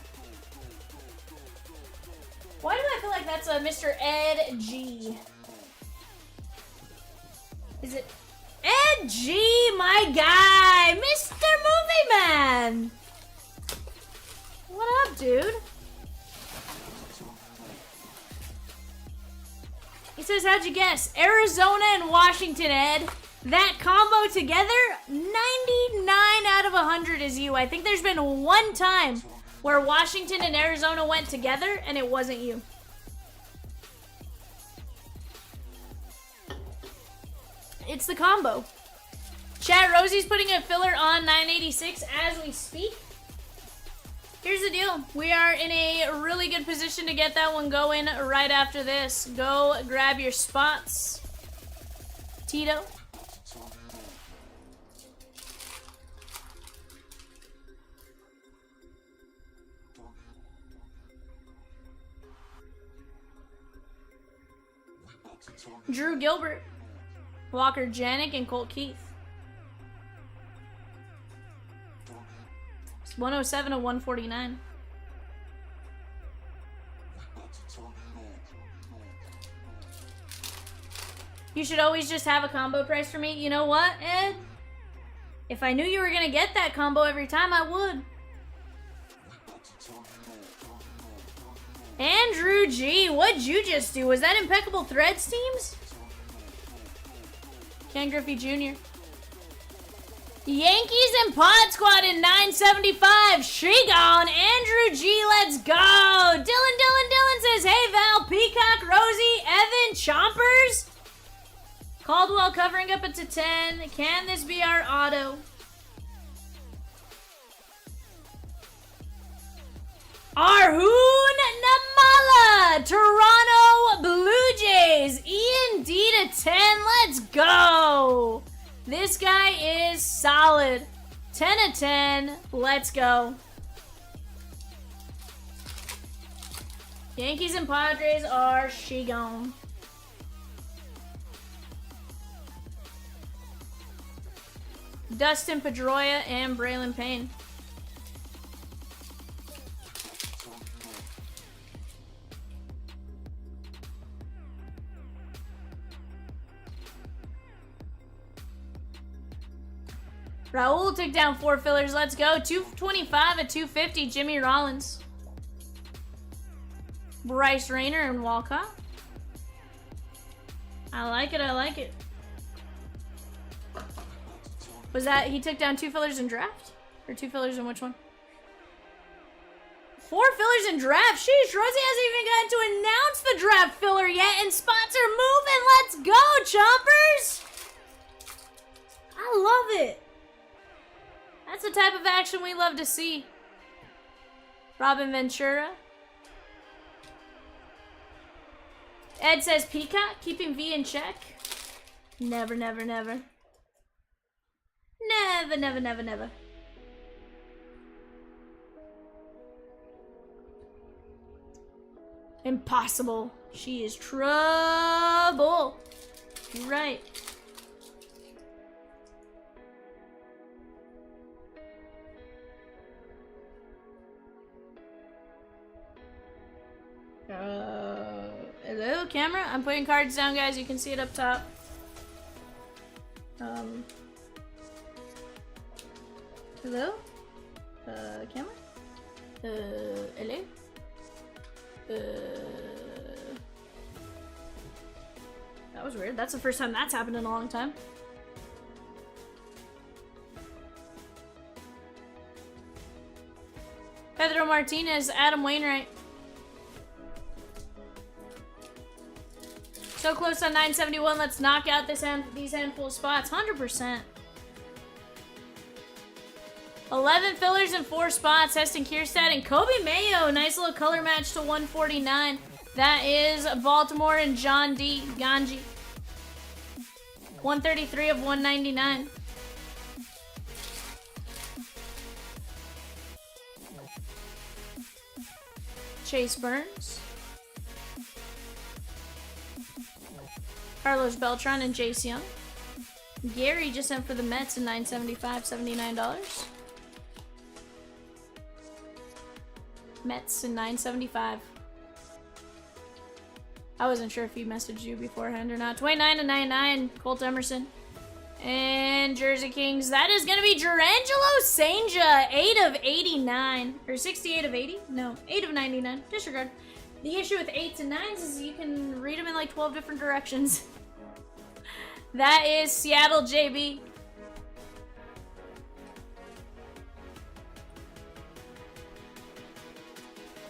Why do I feel like that's a Mr. Ed G? Is it Ed G, my guy? Mr. Movie Man! What up, dude? He says, how'd you guess? Arizona and Washington, Ed. That combo together, 99 out of 100 is you. I think there's been one time where Washington and Arizona went together, and it wasn't you. It's the combo. Chat, Rosie's putting a filler on 986 as we speak. Here's the deal. We are in a really good position to get that one going right after this. Go grab your spots. Tito. Drew Gilbert, Walker Janik, and Colt Keith. It's 107 of 149. You should always just have a combo price for me. You know what, Ed? If I knew you were gonna get that combo every time, I would. Andrew G, what'd you just do? Was that Impeccable Threads teams? Ken Griffey Jr. Yankees and Pod Squad in 975. She gone. Andrew G, let's go. Dylan says, hey Val, Peacock, Rosie, Evan, Chompers. Caldwell covering up it to 10. Can this be our auto? Arhoon Namala, Toronto Blue Jays, Ian D to 10, let's go. This guy is solid. 10 of 10, let's go. Yankees and Padres are she gone. Dustin Pedroia and Braylon Payne. Raul took down 4 fillers. Let's go. 225 at 250. Jimmy Rollins. Bryce Rayner and Walcott. I like it. I like it. Was that he took down 2 fillers in draft? Or 2 fillers in which one? 4 fillers in draft. Sheesh, Rosie hasn't even gotten to announce the draft filler yet, and spots are moving. Let's go, Chompers! I love it. That's the type of action we love to see. Robin Ventura. Ed says Peacock, keeping V in check. Never, never, never. Never, never, never, never. Impossible. She is trouble. You're right. Hello, camera? I'm putting cards down, guys. You can see it up top. Hello? Camera? Hello? That was weird. That's the first time that's happened in a long time. Pedro Martinez, Adam Wainwright. So close on 971. Let's knock out these handful of spots. 100%. 11 fillers and 4 spots. Heston Kierstad and Kobe Mayo. Nice little color match to 149. That is Baltimore and John D. Ganji. 133 of 199. Chase Burns. Carlos Beltran and Jace Young. Gary just sent for the Mets in $975, $79. Mets in $975. I wasn't sure if he messaged you beforehand or not. 29 and 99, Colt Emerson. And Jersey Kings, that is going to be Gerangelo Sanja, 8 of 89. Or 68 of 80? No, 8 of 99. Disregard. The issue with 8s and 9s is you can read them in like 12 different directions. That is Seattle JB.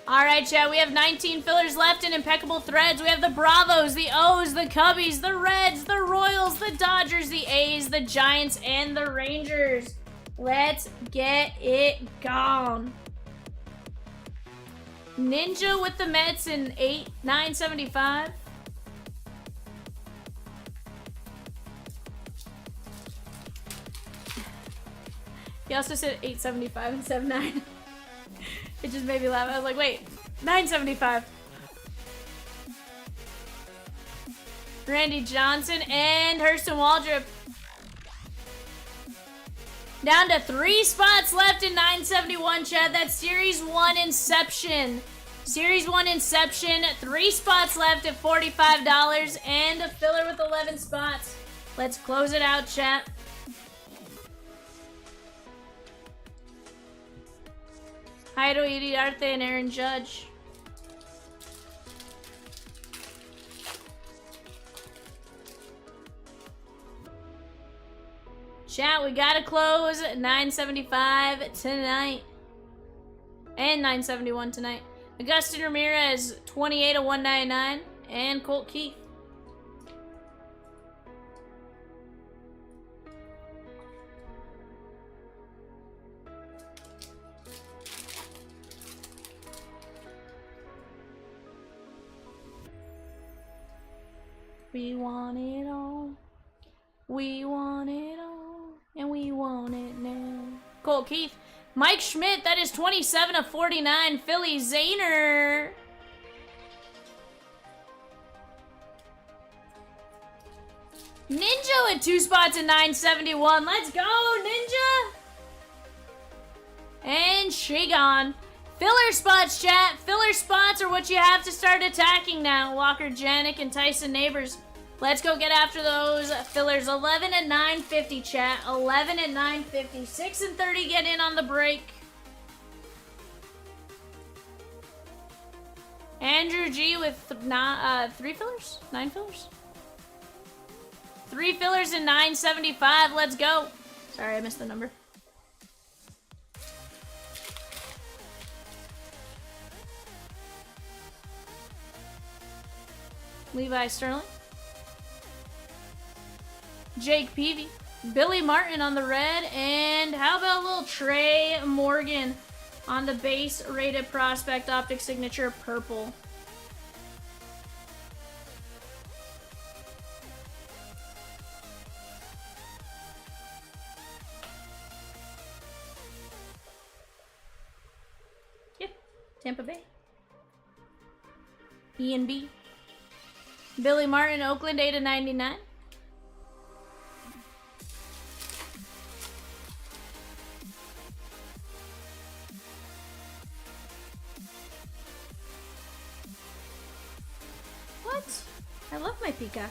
Alright, chat, we have 19 fillers left in Impeccable Threads. We have the Bravos, the O's, the Cubbies, the Reds, the Royals, the Dodgers, the A's, the Giants, and the Rangers. Let's get it gone. Ninja with the Mets in 975. He also said 875 and 79. It just made me laugh. I was like, wait, 975. Randy Johnson and Hurston Waldrop. Down to 3 spots left in 971, Chad. That's Series 1 Inception. Series 1 Inception. 3 spots left at $45 and a filler with 11 spots. Let's close it out, chat. Jairo Iriarte and Aaron Judge. Chat, we gotta close at 975 tonight. And 971 tonight. Augustin Ramirez, 28 of 199. And Colt Keith. We want it all. We want it all. And we want it now. Colt Keith. Mike Schmidt, that is 27 of 49. Philly Zayner. Ninja at 2 spots in 971. Let's go, Ninja. And Shigon. Filler spots, chat. Filler spots are what you have to start attacking now. Walker Janik and Tyson Neighbors. Let's go get after those fillers. 11 at 950, chat. 11 at 950. 6 and 30 get in on the break. Andrew G with 3 fillers? 9 fillers? 3 fillers in 975. Let's go. Sorry, I missed the number. Levi Sterling. Jake Peavy. Billy Martin on the red. And how about a little Trey Morgan on the base rated prospect Optic signature purple. Yep, Tampa Bay. Ian B. Billy Martin, Oakland, 8/99. What? I love my peacock.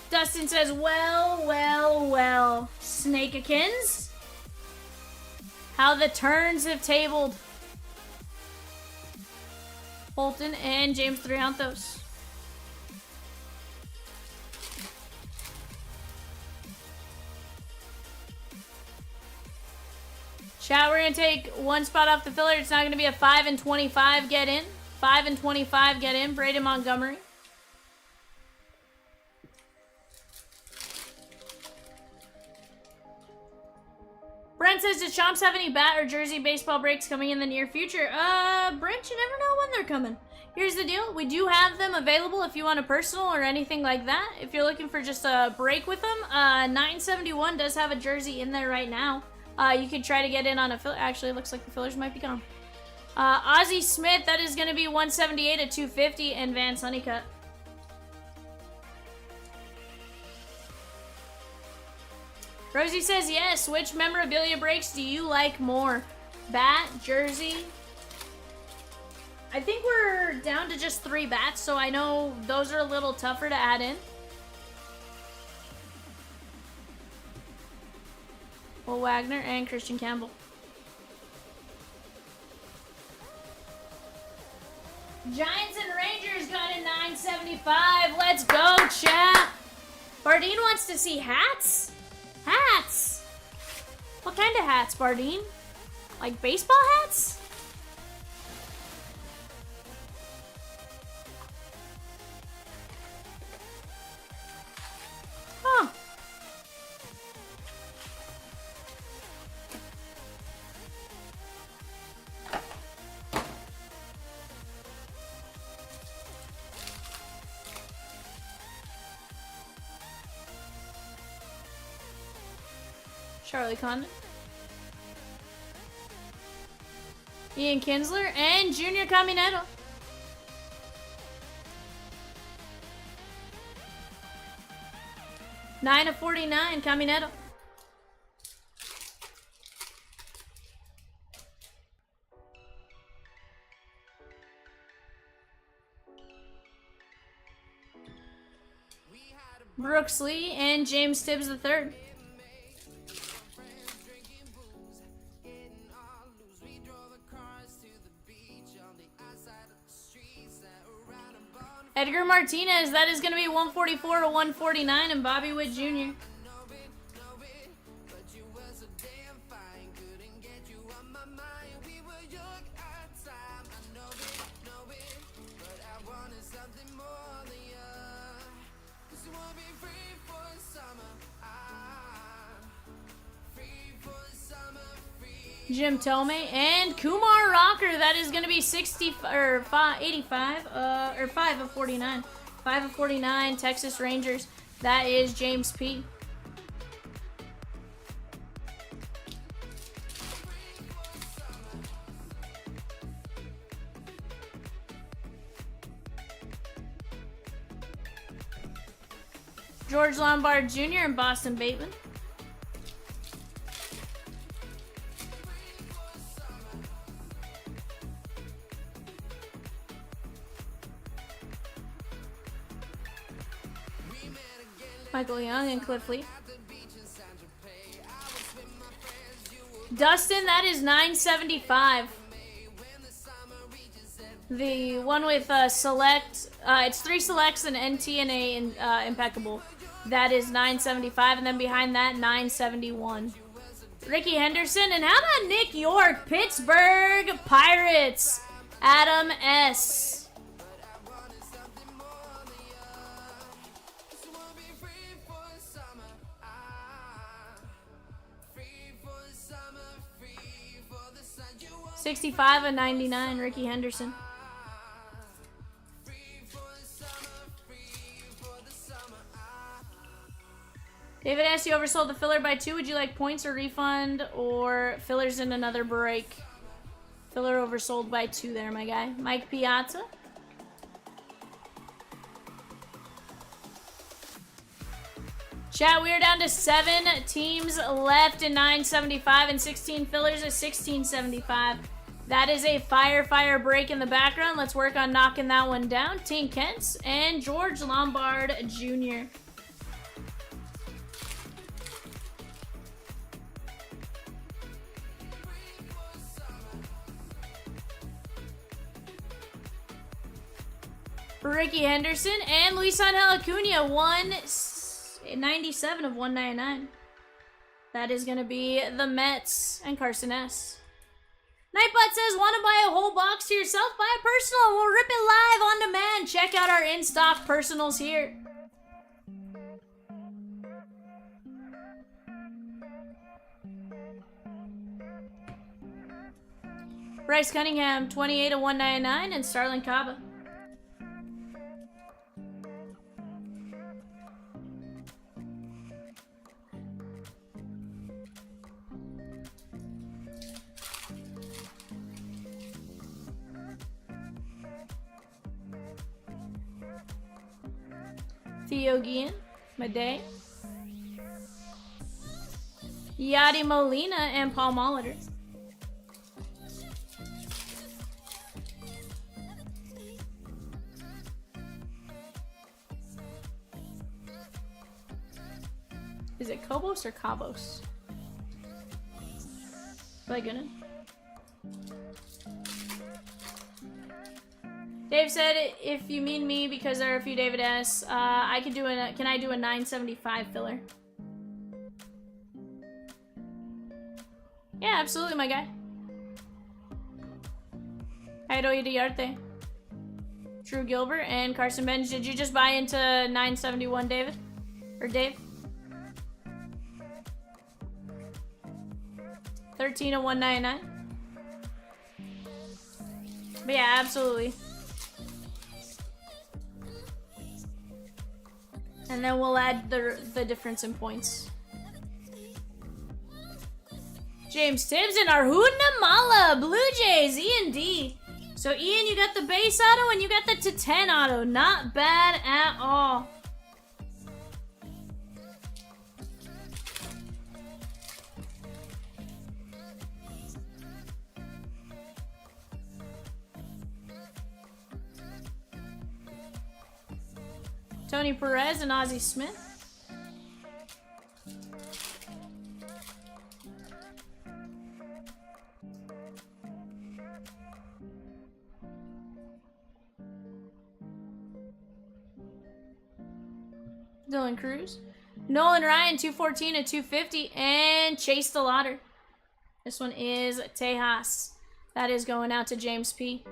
Dustin says, well, well, well. Snakeikins. How the turns have tabled. Holton and James Triantos. Chat, we're going to take one spot off the filler. It's not going to be a 5 and 25 get in. 5 and 25 get in. Braden Montgomery. Brent says, does Chomps have any bat or jersey baseball breaks coming in the near future? Brent, you never know when they're coming. Here's the deal. We do have them available if you want a personal or anything like that. If you're looking for just a break with them, 971 does have a jersey in there right now. You could try to get in on a filler. Actually, it looks like the fillers might be gone. Ozzie Smith, that is going to be 178 at 250, and Vance Honeycutt. Rosie says, yes. Which memorabilia breaks do you like more? Bat, jersey? I think we're down to just 3 bats, so I know those are a little tougher to add in. Will Wagner and Christian Campbell. Giants and Rangers got a 975. Let's go, chat. Bardine wants to see hats? Hats? What kind of hats, Bardine? Like baseball hats? Huh. Charlie Condon. Ian Kinsler and Junior Caminero. $9/49, Caminero. Brooks Lee and James Tibbs III. Edgar Martinez, that is going to be 144/149, and Bobby Witt Jr. Jim Tomei and Kumar Rocker. That is going to be 85 or 5/49. 5/49 Texas Rangers. That is James P. George Lombard Jr. and Boston Bateman. Michael Young and Cliff Lee. Dustin, that is 975. The one with select, it's 3 selects, an NT and a Impeccable. That is 975, and then behind that, 971. Ricky Henderson. And how about Nick York? Pittsburgh Pirates. Adam S. $65/99, Ricky Henderson. David S., you oversold the filler by 2. Would you like points or refund or fillers in another break? Filler oversold by 2 there, my guy. Mike Piazza. Chat, we are down to 7 teams left in 975 and 16 fillers at 1675. That is a fire break in the background. Let's work on knocking that one down. Tink Kentz and George Lombard Jr. Ricky Henderson and Luis Angel Acuna, 197 of 199. That is going to be the Mets and Carson S. Nightbot says, want to buy a whole box to yourself? Buy a personal. We'll rip it live on demand. Check out our in-stock personals here. Bryce Cunningham, 28 of 199, and Starlin Caba. Theo Guillen, Madej, Yadi Molina, and Paul Molitor. Is it Cobos or Cabos? My goodness. Dave said, if you mean me, because there are a few David S, can I do a 975 filler? Yeah, absolutely, my guy. Heido Diarte. Drew Gilbert and Carson Bench. Did you just buy into 971, David? Or Dave? 13 of 199. But yeah, absolutely. And then we'll add the difference in points. James Tibbs and Arhuna Blue Jays, Ian D. So Ian, you got the base auto and you got the to 10 auto. Not bad at all. Tony Perez and Ozzie Smith. Dylan Cruz. Nolan Ryan, 214 and 250. And Chase DeLauder. This one is Tejas. That is going out to James P.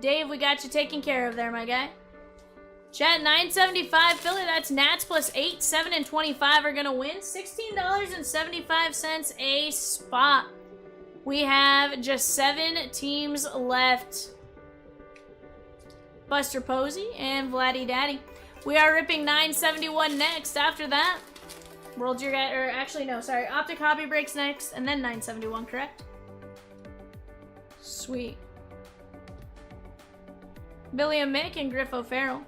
Dave, we got you taken care of there, my guy. Chat, 975 filler, that's Nats plus 8, 7, and 25 are gonna win. $16.75 a spot. We have just 7 teams left. Buster Posey and Vladdy Daddy. We are ripping 971 next. After that, World Year Guide, or actually no, sorry, Optic Hobby breaks next, and then 971, correct? Sweet. Billy and Mick and Griff O'Farrell.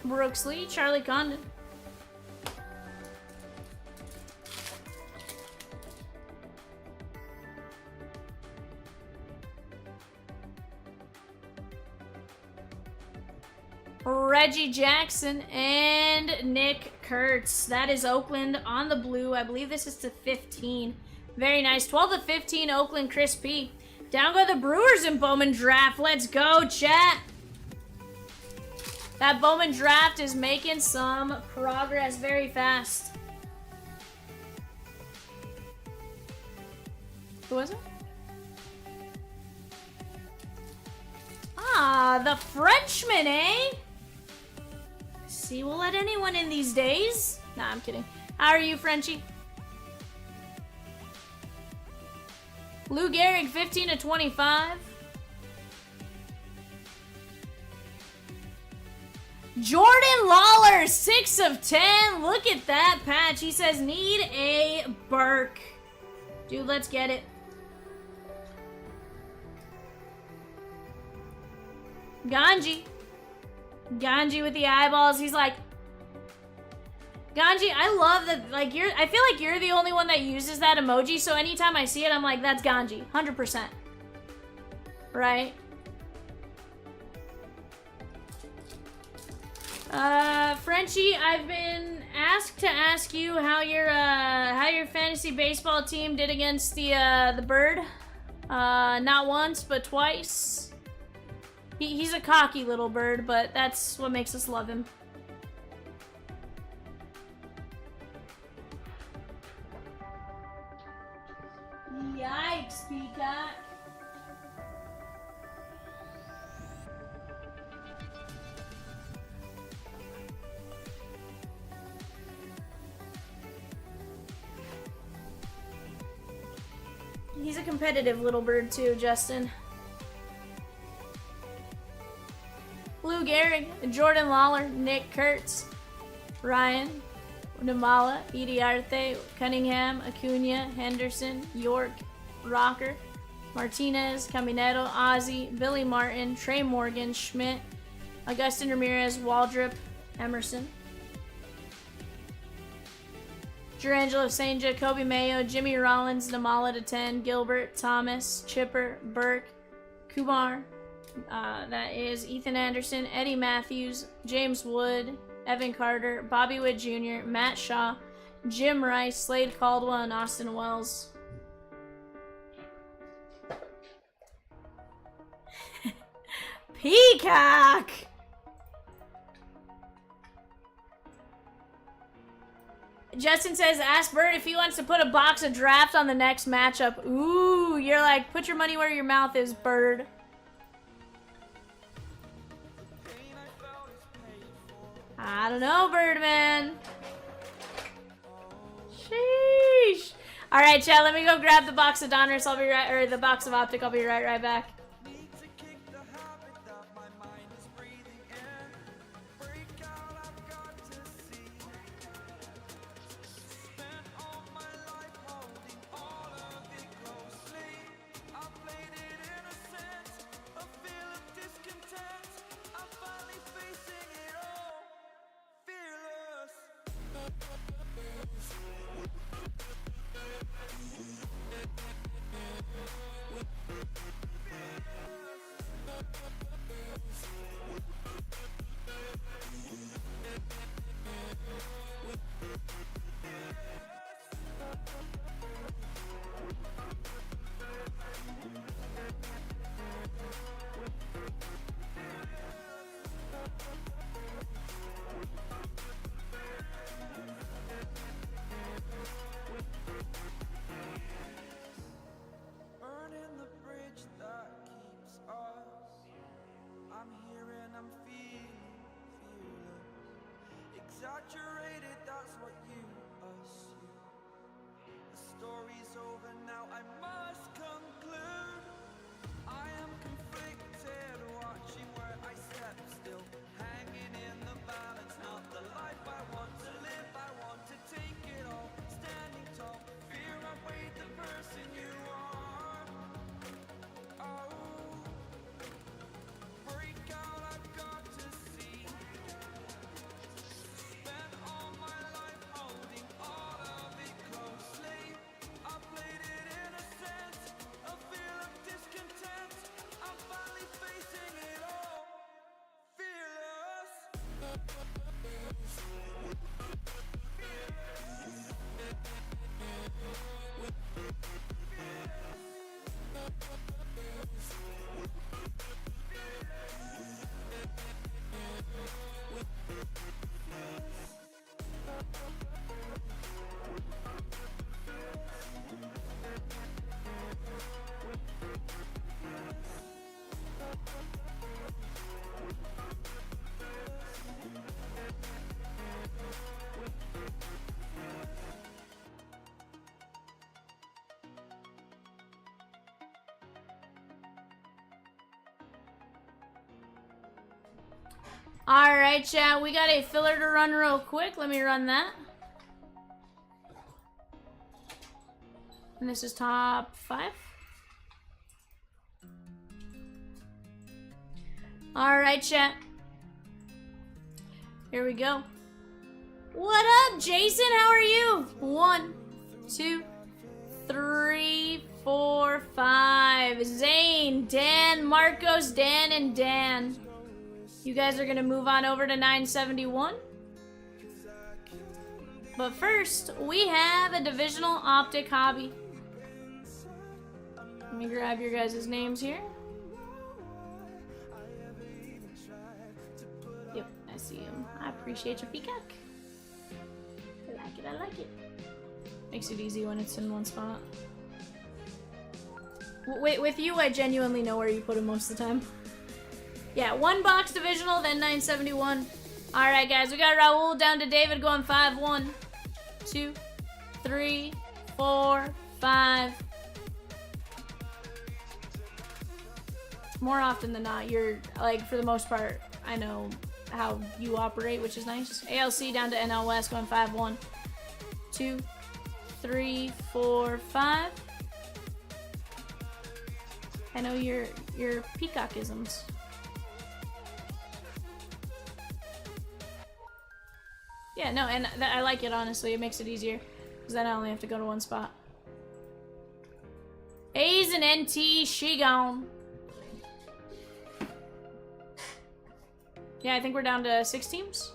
Brooks Lee, Charlie Condon. Reggie Jackson and Nick Kurtz. That is Oakland on the blue. I believe this is to 15. Very nice. 12 to 15, Oakland, Chris P. Down go the Brewers in Bowman draft. Let's go, chat. That Bowman draft is making some progress very fast. Who was it? Ah, the Frenchman, eh? See, we'll let anyone in these days. Nah, I'm kidding. How are you, Frenchie? Lou Gehrig, 15 to 25. Jordan Lawler, 6 of 10. Look at that patch. He says, need a Burke. Dude, let's get it. Ganji. Ganji with the eyeballs. He's like, Ganji, I love that, like, I feel like you're the only one that uses that emoji, so anytime I see it, I'm like, that's Ganji. 100%. Right? Frenchie, I've been asked to ask you how your fantasy baseball team did against the bird. Not once, but twice. He's a cocky little bird, but that's what makes us love him. Yikes, Peacock. He's a competitive little bird too, Justin. Lou Gehrig, Jordan Lawler, Nick Kurtz, Ryan, Namala, Idiarte, Cunningham, Acuna, Henderson, York, Rocker, Martinez, Caminero, Ozzy, Billy Martin, Trey Morgan, Schmidt, Augustin Ramirez, Waldrop, Emerson, Jurangelo Saint Kobe Mayo, Jimmy Rollins, Namala to 10, Gilbert, Thomas, Chipper, Burke, Kumar, that is Ethan Anderson, Eddie Matthews, James Wood, Evan Carter, Bobby Witt Jr., Matt Shaw, Jim Rice, Slade Caldwell, and Austin Wells. Peacock! Justin says, ask Bert if he wants to put a box of draft on the next matchup. Ooh, you're like, put your money where your mouth is, Bird. I don't know, Birdman. Sheesh. All right, chat. Let me go grab the box of Donruss. I'll be right, or the box of Optic. I'll be right back. Alright, chat. We got a filler to run real quick. Let me run that. And this is top 5. Alright, chat. Here we go. What up, Jason? How are you? 1, 2, 3, 4, 5. Zane, Dan, Marcos, Dan, and Dan. You guys are gonna move on over to 971. But first, we have a divisional Optic hobby. Let me grab your guys' names here. Yep, I see him. I appreciate your peacock. I like it, I like it. Makes it easy when it's in one spot. Wait, with you, I genuinely know where you put him most of the time. Yeah, 1 box divisional, then 971. Alright, guys, we got Raul down to David going 5. 1, 2, 3, 4, 5. More often than not, you're, like, for the most part, I know how you operate, which is nice. ALC down to NL West going 5. 1, 2, 3, 4, 5. I know your peacockisms. Yeah, no, and I like it, honestly. It makes it easier, because then I only have to go to one spot. A's and NT, she gone. Yeah, I think we're down to 6 teams.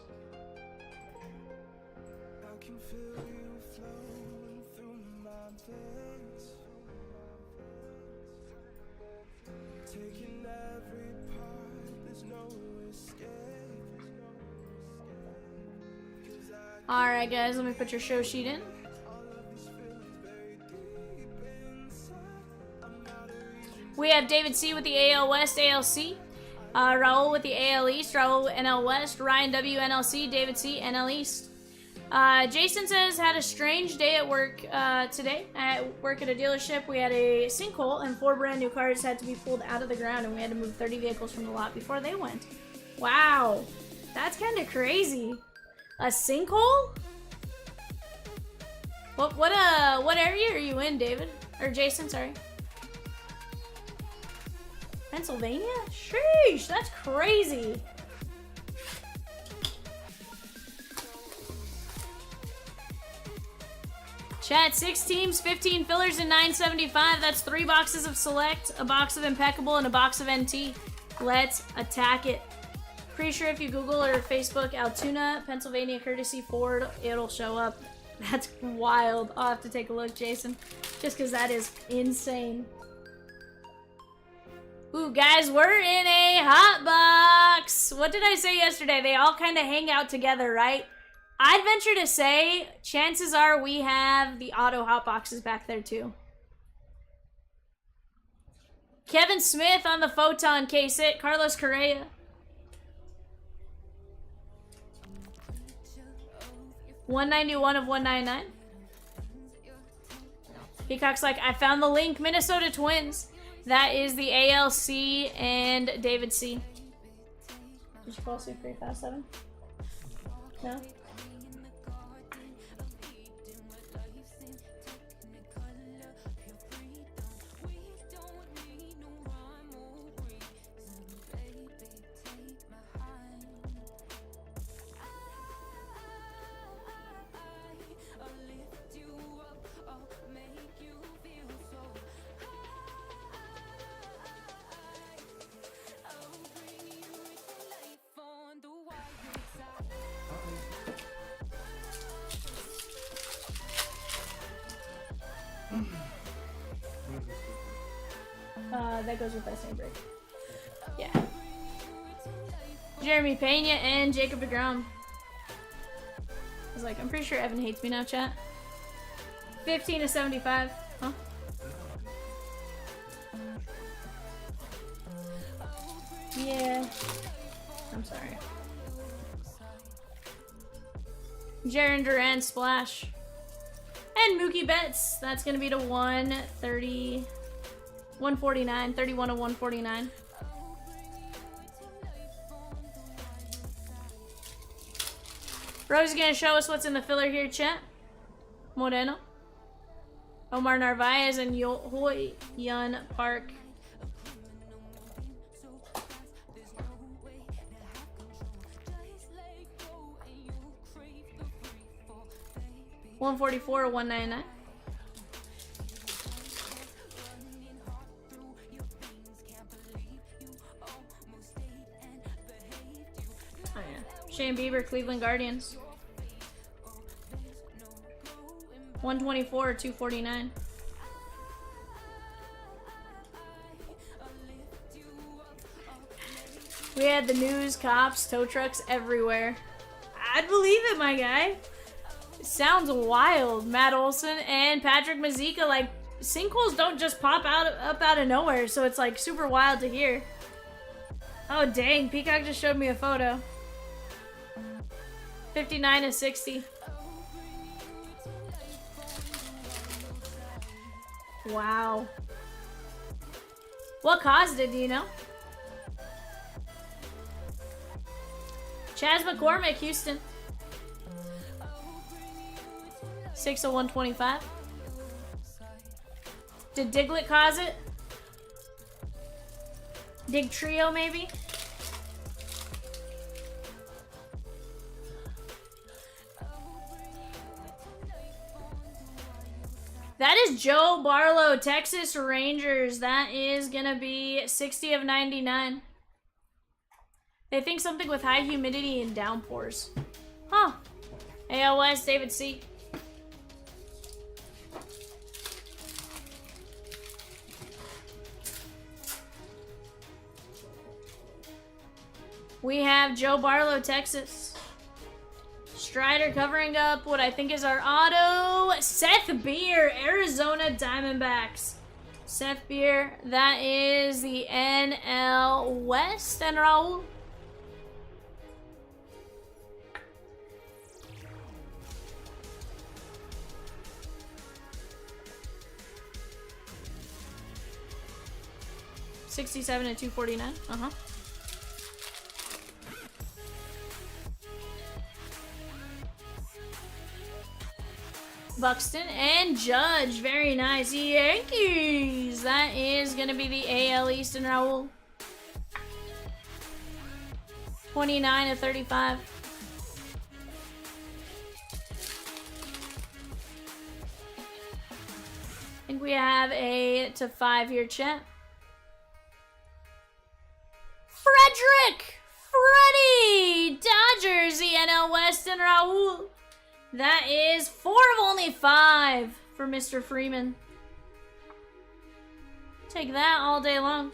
Alright, guys, let me put your show sheet in. We have David C with the AL West, ALC. Raul with the AL East, Raul NL West, Ryan W NLC, David C NL East. Jason says, had a strange day at work today. I work at a dealership. We had a sinkhole and 4 brand new cars had to be pulled out of the ground, and we had to move 30 vehicles from the lot before they went. Wow, that's kind of crazy. A sinkhole? What area are you in, David? Or Jason, sorry. Pennsylvania? Sheesh, that's crazy. Chat, 6 teams, 15 fillers, and 975. That's 3 boxes of Select, a box of Impeccable, and a box of NT. Let's attack it. Pretty sure if you Google or Facebook Altoona, Pennsylvania Courtesy Ford, it'll show up. That's wild. I'll have to take a look, Jason. Just because that is insane. Ooh, guys, we're in a hot box. What did I say yesterday? They all kind of hang out together, right? I'd venture to say, chances are we have the auto hot boxes back there too. Kevin Smith on the Photon case it. Carlos Correa. $191 of $199. Peacock's like, I found the link. Minnesota Twins. That is the ALC and David C. Did you fall asleep pretty fast, 7? No? That goes with that same break. Yeah. Jeremy Pena and Jacob deGrom. I was like, I'm pretty sure Evan hates me now, chat. 15 to 75. Huh? Yeah. I'm sorry. Jaren Duran splash. And Mookie Betts. That's going to be to 130. 149, 31 of 149. Rose is gonna show us what's in the filler here, chat. Moreno, Omar Narvaez, and Hoi Yun Park. $144 or $199. Oh yeah, Shane Bieber, Cleveland Guardians. 124 or 249. We had the news, cops, tow trucks everywhere. I'd believe it, my guy. It sounds wild. Matt Olson and Patrick Mazika, like, sinkholes don't just pop up out of nowhere, so it's like super wild to hear. Oh dang, Peacock just showed me a photo. 59 to 60. Wow. What caused it, do you know? Chaz McCormick, Houston. 6 of 125. Did Diglett cause it? Dig Trio, maybe? That is Joe Barlow, Texas Rangers. That is gonna be 60 of 99. They think something with high humidity and downpours. Huh. AL West, David C. We have Joe Barlow, Texas. Strider covering up what I think is our auto. Seth Beer, Arizona Diamondbacks. Seth Beer, that is the NL West. And Raul. $67 and $249. Uh-huh. Buxton and Judge. Very nice. Yankees. That is going to be the AL East and Raul. 29 of 35. I think we have a to 5 here, chat. Frederick! Freddie! Dodgers, the NL West and Raul. That is 4 of only 5 for Mr. Freeman. Take that all day long.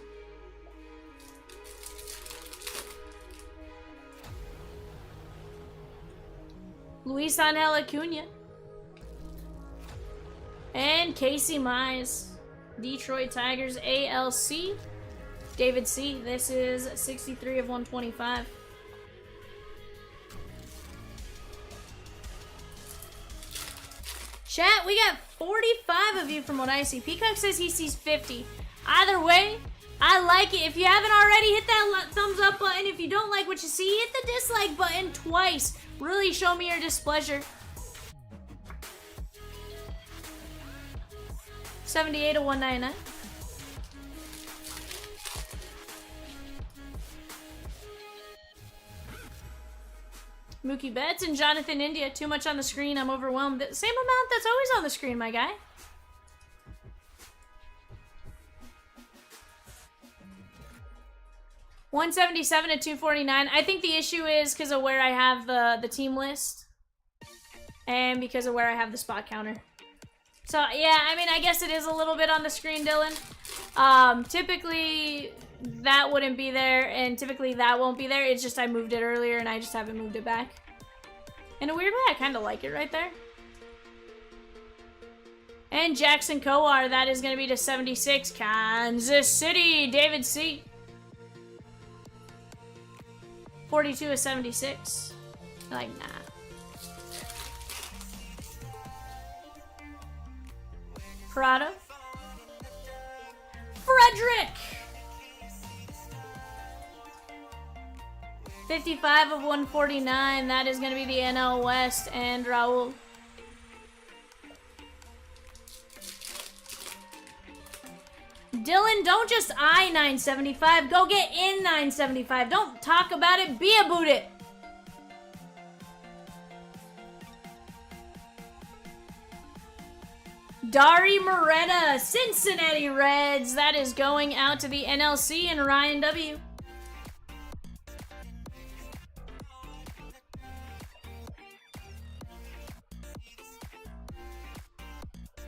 Luis Angel Acuna. And Casey Mize. Detroit Tigers ALC. David C. This is 63 of 125. Chat, we got 45 of you from what I see. Peacock says he sees 50. Either way, I like it. If you haven't already, hit that thumbs up button. If you don't like what you see, hit the dislike button twice. Really show me your displeasure. 78 of 199. Mookie Betts and Jonathan India. Too much on the screen. I'm overwhelmed. The same amount that's always on the screen, my guy. $177 at $249. I think the issue is because of where I have the team list. And because of where I have the spot counter. So, yeah, I mean, I guess it is a little bit on the screen, Dylan. Typically, that wouldn't be there, and typically that won't be there. It's just I moved it earlier, and I just haven't moved it back. In a weird way, I kind of like it right there. And Jackson Kowar, that is going to be to 76. Kansas City, David C. 42 of 76. Like, nah. Prada. Frederick! 55 of 149. That is going to be the NL West and Raul. Dylan, don't just eye 975. Go get in 975. Don't talk about it. Be about it. Dari Moretta, Cincinnati Reds. That is going out to the NLC and Ryan W.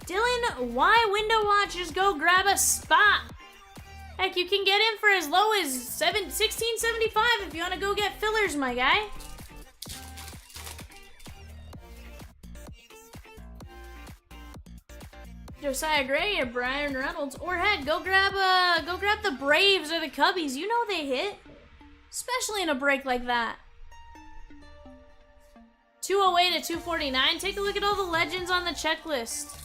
Dylan, why window watch? Just go grab a spot. Heck, you can get in for as low as $16.75 if you want to go get fillers, my guy. Josiah Gray or Brian Reynolds, or heck, go grab the Braves or the Cubbies. You know they hit, especially in a break like that. 208 to 249. Take a look at all the legends on the checklist.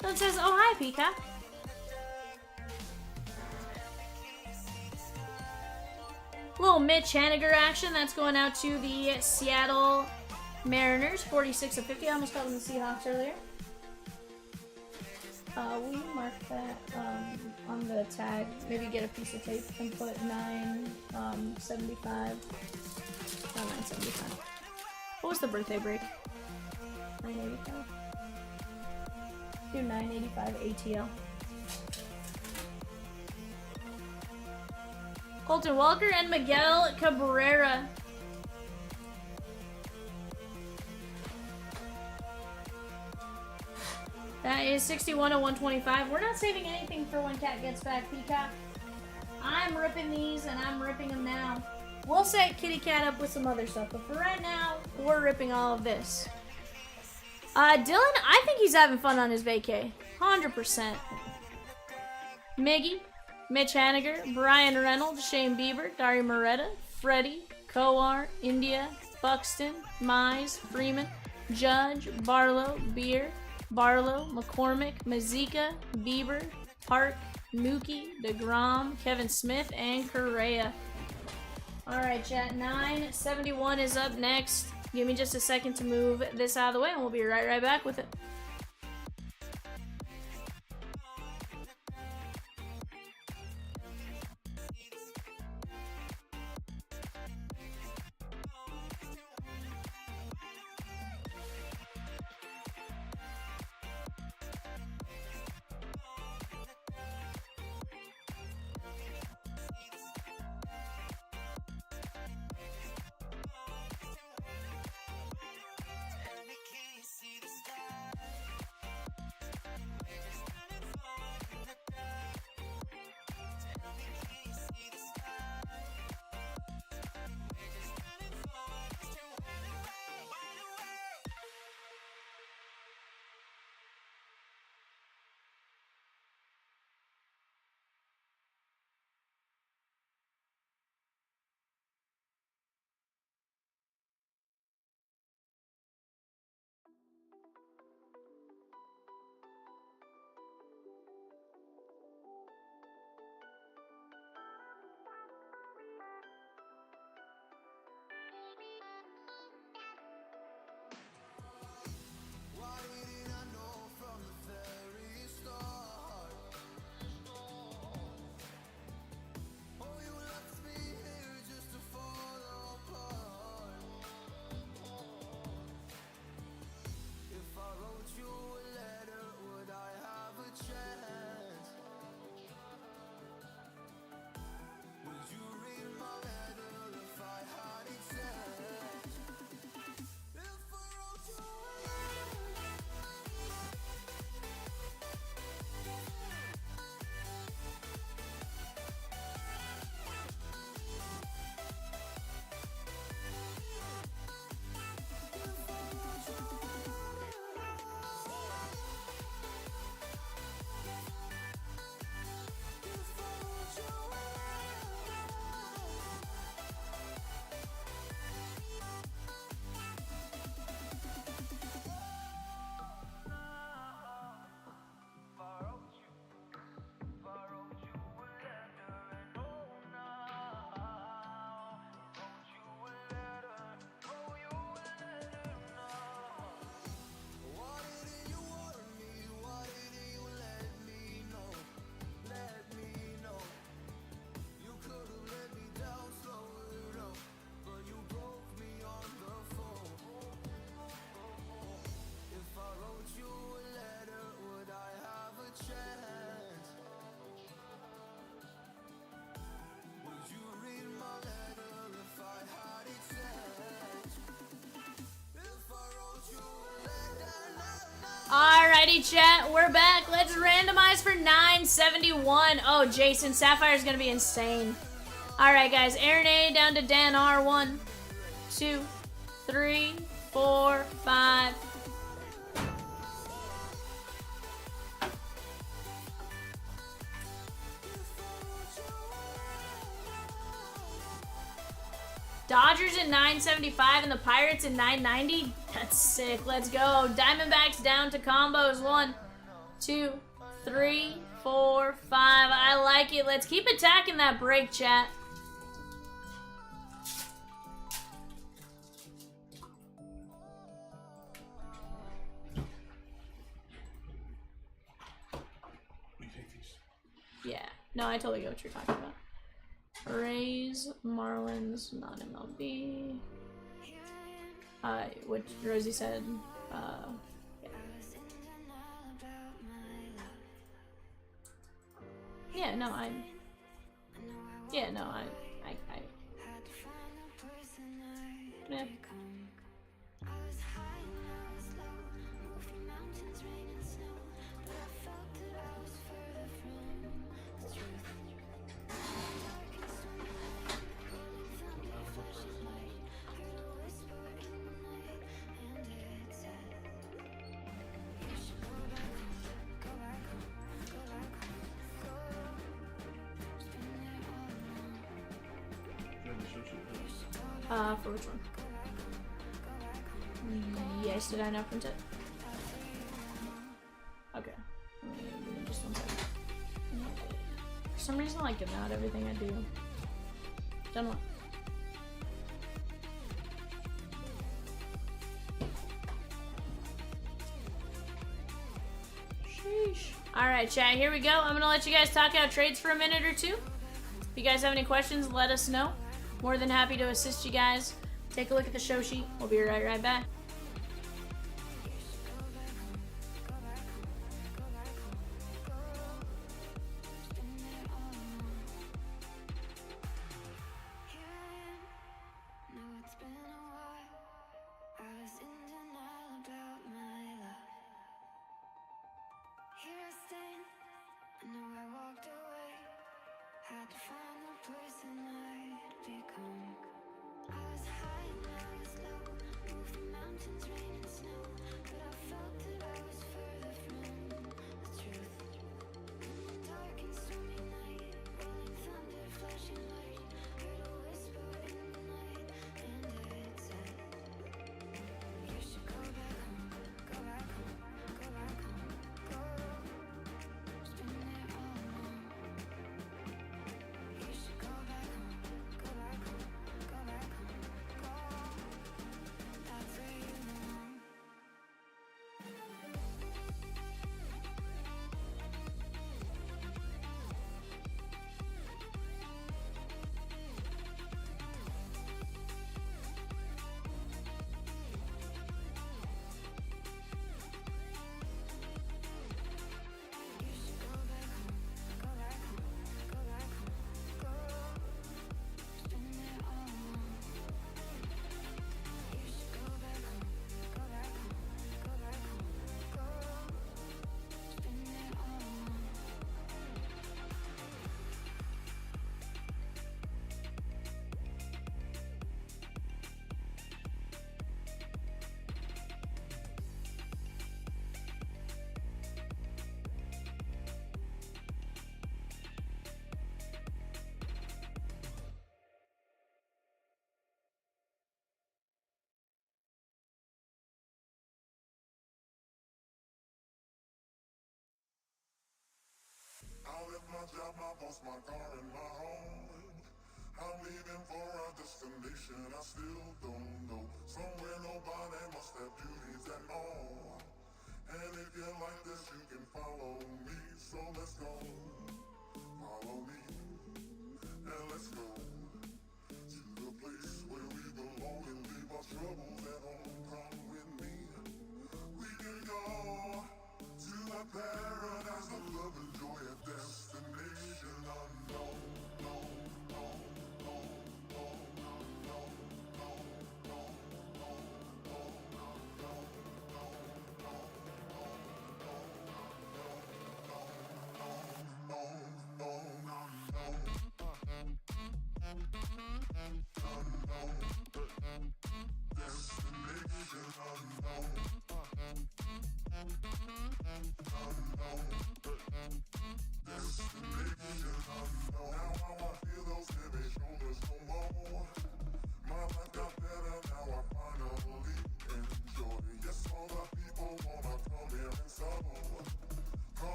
So it says, "Oh hi, Peacock." Little Mitch Haniger action. That's going out to the Seattle Mariners. 46 of 50. I almost called them the Seahawks earlier. Will you mark that on the tag? Maybe get a piece of tape and put 975. Oh, 975. What was the birthday break? 985. Do 985 ATL. Colton Walker and Miguel Cabrera. That is 61 to 125. We're not saving anything for when Cat gets back, Peacock. I'm ripping these, and I'm ripping them now. We'll set Kitty Cat up with some other stuff, but for right now, we're ripping all of this. Dylan, I think he's having fun on his vacay. 100%. Miggy, Mitch Haniger, Brian Reynolds, Shane Bieber, Dari Moretta, Freddie, Kowar, India, Buxton, Mize, Freeman, Judge, Barlow, Beer, Barlow, McCormick, Mazika, Bieber, Park, Mookie, DeGrom, Kevin Smith, and Correa. Alright, chat. 971 is up next. Give me just a second to move this out of the way, and we'll be right back with it. Alrighty, chat, we're back. Let's randomize for 971. Oh, Jason, Sapphire's gonna be insane. Alright, guys, Aaron A down to Dan R. 1, 2, 3, 4, 5. Dodgers at 975 and the Pirates at 990. That's sick. Let's go. Diamondbacks down to combos. 1, 2, 3, 4, 5. I like it. Let's keep attacking that break, chat. Yeah. No, I totally get what you're talking about. Rays, Marlins, non-MLB. What Rosie said. Yeah. Yeah, no, yeah, no, yeah. For which one? Yes, did I not print it? Okay. Give me just 1 second. For some reason I like giving out everything I do. Done what? Sheesh. Alright, chat, here we go. I'm gonna let you guys talk out trades for a minute or two. If you guys have any questions, let us know. More than happy to assist you guys. Take a look at the show sheet. We'll be right back. I left my job, my boss, my car, and my home. I'm leaving for a destination I still don't know. Somewhere nobody must have beauties at all. And if you like this, you can follow me. So let's go. Follow me. And let's go to the place where we belong and leave our troubles at home. Come with me. We can go to a paradise of love and joy, a destination unknown.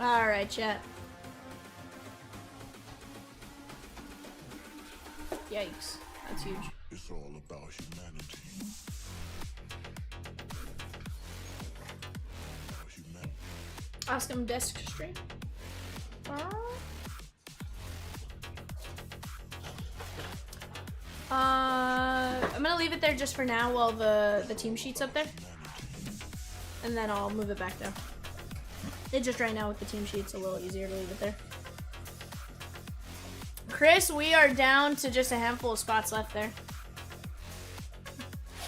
Alright, chat. Yikes. That's huge. It's all about humanity. Ask him desk stream. I'm gonna leave it there just for now while the team sheet's up there. And then I'll move it back down. It just right now with the team sheets a little easier to leave it there. Chris, we are down to just a handful of spots left there.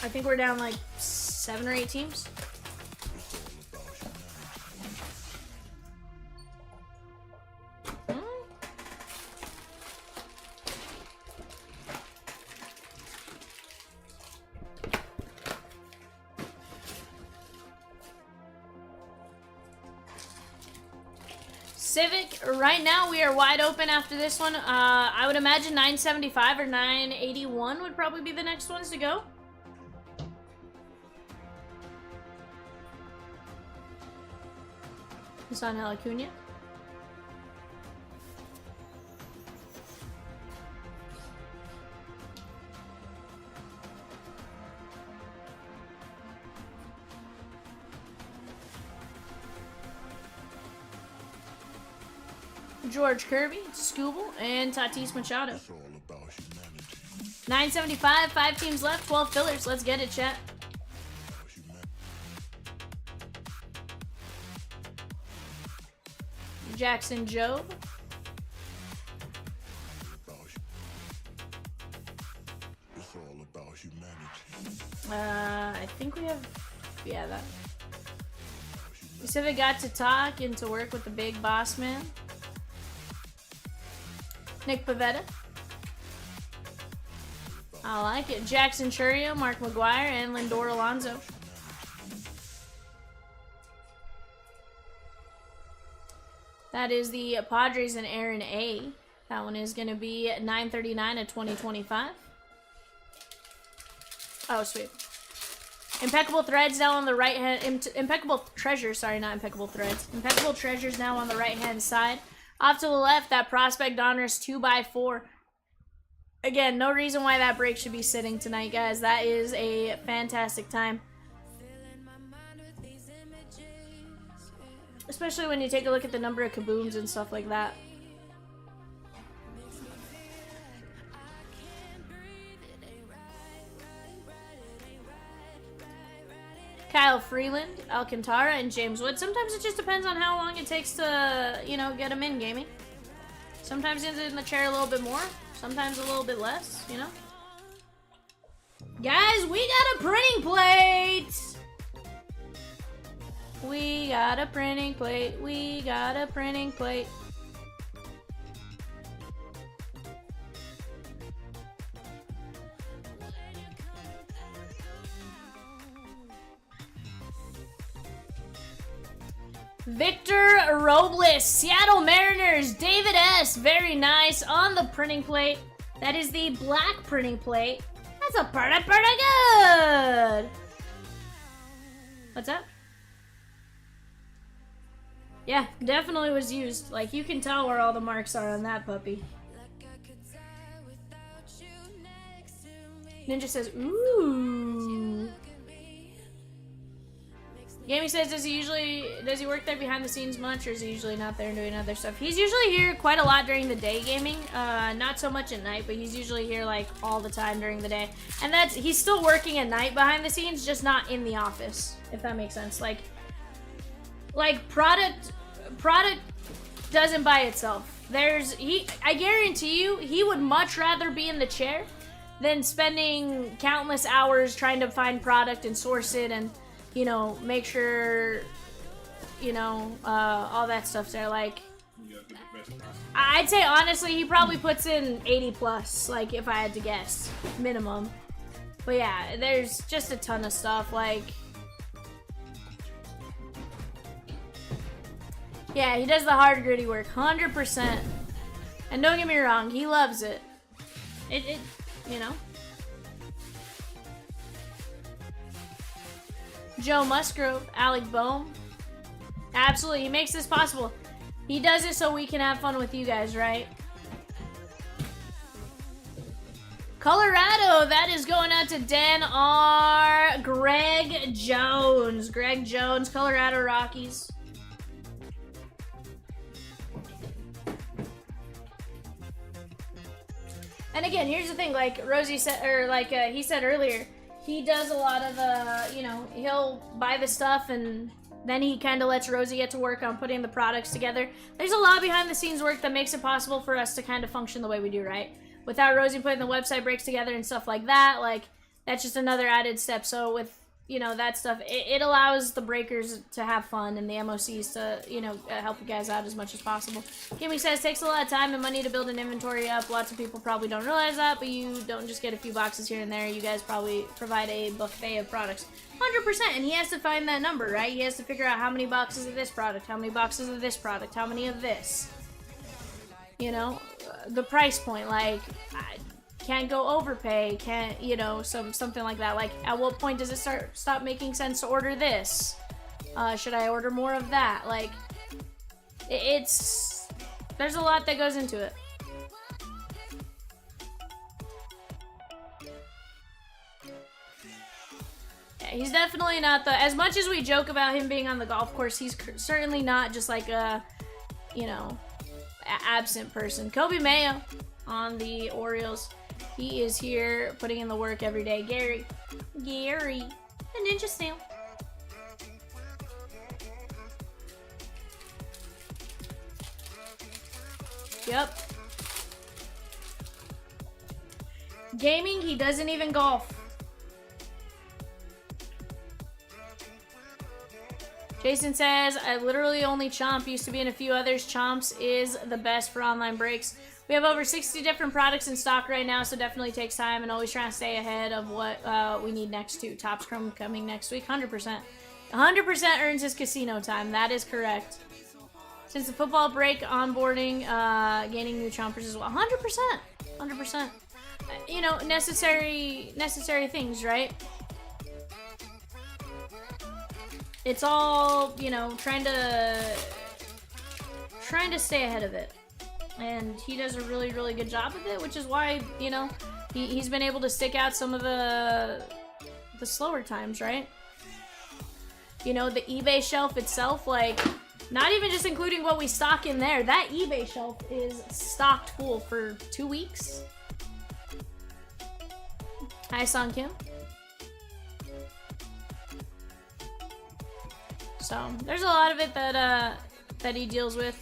I think we're down like 7 or 8 teams. Civic, right now we are wide open after this one. I would imagine 975 or 981 would probably be the next ones to go. Hassan Acuna. George Kirby, Scooble, and Tatis Machado. It's all about humanity. 975, 5 teams left, 12 fillers. Let's get it, chat. Jackson Jobe. It's all about humanity. I think we have, yeah, that. Pacific got to talk and to work with the big boss man. Nick Pavetta. I like it. Jackson Churio, Mark McGuire, and Lindor Alonso. That is the Padres and Aaron A. That one is going to be $9.39 at 2025. Oh, sweet. Impeccable Threads now on the right hand. Impeccable Treasures, sorry, not Impeccable Threads. Impeccable Treasures now on the right hand side. Off to the left, that Prospect Donruss 2x4. Again, no reason why that break should be sitting tonight, guys. That is a fantastic time. Especially when you take a look at the number of kabooms and stuff like that. Kyle Freeland, Alcantara, and James Wood. Sometimes it just depends on how long it takes to, you know, get them in gaming. Sometimes it's in the chair a little bit more. Sometimes a little bit less, you know. Guys, we got a printing plate! We got a printing plate. We got a printing plate. Victor Robles, Seattle Mariners, David S. Very nice on the printing plate. That is the black printing plate. That's a pretty good. What's up? Yeah, definitely was used. Like, you can tell where all the marks are on that puppy. Ninja says, ooh. Gaming says, does he work there behind the scenes much, or is he usually not there doing other stuff? He's usually here quite a lot during the day gaming. Not so much at night, but he's usually here like all the time during the day. And he's still working at night behind the scenes, just not in the office, if that makes sense. Like product doesn't buy itself. I guarantee you, he would much rather be in the chair than spending countless hours trying to find product and source it and, you know, make sure, you know, all that stuff's there. Like, I'd say honestly, he probably puts in 80 plus, like, if I had to guess, minimum. But yeah, there's just a ton of stuff, like, yeah, he does the hard, gritty work, 100%. And don't get me wrong, he loves it. It you know. Joe Musgrove, Alec Bohm. Absolutely, he makes this possible. He does it so we can have fun with you guys, right? Colorado, that is going out to Dan R. Greg Jones. Greg Jones, Colorado Rockies. And again, here's the thing, like Rosie said, or like he said earlier, he does a lot of, you know, he'll buy the stuff and then he kind of lets Rosie get to work on putting the products together. There's a lot behind the scenes work that makes it possible for us to kind of function the way we do, right? Without Rosie putting the website breaks together and stuff like that, like, that's just another added step. So with, you know, that stuff, it allows the breakers to have fun and the MOCs to, you know, help you guys out as much as possible. Kimmy says, takes a lot of time and money to build an inventory up. Lots of people probably don't realize that, but you don't just get a few boxes here and there. You guys probably provide a buffet of products. 100%, and he has to find that number, right? He has to figure out how many boxes of this product, how many boxes of this product, how many of this. You know, the price point, like, can't go overpay, can't, you know, something like that. Like, at what point does it stop making sense to order this? Should I order more of that? Like, there's a lot that goes into it. Yeah, he's definitely not as much as we joke about him being on the golf course, he's certainly not just like a, you know, absent person. Kobe Mayo on the Orioles. He is here putting in the work every day. Gary. Gary. A Ninja Snail. Yep. Gaming, he doesn't even golf. Jason says, I literally only Chomp. Used to be in a few others. Chomps is the best for online breaks. We have over 60 different products in stock right now, so definitely takes time and always trying to stay ahead of what we need next too. Top Scrum coming next week, 100%. 100% earns his casino time. That is correct. Since the football break, onboarding, gaining new Chompers as well. 100%. 100%. You know, necessary things, right? It's all, you know, trying to stay ahead of it. And he does a really, really good job of it, which is why, you know, he's been able to stick out some of the slower times, right? You know, the eBay shelf itself, like, not even just including what we stock in there, that eBay shelf is stocked full for 2 weeks. Hi, Song Kim. So there's a lot of it that he deals with,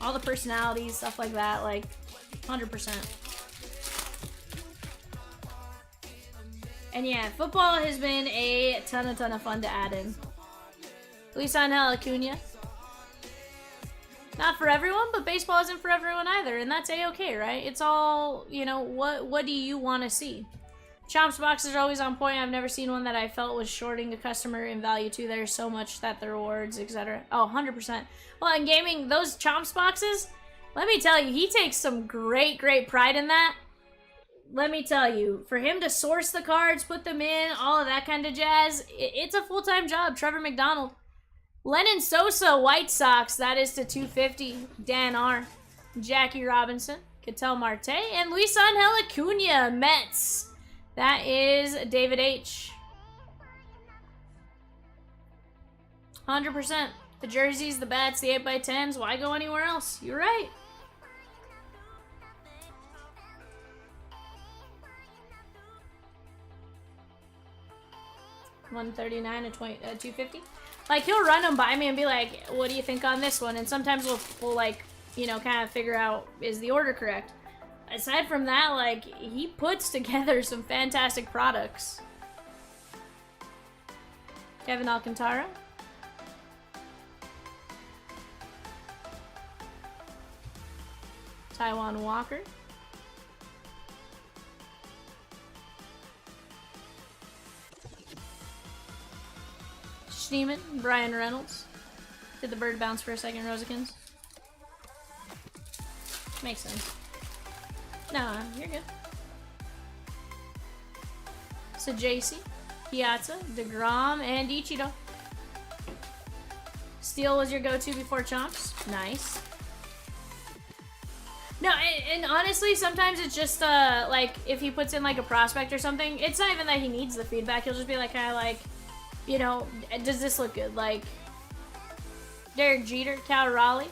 all the personalities, stuff like that, like 100%. And yeah, football has been a ton of fun to add in. Luis Angel Acuna. Not for everyone, but baseball isn't for everyone either, and that's a-okay, right? It's all, you know, what do you want to see? Chomps boxes are always on point. I've never seen one that I felt was shorting a customer in value too. There's so much that the rewards, etc. Oh, 100%. Well, in gaming, those Chomps boxes, let me tell you, he takes some great pride in that. Let me tell you, for him to source the cards, put them in, all of that kind of jazz, it's a full-time job. Trevor McDonald. Lennon Sosa, White Sox, that is to 250. Dan R. Jackie Robinson, Ketel Marte, and Luis Angel Acuna, Mets. That is David H. 100%. The jerseys, the bats, the 8x10s. Why go anywhere else? You're right. $139 to 250. Like, he'll run them by me and be like, what do you think on this one? And sometimes we'll like, you know, kind of figure out, is the order correct? Aside from that, like, he puts together some fantastic products. Kevin Alcantara. Taiwan Walker. Schneeman, Brian Reynolds. Did the bird bounce for a second, Rosikins? Makes sense. Nah, you're good. So JC, Piazza, DeGrom, and Ichiro. Steel was your go-to before Chomps. Nice. No, and honestly, sometimes it's just, like, if he puts in, like, a prospect or something, it's not even that he needs the feedback. He'll just be like, kind of like, you know, does this look good? Like, Derek Jeter, Cal Raleigh,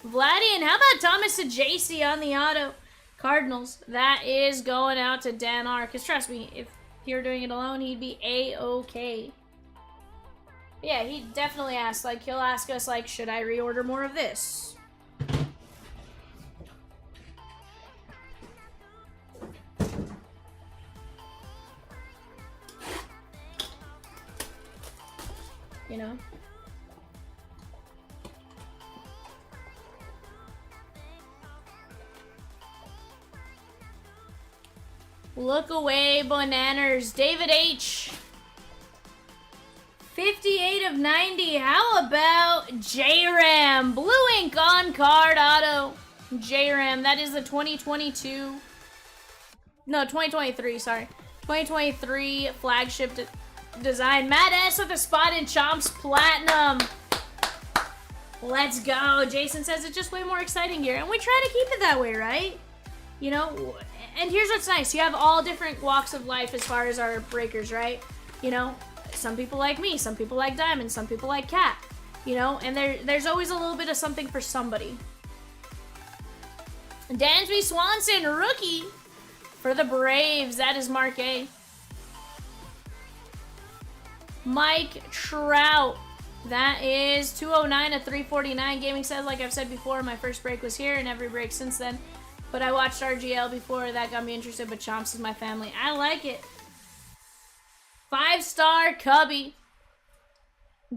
Vladdy, and how about Thomas to JC on the auto? Cardinals, that is going out to Dan R. Because trust me, if he were doing it alone, he'd be A-okay. Yeah, he definitely asks, like, he'll ask us, like, should I reorder more of this? You know? Look away, Bonanners. David H. 58 of 90. How about J-Ram? Blue ink on card auto. J-Ram. That is the 2022. No, 2023, sorry. 2023 flagship design. Matt S with a spot in Chomps Platinum. Let's go. Jason says it's just way more exciting here. And we try to keep it that way, right? You know, and here's what's nice. You have all different walks of life as far as our breakers, right? You know, some people like me, some people like Diamond, some people like Cat. You know, and there's always a little bit of something for somebody. Dansby Swanson, rookie for the Braves. That is Mark A. Mike Trout. That is 209 of 349. Gaming says, like I've said before, my first break was here and every break since then. But I watched RGL before. That got me interested, but Chomps is my family. I like it. 5-star Cubby.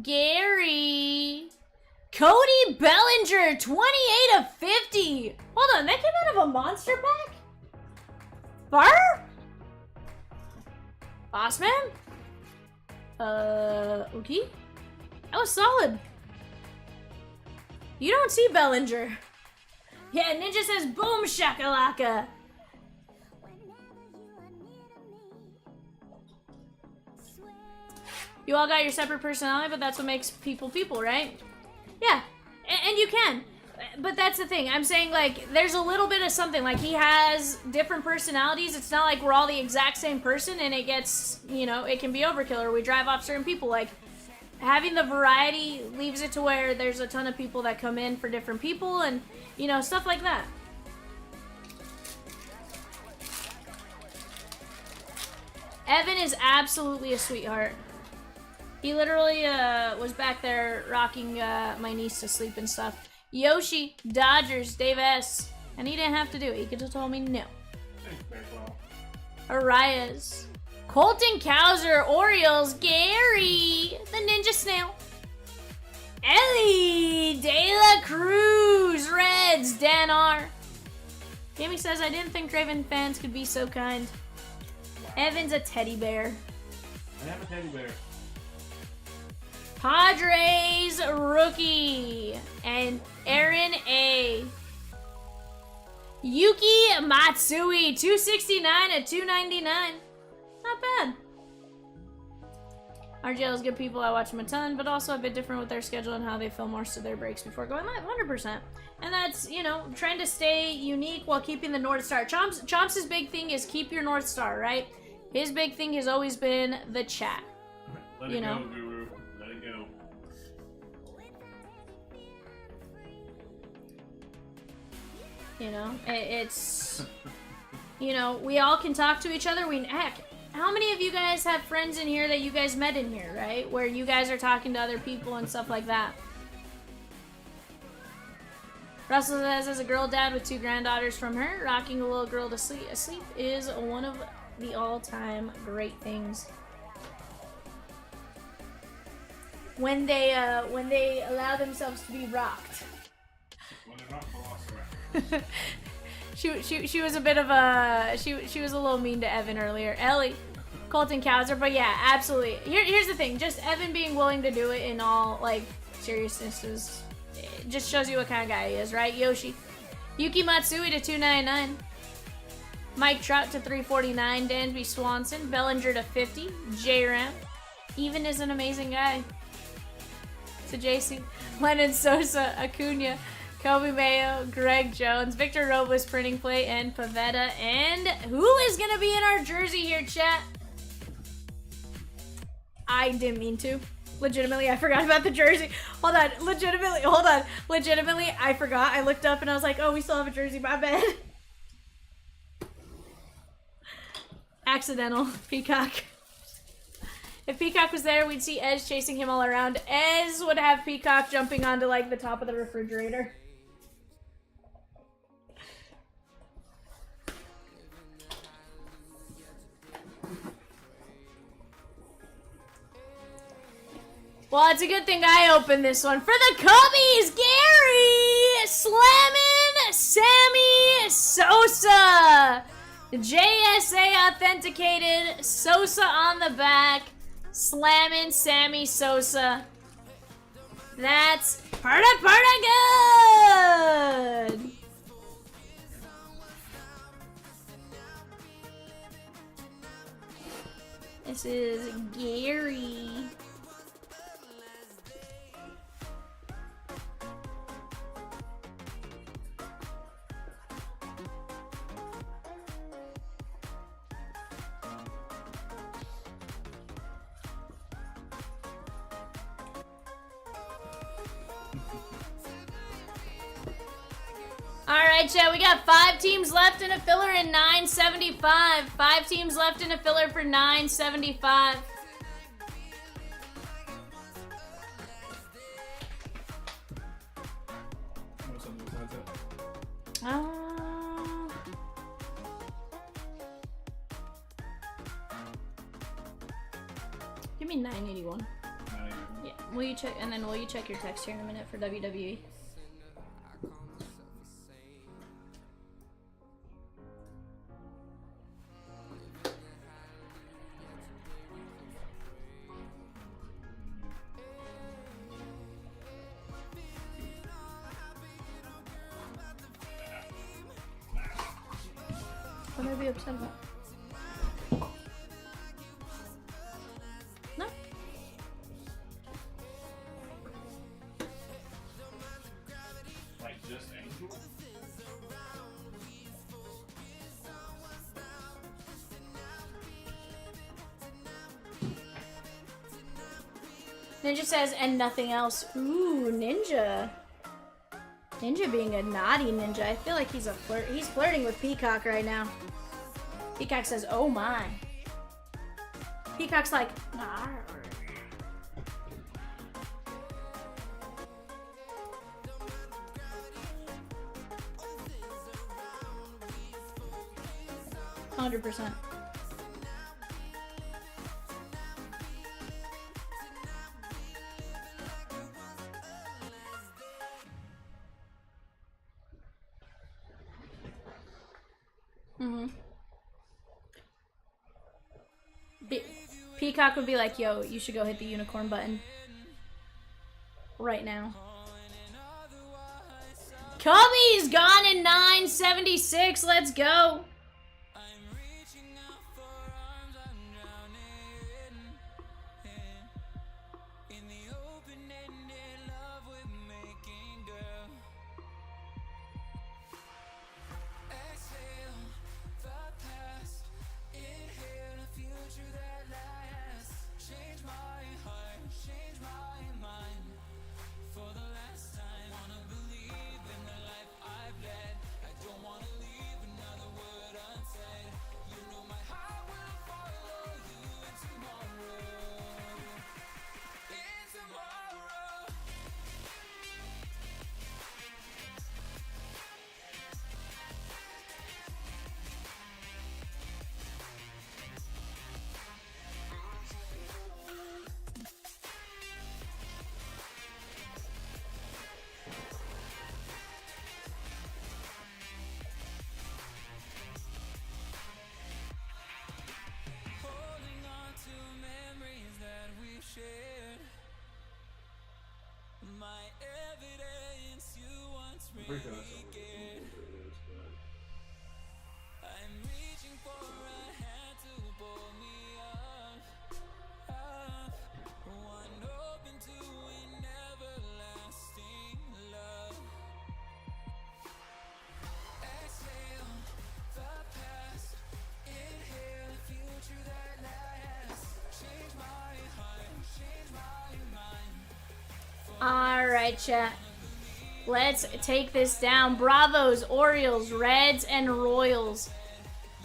Gary. Cody Bellinger, 28 of 50. Hold on, that came out of a monster pack? Bar? Bossman? Okay. That was solid. You don't see Bellinger. Yeah, Ninja says boom shakalaka. You all got your separate personality, but that's what makes people people, right? Yeah, and you can. But that's the thing. I'm saying, like, there's a little bit of something. Like, he has different personalities. It's not like we're all the exact same person, and it gets, you know, it can be overkill, or we drive off certain people. Like, having the variety leaves it to where there's a ton of people that come in for different people, and, you know, stuff like that. Evan is absolutely a sweetheart. He literally was back there rocking my niece to sleep and stuff. Yoshi, Dodgers, Dave S. And he didn't have to do it. He could have told me no. Thanks, Maxwell. Arias. Colton Cowser, Orioles, Gary, the Ninja Snail. Ellie, De La Cruz, Reds, Dan R. Gaming says, I didn't think Draven fans could be so kind. Evan's a teddy bear. I have a teddy bear. Padres rookie and Aaron A. Yuki Matsui, 269 at 299. Not bad. RGL is good people. I watch them a ton, but also a bit different with their schedule and how they film most of their breaks before going live. 100%. And that's, you know, trying to stay unique while keeping the North Star. Chomps' big thing is keep your North Star, right? His big thing has always been the chat. Let You it know. go, Guru. Let it go. You know, it's, you know, we all can talk to each other. Heck, how many of you guys have friends in here that you guys met in here, right? Where you guys are talking to other people and stuff like that. Russell says, as a girl dad with 2 granddaughters from her, rocking a little girl to sleep is one of the all-time great things. When they allow themselves to be rocked. When they're not velociraptor. She was a bit of a she was a little mean to Evan earlier. Ellie, Colton Cowser, but yeah, absolutely. Here's the thing, just Evan being willing to do it in all like seriousness is it just shows you what kind of guy he is, right? Yoshi, Yuki Matsui to 299, Mike Trout to 349, Dansby Swanson, Bellinger to 50, J Ram, even is an amazing guy. To JC, Lennon Sosa, Acuna, Kobe Mayo, Greg Jones, Victor Robles, printing plate, and Pavetta. And who is going to be in our jersey here, chat? I didn't mean to. Legitimately, I forgot about the jersey. Hold on. Legitimately, I forgot. I looked up and I was like, oh, we still have a jersey. My bad. Accidental. Peacock. If Peacock was there, we'd see Ez chasing him all around. Ez would have Peacock jumping onto, like, the top of the refrigerator. Well, it's a good thing I opened this one. For the Cubbies, Gary! Slamming Sammy Sosa! JSA authenticated. Sosa on the back. Slamming Sammy Sosa. That's pretty good! This is Gary. Alright, chat, we got 5 teams left in a filler in 975. 5 teams left in a filler for 975. What's on the side set? Give me 981. Not even. Yeah, will you check, and then will you check your text here in a minute for WWE? What would I be upset about? No? Like just Angel? Ninja says, and nothing else. Ooh, Ninja. Ninja being a naughty ninja. I feel like he's he's flirting with Peacock right now. Peacock says, oh my. Peacock's like, "Arr." %. Peacock would be like, yo, you should go hit the unicorn button. Right now. Cubby's gone in 976. Let's go. I'm pretty sure that's what it is, but I'm reaching for a hand to pull me up. One open to an everlasting love. Exhale the past, inhale the future that lasts. Change my heart, change my mind. Alright, chat. Let's take this down. Bravos, Orioles, Reds, and Royals.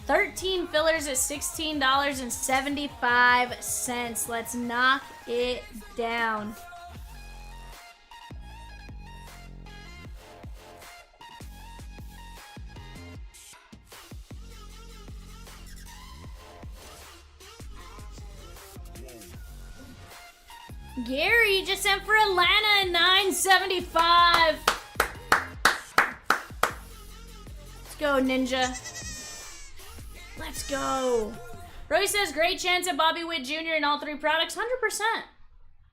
13 fillers at $16.75. Let's knock it down. Gary just sent for Atlanta at $9.75. Let's go, Ninja. Let's go. Roy says, great chance at Bobby Witt Jr. in all 3 products.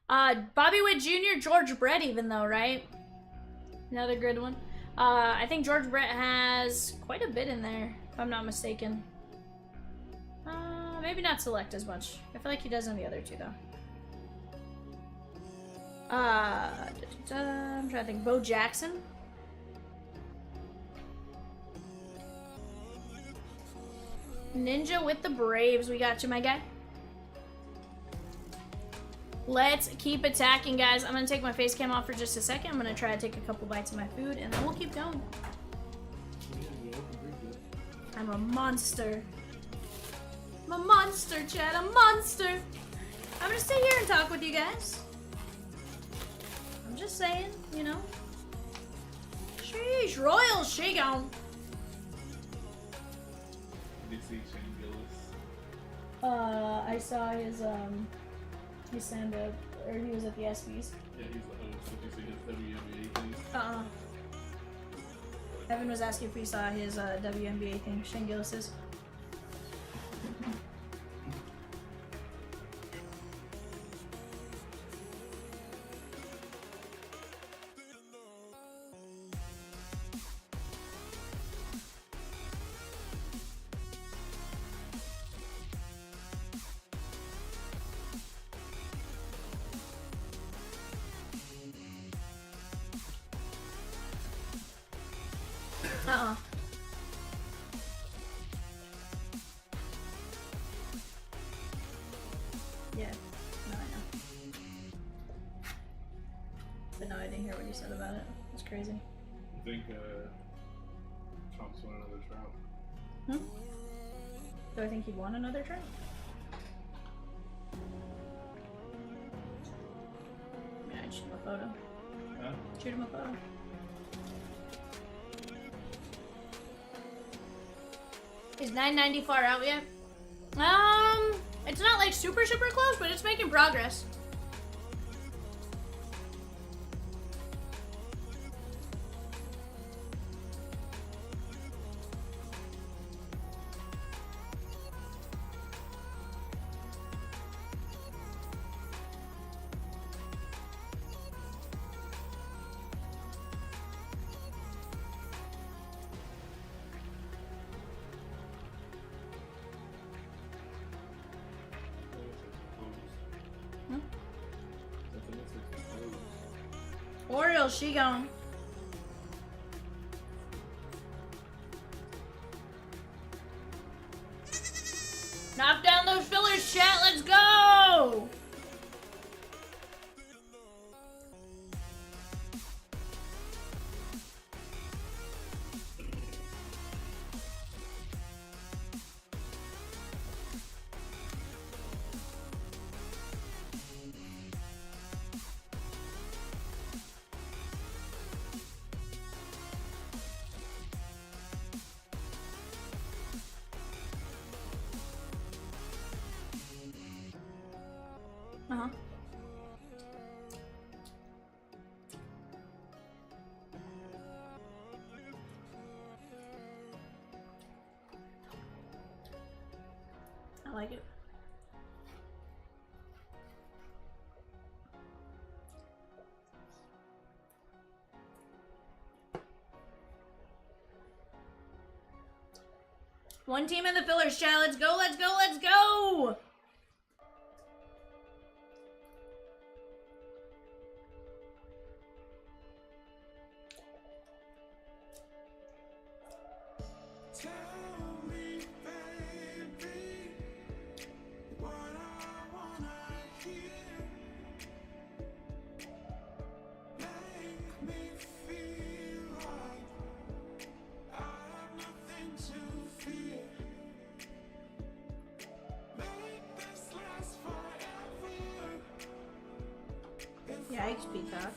100%. Bobby Witt Jr., George Brett even though, right? Another good one. I think George Brett has quite a bit in there, if I'm not mistaken. Maybe not select as much. I feel like he does on the other 2 though. I'm trying to think. Bo Jackson. Ninja with the Braves. We got you, my guy. Let's keep attacking, guys. I'm going to take my face cam off for just a second. I'm going to try to take a couple bites of my food, and then we'll keep going. I'm a monster. I'm a monster, Chad. A monster. I'm gonna sit here and talk with you guys. I'm just saying, you know. Sheesh, Royal Shigon. Did you see Shane Gillis? I saw his he signed up, or he was at the ESPYs. Yeah, he's the host. Did you see his WNBA thing? Evan was asking if we saw his WNBA thing. Shane Gillis's. Yeah, no, I know. But no, I didn't hear what you said about it. It's crazy. I think Chomps won another trout. Do I think he'd want another try? Yeah, I'd shoot him a photo. Huh? Shoot him a photo. Is 990 far out yet? It's not like super close, but it's making progress. Oriole, she gone. Knock down those fillers, chat. Let's go. Uh-huh. I like it. One team in the fillers, chat. Let's go, let's go, let's go! Yikes, Peacock.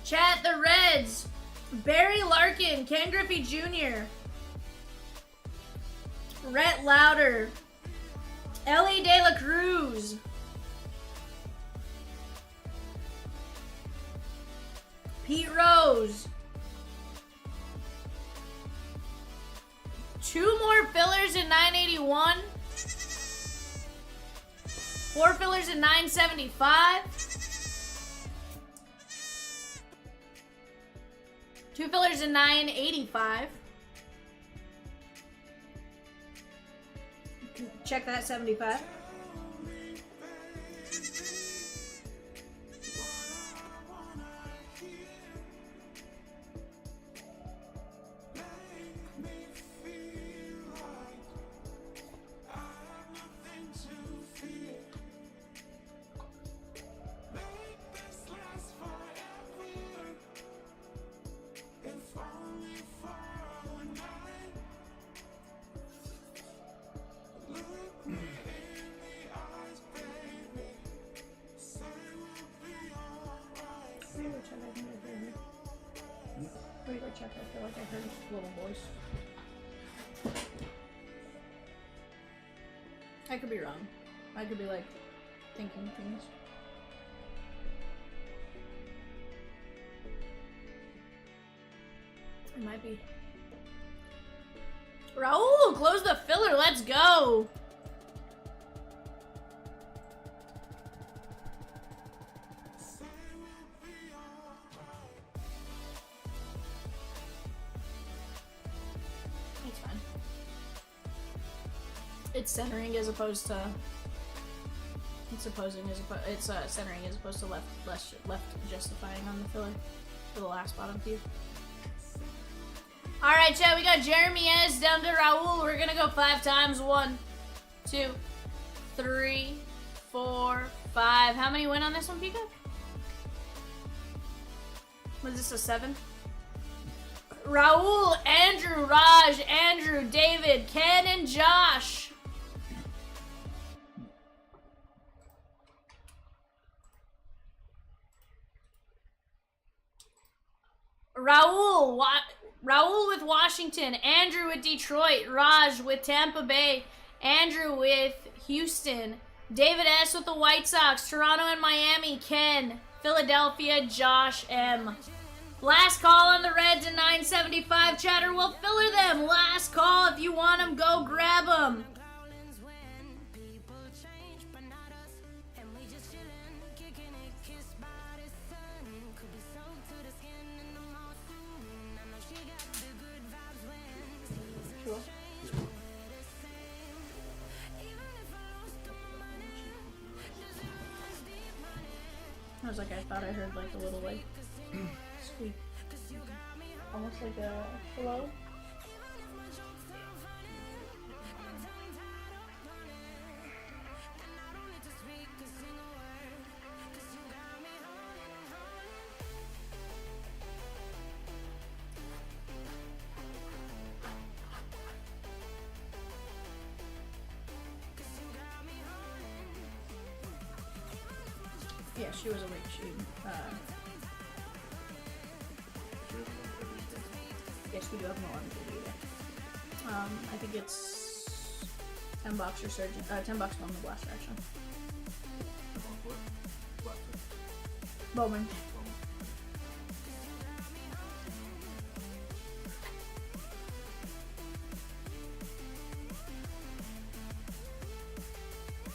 Chat, the Reds. Barry Larkin, Ken Griffey Jr., Rhett Lauder, Ellie De La Cruz, Pete Rose. 2 more fillers in 981. 4 fillers in 975. 2 fillers and 9.85. Check that 75. Let me go check. I feel like I heard a little voice. I could be wrong. I could be like thinking things. It might be. Raul, close the filler. Let's go. It's fine. It's centering as opposed to. It's centering as opposed to left justifying on the filler for the last bottom few. All right, chat. We got Jeremy S down to Raul. We're gonna go 5 times. 1, 2, 3, 4, 5. How many win on this one, Pika? Was this a 7? Raul, Andrew, Raj, Andrew, David, Ken, and Josh. Raul with Washington, Andrew with Detroit, Raj with Tampa Bay, Andrew with Houston, David S with the White Sox, Toronto and Miami, Ken, Philadelphia, Josh M. Last call on the Reds in 975. Chatter will filler them. Last call. If you want them, go grab them. I was like, I thought I heard like a little like squeak. Almost like a hello. Yeah, she was awake. Yes, we do have an alarm for you. I think it's $10 Resurgence. $10 on the blast action. Bowman.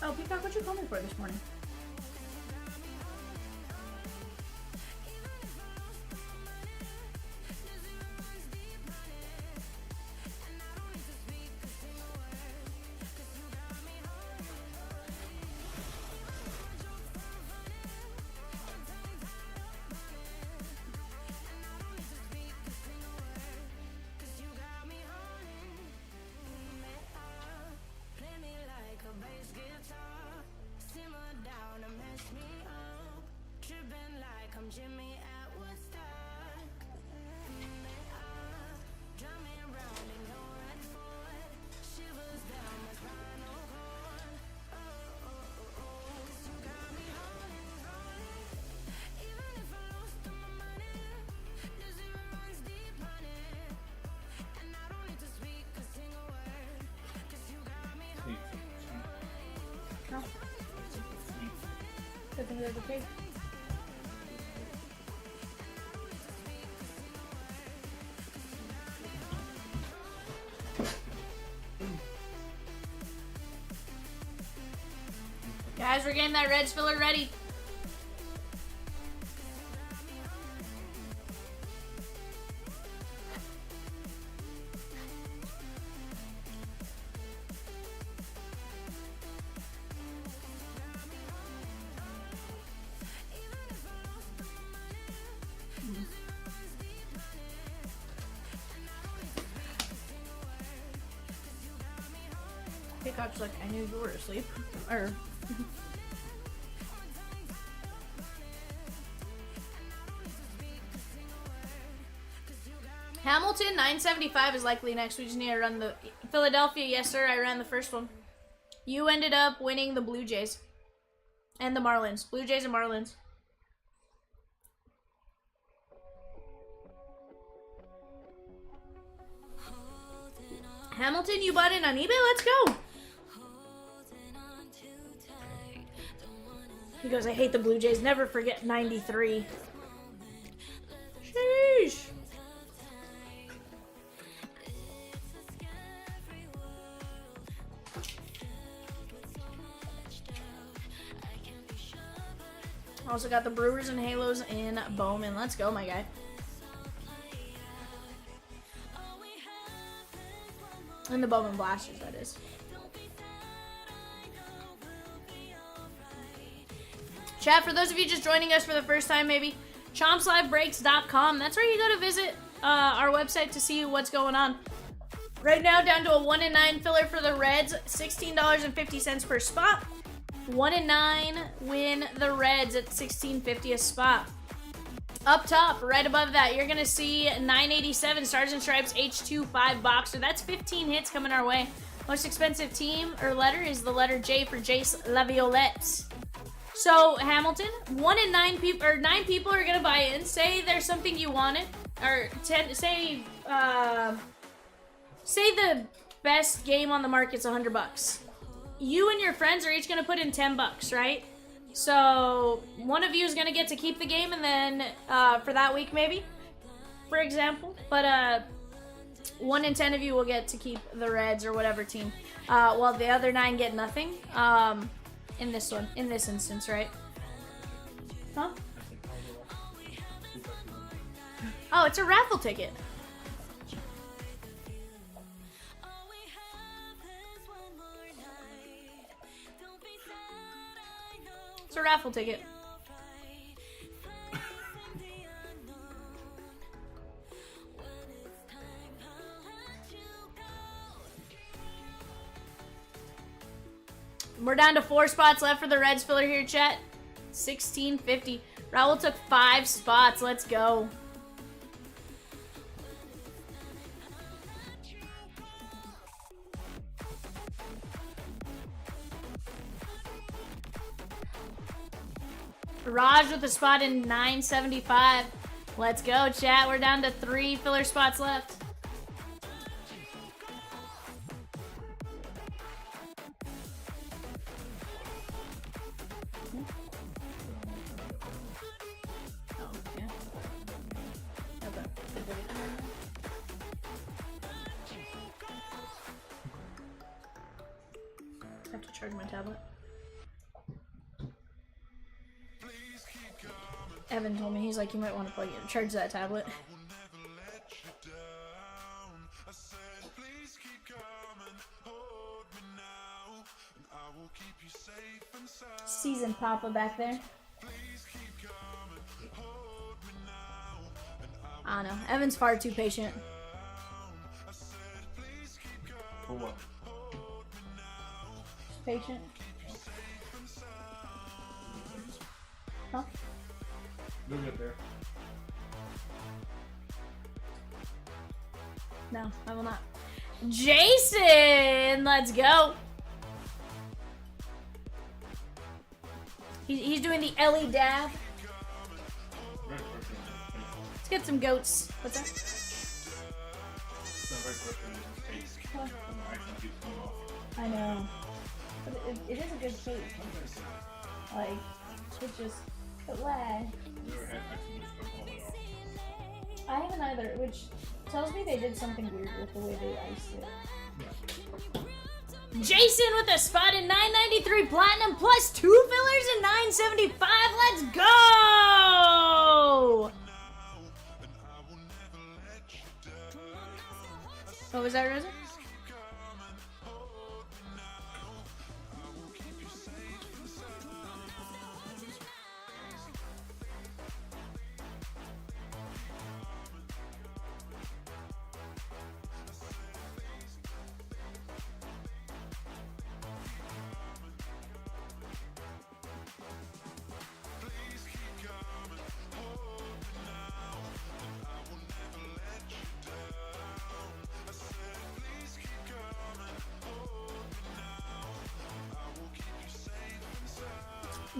Oh, Peacock, what'd you call me for this morning? I think they're okay. Guys, we're getting that Reds filler ready. Peacock's like, I knew you were asleep. Or. Hamilton, 975 is likely next. We just need to run the Philadelphia. Yes, sir. I ran the first one. You ended up winning the Blue Jays and the Marlins. Blue Jays and Marlins. Hamilton, you bought in on eBay? Let's go. He goes, I hate the Blue Jays. Never forget 93. Sheesh. Also got the Brewers and Halos in Bowman. Let's go, my guy. And the Bowman Blasters, that is. Chat, for those of you just joining us for the first time, maybe, chompslivebreaks.com. That's where you go to visit our website to see what's going on. Right now, down to a 1 in 9 filler for the Reds, $16.50 per spot. 1 in 9 win the Reds at $16.50 a spot. Up top, right above that, you're going to see 987 Stars and Stripes H2 5 Boxer. That's 15 hits coming our way. Most expensive team or letter is the letter J for Jace Laviolettes. So, Hamilton, 1 in 9 people, or 9 people are going to buy in. Say there's something you wanted, or say the best game on the market's $100. You and your friends are each going to put in $10, right? So, one of you is going to get to keep the game, and then for that week, maybe, for example. But 1 in 10 of you will get to keep the Reds or whatever team, while the other 9 get nothing. In this one, in this instance, right? Huh? Oh, it's a raffle ticket. It's a raffle ticket. We're down to 4 spots left for the Reds filler here, chat. $16.50. Raul took 5 spots. Let's go. Raj with a spot in 975. Let's go, chat. We're down to 3 filler spots left. I have to charge my tablet. Evan told me, he's like, you might want to plug it, charge that tablet. Seasoned Papa back there. I don't know. Evan's far too patient. For what? Patient. Huh? You'll get there. No, I will not. Jason! Let's go. He's doing the Ellie dab. Let's get some goats. What's that? What? I know. But it is a good shape. Like, it's just, but why? I haven't either, which tells me they did something weird with the way they iced it. Jason with a spot in 993 platinum plus 2 fillers in 975. Let's go! What was that, Rosa?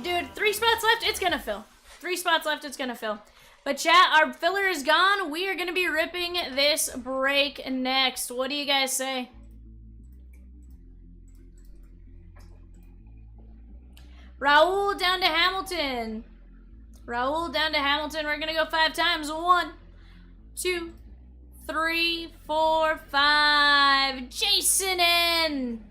Dude, 3 spots left. It's gonna fill. 3 spots left. It's gonna fill. But chat, our filler is gone. We are gonna be ripping this break next. What do you guys say? Raul down to Hamilton. Raul down to Hamilton. We're gonna go 5 times. 1, 2, 3, 4, 5. Jason in.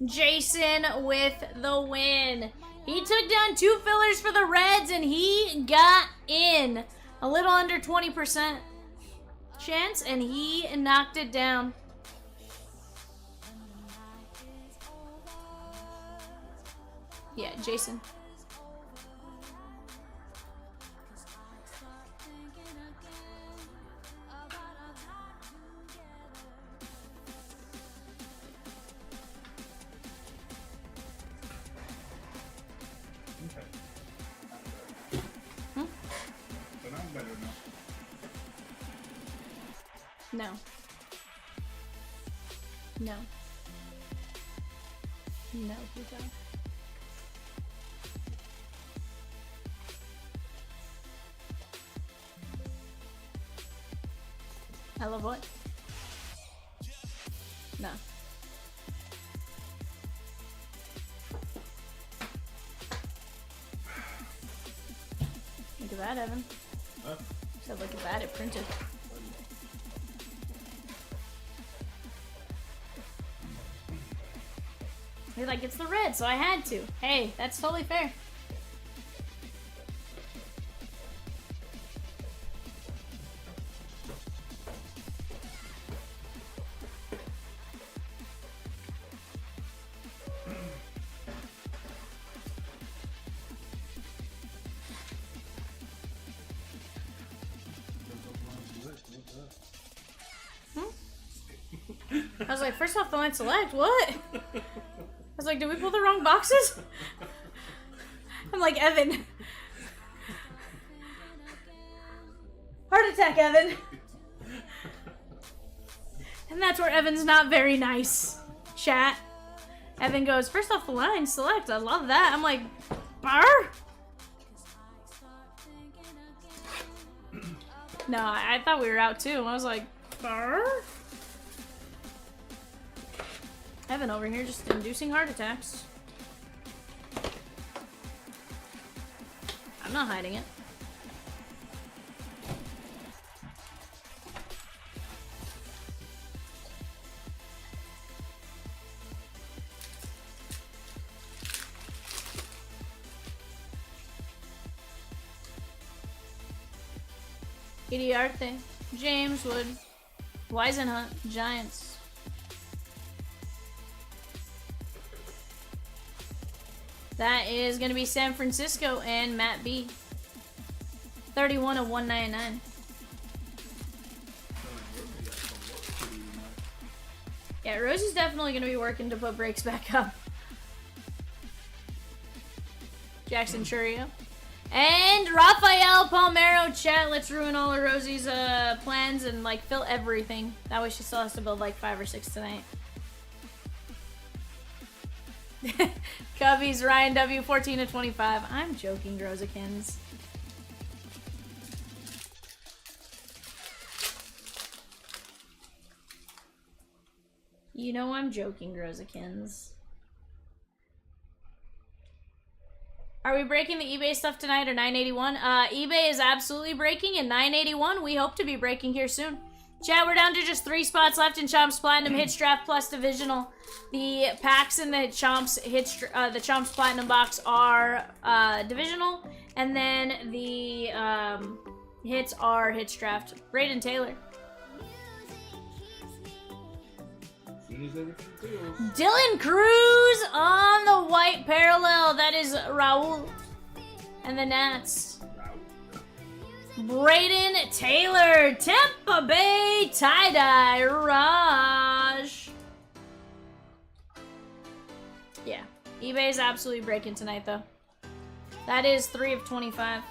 Jason with the win. He took down 2 fillers for the Reds and he got in. A little under 20% chance and he knocked it down. Yeah, Jason. But I'm better now. No. No. No, Pluto. I love what? No. Look at that, Evan. Huh? Said, look at that, it printed. You're like, it's the red, so I had to. Hey, that's totally fair. I was like, first off, the line select, what? I was like, did we pull the wrong boxes? I'm like, Evan. Heart attack, Evan. And that's where Evan's not very nice. Chat. Evan goes, first off the line, select. I love that. I'm like, bar? No, I thought we were out too. I was like, bar? Evan over here just inducing heart attacks. I'm not hiding it. Idiarte, James Wood, Weisenhunt, Giants. That is going to be San Francisco and Matt B. 31 of 199. Yeah, Rosie's definitely going to be working to put breaks back up. Jackson Churio. And Rafael Palmero, chat. Let's ruin all of Rosie's plans and like fill everything. That way she still has to build like 5 or 6 tonight. Cubbies, Ryan W, 14 of 25. I'm joking, Grozikins. You know I'm joking, Grozikins. Are we breaking the eBay stuff tonight or 981? eBay is absolutely breaking, and 981 we hope to be breaking here soon. Chat, we're down to just 3 spots left in Chomps Platinum Hits Draft Plus Divisional. The packs in the Chomps the Chomps Platinum box are divisional, and then the hits are Hits Draft. Braden Taylor. Dylan Cruz on the white parallel. That is Raul and the Nats. Braden Taylor, Tampa Bay tie-dye, Raj. Yeah, eBay is absolutely breaking tonight, though. That is 3 of 25.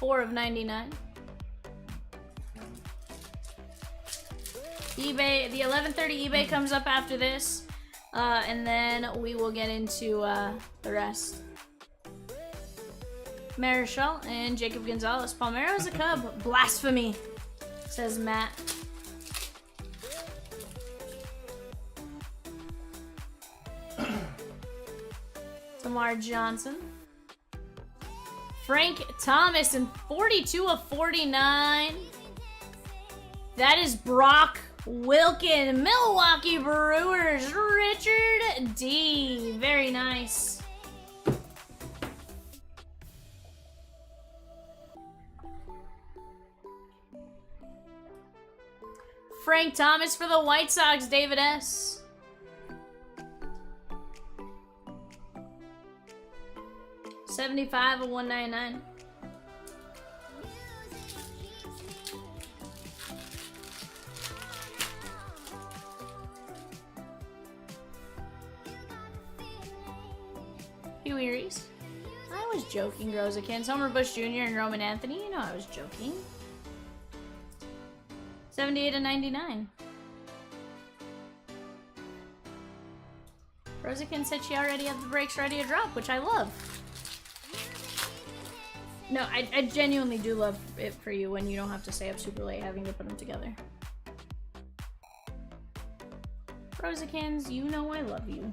$4 of 99. eBay, the 11:30 eBay comes up after this, and then we will get into the rest. Marichal and Jacob Gonzalez. Palmeiro's a Cub. Blasphemy, says Matt. Lamar Johnson. Frank Thomas and 42 of 49. That is Brock Wilkin. Milwaukee Brewers. Richard D. Very nice. Frank Thomas for the White Sox. David S. $75 of $199. Huey Reese. I was joking, Rosakins. Homer Bush Jr. and Roman Anthony. You know I was joking. 78 of 99. Rosakin said she already had the breaks ready to drop, which I love. No, I genuinely do love it for you when you don't have to stay up super late having to put them together. Rosakins, you know I love you.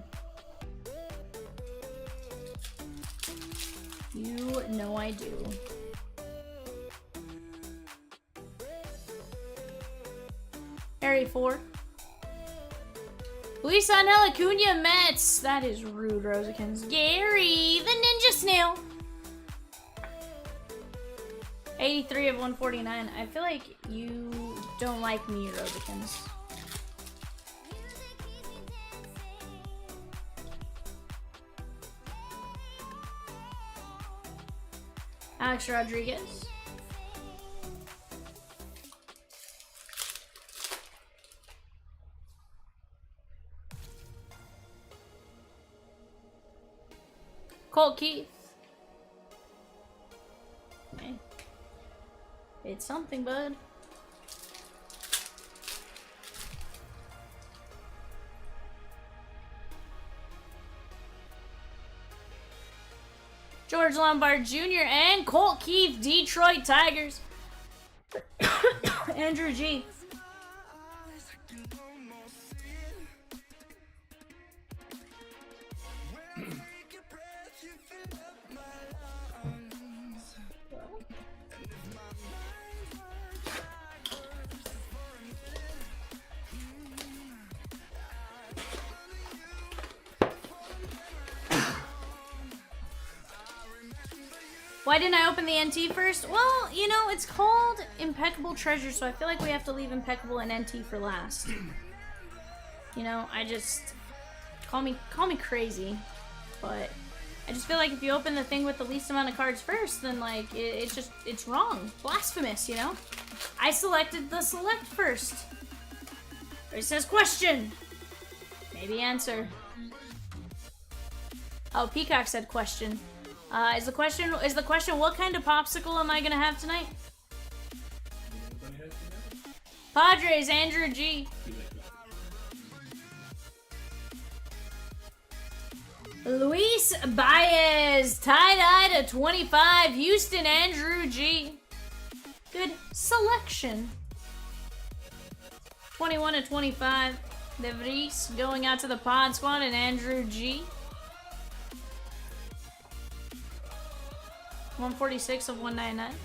You know I do. Harry Ford. Luis Angel Acuna Mets. That is rude, Rosakins. Gary, the Ninja Snail. 83 of 149. I feel like you don't like me, Rosakins. Alex Rodriguez. Colt Keith. Okay. It's something, bud. George Lombard Jr. and Colt Keith, Detroit Tigers. Andrew G. Why didn't I open the NT first? Well, you know, it's called Impeccable Treasure, so I feel like we have to leave Impeccable and NT for last. You know, I just... Call me crazy, but I just feel like if you open the thing with the least amount of cards first, then, like, it's wrong. Blasphemous, you know? I selected the select first. It says question. Maybe answer. Oh, Peacock said question. Is the question what kind of popsicle am I gonna have tonight? Padres, Andrew G. Luis Baez, tie-dye to 25. Houston, Andrew G. Good selection. 21 to 25. De Vries going out to the Pod Squad and Andrew G. 146 of 199.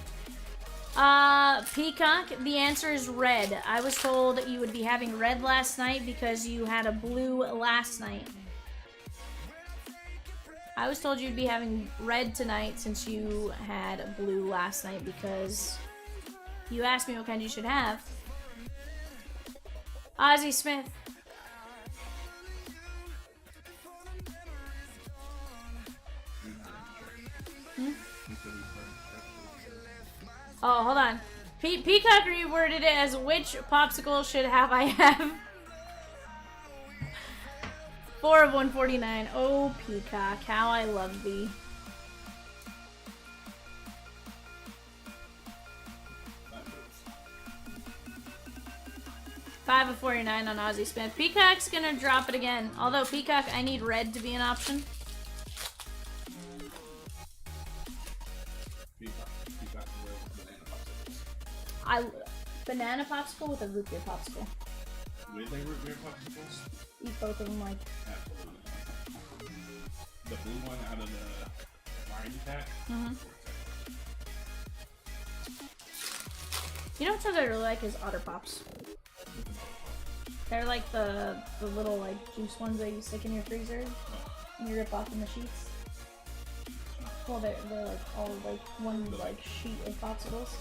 Peacock, the answer is red. I was told you would be having red last night because you had a blue last night. I was told you'd be having red tonight since you had a blue last night because you asked me what kind you should have. Ozzie Smith. Oh, hold on. Peacock reworded it as which popsicle should have I have? 4 of 149. Oh, Peacock, how I love thee. 5 of 49 on Aussie Smith. Peacock's gonna drop it again. Although Peacock, I need red to be an option. Peacock with Banana popsicle with a root beer popsicle. With a root beer popsicles? Eat both of them like. Absolutely. The blue one out of the variety pack? Mm-hmm. You know what I really like is Otter Pops. They're like the little like juice ones that you stick in your freezer and you rip off in the sheets. Well, they're like all like one like sheet of popsicles.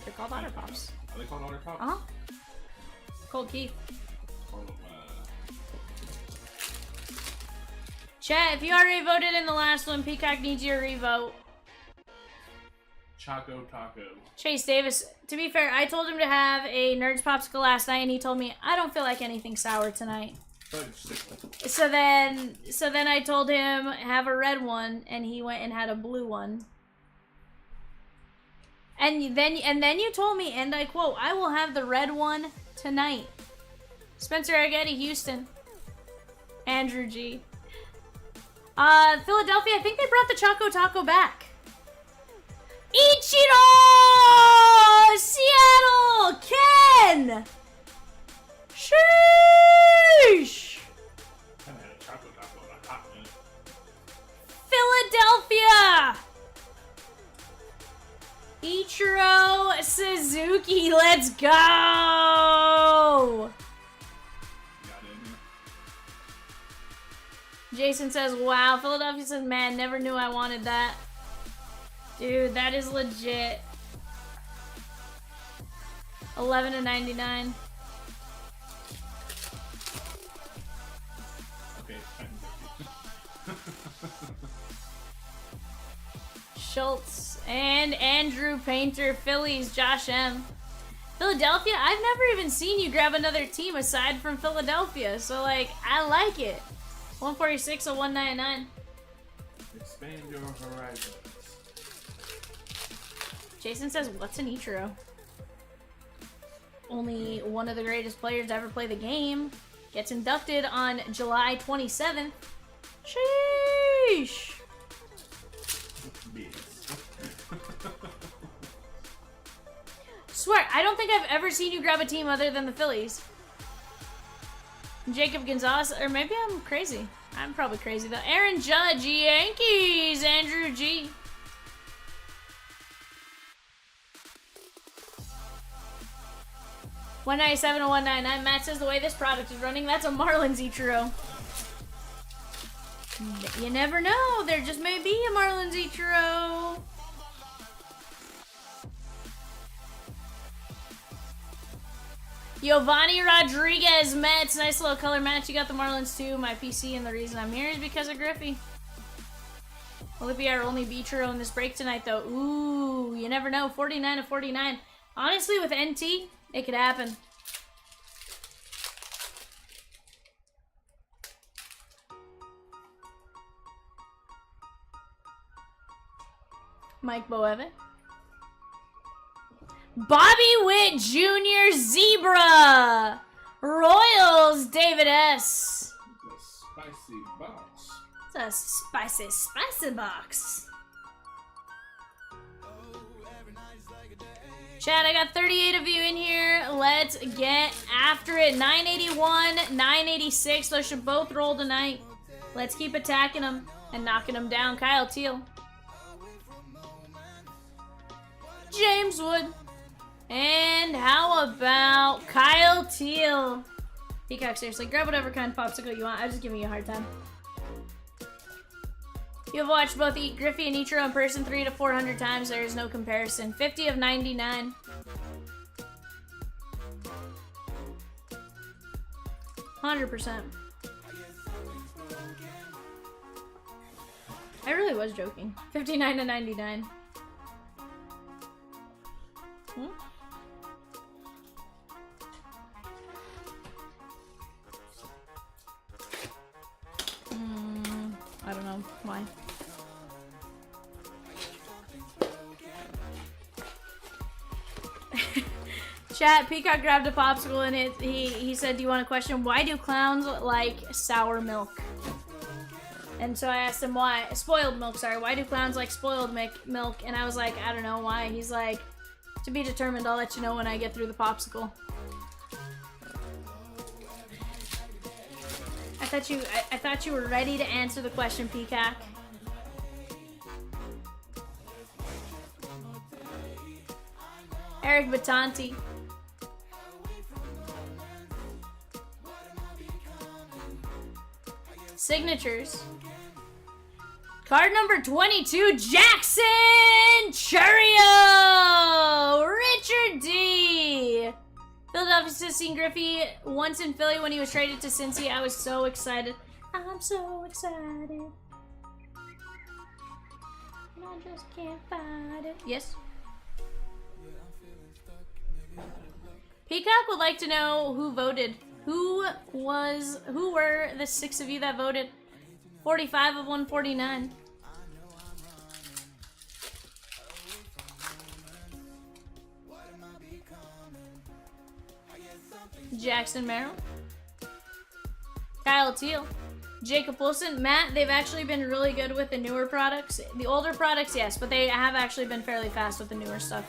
They're called Otter Pops. Are they called Otter Pops? Uh-huh. Cold Keith. Chat, if you already voted in the last one, Peacock needs your revote. Choco Taco. Chase Davis, to be fair, I told him to have a Nerds Popsicle last night, and he told me, I don't feel like anything sour tonight. So then I told him, have a red one, and he went and had a blue one. And then you told me, and I quote, I will have the red one tonight. Spencer Argetti, Houston. Andrew G. Philadelphia, I think they brought the Choco Taco back. Ichiro! Seattle! Ken! Sheesh! I haven't had a Choco Taco in a hot minute. Philadelphia! Ichiro Suzuki, let's go! Jason says, wow. Philadelphia says, man, never knew I wanted that. Dude, that is legit. 11 to 99. Okay, Schultz and Andrew Painter, Phillies, Josh M. Philadelphia, I've never even seen you grab another team aside from Philadelphia, so like, I like it. 146 or 199. expand your horizons. Jason says, what's an Ichiro? Only one of the greatest players to ever play the game. Gets inducted on July 27th. Sheesh! Swear, I don't think I've ever seen you grab a team other than the Phillies. Jacob Gonzalez, or maybe I'm crazy. I'm probably crazy though. Aaron Judge, Yankees, Andrew G. $197 to 199. Matt says the way this product is running, that's a Marlins Ichiro. You never know. There just may be a Marlins Ichiro. Giovanni Rodriguez, Mets. Nice little color match. You got the Marlins too. My PC, and the reason I'm here is because of Griffey. Will it be our only Ichiro in this break tonight, though? Ooh, you never know. 49 to 49. Honestly, with NT, it could happen. Mike Boevitt. Bobby Witt Jr. Zebra. Royals, David S. It's a spicy box. It's a spicy box. Chad, I got 38 of you in here. Let's get after it. 981, 986. Those should both roll tonight. Let's keep attacking them and knocking them down. Kyle Teal. James Wood. And how about Kyle Teal? Peacock, seriously, grab whatever kind of popsicle you want. I was just giving you a hard time. You have watched both Griffey and Ichiro in person 300 to 400 times. There is no comparison. 50 of 99. %. I really was joking. 59 to 99. I don't know why. Chat, Peacock grabbed a popsicle and he said, do you want a question? Why do clowns like sour milk? And so I asked him why. Spoiled milk, sorry. Why do clowns like spoiled milk? And I was like, I don't know why. He's like, to be determined. I'll let you know when I get through the popsicle. I thought you were ready to answer the question, Peacock. Eric Batanti. Signatures. Card number 22, Jackson Churio! Richard D. Philadelphia Sissing Griffey, once in Philly when he was traded to Cincy. I was so excited. I'm so excited. And I just can't find it. Yes? Peacock would like to know who voted. Who were the 6 of you that voted? 45 of 149. Jackson Merrill. Kyle Teal. Jacob Wilson. Matt, they've actually been really good with the newer products. The older products, yes, but they have actually been fairly fast with the newer stuff.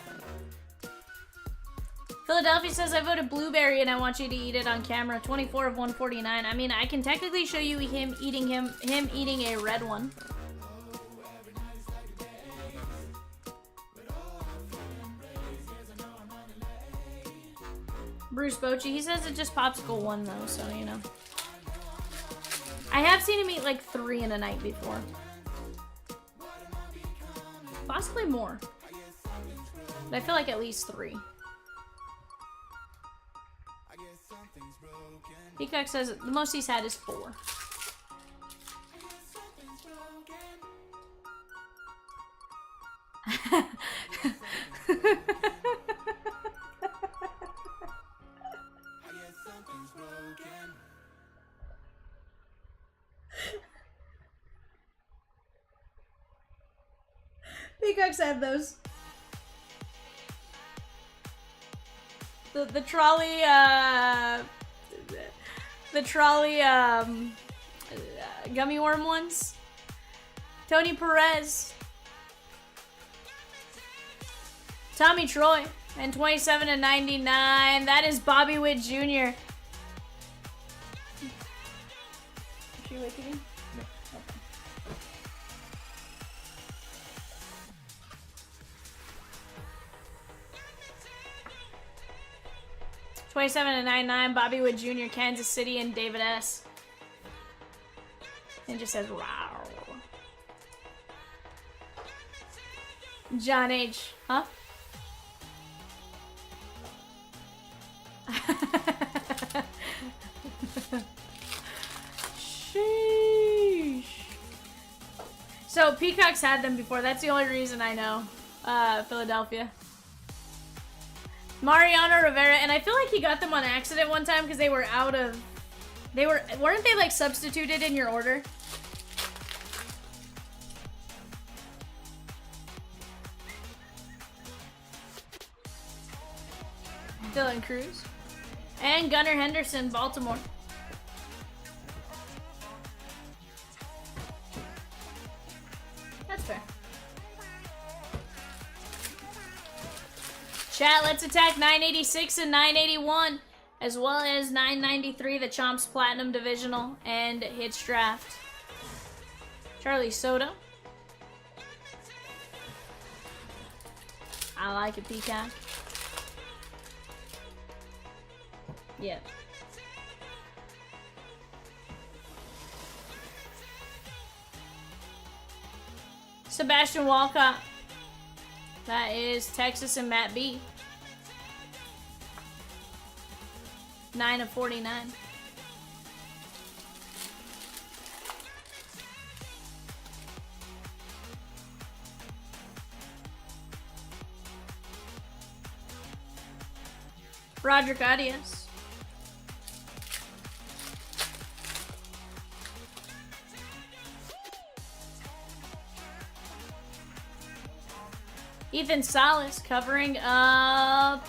Philadelphia says, I voted blueberry and I want you to eat it on camera. 24 of 149. I mean, I can technically show you him eating a red one. Bruce Bochy, he says it just popsicle 1 though, so you know. I have seen him eat like 3 in a night before. Possibly more. But I feel like at least 3. Peacock says the most he's had is 4. Peacock's had those. The trolley gummy worm ones. Tony Perez. Tommy Troy. And 27 and 99. That is Bobby Witt Jr. Is she awake again? No. Okay. $27 and 99, Bobby Wood Jr., Kansas City, and David S. And just says, wow. John H. Huh? Sheesh. So, Peacock's had them before. That's the only reason I know. Philadelphia. Mariano Rivera, and I feel like he got them on accident one time because they were out of... Weren't they like substituted in your order? Dylan Cruz. And Gunnar Henderson, Baltimore. That's fair. Chat, let's attack 986 and 981, as well as 993, the Chomps Platinum Divisional, and Hits Draft. Charlie Soto. I like it, Peacock. Yeah. Sebastian Walcott. That is Texas and Matt B. 9 of 49. Roderick Arias. Ethan Salas covering up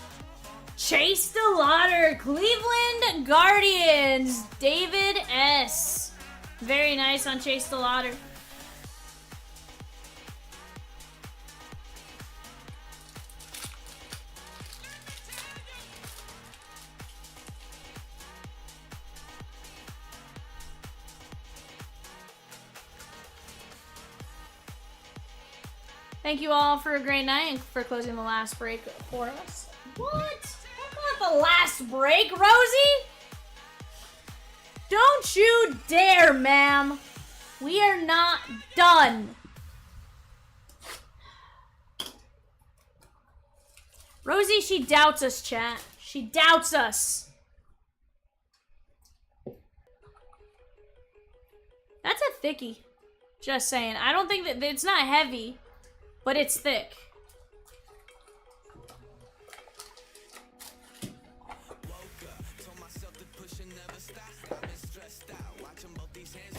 Chase the Lauder, Cleveland Guardians, David S. Very nice on Chase the Lauder. Thank you all for a great night and for closing the last break for us. What? That's not the last break, Rosie! Don't you dare, ma'am. We are not done. Rosie, she doubts us, chat. She doubts us. That's a thickie. Just saying. I don't think that it's not heavy, but it's thick.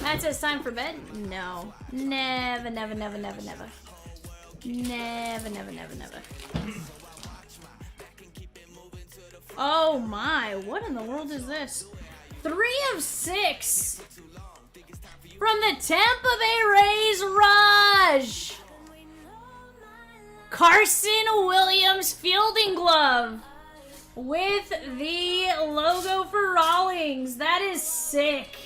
Matt says time for bed? No. Never, never, never, never, never. Never, never, never, never. Oh my, what in the world is this? 3 of 6 from the Tampa Bay Rays, Raj. Carson Williams fielding glove with the logo for Rawlings. That is sick.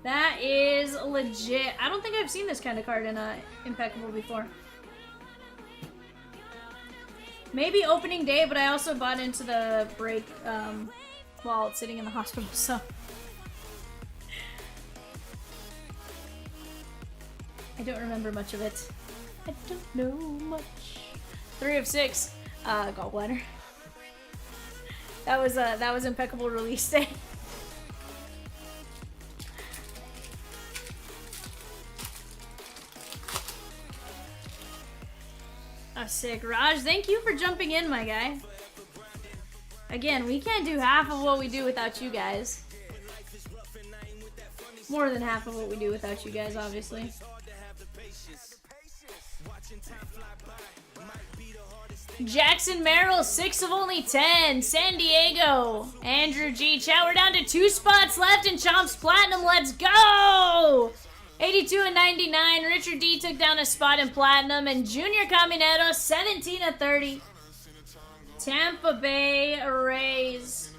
That is legit. I don't think I've seen this kind of card in Impeccable before. Maybe opening day, but I also bought into the break while sitting in the hospital, so. I don't remember much of it. I don't know much. 3 of 6. Gallbladder. That was Impeccable release day. Oh, sick. Raj, thank you for jumping in, my guy. Again, we can't do half of what we do without you guys. More than half of what we do without you guys, obviously. Jackson Merrill, 6 of only 10. San Diego. Andrew G. Chat, we're down to 2 spots left in Chomps Platinum. Let's go! 82 and 99. Richard D took down a spot in Platinum. And Junior Caminero, 17 of 30. Tampa Bay Rays.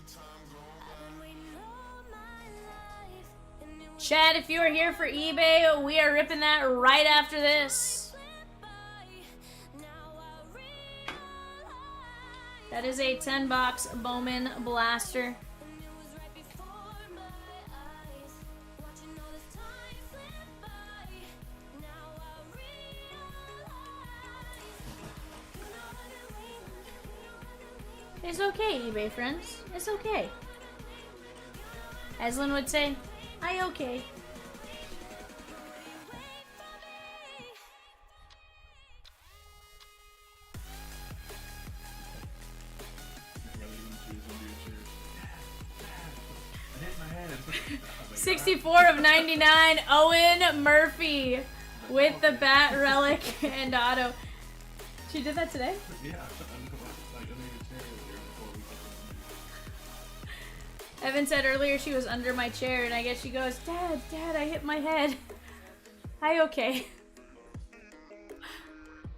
Chad, if you are here for eBay, we are ripping that right after this. That is a 10-box Bowman Blaster. It's okay, eBay friends. It's okay. Eslin would say, I okay. I hit my head. 64 of 99. Owen Murphy with the bat relic and auto. She did that today? Yeah. Evan said earlier she was under my chair, and I guess she goes, Dad, I hit my head. Hi, okay.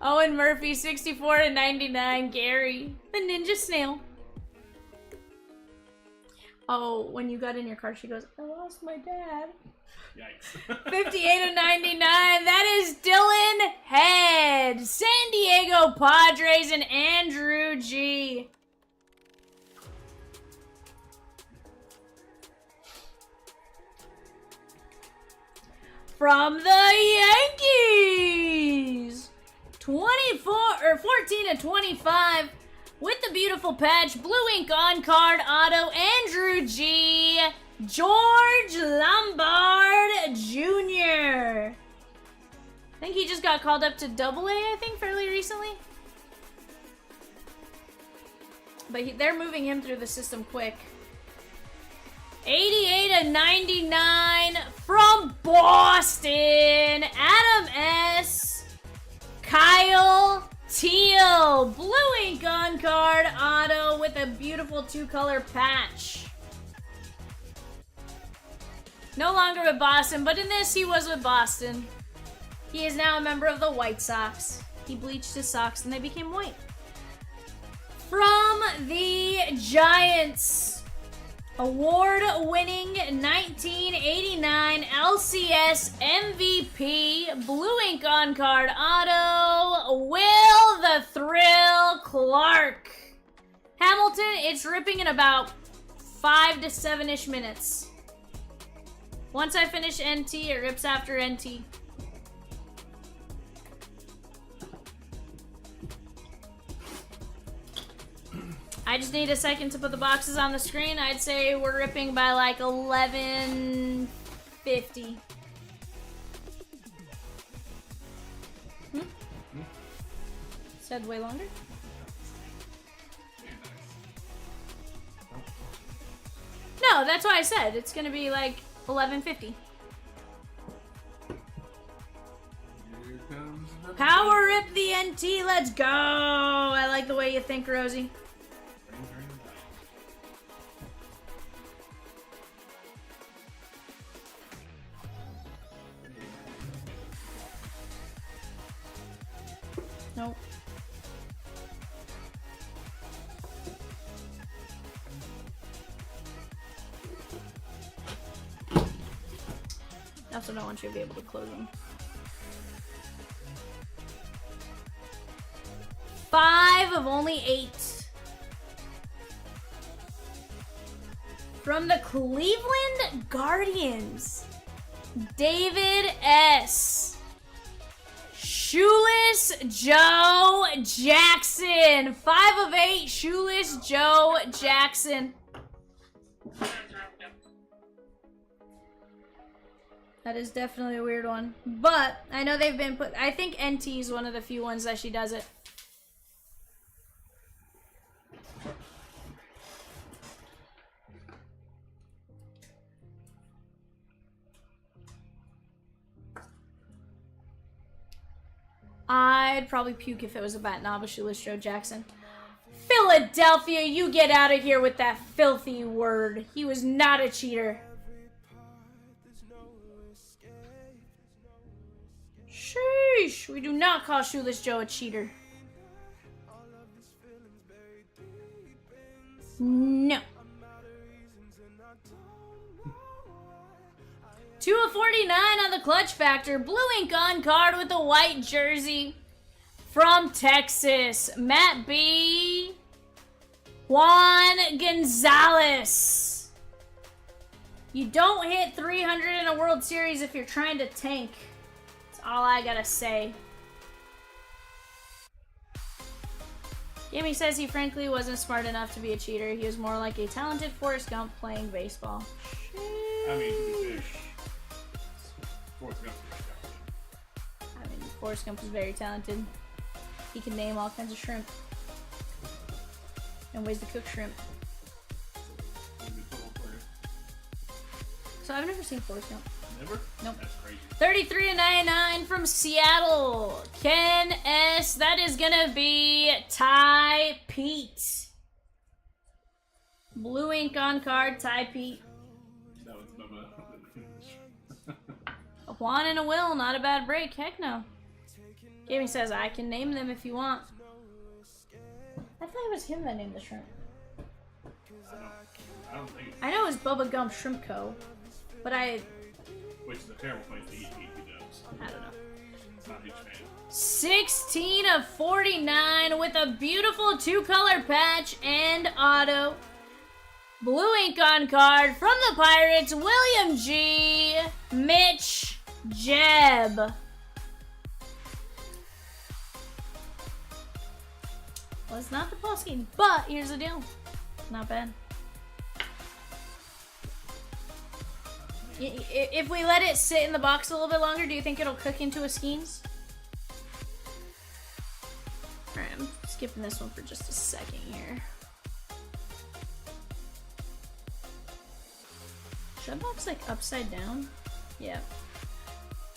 Owen Murphy, 64 to 99. Gary, the Ninja Snail. Oh, when you got in your car, she goes, I lost my dad. Yikes. 58 of 99. That is Dylan Head. San Diego Padres and Andrew G. From the Yankees, 14 to 25 with the beautiful patch, blue ink on card auto, Andrew G, George Lombard Jr. I think he just got called up to AA, I think, fairly recently. But they're moving him through the system quick. 88 to 99 from Boston, Adam S. Kyle Teal go! Blue ink on card auto with a beautiful 2-color patch. No longer with Boston, but in this he was with Boston. He is now a member of the White Sox. He bleached his socks and they became white. From the Giants, award-winning 1989 LCS MVP, blue ink on card auto, Will the Thrill Clark. Hamilton, it's ripping in about 5 to 7-ish minutes. Once I finish NT, it rips after NT. I just need a second to put the boxes on the screen. I'd say we're ripping by like 11:50. Said way longer. No, that's what I said. It's gonna be like 11:50. Power rip the NT. Let's go. I like the way you think, Rosie. Nope. I also don't want you to be able to close them. 5 of only 8. From the Cleveland Guardians, David S. Shoeless Joe Jackson. 5 of 8, Shoeless Joe Jackson. That is definitely a weird one. But I know they've been put. I think NT is one of the few ones that she does it. I'd probably puke if it was a bat knob, Shoeless Joe Jackson. Philadelphia, you get out of here with that filthy word. He was not a cheater. Sheesh, we do not call Shoeless Joe a cheater. No. 2 of 49 on the clutch factor. Blue ink on card with the white jersey. From Texas, Matt B. Juan Gonzalez. You don't hit 300 in a World Series if you're trying to tank. That's all I gotta say. Gammy says he frankly wasn't smart enough to be a cheater. He was more like a talented Forrest Gump playing baseball. I mean, to be fair, Forrest Gump. I mean, Forrest Gump is very talented. He can name all kinds of shrimp. And ways to cook shrimp. So I've never seen Forrest Gump. Never? Nope. That's crazy. 33 of 99 from Seattle. Ken S. That is gonna be Ty Pete. Blue ink on card, Ty Pete. That was Bubba. A Juan and a Will, not a bad break. Heck no. Gaming says I can name them if you want. I thought it was him that named the shrimp. I don't think I know it was Bubba Gump Shrimp Co. But which is a terrible place to eat does. I don't know. It's not a huge fan. 16 of 49 with a beautiful 2-color patch and auto. Blue ink on card from the Pirates, William G. Mitch Jeb. Well, it's not the boss game, but here's the deal. Not bad. If we let it sit in the box a little bit longer, do you think it'll cook into a skeins? Alright, I'm skipping this one for just a second here. Should that box like upside down? Yeah.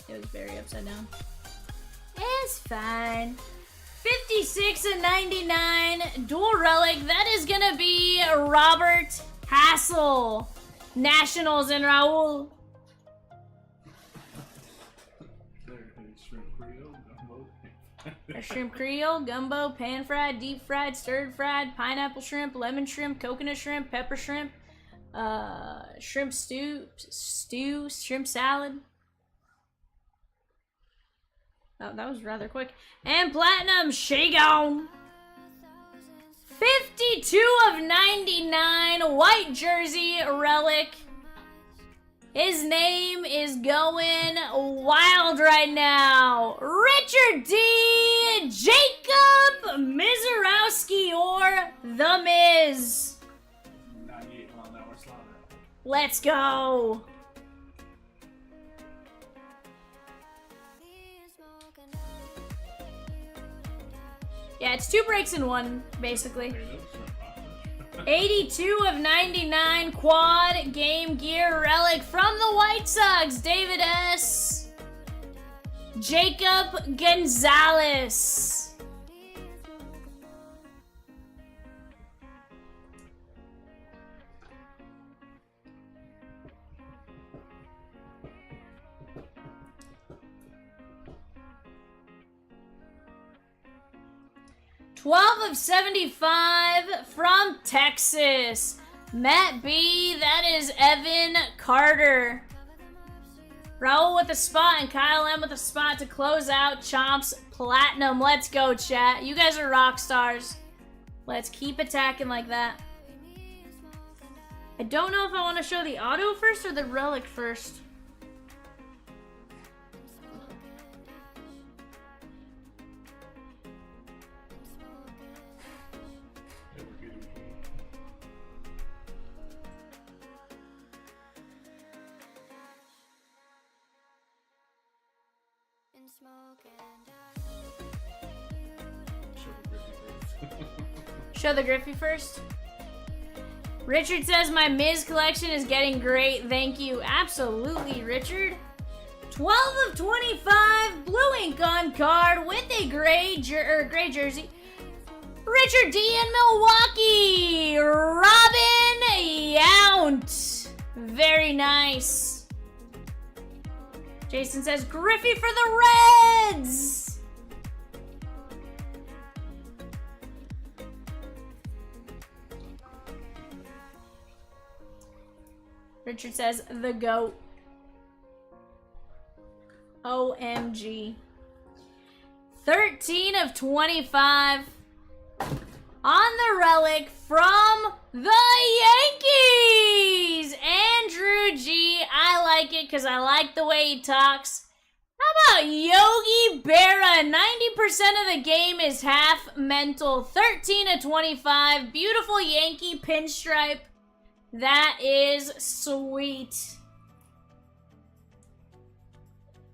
It was very upside down. It's fine. 56/99 dual relic. That is gonna be Robert Hassel. Nationals and Raul. Our shrimp Creole, gumbo, pan fried, deep fried, stirred fried, pineapple shrimp, lemon shrimp, coconut shrimp, pepper shrimp, shrimp stew, shrimp salad. Oh, that was rather quick. And platinum Shagon. 52/99 white jersey relic. His name is going wild right now. Richard D. Jacob Mizorowski or The Miz. 98-mile-an-hour slaughter. Let's go. Yeah, it's 2 breaks in 1, basically. 82/99 quad Game Gear relic from the White Sox. David S. Jacob Gonzalez. $12/75 from Texas. Matt B. That is Evan Carter. Raul with a spot and Kyle M with a spot to close out Chomps Platinum. Let's go, chat. You guys are rock stars. Let's keep attacking like that. I don't know if I want to show the auto first or the relic first. Show the Griffey first. Richard says my Miz collection is getting great. Thank you. Absolutely, Richard. 12/25 blue ink on card with a gray jersey. Richard D in Milwaukee. Robin Yount. Very nice. Jason says Griffey for the Reds. Richard says the GOAT. OMG. 13/25 on the relic from the Yankees. Andrew G. I like it because I like the way he talks. How about Yogi Berra? 90% of the game is half mental. 13/25. Beautiful Yankee pinstripe. That is sweet.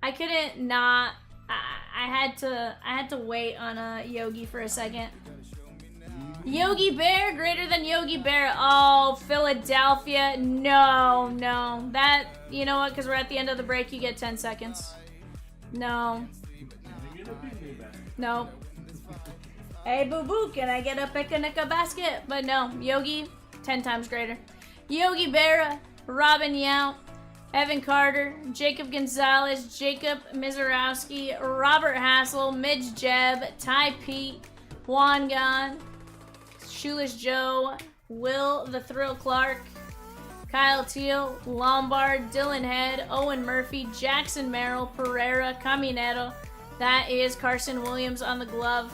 I couldn't not. I had to wait on a Yogi for a second. Yogi Bear greater than Yogi Bear. Oh, Philadelphia. No. That, you know what? Because we're at the end of the break, you get 10 seconds. No. No. Hey, boo boo, can I get a picnic basket? But no, Yogi, 10 times greater. Yogi Berra, Robin Yount, Evan Carter, Jacob Gonzalez, Jacob Mizorowski, Robert Hassel, Midge Jeb, Ty Pete, Juan Gan, Shoeless Joe, Will the Thrill Clark, Kyle Teal, Lombard, Dylan Head, Owen Murphy, Jackson Merrill, Pereira, Caminero. That is Carson Williams on the glove.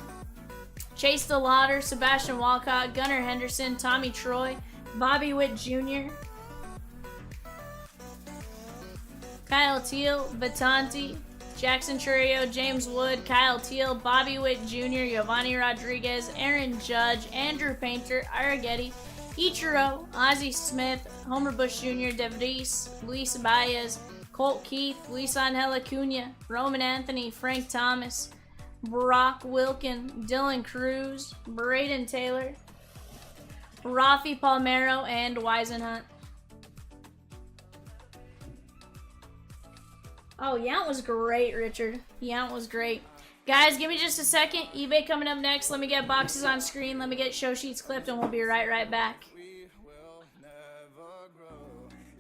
Chase DeLauder, Sebastian Walcott, Gunnar Henderson, Tommy Troy, Bobby Witt Jr., Kyle Teal, Batanti, Jackson Churio, James Wood, Kyle Teal, Bobby Witt Jr., Giovanni Rodriguez, Aaron Judge, Andrew Painter, Aragetti, Ichiro, Ozzie Smith, Homer Bush Jr., DeVries, Luis Baez, Colt Keith, Luis Angel Acuna, Roman Anthony, Frank Thomas, Brock Wilkin, Dylan Cruz, Braden Taylor, Rafi Palmero, and Weisenhunt. Oh, Yount was great, Richard. Yount was great. Guys, give me just a second. eBay coming up next. Let me get boxes on screen. Let me get show sheets clipped, and we'll be right back. We will never grow.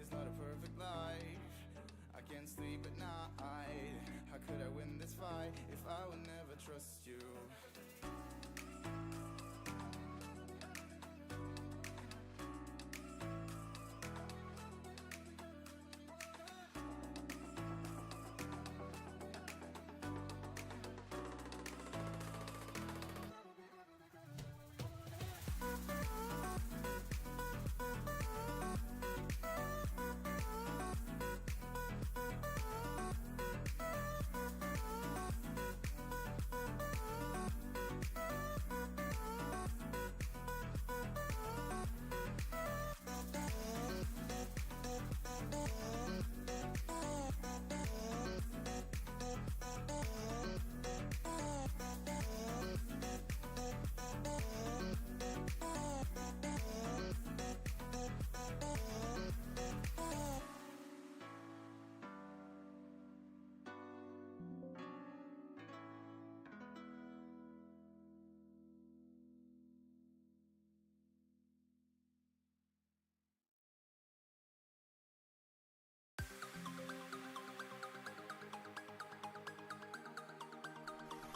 It's not a perfect life. I can't sleep at night. How could I win this fight if I would never trust you?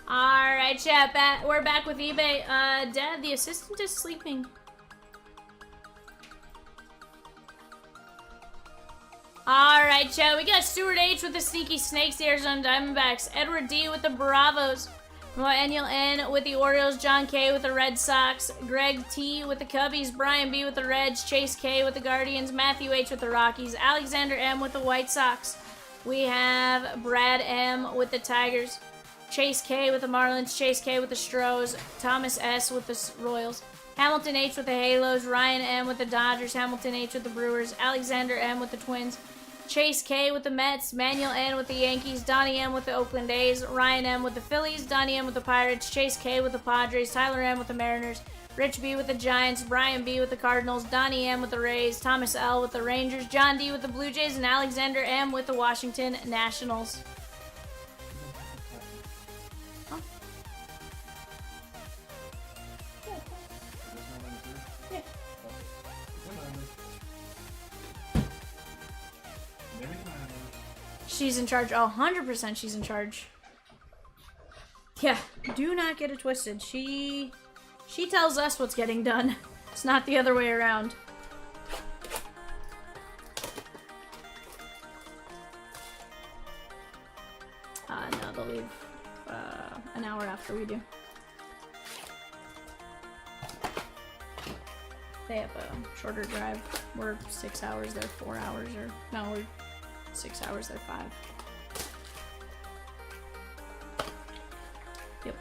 Alright, chat, we're back with eBay. Dad, the assistant is sleeping. Alright, chat, we got Stuart H with the Sneaky Snakes, the Arizona Diamondbacks, Edward D with the Bravos, Daniel N with the Orioles, John K with the Red Sox, Greg T with the Cubbies, Brian B with the Reds, Chase K with the Guardians, Matthew H with the Rockies, Alexander M with the White Sox. We have Brad M with the Tigers, Chase K with the Marlins, Chase K with the Stros, Thomas S with the Royals, Hamilton H with the Halos, Ryan M with the Dodgers, Hamilton H with the Brewers, Alexander M with the Twins, Chase K with the Mets, Manuel N with the Yankees, Donnie M with the Oakland A's, Ryan M with the Phillies, Donnie M with the Pirates, Chase K with the Padres, Tyler M with the Mariners, Rich B with the Giants, Brian B with the Cardinals, Donnie M with the Rays, Thomas L with the Rangers, John D with the Blue Jays, and Alexander M with the Washington Nationals. She's in charge. Oh, 100% she's in charge. Yeah, do not get it twisted. She tells us what's getting done. It's not the other way around. No, they'll leave an hour after we do. They have a shorter drive. We're 6 hours, they're 4 hours, or no, we're 6 hours, they're 5. Yep.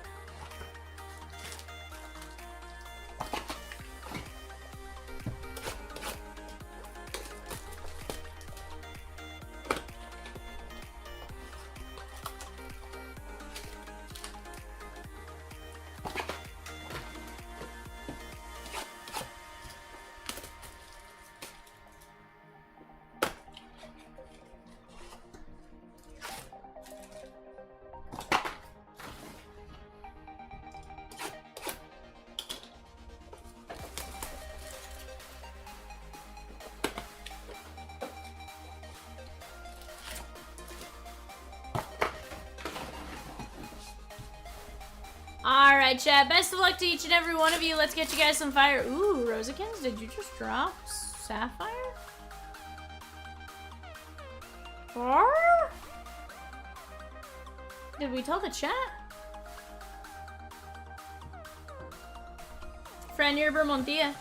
Alright, chat. Best of luck to each and every one of you. Let's get you guys some fire. Ooh, Rosikins, did you just drop Sapphire? Or? Did we tell the chat? Frenier Bermontia.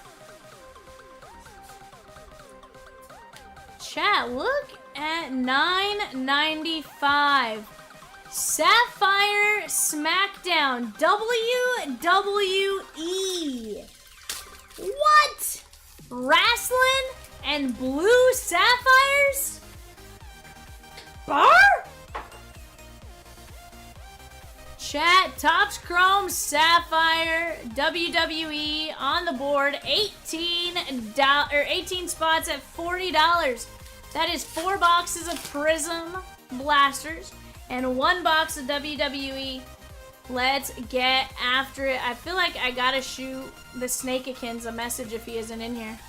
Chat, look at $9.95. Sapphire Smackdown WWE. What? Wrestling and blue sapphires? Bar? Chat, Topps Chrome Sapphire WWE on the board. 18 spots at $40. That is 4 boxes of Prism Blasters and 1 box of WWE Let's get after it. I feel like I gotta shoot the Snakeikins a message if he isn't in here.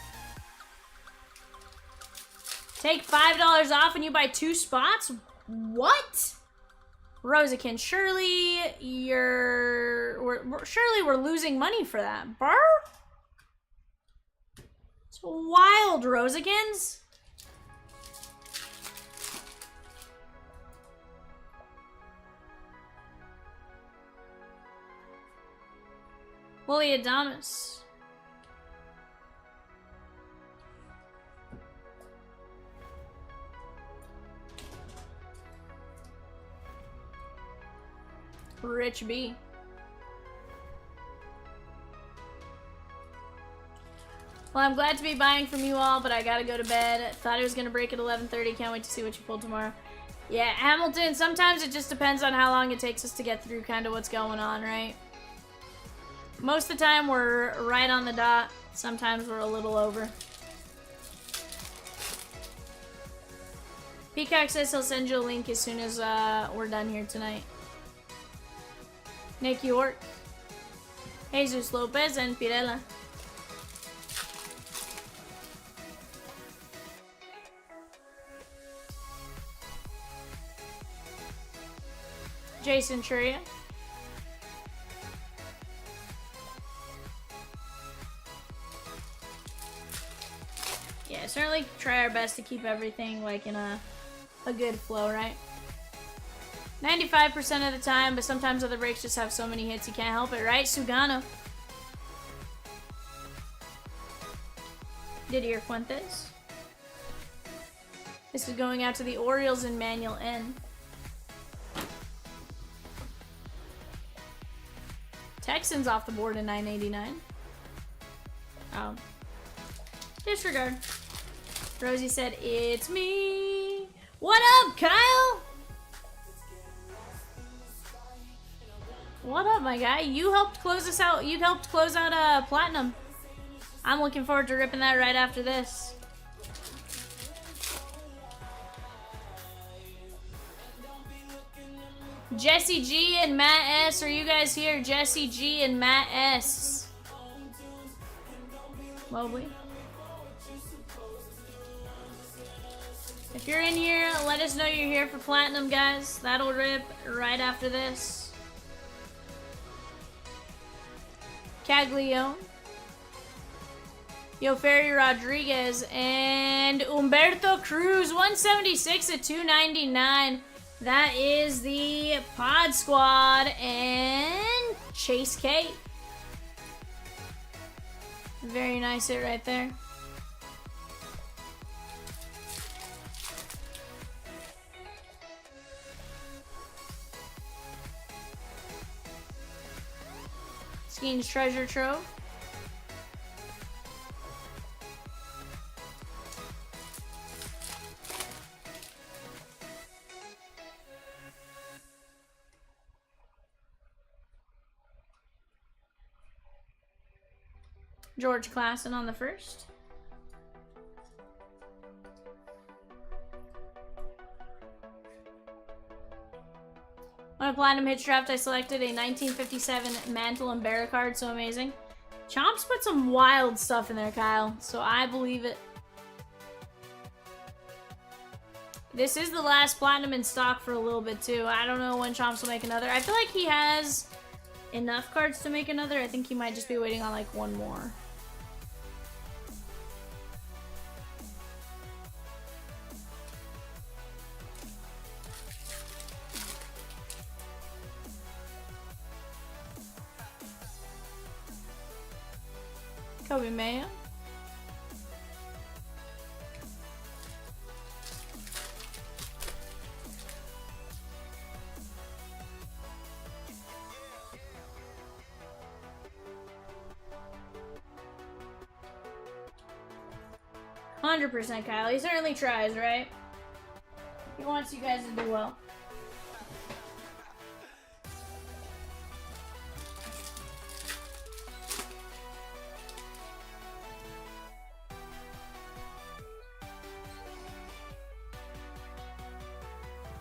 Take $5 off and you buy 2 spots? What? Rosakin, surely we're losing money for that. Burr? It's wild, Rosikins. Willie Adamas. Rich B. Well, I'm glad to be buying from you all, but I gotta go to bed. Thought it was gonna break at 11:30. Can't wait to see what you pull tomorrow. Yeah, Hamilton, sometimes it just depends on how long it takes us to get through kind of what's going on, right? Most of the time, we're right on the dot. Sometimes we're a little over. Peacock says he'll send you a link as soon as we're done here tonight. Nick York, Jesus Lopez, and Pirela. Jason Churia. Yeah, certainly try our best to keep everything like in a good flow, right? 95% of the time, but sometimes other breaks just have so many hits you can't help it, right? Sugano. Didier Fuentes. This is going out to the Orioles and Manuel N. Texans off the board in 989. Oh. Disregard. Rosie said, it's me. What up, Kyle? What up, my guy? You helped close us out. You helped close out Platinum. I'm looking forward to ripping that right after this. Jesse G and Matt S. Are you guys here? Jesse G and Matt S. Mobley. If you're in here, let us know you're here for Platinum, guys. That'll rip right after this. Caglione. Yo, Ferry Rodriguez and Humberto Cruz, 176 at 299. That is the Pod Squad and Chase K. Very nice hit right there. Skeen's Treasure Trove. George Klassen on the first. On a Platinum Hits draft, I selected a 1957 Mantle and Bear card, so amazing. Chomps put some wild stuff in there, Kyle, so I believe it. This is the last Platinum in stock for a little bit, too. I don't know when Chomps will make another. I feel like he has enough cards to make another. I think he might just be waiting on, like, one more. Kobe Mayo. %, Kyle. He certainly tries, right? He wants you guys to do well.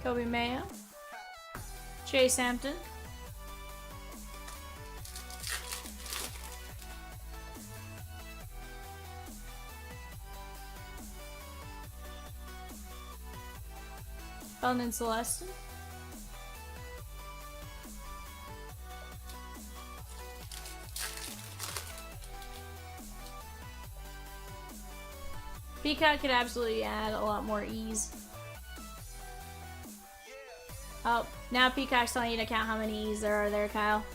Kobe Mayo. Chase Hampton. Felton and Celeste. Peacock could absolutely add a lot more ease. Oh, now Peacock's telling you to count how many E's there are there, Kyle.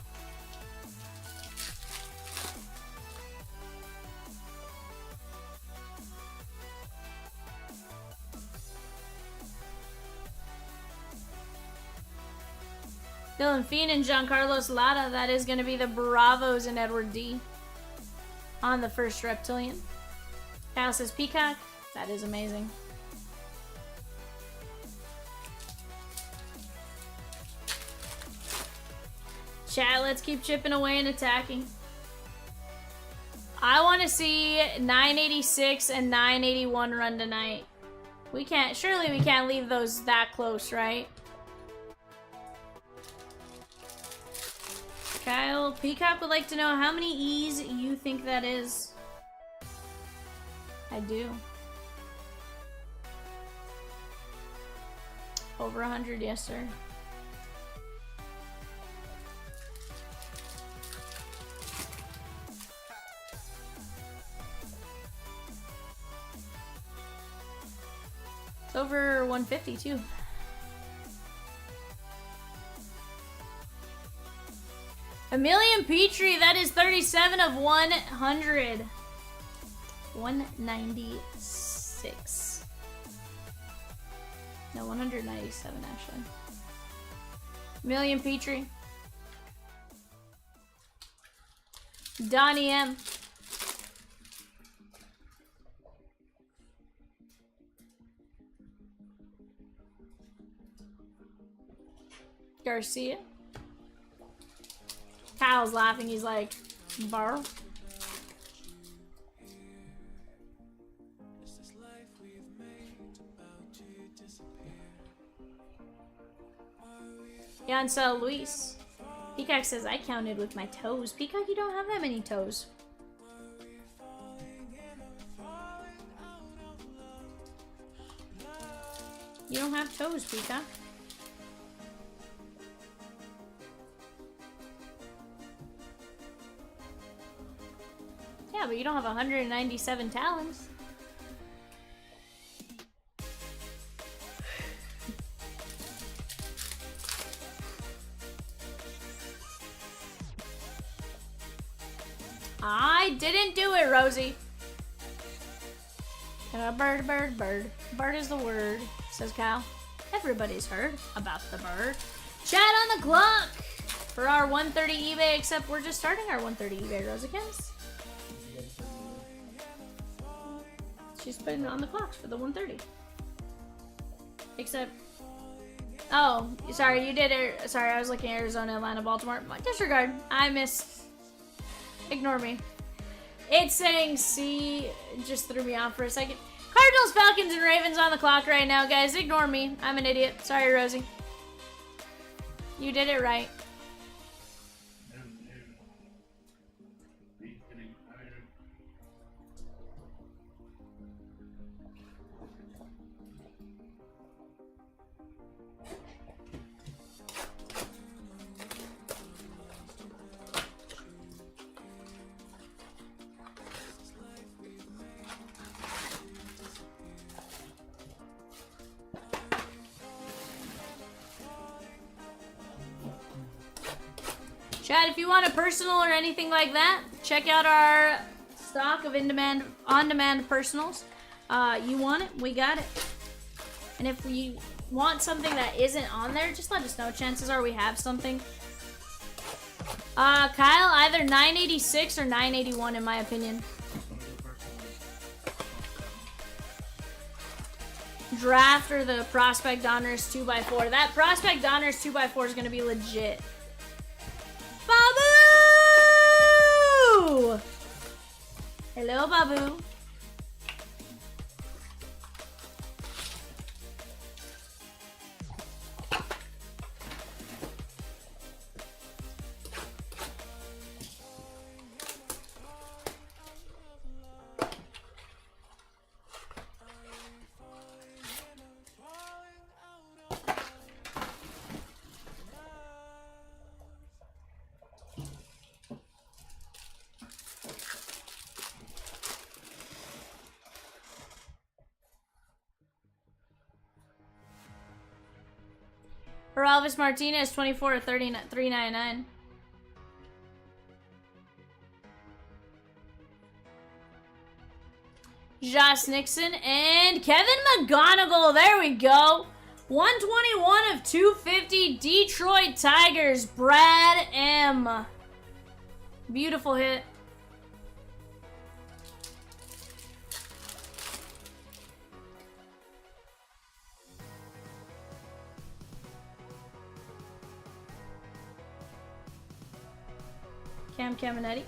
Dylan Fiend and Giancarlos Lara. That is going to be the Bravos and Edward D. on the first Reptilian. Kyle says Peacock. That is amazing. Chat, let's keep chipping away and attacking. I want to see 986 and 981 run tonight. We can't, surely we can't leave those that close, right? Kyle, Peacock would like to know how many E's you think that is. I do. Over 100, yes, sir. It's over 150 too. Emilian Petrie, that is 37 of 100. 196. No, 197 actually. Emilian Petrie. Donnie M. Garcia. Kyle's laughing. He's like, bar. Yancel Luis. Peacock says, I counted with my toes. Peacock, you don't have that many toes. You don't have toes, Peacock. Yeah, but you don't have 197 talons. I didn't do it, Rosie. Bird, bird, bird. Bird is the word, says Kyle. Everybody's heard about the bird. Chat on the clock for our 130 eBay, except we're just starting our 130 eBay, Rosicans. She's putting it on the clocks for the 130. Except, oh, sorry, you did it. Sorry, I was looking at Arizona, Atlanta, Baltimore. Disregard. I missed. Ignore me. It's saying C, just threw me off for a second. Cardinals, Falcons, and Ravens on the clock right now, guys. Ignore me. I'm an idiot. Sorry, Rosie. You did it right. Chat, if you want a personal or anything like that, check out our stock of on-demand personals. You want it, we got it. And if you want something that isn't on there, just let us know. Chances are we have something. Kyle, either 986 or 981 in my opinion. Draft or the Prospect Donruss 2x4. That Prospect Donruss 2x4 is going to be legit. Babu! Hello, Babu. Alvis Martinez, 24 of 399. Josh Nixon and Kevin McGonigal. There we go. 121 of 250. Detroit Tigers. Brad M. Beautiful hit. Cam Caminetti.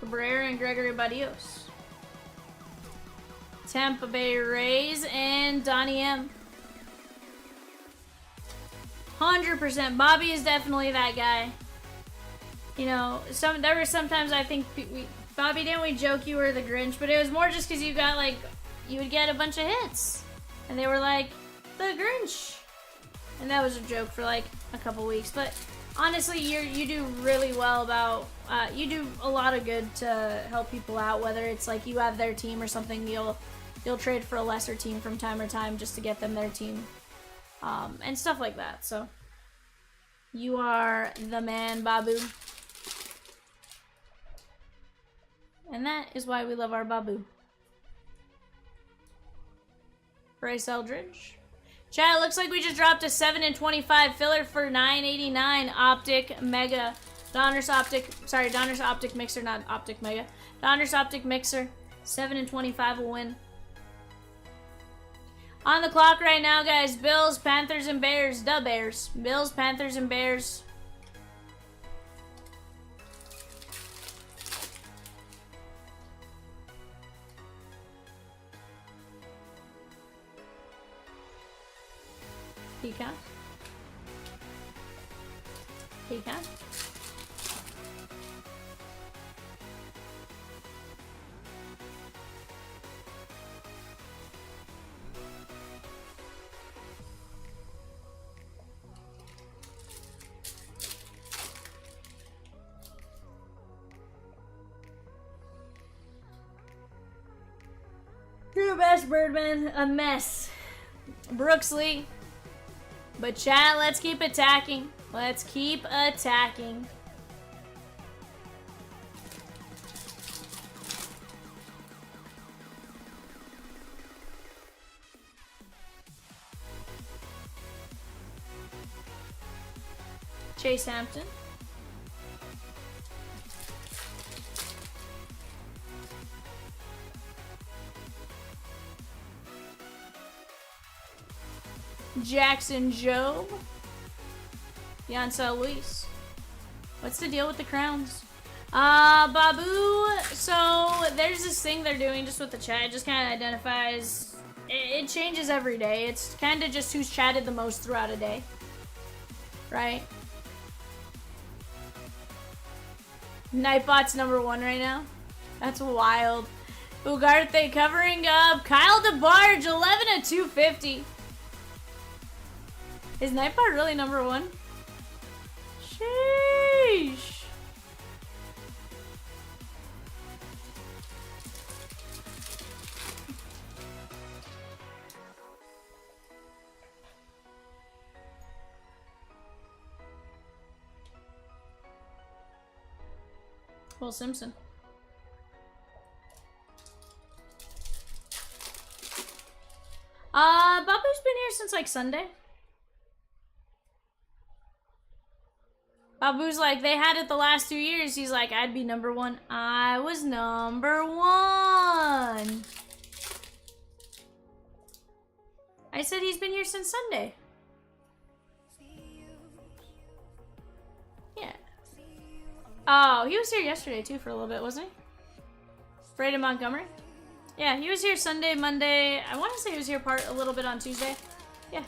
Cabrera and Gregory Barrios. Tampa Bay Rays and Donnie M. 100%. Bobby is definitely that guy. You know, there were sometimes I think Bobby, didn't we joke you were the Grinch? But it was more just because you got like, you would get a bunch of hits. And they were like, the Grinch. And that was a joke for like a couple weeks. But honestly, you do really well about, you do a lot of good to help people out. Whether it's like you have their team or something, you'll trade for a lesser team from time to time just to get them their team. And stuff like that. So, you are the man, Babu. And that is why we love our Babu. Bryce Eldridge. Chat, looks like we just dropped a 7 and 25 filler for $9.89 Optic Mega. Donruss Optic Mixer, not Optic Mega. Donruss Optic Mixer. 7 and 25 will win. On the clock right now, guys. Bills, Panthers, and Bears. The Bears. Bills, Panthers, and Bears. Peacock. Peacock. True best, Birdman. A mess. Brooksley. But chat, let's keep attacking. Let's keep attacking. Chase Hampton. Jackson Job. Yancel Luis. What's the deal with the crowns? Babu, so there's this thing they're doing just with the chat. It just kind of identifies, it changes every day. It's kind of just who's chatted the most throughout a day. Right? Nightbot's #1 right now. That's wild. Ugarte covering up. Kyle DeBarge, 11 at 250. Is Nightbot really #1? Sheesh. Will Simpson. Babu's been here since like Sunday. Babu's like, they had it the last 2 years. He's like, I'd be #1. I was #1. I said he's been here since Sunday. Yeah. Oh, he was here yesterday too for a little bit, wasn't he? Braden Montgomery? Yeah, he was here Sunday, Monday. I want to say he was here a little bit on Tuesday. Yeah.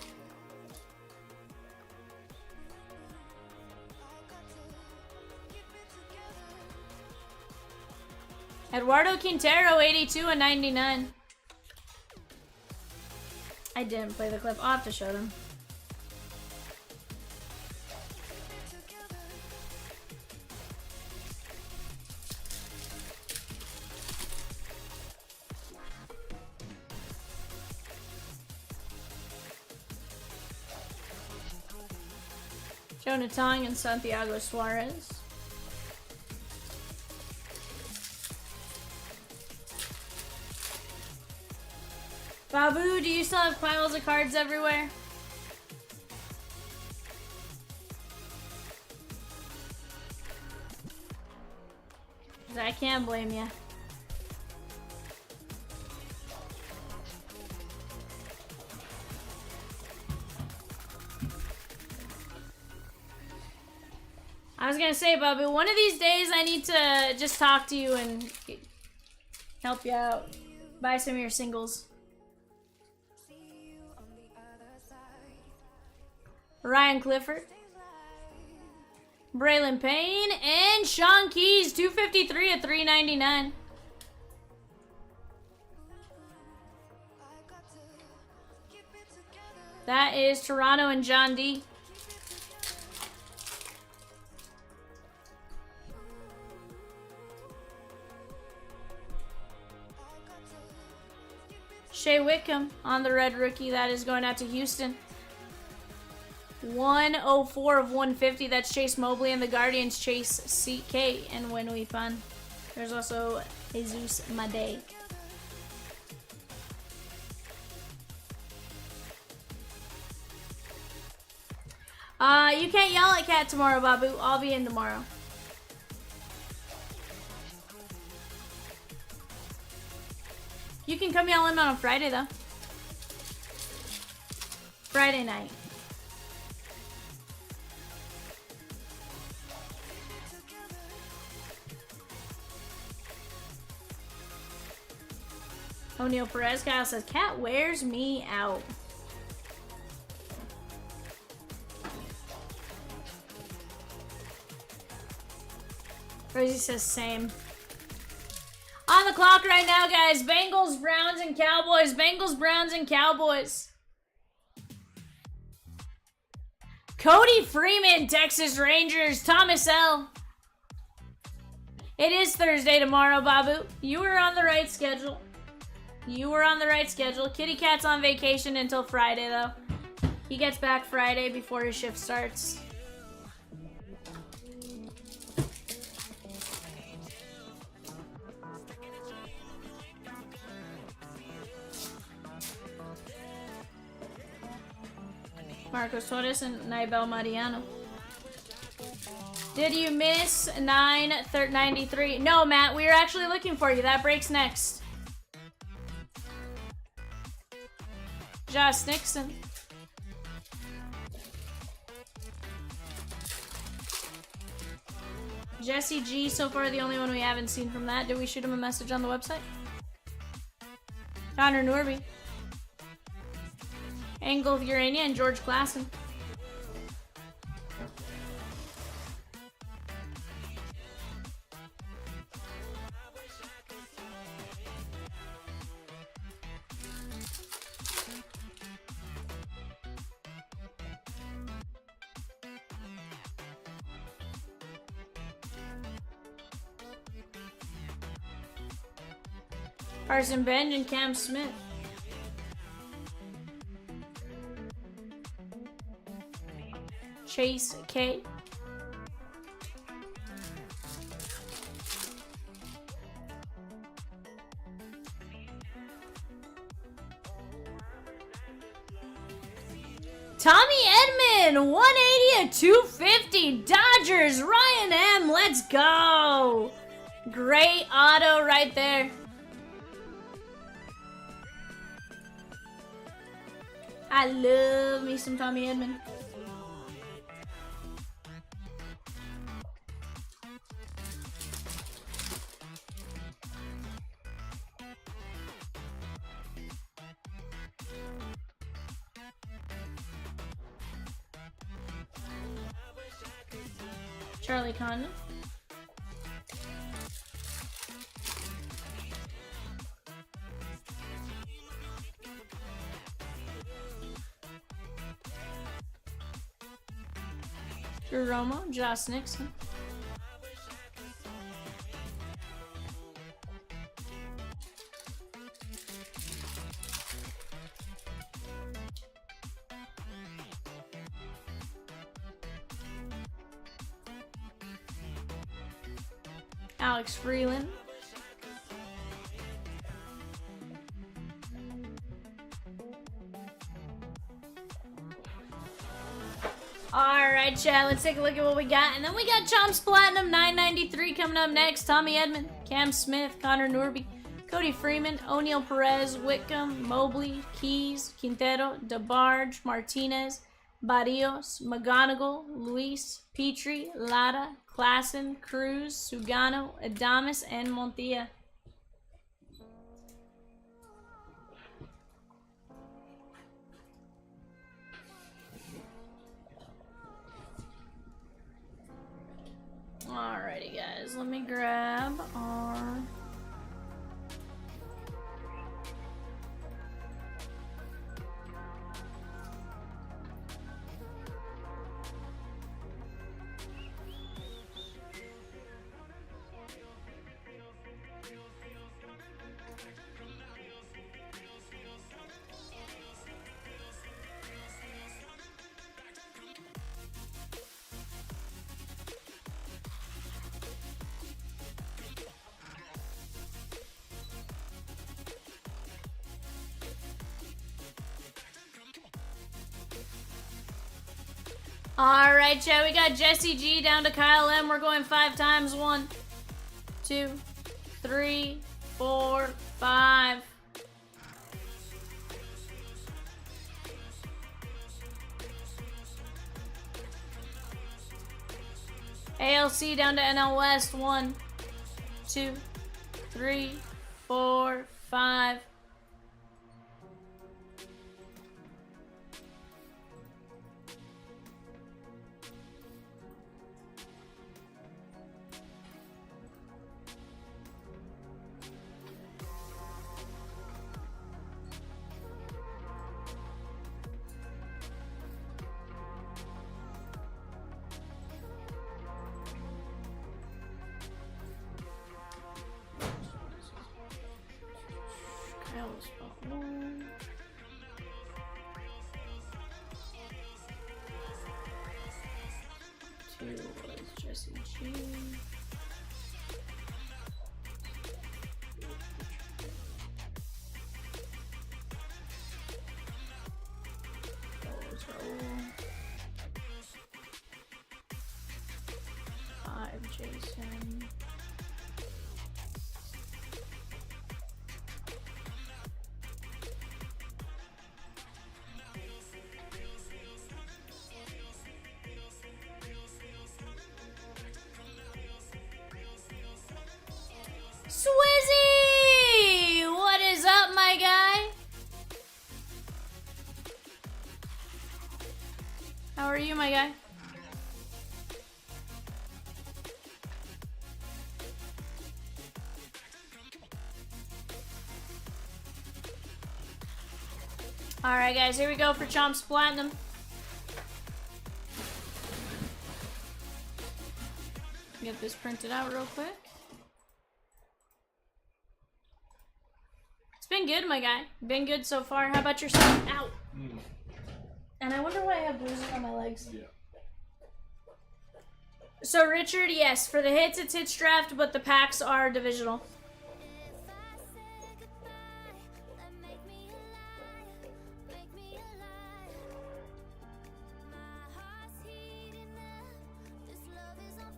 Eduardo Quintero, 82 and 99. I didn't play the clip. I'll have to show them. Jonah Tong and Santiago Suarez. Babu, do you still have piles of cards everywhere? 'Cause I can't blame you. I was gonna say, Babu, one of these days I need to just talk to you and help you out. Buy some of your singles. Ryan Clifford. Braylon Payne and Sean Keys, 253 at 399. That is Toronto and John D. Shea Wickham on the red rookie. That is going out to Houston. 104 of 150. That's Chase Mobley and the Guardians. Chase CK and When We Fun. There's also Jesus Made. You can't yell at Cat tomorrow, Babu. I'll be in tomorrow. You can come yell in on a Friday, though. Friday night. O'Neal Perez Kyle says, Cat wears me out. Rosie says, same. On the clock right now, guys. Bengals, Browns, and Cowboys. Bengals, Browns, and Cowboys. Cody Freeman, Texas Rangers. Thomas L. It is Thursday tomorrow, Babu. You were on the right schedule. You were on the right schedule. Kitty Cat's on vacation until Friday, though. He gets back Friday before his shift starts. Marcos Torres and Naibel Mariano. Did you miss 993? No, Matt, we were actually looking for you. That breaks next. Josh Nixon. Jesse G, so far the only one we haven't seen from that. Did we shoot him a message on the website? Connor Norby. Angle of Urania and George Klassen. Carson Benj and Cam Smith. Chase K. Tommy Edmond, 180 at 250. Dodgers, Ryan M. Let's go. Great auto right there. I love me some Tommy Edmond. Charlie Condon. Drew Romo, Josh Nixon. Alex Freeland. Alright, chat, let's take a look at what we got. And then we got Chomps Platinum 993 coming up next. Tommy Edmond, Cam Smith, Connor Norby, Cody Freeman, O'Neal Perez, Whitcomb, Mobley, Keys, Quintero, DeBarge, Martinez, Barrios, McGonigal, Luis, Petrie, Lara, Klassen, Cruz, Sugano, Adames, and Montilla. Alrighty, guys, let me grab our... Alright, chat, we got Jesse G down to Kyle M. We're going 5 times. 1, 2, 3, 4, 5. ALC down to NL West. 1, 2, 3, 4, 5. Kyle's got 1. Two was Jesse G. That was Raul. 5 Jason. Swizzy! What is up, my guy? How are you, my guy? Alright, guys, here we go for Chomps Platinum. Get this printed out real quick. It's been good, my guy. Been good so far. How about yourself? Ow! And I wonder why I have bruises on my legs. Yeah. So, Richard, yes, for the hits, it's hits draft, but the packs are divisional.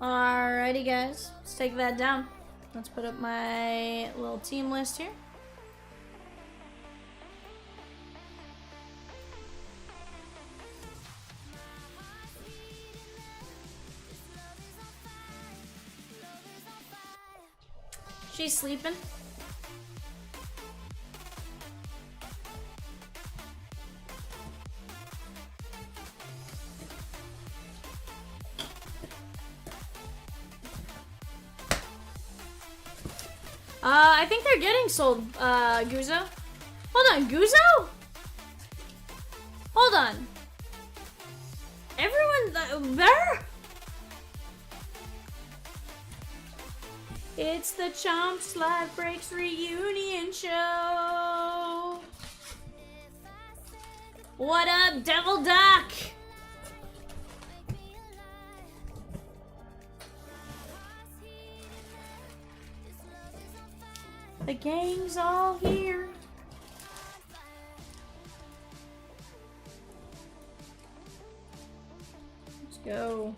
Alrighty, guys. Let's take that down. Let's put up my little team list here. She's sleeping. I think they're getting sold, Guzzo. Hold on, Guzzo? Hold on. Everyone there? It's the Chomps Live Breaks reunion show. What up, Devil Duck? The gang's all here. Let's go.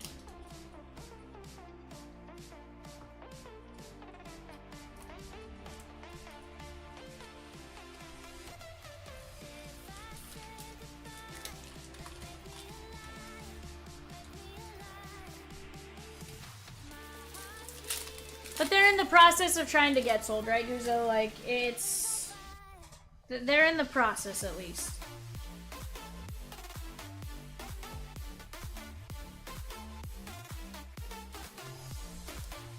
But they're in the process of trying to get sold, right, Guzo? Like, it's... They're in the process, at least.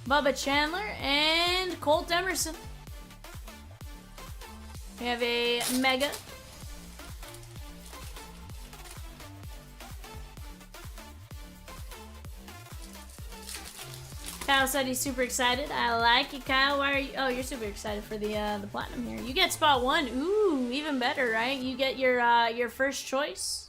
Bubba Chandler and Colt Emerson. We have a Mega. Kyle said he's super excited. I like it, Kyle. Why are you? Oh, you're super excited for the platinum here. You get spot 1. Ooh, even better, right? You get your first choice.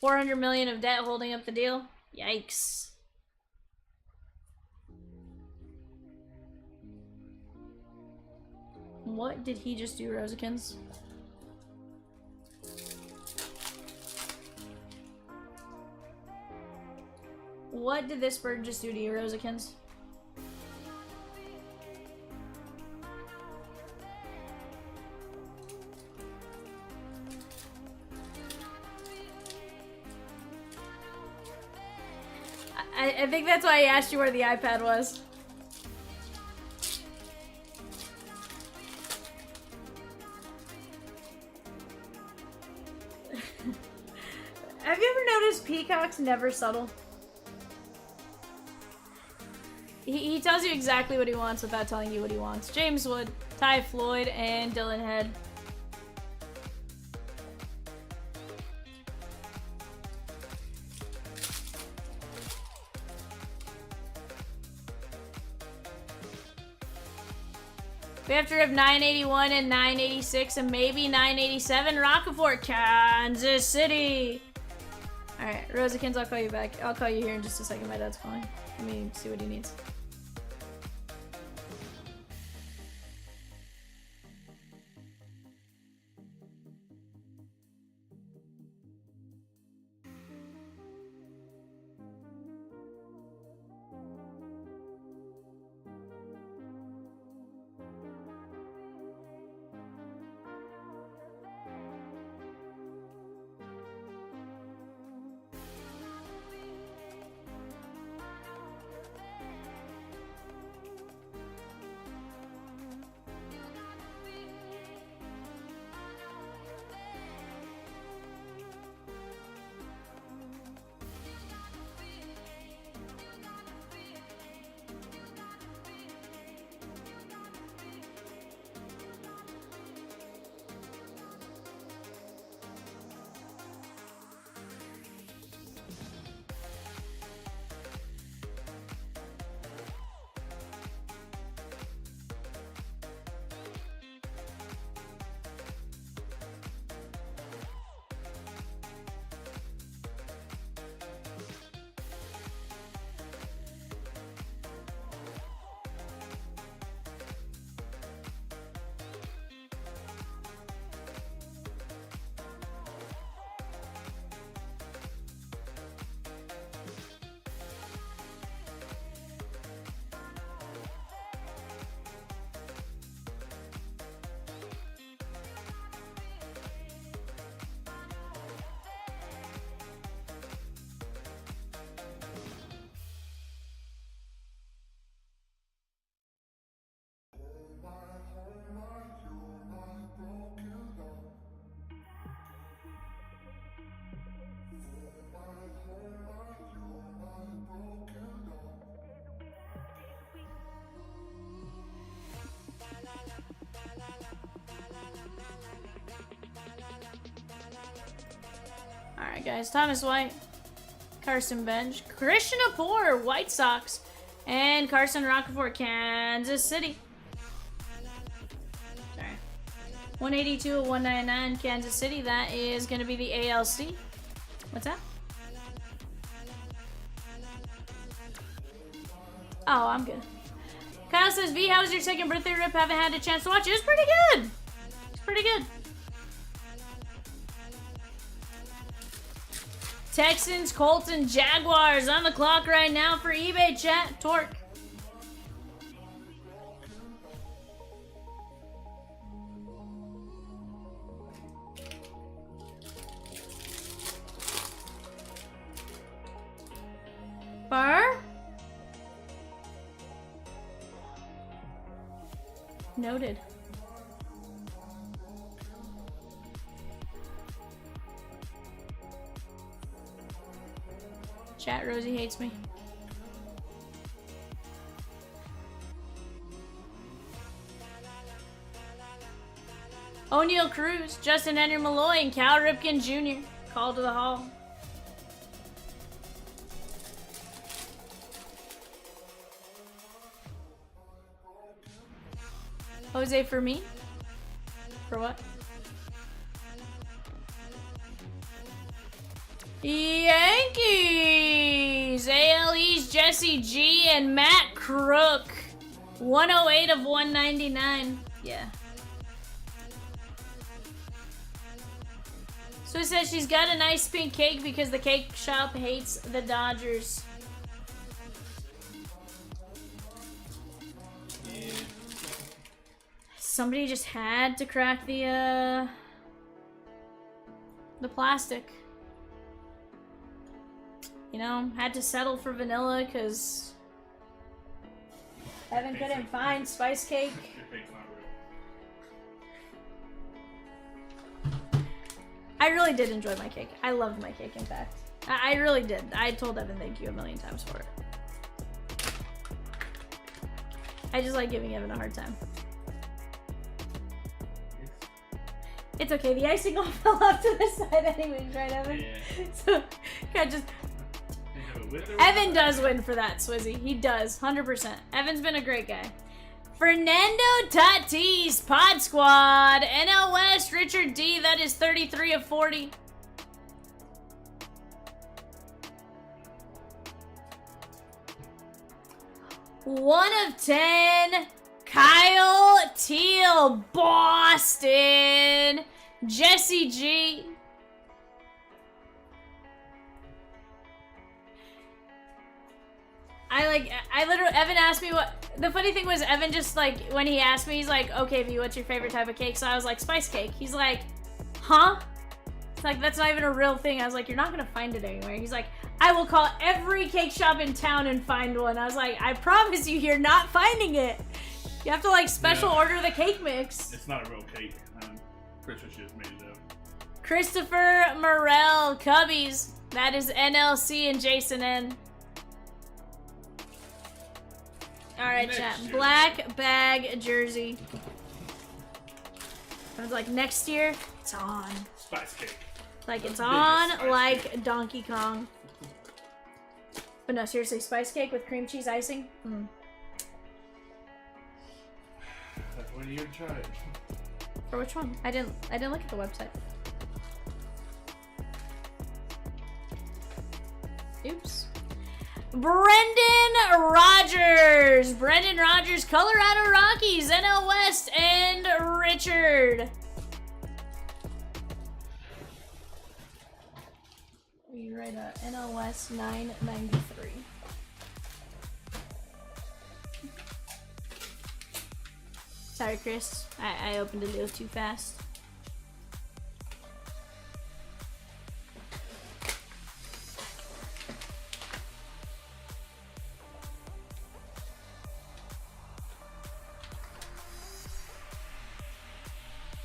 $400 million of debt holding up the deal. Yikes. What did he just do, Rosikins? What did this bird just do to you, Rosikins? I think that's why I asked you where the iPad was. Have you ever noticed peacocks never subtle? He tells you exactly what he wants without telling you what he wants. James Wood, Ty Floyd, and Dylan Head. We have to rip 981 and 986 and maybe 987. Rockefort, Kansas City. Alright, Rosikins, I'll call you back. I'll call you here in just a second. My dad's calling. Let me see what he needs. Alright guys, Thomas White, Carson Bench, Christian Apor, White Sox, and Carson Rockefort, Kansas City. Sorry. 182 of 199, Kansas City. That is going to be the ALC. What's that? Oh, I'm good. Kyle says, V, how was your second birthday rip? Haven't had a chance to watch it. It was pretty good. It's pretty good. Texans, Colts, and Jaguars on the clock right now for eBay chat. Torque. Bar? Noted. Chat, Rosie hates me. O'Neal Cruz, Justin Henry Malloy, and Cal Ripken Jr. Call to the hall. Jose for me? For what? Yankees! AL East, Jesse G and Matt Crook. 108 of 199. Yeah. So it says she's got a nice pink cake because the cake shop hates the Dodgers. Yeah. Somebody just had to crack the plastic. You know, had to settle for vanilla because Evan couldn't find spice cake. Your cake's not real. I really did enjoy my cake. I loved my cake, in fact. I really did. I told Evan thank you a million times for it. I just like giving Evan a hard time. It's okay. The icing all fell off to the side anyways, right, Evan? Yeah. So, I just... Evan does win for that, Swizzy. He does, 100%. Evan's been a great guy. Fernando Tatis, Pod Squad. NL West, Richard D. That is 33 of 40. One of 10. Kyle Teal, Boston. Jesse G. I literally, Evan asked me what, the funny thing was Evan just like, when he asked me, he's like, okay, V, what's your favorite type of cake? So I was like, spice cake. He's like, huh? It's like, that's not even a real thing. I was like, you're not gonna find it anywhere. He's like, I will call every cake shop in town and find one. I was like, I promise you, you're not finding it. You have to like special order the cake mix. It's not a real cake. Christmas just made it up. Christopher Morel, Cubbies. That is NLC and Jason N. Alright, chat. Black bag jersey. I was like, next year, it's on. Spice cake. Like, it's Biggest on spice like cake. Donkey Kong. But no, seriously, spice cake with cream cheese icing? Mm. When are you gonna try it? For which one? I didn't look at the website. Oops. Brendan Rogers, Colorado Rockies, NL West, and Richard. We write NL West 993. Sorry, Chris. I opened it a little too fast.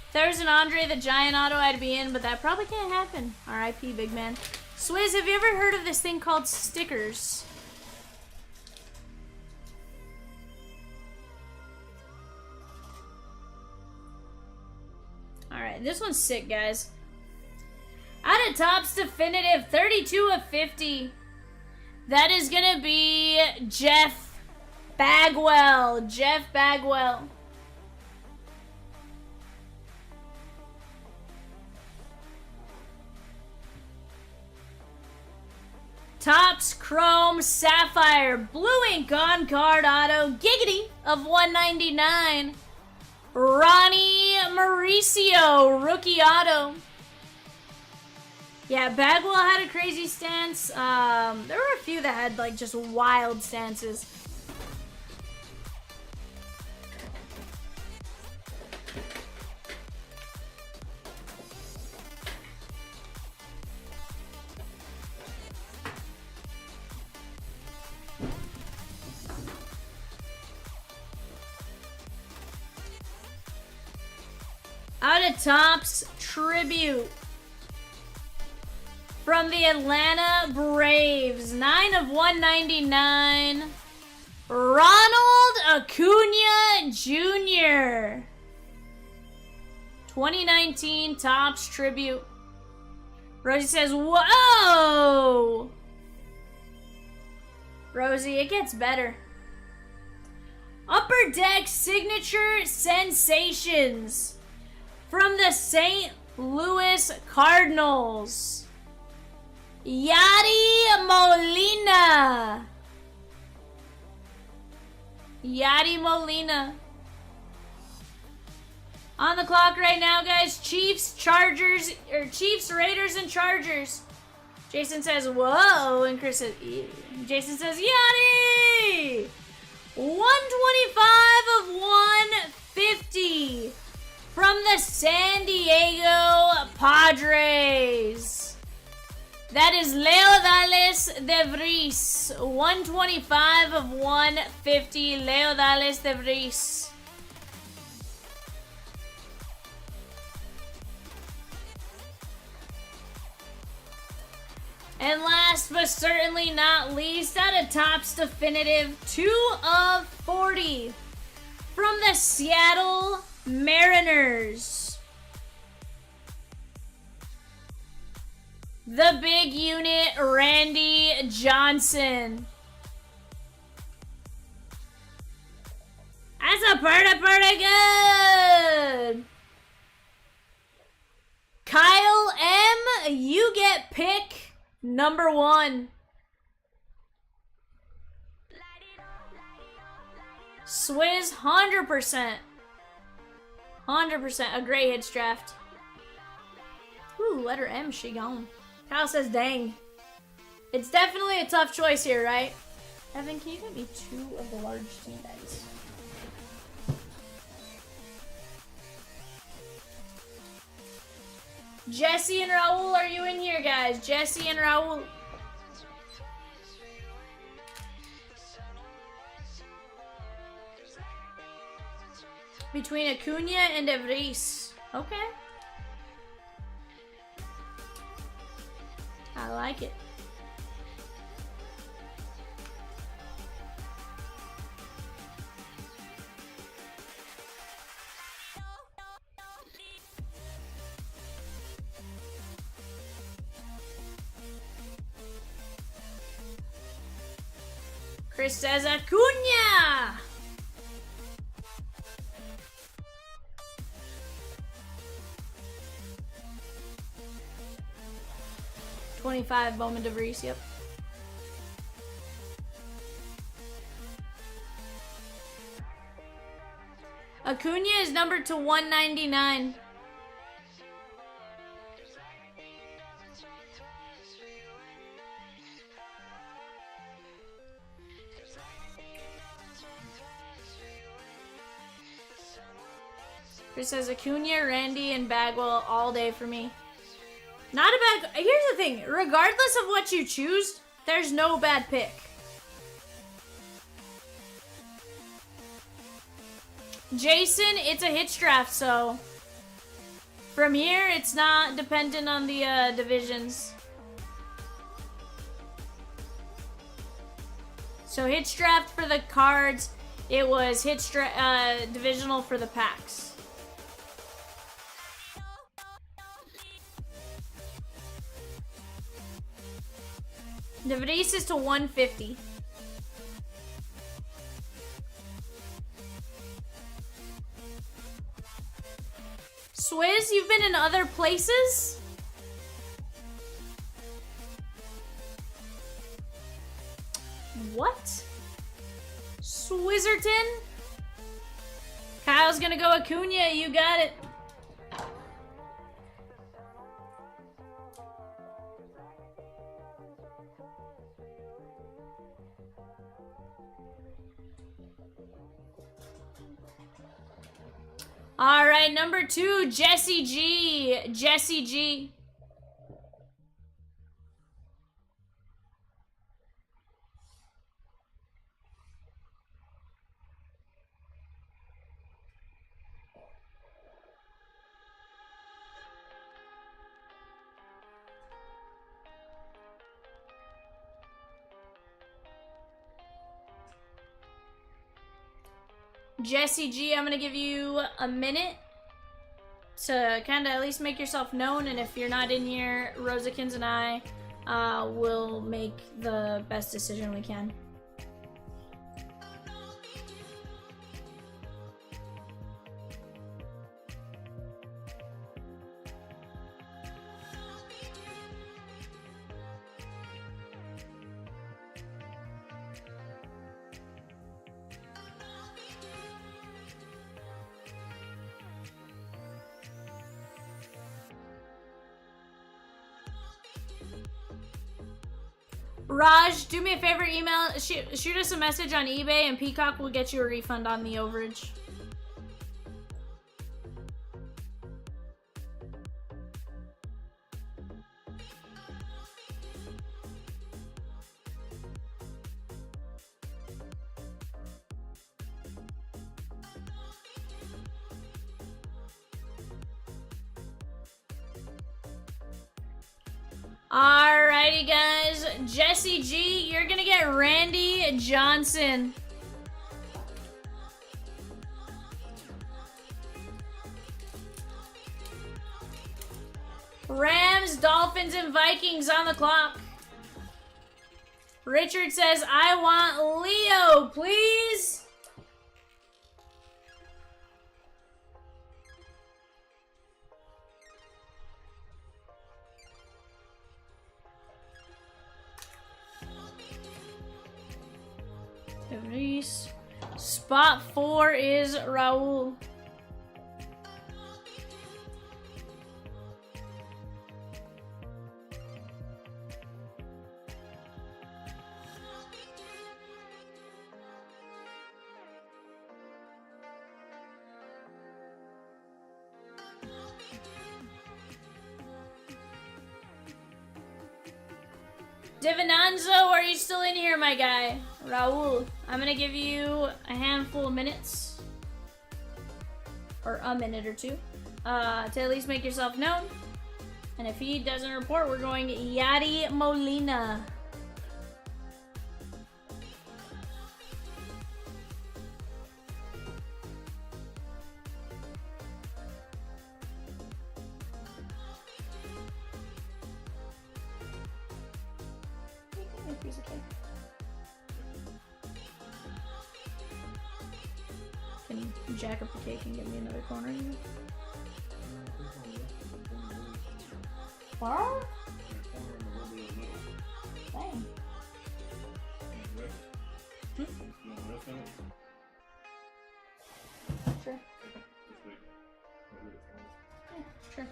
If there was an Andre the Giant auto, I'd be in, but that probably can't happen. R.I.P. big man. Swizz, have you ever heard of this thing called stickers? Alright, this one's sick, guys. Out of Topps Definitive, 32 of 50. That is gonna be Jeff Bagwell. Jeff Bagwell. Topps Chrome Sapphire Blue Ink on card auto Giggity of 199. Ronnie Mauricio rookie auto. Yeah, Bagwell had a crazy stance. There were a few that had like just wild stances. Out of Topps Tribute from the Atlanta Braves, 9 of 199, Ronald Acuna Jr. 2019 Topps Tribute. Rosie says, whoa! Rosie, it gets better. Upper Deck Signature Sensations from the St. Louis Cardinals. Yadi Molina. Yadi Molina. On the clock right now, guys. Chiefs, Chargers, or Chiefs, Raiders, and Chargers. Jason says, whoa, and Chris says, ew. Jason says, Yadi! 125 of 150 from the San Diego Padres. That is Leodales de Vries. 125 of 150, Leodales de Vries. And last but certainly not least, out of Topps Definitive, 2 of 40 from the Seattle Mariners. The big unit, Randy Johnson. That's a pretty good. Kyle M., you get pick number 1. Swizz, 100%. 100%. A great hits draft. Ooh, letter M, she gone. Kyle says, dang. It's definitely a tough choice here, right? Evan, can you get me 2 of the large team bags? Jesse and Raul, are you in here, guys? Jesse and Raul. Between Acuna and De Vries. Okay. I like it. Chris says Acuna! $25 Bowman de Vries, yep. Acuna is numbered to 199. Chris says Acuna, Randy, and Bagwell all day for me. Not a bad... Here's the thing. Regardless of what you choose, there's no bad pick. Jason, it's a hits draft, so... From here, it's not dependent on the divisions. So hits draft for the cards. It was hits divisional for the packs. De Vries is to 150. Swizz, you've been in other places? What? Swizzerton? Kyle's gonna go Acuna. You got it. All right, number 2, Jesse G. Jesse G. Jesse G, I'm gonna give you a minute to kind of at least make yourself known, and if you're not in here, Rosakins and I will make the best decision we can. Raj, do me a favor, shoot us a message on eBay and Peacock will get you a refund on the overage. Alrighty, guys. Jesse G, you're gonna get Randy Johnson. Rams, Dolphins, and Vikings on the clock. Richard says, I want Leo, please. Spot 4 is Raul. Divinanzo, are you still in here, my guy? Raul, I'm gonna give you a handful of minutes, or a minute or two, to at least make yourself known. And if he doesn't report, we're going Yadi Molina. Can you jack up the cake and get me another corner? Far? Dang. Sure. Yeah, sure.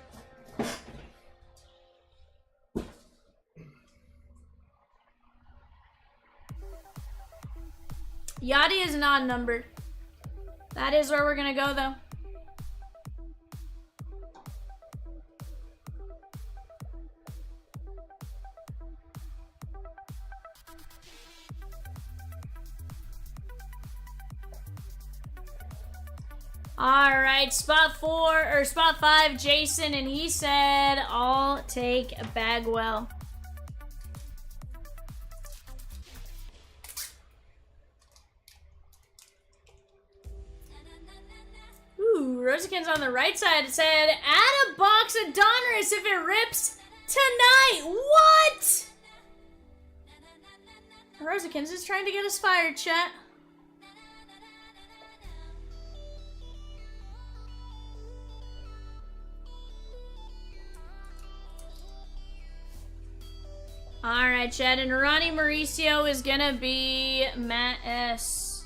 Yachty is not numbered. That is where we're gonna go, though. All right, spot 5, Jason, and he said, I'll take Bagwell. Ooh, Rosakin's on the right side. It said, add a box of Donruss if it rips tonight. What? Rosakin's just trying to get us fired, chat. Alright, Chad, and Ronnie Mauricio is gonna be Matt S.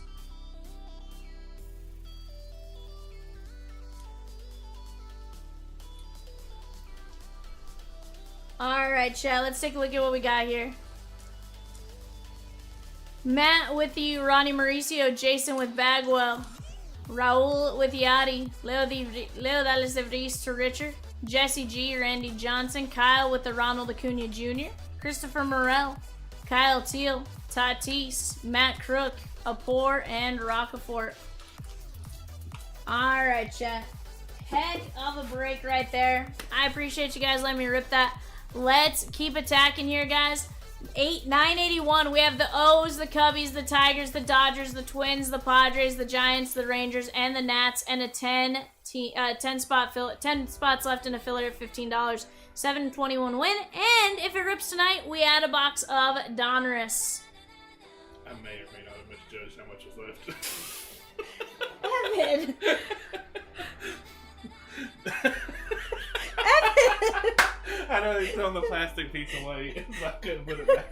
Alright, Chad, let's take a look at what we got here. Matt with you, Ronnie Mauricio, Jason with Bagwell, Raul with Yachty, Leo Dallas de Vries to Richard, Jesse G, Randy Johnson, Kyle with the Ronald Acuna Jr., Christopher Morel, Kyle Teal, Tatis, Matt Crook, Apor, and Rockefort. Alright, chat. Heck of a break right there. I appreciate you guys letting me rip that. Let's keep attacking here, guys. 981. We have the O's, the Cubbies, the Tigers, the Dodgers, the Twins, the Padres, the Giants, the Rangers, and the Nats, and a 10 spots left in a filler at $15. 721 win. And if it rips tonight, we add a box of Donruss. I may or may not have misjudged how much is Evan. left. I know they thrown the plastic piece away, so I couldn't put it back.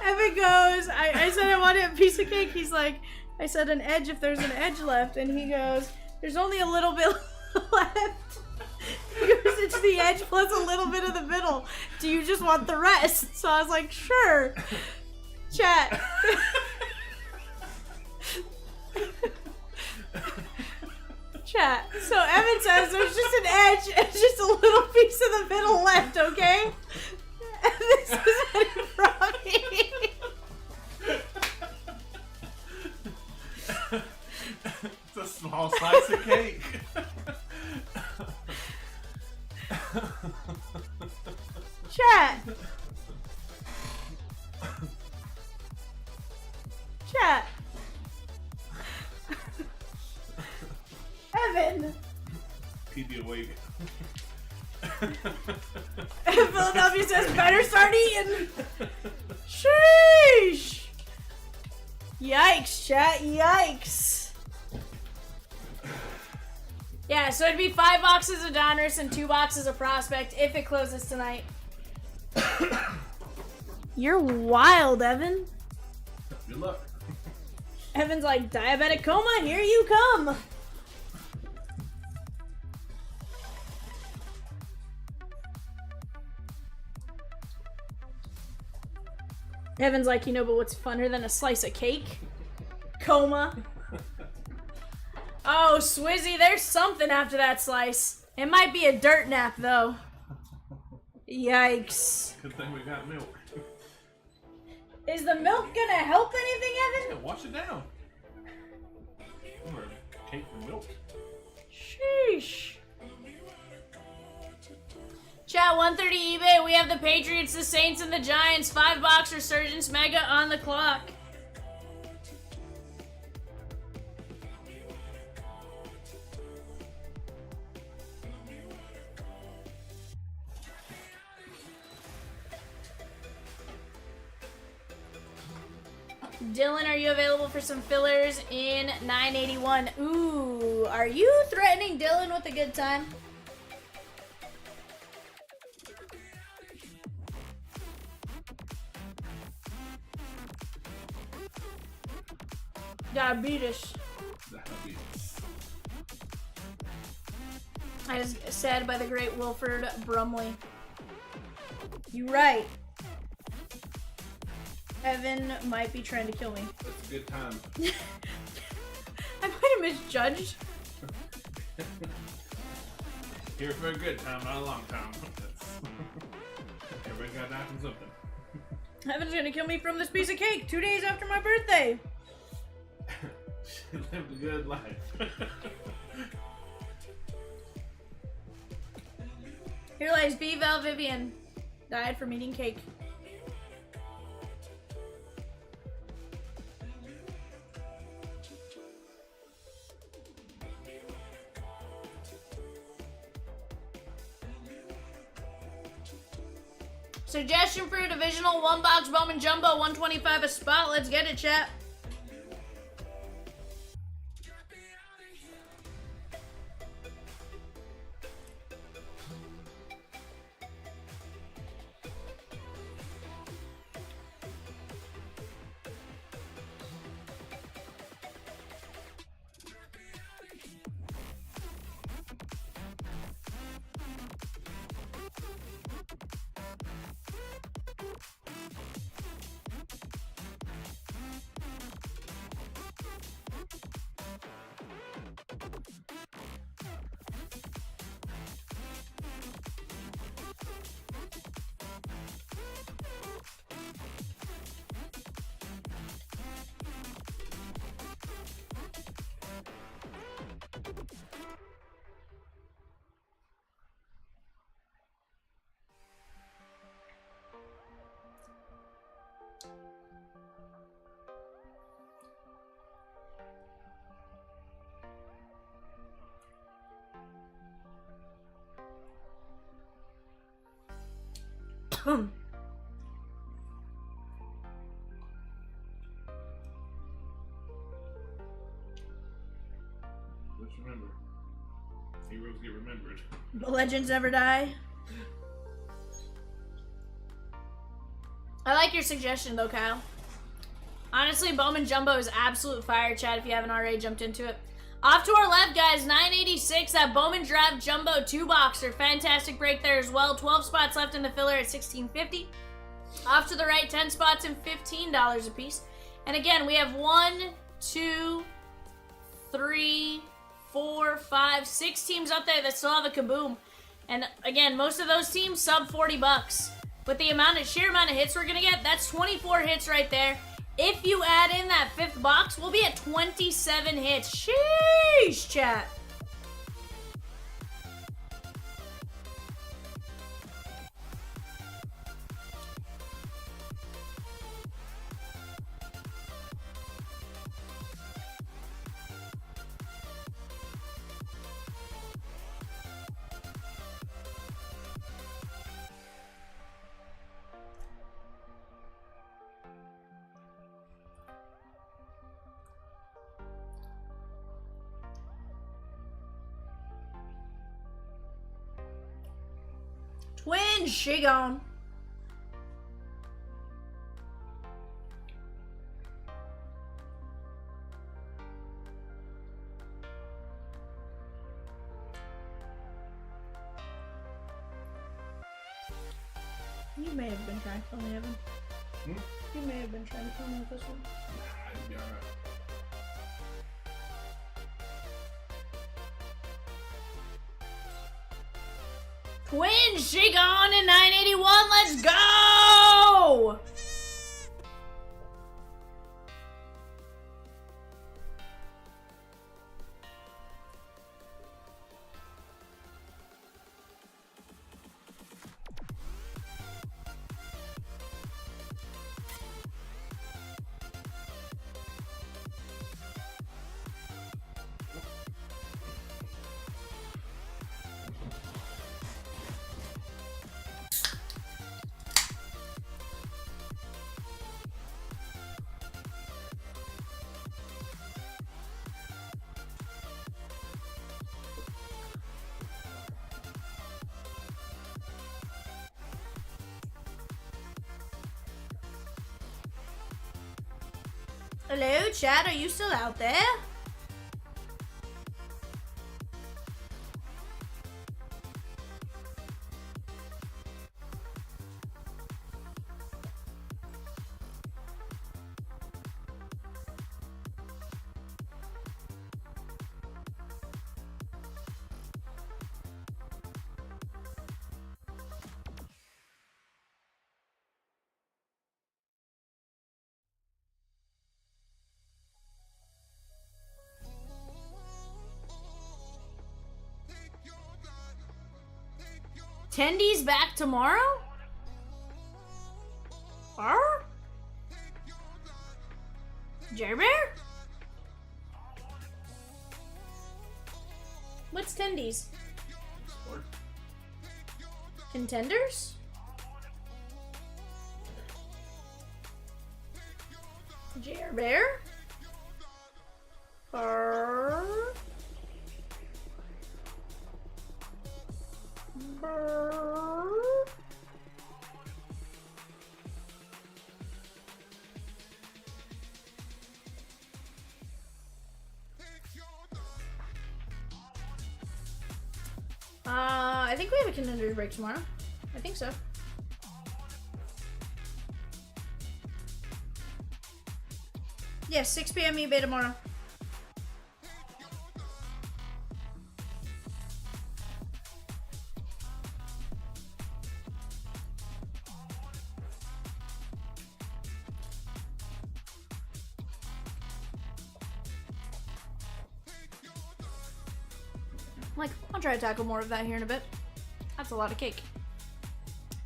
Evan goes, I said I wanted a piece of cake. He's like, I said an edge if there's an edge left. And he goes, there's only a little bit left. He goes, it's the edge plus a little bit of the middle. Do you just want the rest? So I was like, sure. Chat. Chat. So Evan says there's just an edge and just a little piece of the middle left, okay? And this is Eddie from me. It's a small slice of cake. Chat. Chat. Evan. Keep you awake. Philadelphia says better start eating. Sheesh. Yikes, chat. Yikes. Yeah, so it'd be 5 boxes of Donruss and 2 boxes of Prospect if it closes tonight. You're wild, Evan. Good luck. Evan's like, diabetic coma, here you come. Evan's like, you know, but what's funner than a slice of cake? Coma. Oh, Swizzy, there's something after that slice. It might be a dirt nap, though. Yikes. Good thing we got milk. Is the milk gonna help anything, Evan? Yeah, wash it down. Or cake and milk. Sheesh. Chat 130 eBay, we have the Patriots, the Saints, and the Giants. 5 box Resurgence Mega on the clock. Dylan, are you available for some fillers in 981? Ooh, are you threatening Dylan with a good time? Diabetes. I was said by the great Wilford Brumley. You right. Evan might be trying to kill me. That's a good time. I might have misjudged. Here for a good time, not a long time. Everybody got to die from something. Evan's gonna kill me from this piece of cake 2 days after my birthday. She lived a good life. Here lies B-Val Vivian. Died from eating cake. Suggestion for a divisional 1-box Bowman Jumbo, 125 a spot. Let's get it, chat. Let's remember. Heroes get remembered. The legends never die. I like your suggestion though, Kyle. Honestly, Bowman Jumbo is absolute fire, chat, if you haven't already jumped into it. Off to our left, guys, 986, that Bowman Draft Jumbo 2-boxer. Fantastic break there as well. 12 spots left in the filler at $16.50. Off to the right, 10 spots and $15 a piece. And again, we have 1, 2, 3, 4, 5, 6 teams up there that still have a kaboom. And again, most of those teams sub 40 bucks. With the sheer amount of hits we're gonna get, that's 24 hits right there. If you add in that 5th box, we'll be at 27 hits. Sheesh, chat. Twin Shigon. You may have been trying to kill me, Evan. You may have been trying to kill me with this one. It'd be alright. Twin Shigon in 981, let's go! Hello, chat, are you still out there? Tendy's back tomorrow? Jerry Bear? What's Tendy's? Contenders? Jerry Bear? I think we have a contenders break tomorrow. I think so. Yeah, 6 p.m. eBay tomorrow. I'll try to tackle more of that here in a bit. That's a lot of cake.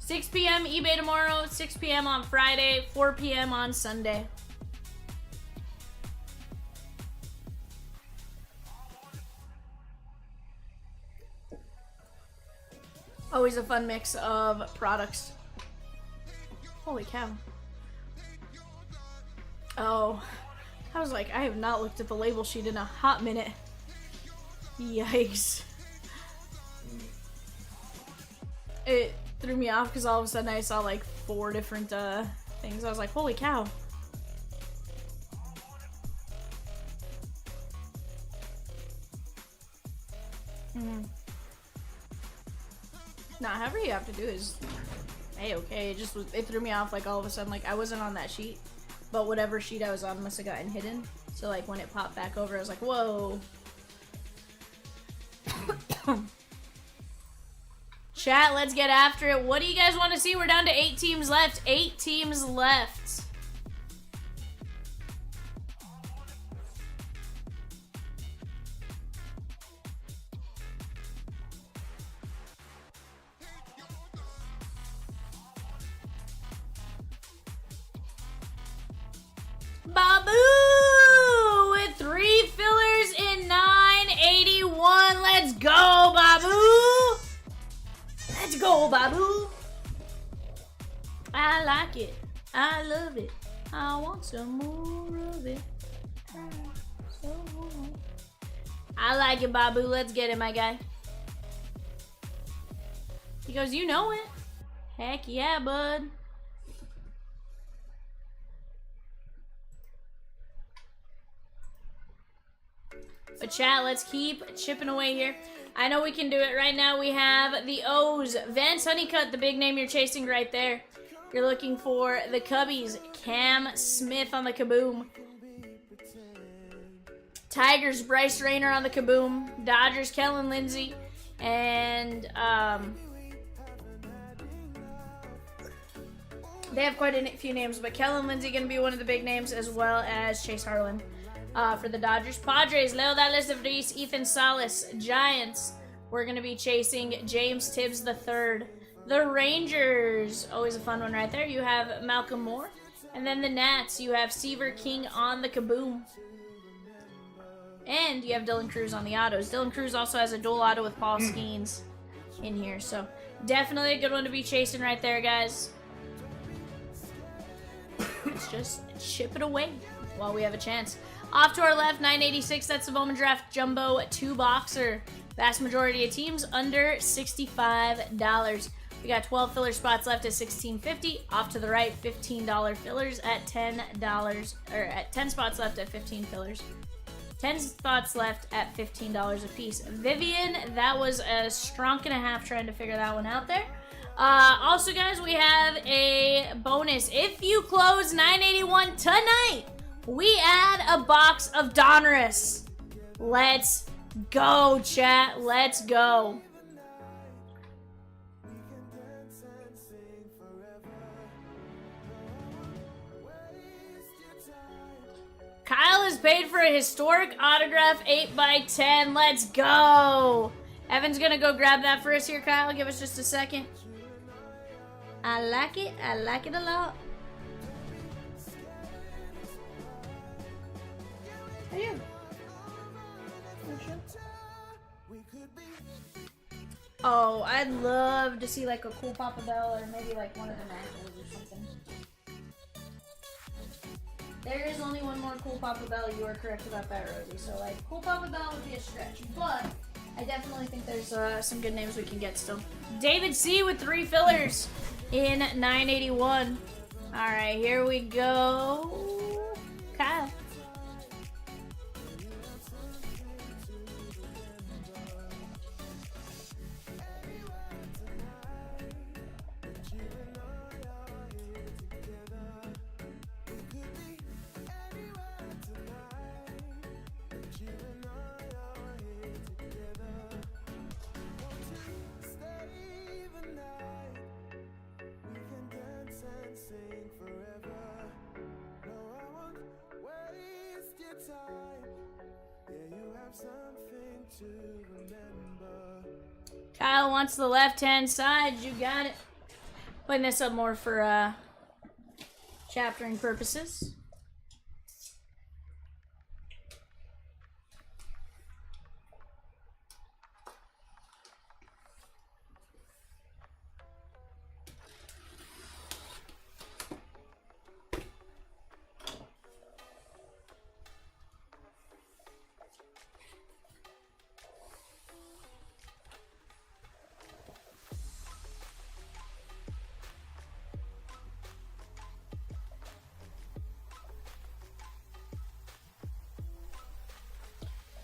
6 p.m. eBay tomorrow, 6 p.m. on Friday, 4 p.m. on Sunday. Always a fun mix of products. Holy cow. Oh. I was like, I have not looked at the label sheet in a hot minute. Yikes. It threw me off because all of a sudden I saw like 4 different things. I was like, holy cow. Nah, however you have to do is okay. It just was, it threw me off like all of a sudden, like I wasn't on that sheet, but whatever sheet I was on must have gotten hidden. So like when it popped back over, I was like, whoa. Chat, let's get after it. What do you guys want to see? We're down to 8 teams left. 8 teams left. Babu with 3 fillers in 981. Let's go, Babu. Let's go, Babu. I like it. I love it. I want some more of it. I like it, Babu. Let's get it, my guy. He goes, you know it. Heck yeah, bud. But chat, let's keep chipping away here. I know we can do it. Right now we have the O's. Vance Honeycutt, the big name you're chasing right there. You're looking for the Cubbies. Cam Smith on the Kaboom. Tigers, Bryce Rayner on the Kaboom. Dodgers, Kellen Lindsay. And they have quite a few names, but Kellen Lindsay going to be one of the big names, as well as Chase Harlan. For the Dodgers. Padres, Leo Dallas de Vries, Ethan Salas. Giants, we're going to be chasing James Tibbs III. The Rangers, always a fun one right there. You have Malcolm Moore. And then the Nats, you have Seaver King on the Kaboom. And you have Dylan Cruz on the autos. Dylan Cruz also has a dual auto with Paul Skeens in here. So definitely a good one to be chasing right there, guys. Let's just chip it away while we have a chance. Off to our left, 986. That's the Bowman Draft Jumbo 2-boxer. Vast majority of teams under $65. We got 12 filler spots left at $16.50. Off to the right, $15 fillers at $10, or at 10 spots left at 15 fillers. 10 spots left at $15 a piece. Vivian, that was a strunk and a half trying to figure that one out there. Also, guys, we have a bonus. If you close 981 tonight, we add a box of Donruss. Let's go, chat. Let's go. Kyle is paid for a historic autograph 8x10. Let's go. Evan's gonna go grab that for us here, Kyle. Give us just a second. I like it. I like it a lot. How are you? Oh, I'd love to see like a cool Papa Bell or maybe like one of the Nationals or something. There is only one more cool Papa Bell. You are correct about that, Rosie. So like cool Papa Bell would be a stretch, but I definitely think there's some good names we can get still. David C with 3 fillers in 981. All right, here we go. Kyle. Kyle wants the left-hand side. You got it. Putting this up more for chaptering purposes.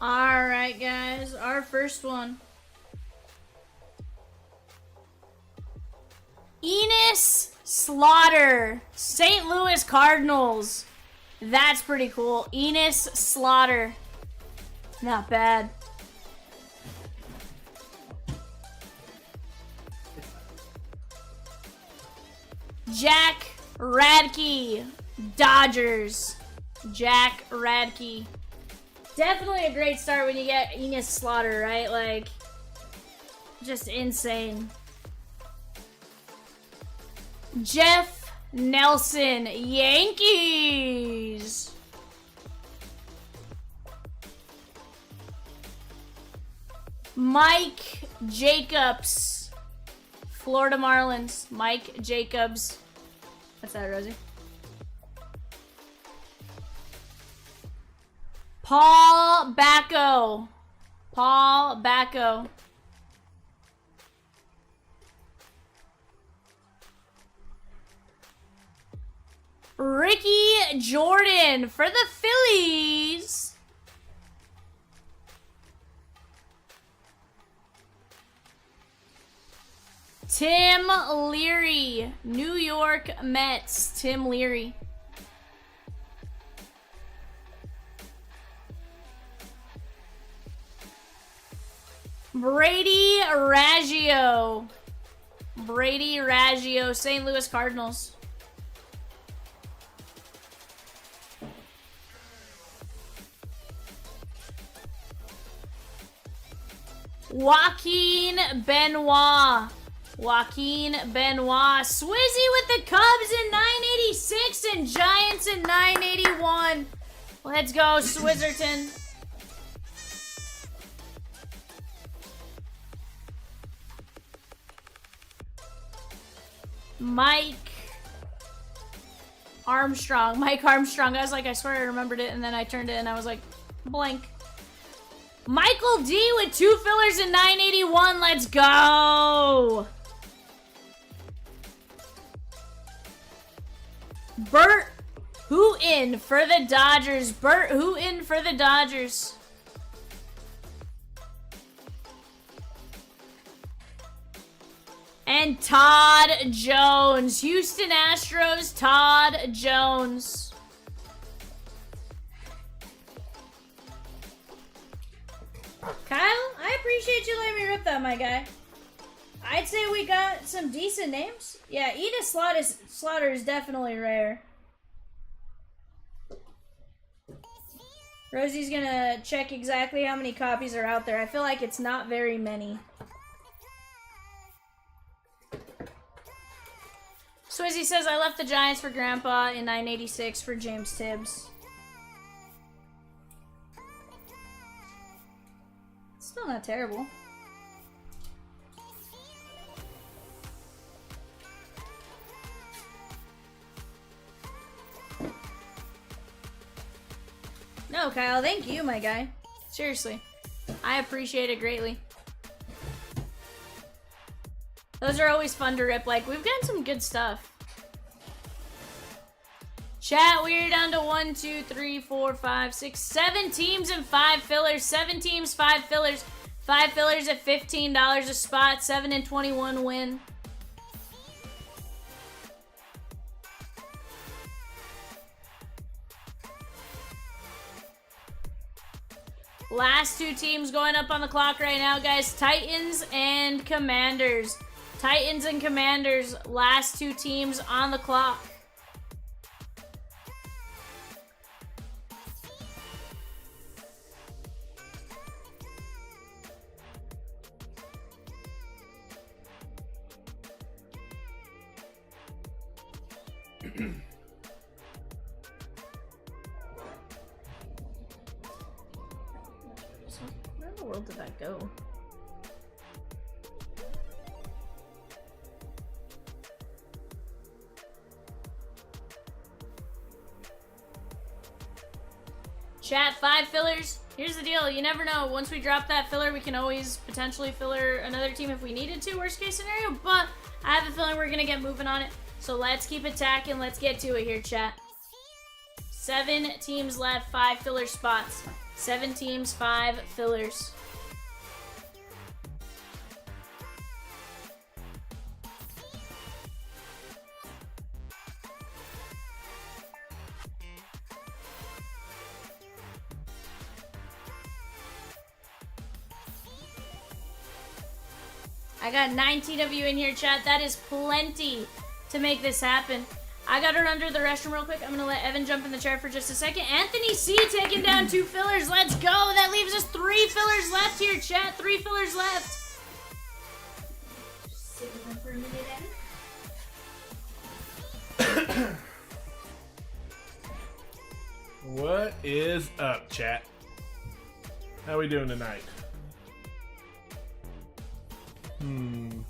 Alright, guys. Our first one. Enos Slaughter. St. Louis Cardinals. That's pretty cool. Enos Slaughter. Not bad. Jack Radke. Dodgers. Jack Radke. Definitely a great start when you get Enos Slaughter, right? Like, just insane. Jeff Nelson, Yankees. Mike Jacobs, Florida Marlins. Mike Jacobs. What's that, Rosie? Paul Bacco. Paul Bacco. Ricky Jordan for the Phillies. Tim Leary, New York Mets. Tim Leary. Brady Raggio. Brady Raggio, St. Louis Cardinals. Joaquin Benoit. Joaquin Benoit. Swizzy with the Cubs in 986 and Giants in 981. Let's go, Swizzerton. Mike Armstrong. Mike Armstrong. I was like, I swear I remembered it, and then I turned it and I was like, blank. Michael D with 2 fillers in 981. Let's go. Bert Hooten for the Dodgers. Bert Hooten for the Dodgers. And Todd Jones. Houston Astros, Todd Jones. Kyle, I appreciate you letting me rip that, my guy. I'd say we got some decent names. Yeah, Enos Slaughter is definitely rare. Rosie's gonna check exactly how many copies are out there. I feel like it's not very many. Swizzy says, I left the Giants for Grandpa in 986 for James Tibbs. Still not terrible. No, Kyle, thank you, my guy. Seriously. I appreciate it greatly. Those are always fun to rip. Like, we've gotten some good stuff. Chat, we're down to 1, 2, 3, 4, 5, 6, 7 teams and 5 fillers. 7 teams, 5 fillers. 5 fillers at $15 a spot. 7 and 21 win. Last 2 teams going up on the clock right now, guys. Titans and Commanders. Titans and Commanders, last 2 teams on the clock. Where in the world did that go? Chat, 5 fillers. Here's the deal. You never know. Once we drop that filler, we can always potentially filler another team if we needed to, worst case scenario. But I have a feeling we're going to get moving on it. So let's keep attacking. Let's get to it here, chat. 7 teams left, 5 filler spots. 7 teams, 5 fillers. I got 19 of you in here, chat. That is plenty to make this happen. I got her under the restroom real quick. I'm going to let Evan jump in the chair for just a second. Anthony C taking down 2 fillers. Let's go. That leaves us 3 fillers left here, chat. 3 fillers left. Just sit with them for a minute, Evan. What is up, chat? How we doing tonight?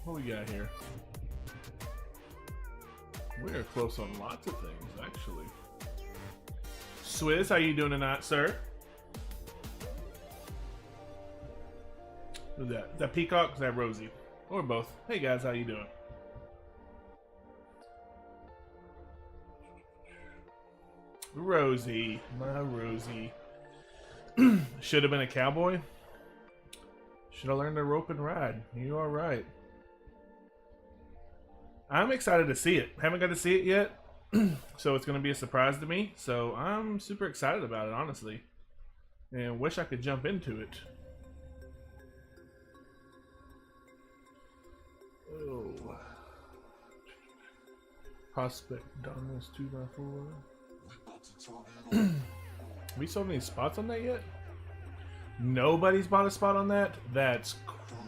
What we got here? We are close on lots of things, actually. Swizz, how you doing tonight, sir? Who's that? Is that Peacock? Is that Rosie? Or both? Hey guys, how you doing? Rosie, my Rosie. Should have been a cowboy. Should have learned to rope and ride. You are right. I'm excited to see it. Haven't got to see it yet, so it's going to be a surprise to me. So I'm super excited about it, honestly, and wish I could jump into it. Oh, prospect Donruss 2x4. Have we sold any spots on that yet? Nobody's bought a spot on that? That's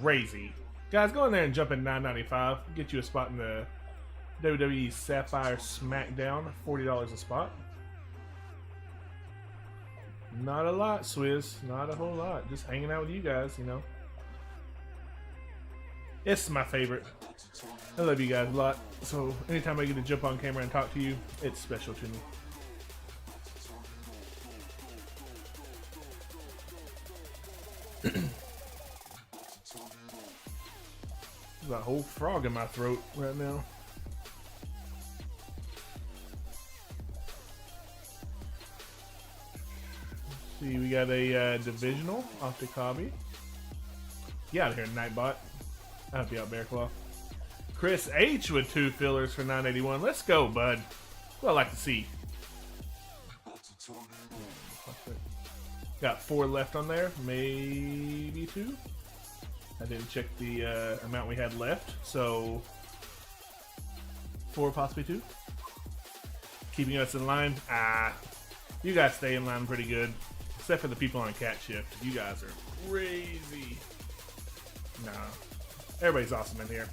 crazy. Guys, go in there and jump in $9.95. Get you a spot in the WWE Sapphire SmackDown. $40 a spot. Not a lot, Swizz. Not a whole lot. Just hanging out with you guys, you know. It's my favorite. I love you guys a lot. So anytime I get to jump on camera and talk to you, it's special to me. There's a whole frog in my throat right now. Let's see, we got a divisional Optic hobby. Get out of here, Nightbot. I'll be out, Bearclaw. Chris H with 2 fillers for $9.81. Let's go, bud. Well, I like to see. Got 4 left on there, maybe 2. I didn't check the amount we had left, so 4, possibly 2. Keeping us in line. You guys stay in line pretty good, except for the people on cat shift. You guys are crazy. Nah, everybody's awesome in here.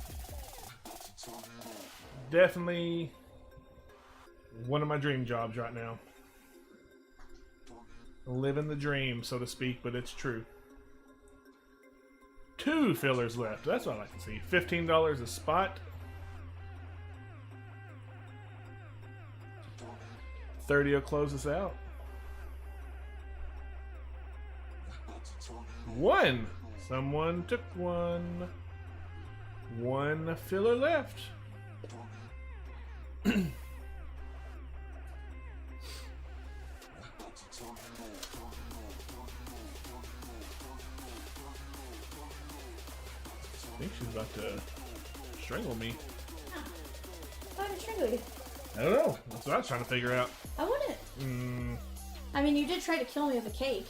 Definitely one of my dream jobs right now. Living the dream, so to speak, but it's true. 2 fillers left. That's what I like to see. $15 a spot. 30 will close us out. 1. Someone took 1. 1 filler left. I think she's about to strangle me. Why would I strangle you? I don't know. That's what I was trying to figure out. I wouldn't. I mean, you did try to kill me with a cake.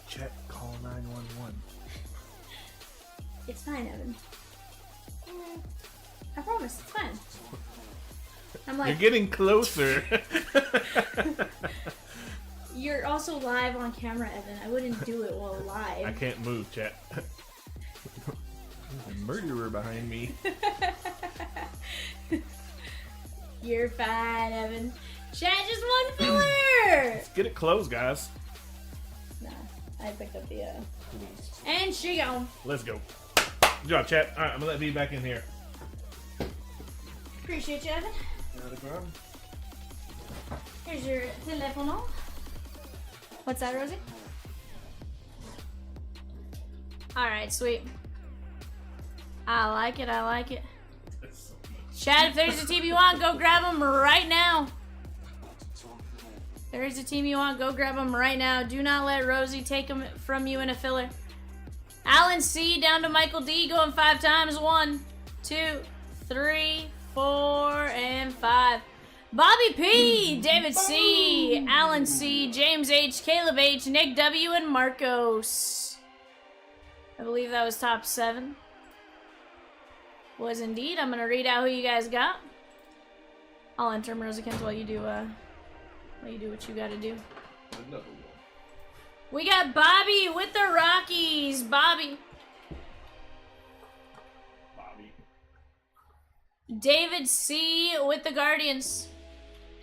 Check, call 911. It's fine, Evan. I promise, it's fine. I'm like, you're getting closer. You're also live on camera, Evan. I wouldn't do it while live. I can't move, chat. There's a murderer behind me. You're fine, Evan. Chat, just 1 filler! Let's get it closed, guys. Nah, I picked up the, And she gone. Let's go. Good job, chat. Alright, I'm gonna let V back in here. Appreciate you, Evan. Not a problem. Here's your telephone. What's that, Rosie? Alright, sweet. I like it, I like it. Chat, if there's a team you want, go grab them right now. There's a team you want. Go grab them right now. Do not let Rosie take them from you in a filler. Alan C down to Michael D going 5 times. 1, 2, 3, 4, and 5. Bobby P, David C, Alan C, James H, Caleb H, Nick W, and Marcos. I believe that was top 7. Was indeed. I'm gonna read out who you guys got. I'll enter them, Rosikins, while you do what you gotta do. Another one. We got Bobby with the Rockies. Bobby. David C with the Guardians.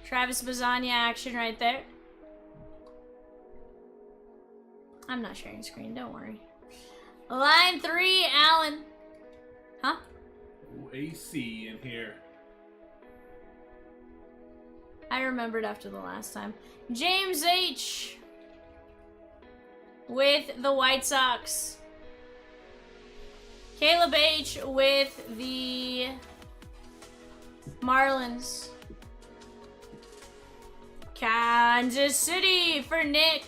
Travis Bazania action right there. I'm not sharing screen, don't worry. Line 3, Allen. Huh? Ooh, AC in here. I remembered after the last time. James H with the White Sox. Caleb H with the Marlins. Kansas City for Nick.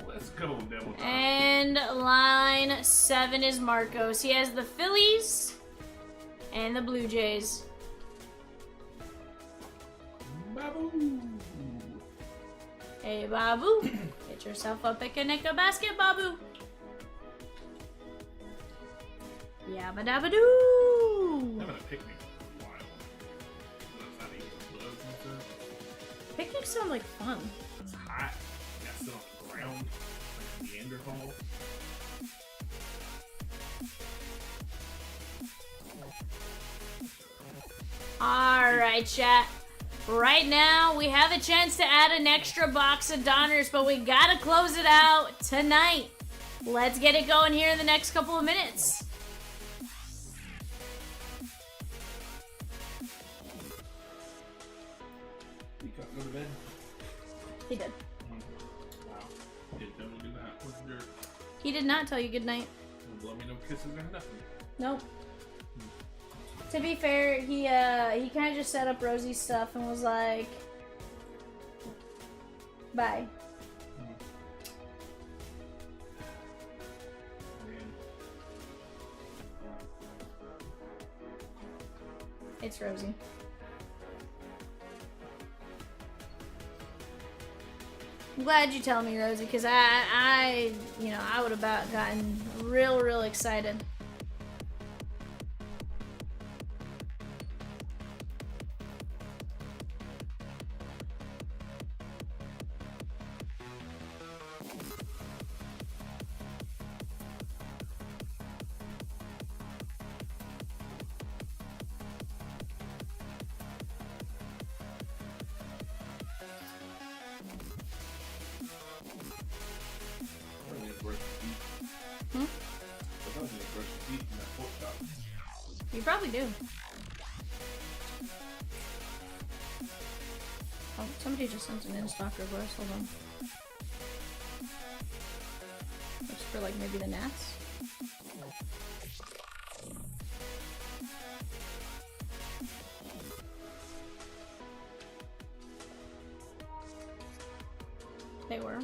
Let's go, Devil Dog. And line 7 is Marcos. He has the Phillies and the Blue Jays. Babu. Hey, Babu. Get yourself a picnic, a basket, Babu. Yabba dabba doo. Having a picnic for a while. That's not even gloves and stuff. Picnics sound like fun. It's hot. You gotta sit on the ground like a Neanderthal. Alright, chat. Right now, we have a chance to add an extra box of Donruss, but we gotta close it out tonight. Let's get it going here in the next couple of minutes. You can't go to bed. He did. Wow. Did Devil do that? What's your... He did not tell you goodnight. Don't blow me no kisses or nothing. Nope. To be fair, he kind of just set up Rosie's stuff and was like, bye. It's Rosie. I'm glad you tell me, Rosie, because I would have gotten real excited. You probably do. Oh, somebody just sent an in-stock reverse. Hold on. Looks for like maybe the Nats. They were.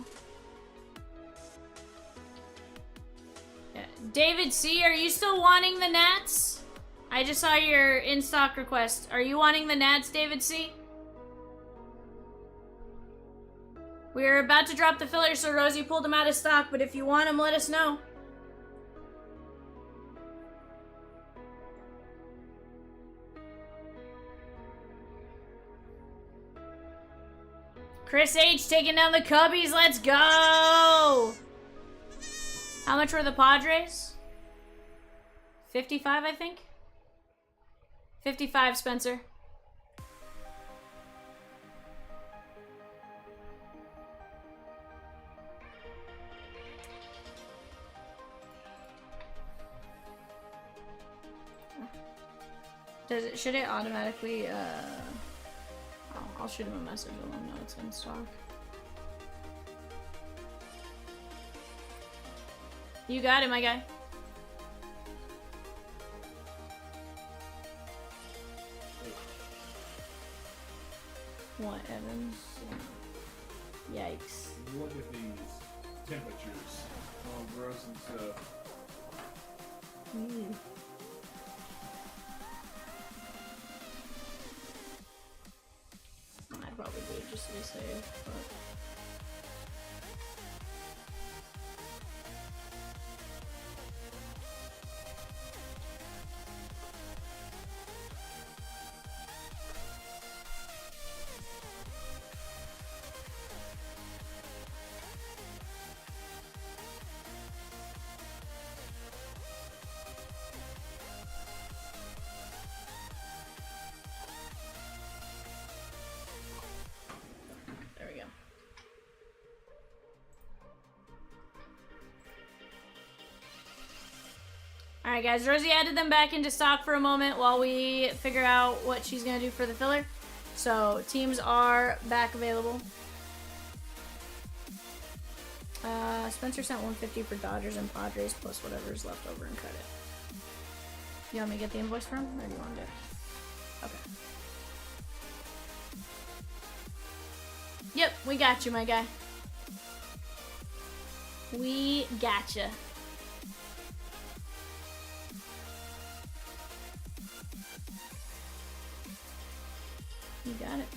Yeah. David C, are you still wanting the Nats? I just saw your in-stock request. Are you wanting the Nats, David C? We're about to drop the filler, so Rosie pulled them out of stock, but if you want them, let us know. Chris H taking down the Cubbies. Let's go! How much were the Padres? 55, I think? 55, Spencer. Should it automatically, I'll shoot him a message and let him know it's in stock. You got it, my guy. What, Evans? Yikes. Look at these temperatures. All gross and stuff. Mm. I'd probably do it just to be safe, but... There we go. Alright guys, Rosie added them back into stock for a moment while we figure out what she's going to do for the filler. So, teams are back available. Spencer sent 150 for Dodgers and Padres plus whatever's left over and cut it. You want me to get the invoice from him, or do you want to do it? Okay. Yep, we got you, my guy. We gotcha. You got it.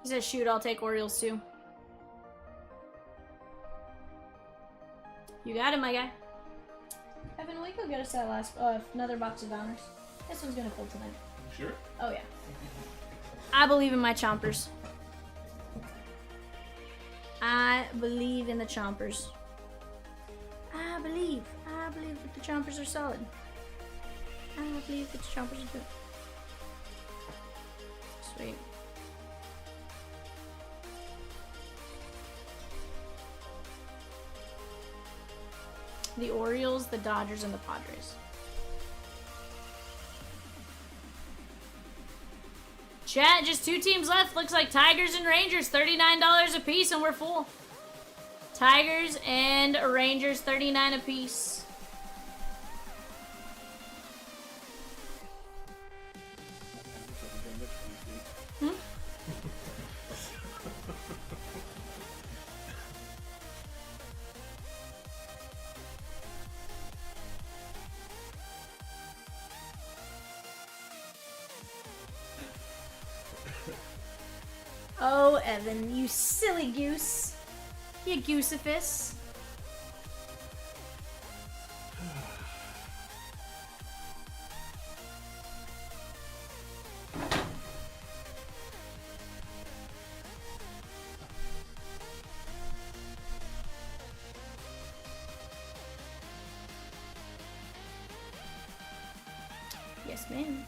He says, shoot, I'll take Orioles too. You got it, my guy. Evan, will you go get us that last, another box of Donruss? This one's gonna pull tonight. Sure. Oh, yeah. I believe in my chompers. I believe in the chompers. I believe that the chompers are solid. I believe that the chompers are good. Sweet. The Orioles, the Dodgers, and the Padres. Chat, just 2 teams left. Looks like Tigers and Rangers, $39 a piece, and we're full. Tigers and Rangers, $39 a piece. Hmm? Oh, Evan, you silly goose. You goosifus. Yes, ma'am.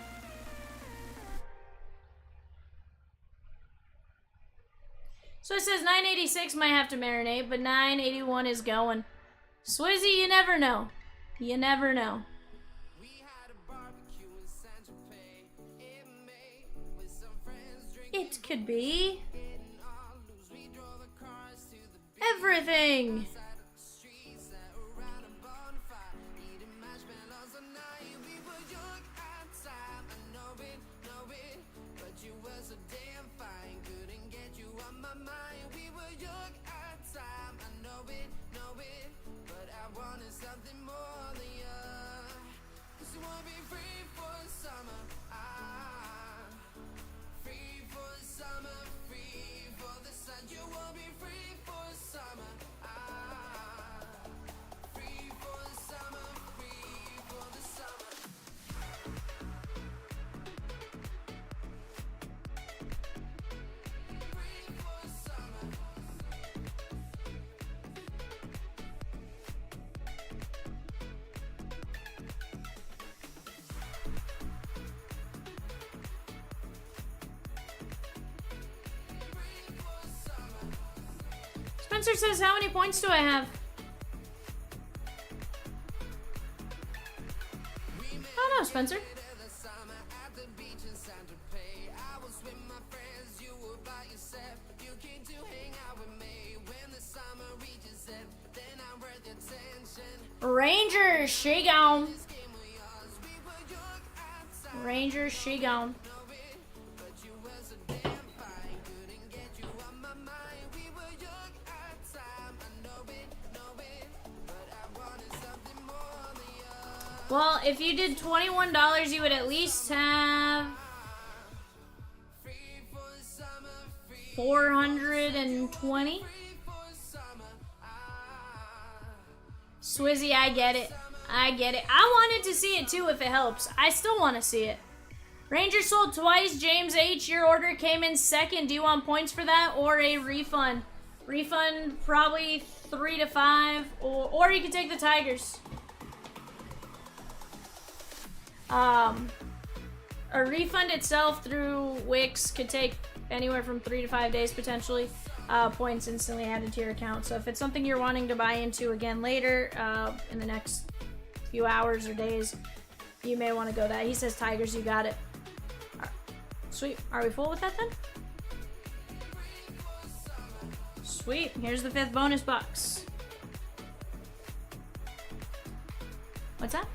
So it says 986 might have to marinate, but 981 is going. Swizzy, you never know. You never know. It could be everything. Spencer says, how many points do I have? I don't know, Spencer. Ranger, she gone. Ranger, she gone. Well, if you did $21, you would at least have 420. Swizzy, I get it. I get it. I wanted to see it too if it helps. I still want to see it. Ranger sold twice. James H., your order came in second. Do you want points for that or a refund? Refund probably 3 to 5, or you can take the Tigers. A refund itself through Wix could take anywhere from 3 to 5 days potentially. Points instantly added to your account. So if it's something you're wanting to buy into again later, in the next few hours or days, you may want to go that. He says Tigers, you got it. Right. Sweet. Are we full with that then? Sweet. Here's the 5th bonus box. What's that?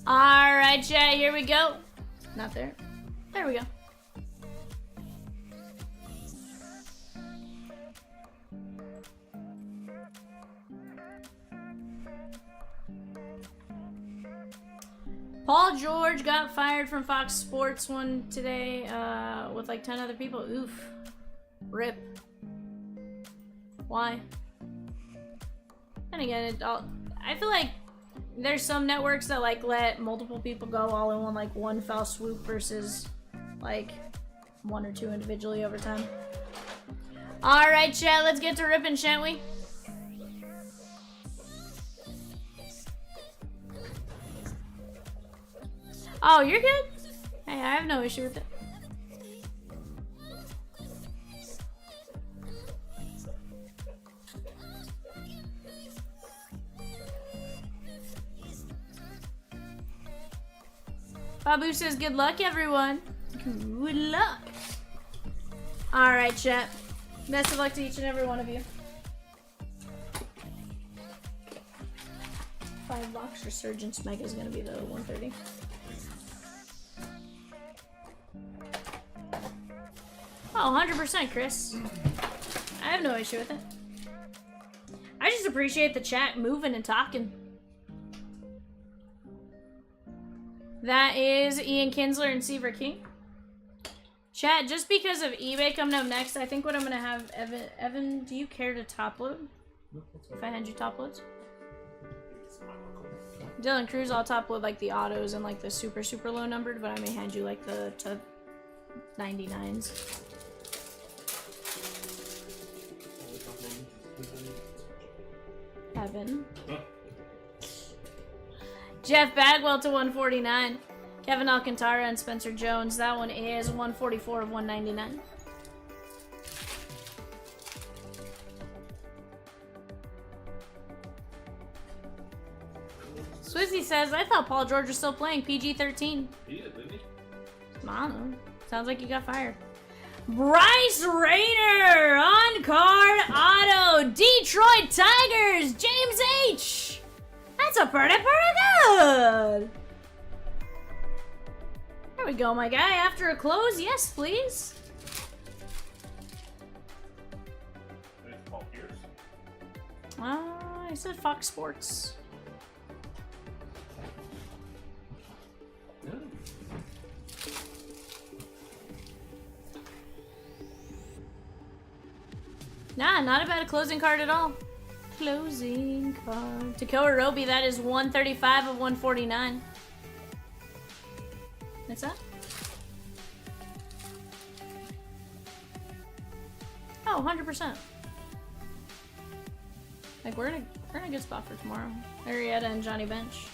Alright, chat, here we go. Not there. There we go. Paul George got fired from Fox Sports one today with like 10 other people. Oof. Rip. Why? And again, I feel like there's some networks that like let multiple people go all in one foul swoop versus like 1 or 2 individually over time. Alright, chat, let's get to ripping, shan't we? Oh, you're good? Hey, I have no issue with it. Babu says, good luck, everyone. Good luck. Alright, chat. Best of luck to each and every one of you. 5 box Resurgence Mega is going to be the 130. Oh, 100%, Chris. I have no issue with it. I just appreciate the chat moving and talking. That is Ian Kinsler and Seaver King. Chat, just because of eBay coming up next, I think what I'm going to have... Evan, do you care to top load? If I hand you top loads? Dylan Cruz, I'll top load like the autos and like the super low numbered, but I may hand you like the 99s. Evan. Jeff Bagwell to 149. Kevin Alcantara and Spencer Jones. That one is 144 of 199. Swizzy says, I thought Paul George was still playing PG-13. He did, didn't he? I don't know. Sounds like he got fired. Bryce Rayner on card auto. Detroit Tigers. James H. That's a pretty good. There we go, my guy. After a close, yes, please. Paul Pierce. I said Fox Sports. Nah, not a bad closing card at all. Closing card. Takoa Roby, that is 135 of 149. What's that? Oh, 100%. Like, we're in a good spot for tomorrow. Arietta and Johnny Bench.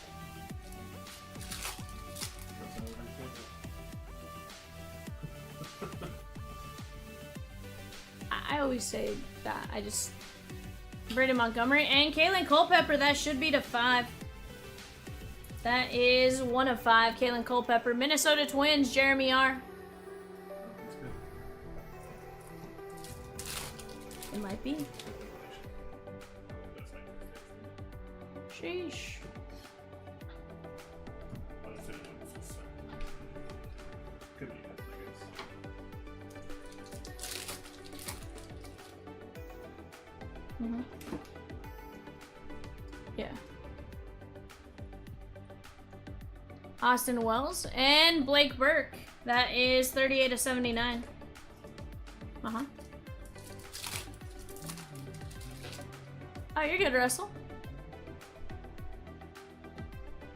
I always say that. I just... Braden Montgomery and Kaylin Culpepper, that should be to 5. That is 1 of 5. Kaylin Culpepper. Minnesota Twins, Jeremy R. It might be. Sheesh. Could be, Mm-hmm. Yeah. Austin Wells and Blake Burke. That is 38 of 79. Uh-huh. Oh, you're good, Russell.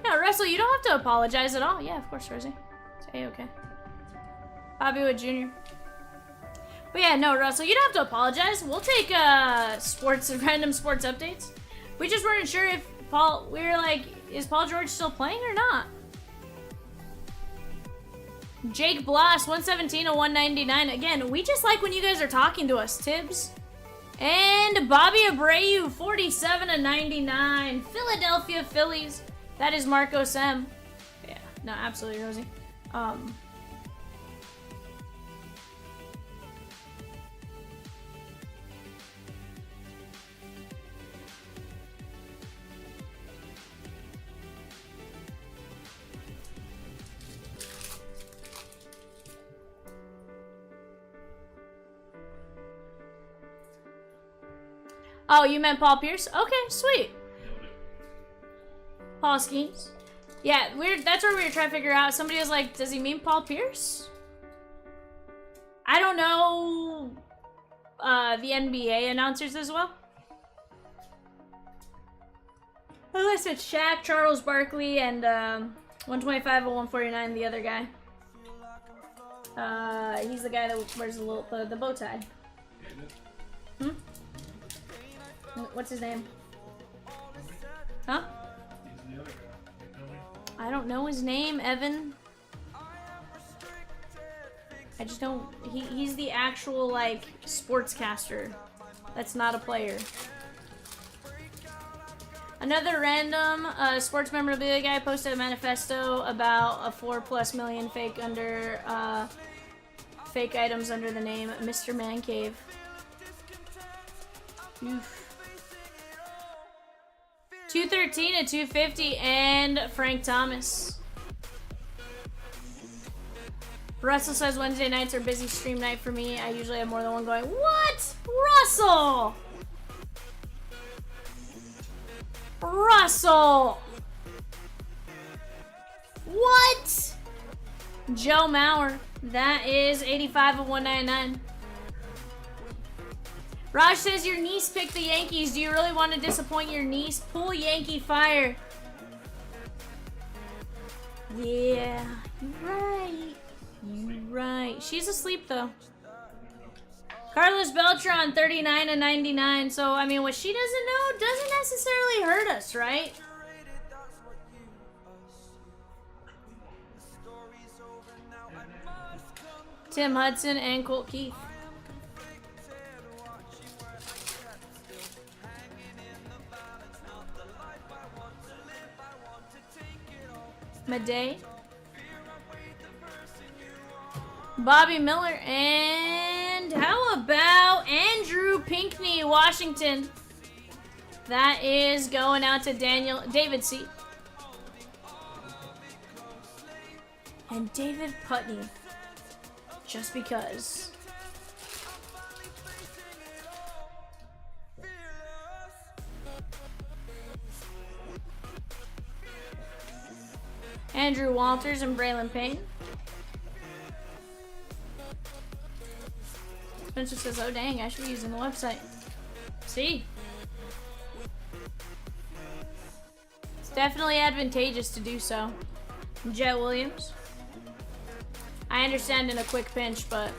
No, Russell, you don't have to apologize at all. Yeah, of course, Rosie. It's A-okay. Bobby Wood Jr. But yeah, no, Russell, you don't have to apologize. We'll take random sports updates. We just weren't sure if we were like, is Paul George still playing or not? Jake Bloss, 117 of 199. Again, we just like when you guys are talking to us, Tibbs. And Bobby Abreu, 47 of 99. Philadelphia Phillies. That is Marcos M. Yeah, no, absolutely, Rosie. Oh, you meant Paul Pierce? Okay, sweet. Paul Skeens. Yeah, that's where we were trying to figure out. Somebody was like, does he mean Paul Pierce? I don't know the NBA announcers as well. Unless it's Shaq, Charles Barkley, and 125 or 149, the other guy. He's the guy that wears the bow tie. Hmm? What's his name? Huh? I don't know his name, Evan. I just don't... He's the actual, like, sportscaster. That's not a player. Another random sports memorabilia guy posted a manifesto about a 4+ million fake items under the name Mr. Man Cave. Oof. 213 and 250 and Frank Thomas. Russell says Wednesday nights are busy stream night for me. I usually have more than one going. What? Russell! Russell! What? Joe Mauer. That is 85 of 199. Raj says your niece picked the Yankees. Do you really want to disappoint your niece? Pull Yankee fire. Yeah, you're right. You're right. She's asleep though. Carlos Beltran, 39 and 99. So, I mean, what she doesn't know doesn't necessarily hurt us, right? Tim Hudson and Colt Keith. Madej. Bobby Miller. And how about Andrew Pinckney, Washington? That is going out to David C. And David Putney. Just because. Andrew Walters and Braylon Payne. Spencer says, oh dang, I should be using the website. See? It's definitely advantageous to do so. Jet Williams. I understand in a quick pinch, but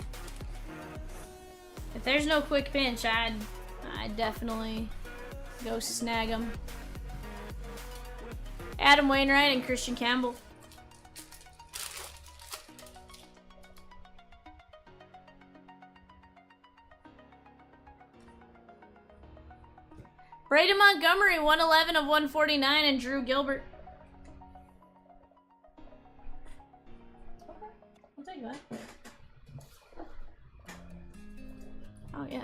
if there's no quick pinch, I'd definitely go snag him. Adam Wainwright and Christian Campbell. Braden Montgomery, 111 of 149, and Drew Gilbert. Okay, I'll take that. Oh, yeah.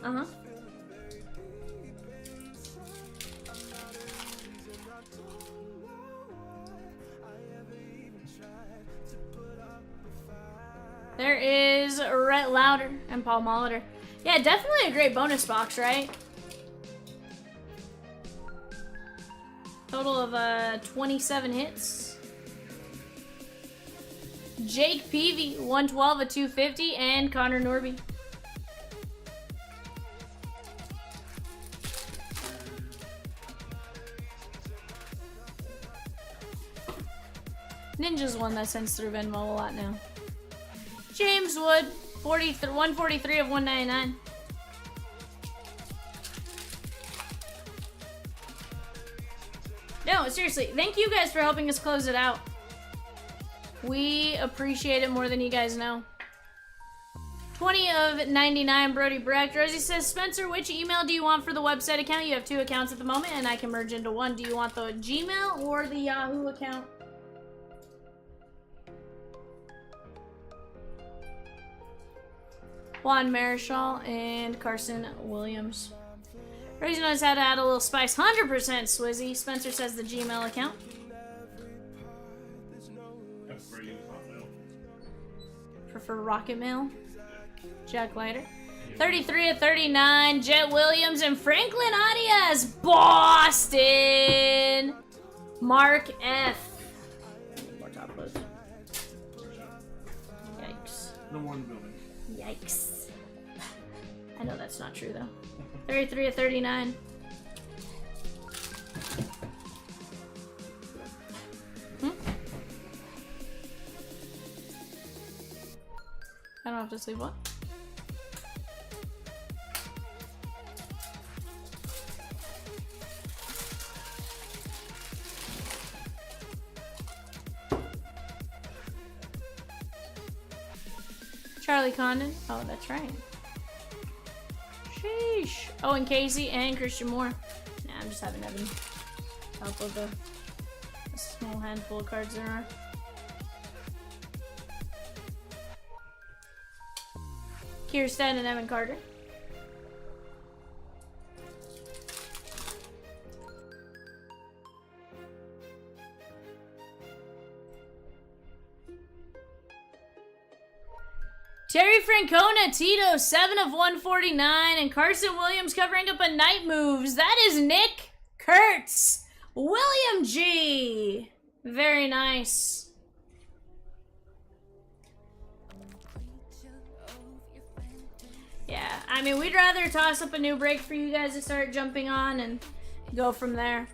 Uh-huh. There is Rhett Lauder and Paul Molitor. Yeah, definitely a great bonus box, right? Total of 27 hits. Jake Peavy, 112 of 250, and Connor Norby. Ninja's one that sends through Venmo a lot now. James Wood, 143 of 199. No, seriously, thank you guys for helping us close it out. We appreciate it more than you guys know. 20 of 99, Brody Brecht. Rosie says, Spencer, which email do you want for the website account? You have 2 accounts at the moment, and I can merge into one. Do you want the Gmail or the Yahoo account? Juan Marichal and Carson Williams. Rosie knows how to add a little spice. 100% Swizzy. Spencer says the Gmail account. Prefer Rocket Mail. Jack Leiter. 33 of 39. Jet Williams and Franklin Arias. Boston. Mark F. More top loads. Yikes. No more in the building. Yikes. I know that's not true though. 33 of 39. I don't have to sleep what? Charlie Condon. Oh, that's right. Sheesh. Oh, and Casey and Christian Moore. Nah, I'm just having Evan help with a small handful of cards there are. Kierstead and Evan Carter. Terry Francona, Tito, 7 of 149, and Carson Williams covering up a night moves. That is Nick Kurtz. William G. Very nice. Yeah, I mean, we'd rather toss up a new break for you guys to start jumping on and go from there.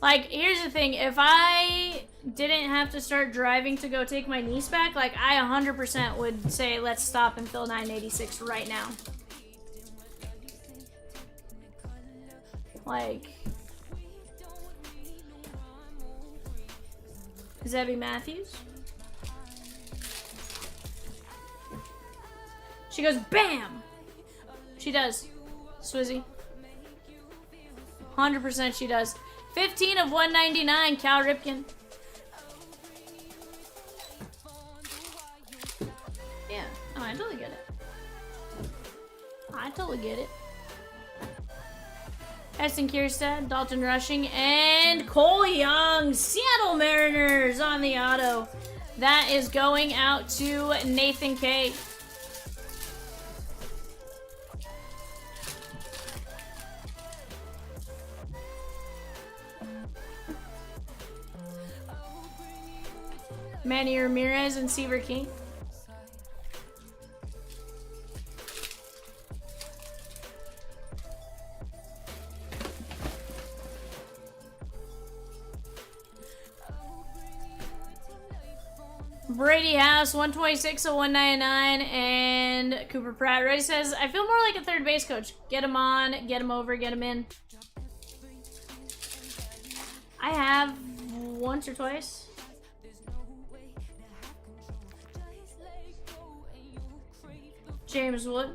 Like, here's the thing. If I didn't have to start driving to go take my niece back, like, I 100% would say, let's stop and fill 986 right now. Like, Zebby Matthews. She goes, BAM! She does. Swizzy. 100% she does. 15 of 199, Cal Ripken. Yeah, oh, I totally get it. I totally get it. Eston Kierstad, Dalton Rushing, and Cole Young. Seattle Mariners on the auto. That is going out to Nathan K. Manny Ramirez and Seaver King. Brady House, 126 of 199, and Cooper Pratt. Ray says, I feel more like a third base coach. Get him on, get him over, get him in. I have once or twice. James Wood.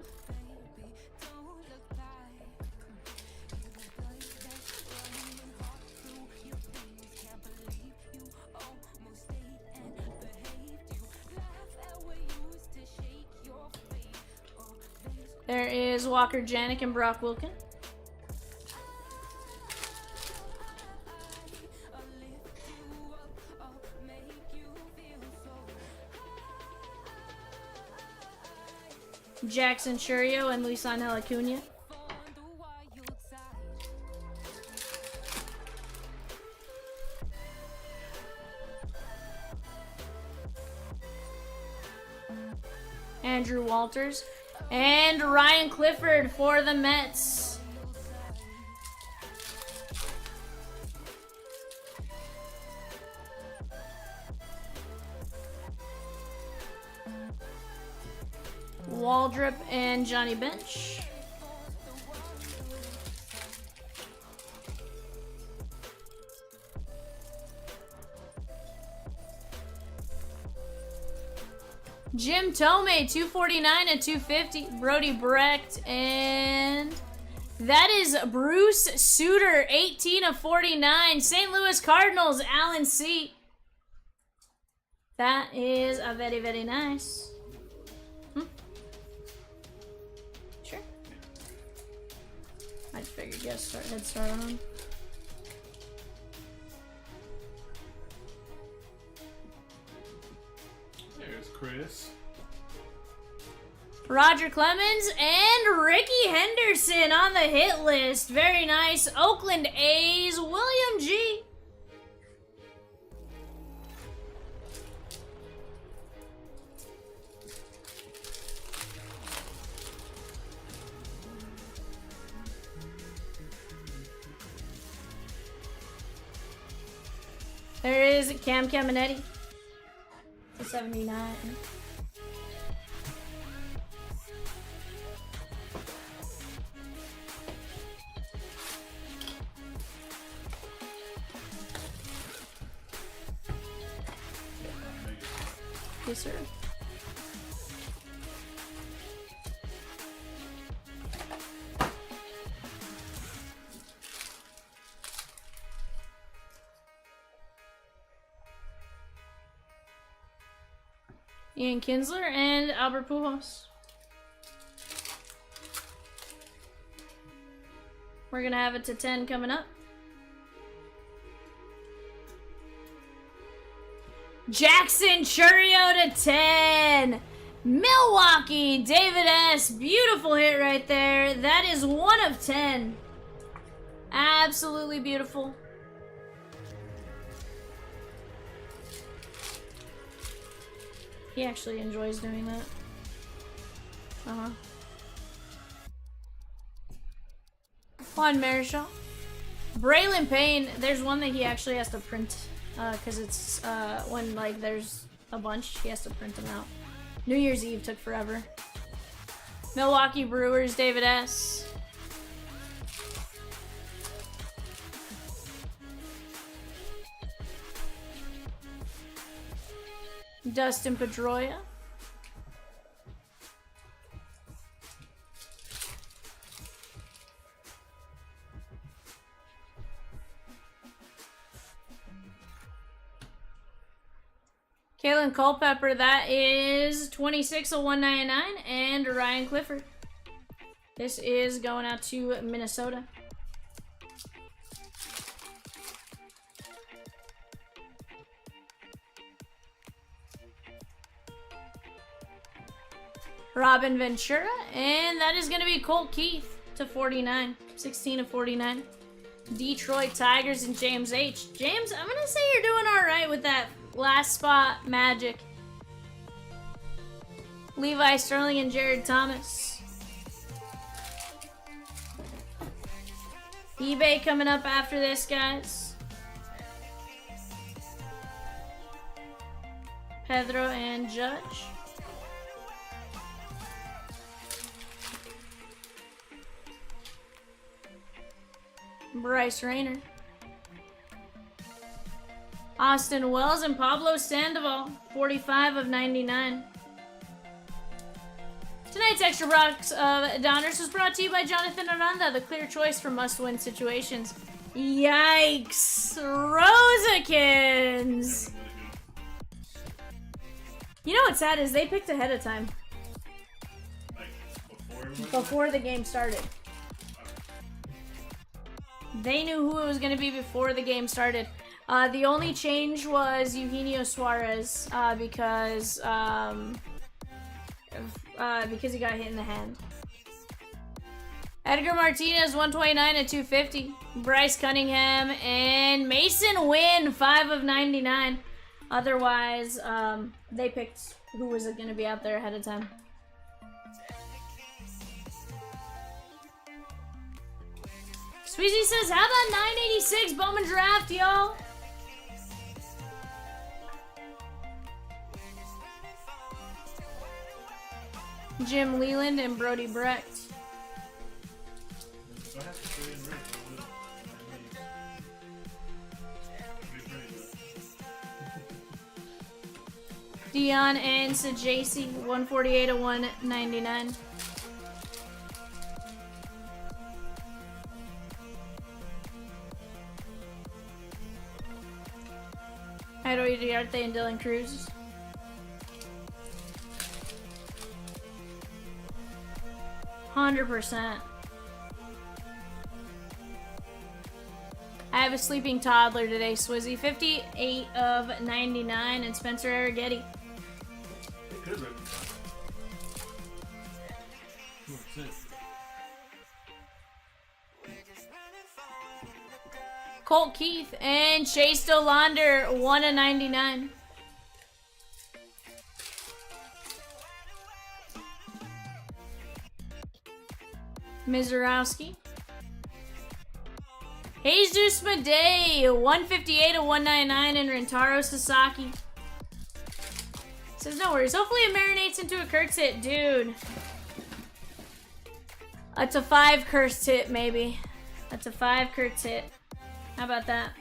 There is Walker Janik and Brock Wilkin. Jackson Churio and Luisangel Acuna. Andrew Walters. And Ryan Clifford for the Mets. Waldrop and Johnny Bench. Jim Tome, 249 and 250. Brody Brecht, and that is Bruce Suter, 18 of 49. St. Louis Cardinals, Alan C. That is a very, very nice. Sure. I figured yes, head start on him. There's Chris. Roger Clemens and Ricky Henderson on the hit list. Very nice. Oakland A's, William G. There is Cam Caminetti. 79. Yes, sir. Ian Kinsler and Albert Pujols. We're gonna have it to 10 coming up. Jackson Churio to 10. Milwaukee, David S. Beautiful hit right there. That is 1 of 10. Absolutely beautiful. He actually enjoys doing that. Juan Marichal. Braylon Payne, there's one that he actually has to print. Because it's when like there's a bunch, he has to print them out. New Year's Eve took forever. Milwaukee Brewers, David S. Dustin Pedroia. Kalen Culpepper, that is 26 of 199, and Ryan Clifford. This is going out to Minnesota. Robin Ventura, and that is going to be Colt Keith to 49. 16 of 49. Detroit Tigers and James H. James, I'm going to say you're doing all right with that last spot magic. Levi Sterling and Jared Thomas. eBay coming up after this, guys. Pedro and Judge. Bryce Rayner. Austin Wells and Pablo Sandoval, 45 of 99. Tonight's extra box of Donruss was brought to you by Jonathan Aranda, the clear choice for must-win situations. Yikes! Rosekins! You know what's sad is they picked ahead of time. Before the game started. They knew who it was going to be before the game started. The only change was Eugenio Suarez because he got hit in the hand. Edgar Martinez, 129 at 250. Bryce Cunningham and Mason Wynn, 5 of 99. Otherwise, they picked who was going to be out there ahead of time. Sweezy says, how about 986 Bowman draft, yo? Jim Leland and Brody Brecht. Dion and Sajasi, 148 to 199. Ido Iriarte and Dylan Cruz. %. I have a sleeping toddler today, Swizzy. 58 of 99 and Spencer Arrighetti. Colt Keith and Chase Dolander, 1 of 99. Mizurowski. Jesus Madej, 158 of 199, and Rentaro Sasaki. Says no worries. Hopefully it marinates into a Kurtz hit, dude. That's a 5 Kurtz hit, maybe. That's a 5 Kurtz hit. How about that?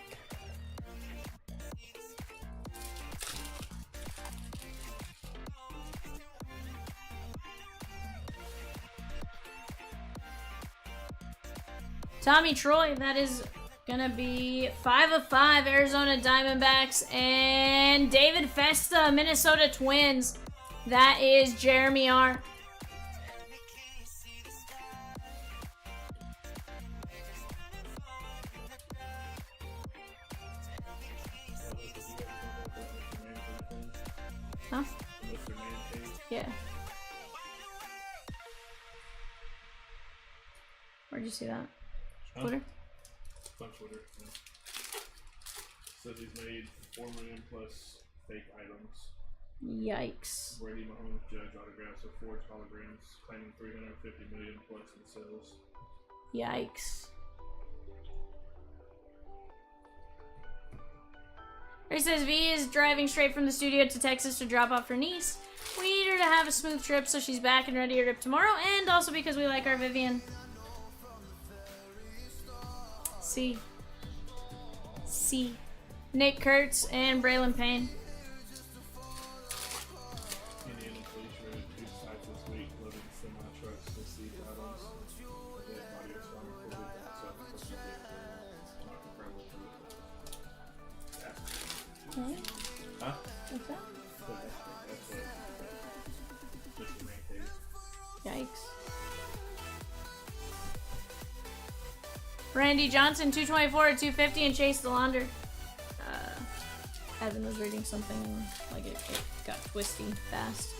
Tommy Troy, that is gonna be 5 of 5 Arizona Diamondbacks. And David Festa, Minnesota Twins. That is Jeremy R. Huh? Yeah. Where'd you see that? Twitter? On Twitter. Yeah. Says he's made 4 million plus fake items. Yikes. Brady Mahomes Judge autographs of forged holograms, claiming 350 million plus in sales. Yikes. He says V is driving straight from the studio to Texas to drop off her niece. We need her to have a smooth trip so she's back and ready to rip tomorrow, and also because we like our Vivian. C. Nick Kurtz and Braylon Payne. Indiana police raided 2 sites this week, loading semi-trucks to seize items. A dead body was found reported outside the personal vehicle. Not comparable to the Huh? What's that? That's just the main case. Yikes. Randy Johnson, 224 at 250, and Chase Delander. Evan was reading something like it got twisty fast.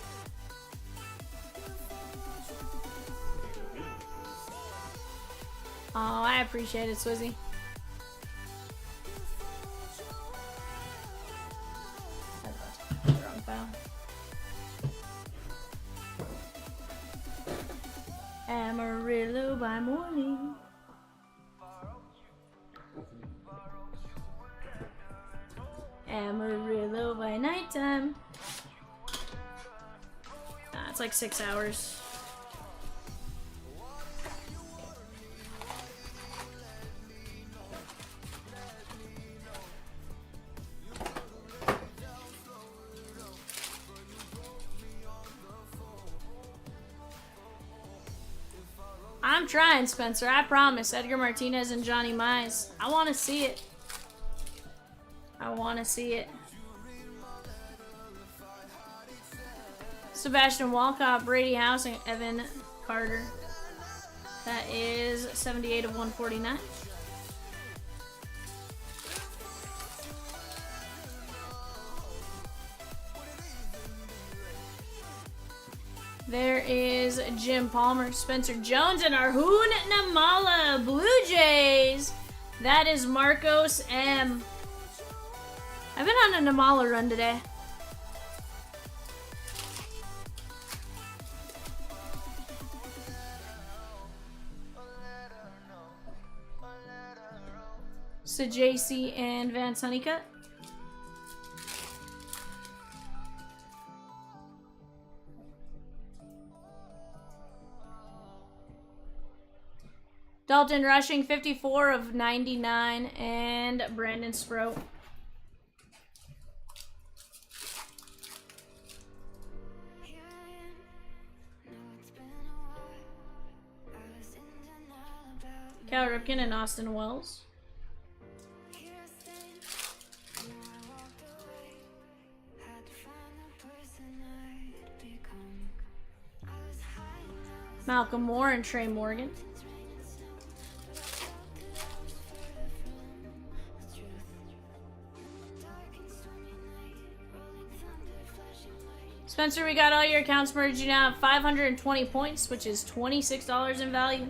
Oh, I appreciate it, Swizzy. Wrong file. Amarillo by morning. Amarillo by nighttime. It's like 6 hours. I'm trying, Spencer. I promise. Edgar Martinez and Johnny Mize. I want to see it. I want to see it. Sebastian Walcott, Brady House, and Evan Carter. That is 78 of 149. There is Jim Palmer, Spencer Jones, and Arjun Namala, Blue Jays. That is Marcos M. I've been on a Namala run today. So JC and Vance Honeycutt. Dalton Rushing, 54 of 99, and Brandon Sproat. Cal Ripken and Austin Wells. Malcolm Moore and Trey Morgan. Spencer, we got all your accounts merged. You now have 520 points, which is $26 in value.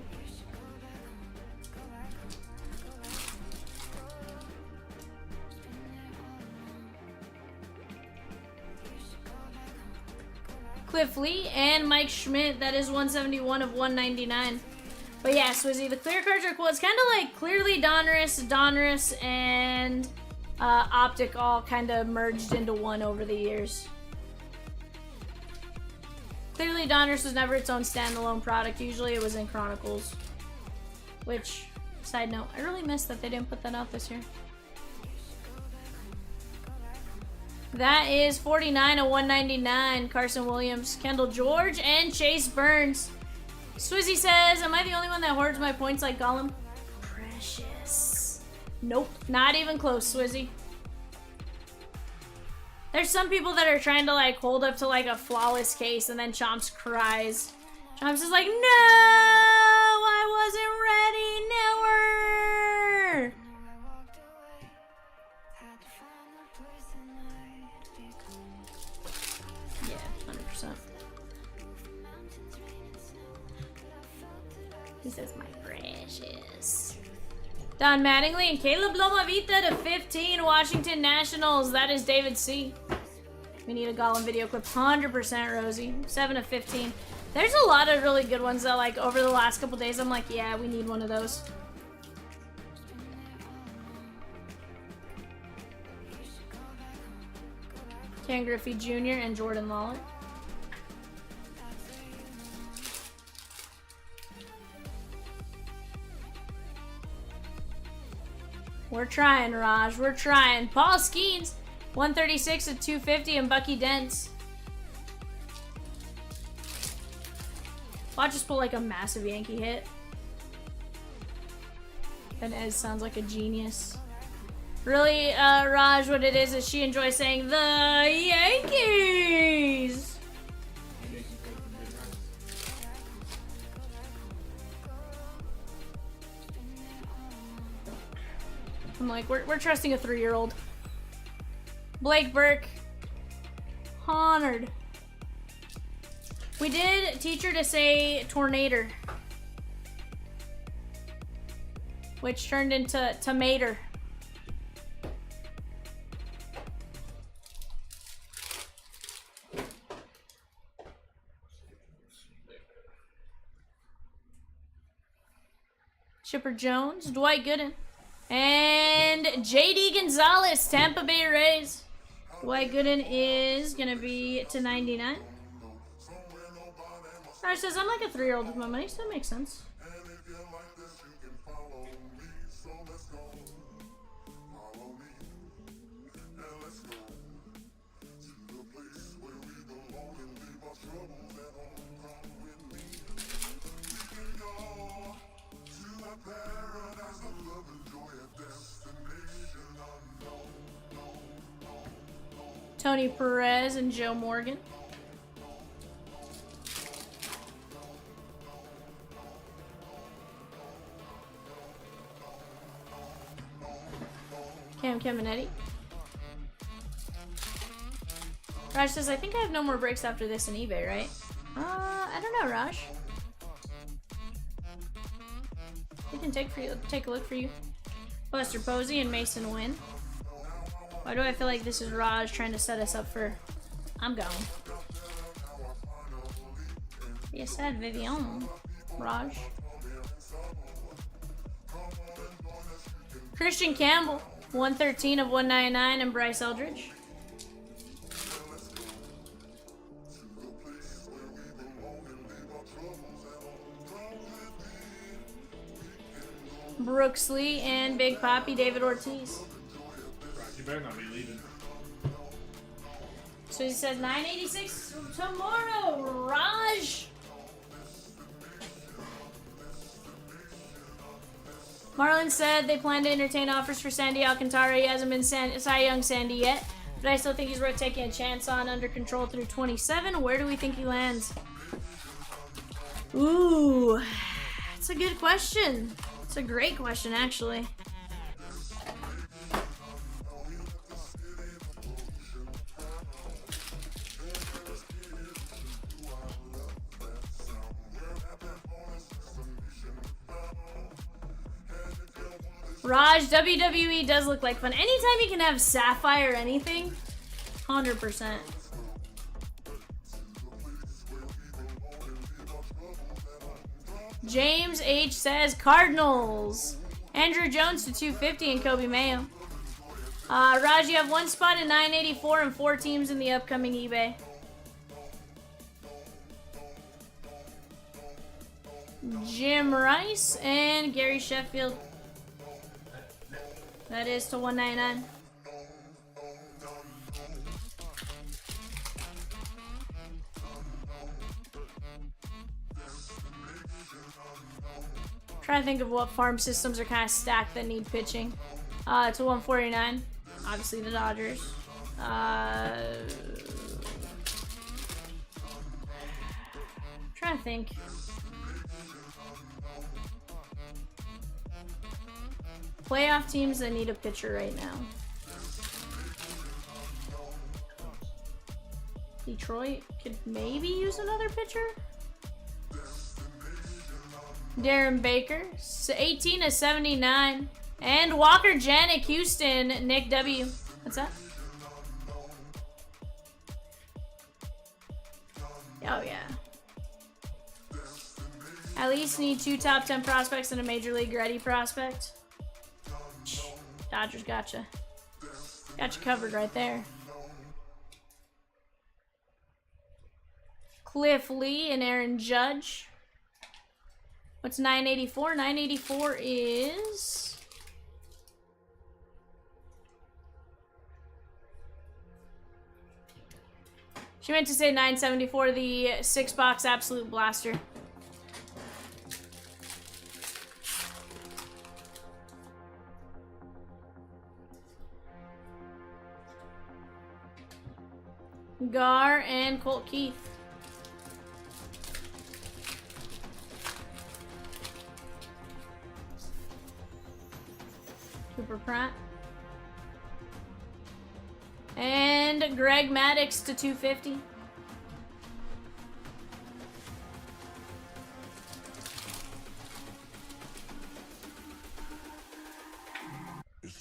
Cliff Lee and Mike Schmidt. That is 171 of 199. But yeah, Swizzy, the clear cards are cool. It's kind of like clearly Donruss, and Optic all kind of merged into one over the years. Clearly Donruss was never its own standalone product. Usually it was in Chronicles. Which, side note, I really missed that they didn't put that out this year. That is 49 of 199. Carson Williams, Kendall George, and Chase Burns. Swizzy says, am I the only one that hoards my points like Gollum? Precious. Nope, not even close, Swizzy. There's some people that are trying to like hold up to like a flawless case, and then Chomps cries. Chomps is like, no, I wasn't ready, never. Yeah, 100%. He says, my precious. Don Mattingly and Caleb Lomavita to 15, Washington Nationals. That is David C. We need a Gollum video clip. 100% Rosie. 7 of 15. There's a lot of really good ones that, like, over the last couple days, I'm like, yeah, we need one of those. Ken Griffey Jr. and Jordan Lawler. We're trying, Raj. We're trying. Paul Skeens, 136 of 250, and Bucky Dents. Watch us pull like a massive Yankee hit. And Ez sounds like a genius. Really, Raj, what it is she enjoys saying the Yankees. I'm like, we're trusting a 3-year-old. Blake Burke. Honored. We did teach her to say tornado. which turned into tomato. Chipper Jones, Dwight Gooden, and JD Gonzalez, Tampa Bay Rays. Dwight Gooden is gonna be to 99. Raj says, I'm like a 3-year-old with my money, so that makes sense. Tony Perez and Joe Morgan. Cam Caminetti. Raj says, I think I have no more breaks after this in eBay, right? I don't know, Raj. We can take a look for you. Buster Posey and Mason Wynn. Why do I feel like this is Raj trying to set us up for... I'm going. You said Vivian. Raj. Christian Campbell. 113 of 199 and Bryce Eldridge. Brooks Lee and Big Papi David Ortiz. You better not be leaving. So he says 986 tomorrow, Raj. Marlon said they plan to entertain offers for Sandy Alcantara. He hasn't been Cy Young Sandy yet, but I still think he's worth taking a chance on. Under control through 27. Where do we think he lands? Ooh, that's a good question. It's a great question, actually. Raj, WWE does look like fun. Anytime you can have Sapphire or anything, 100%. James H says Cardinals. Andrew Jones to 250 and Kobe Mayo. Raj, you have one spot in 984 and 4 teams in the upcoming eBay. Jim Rice and Gary Sheffield. That is to 199. Trying to think of what farm systems are kind of stacked that need pitching. To 149. Obviously the Dodgers. Trying to think. Playoff teams that need a pitcher right now. Detroit could maybe use another pitcher. Darren Baker, 18 of 79. And Walker Janik, Houston, Nick W. What's that? Oh, yeah. At least need 2 top 10 prospects and a major league ready prospect. Dodgers gotcha. Got you covered right there. Cliff Lee and Aaron Judge. What's 984? 984 is... She meant to say 974, the 6-box Absolute Blaster. Gar and Colt Keith. Cooper Pratt. And Greg Maddux to 250.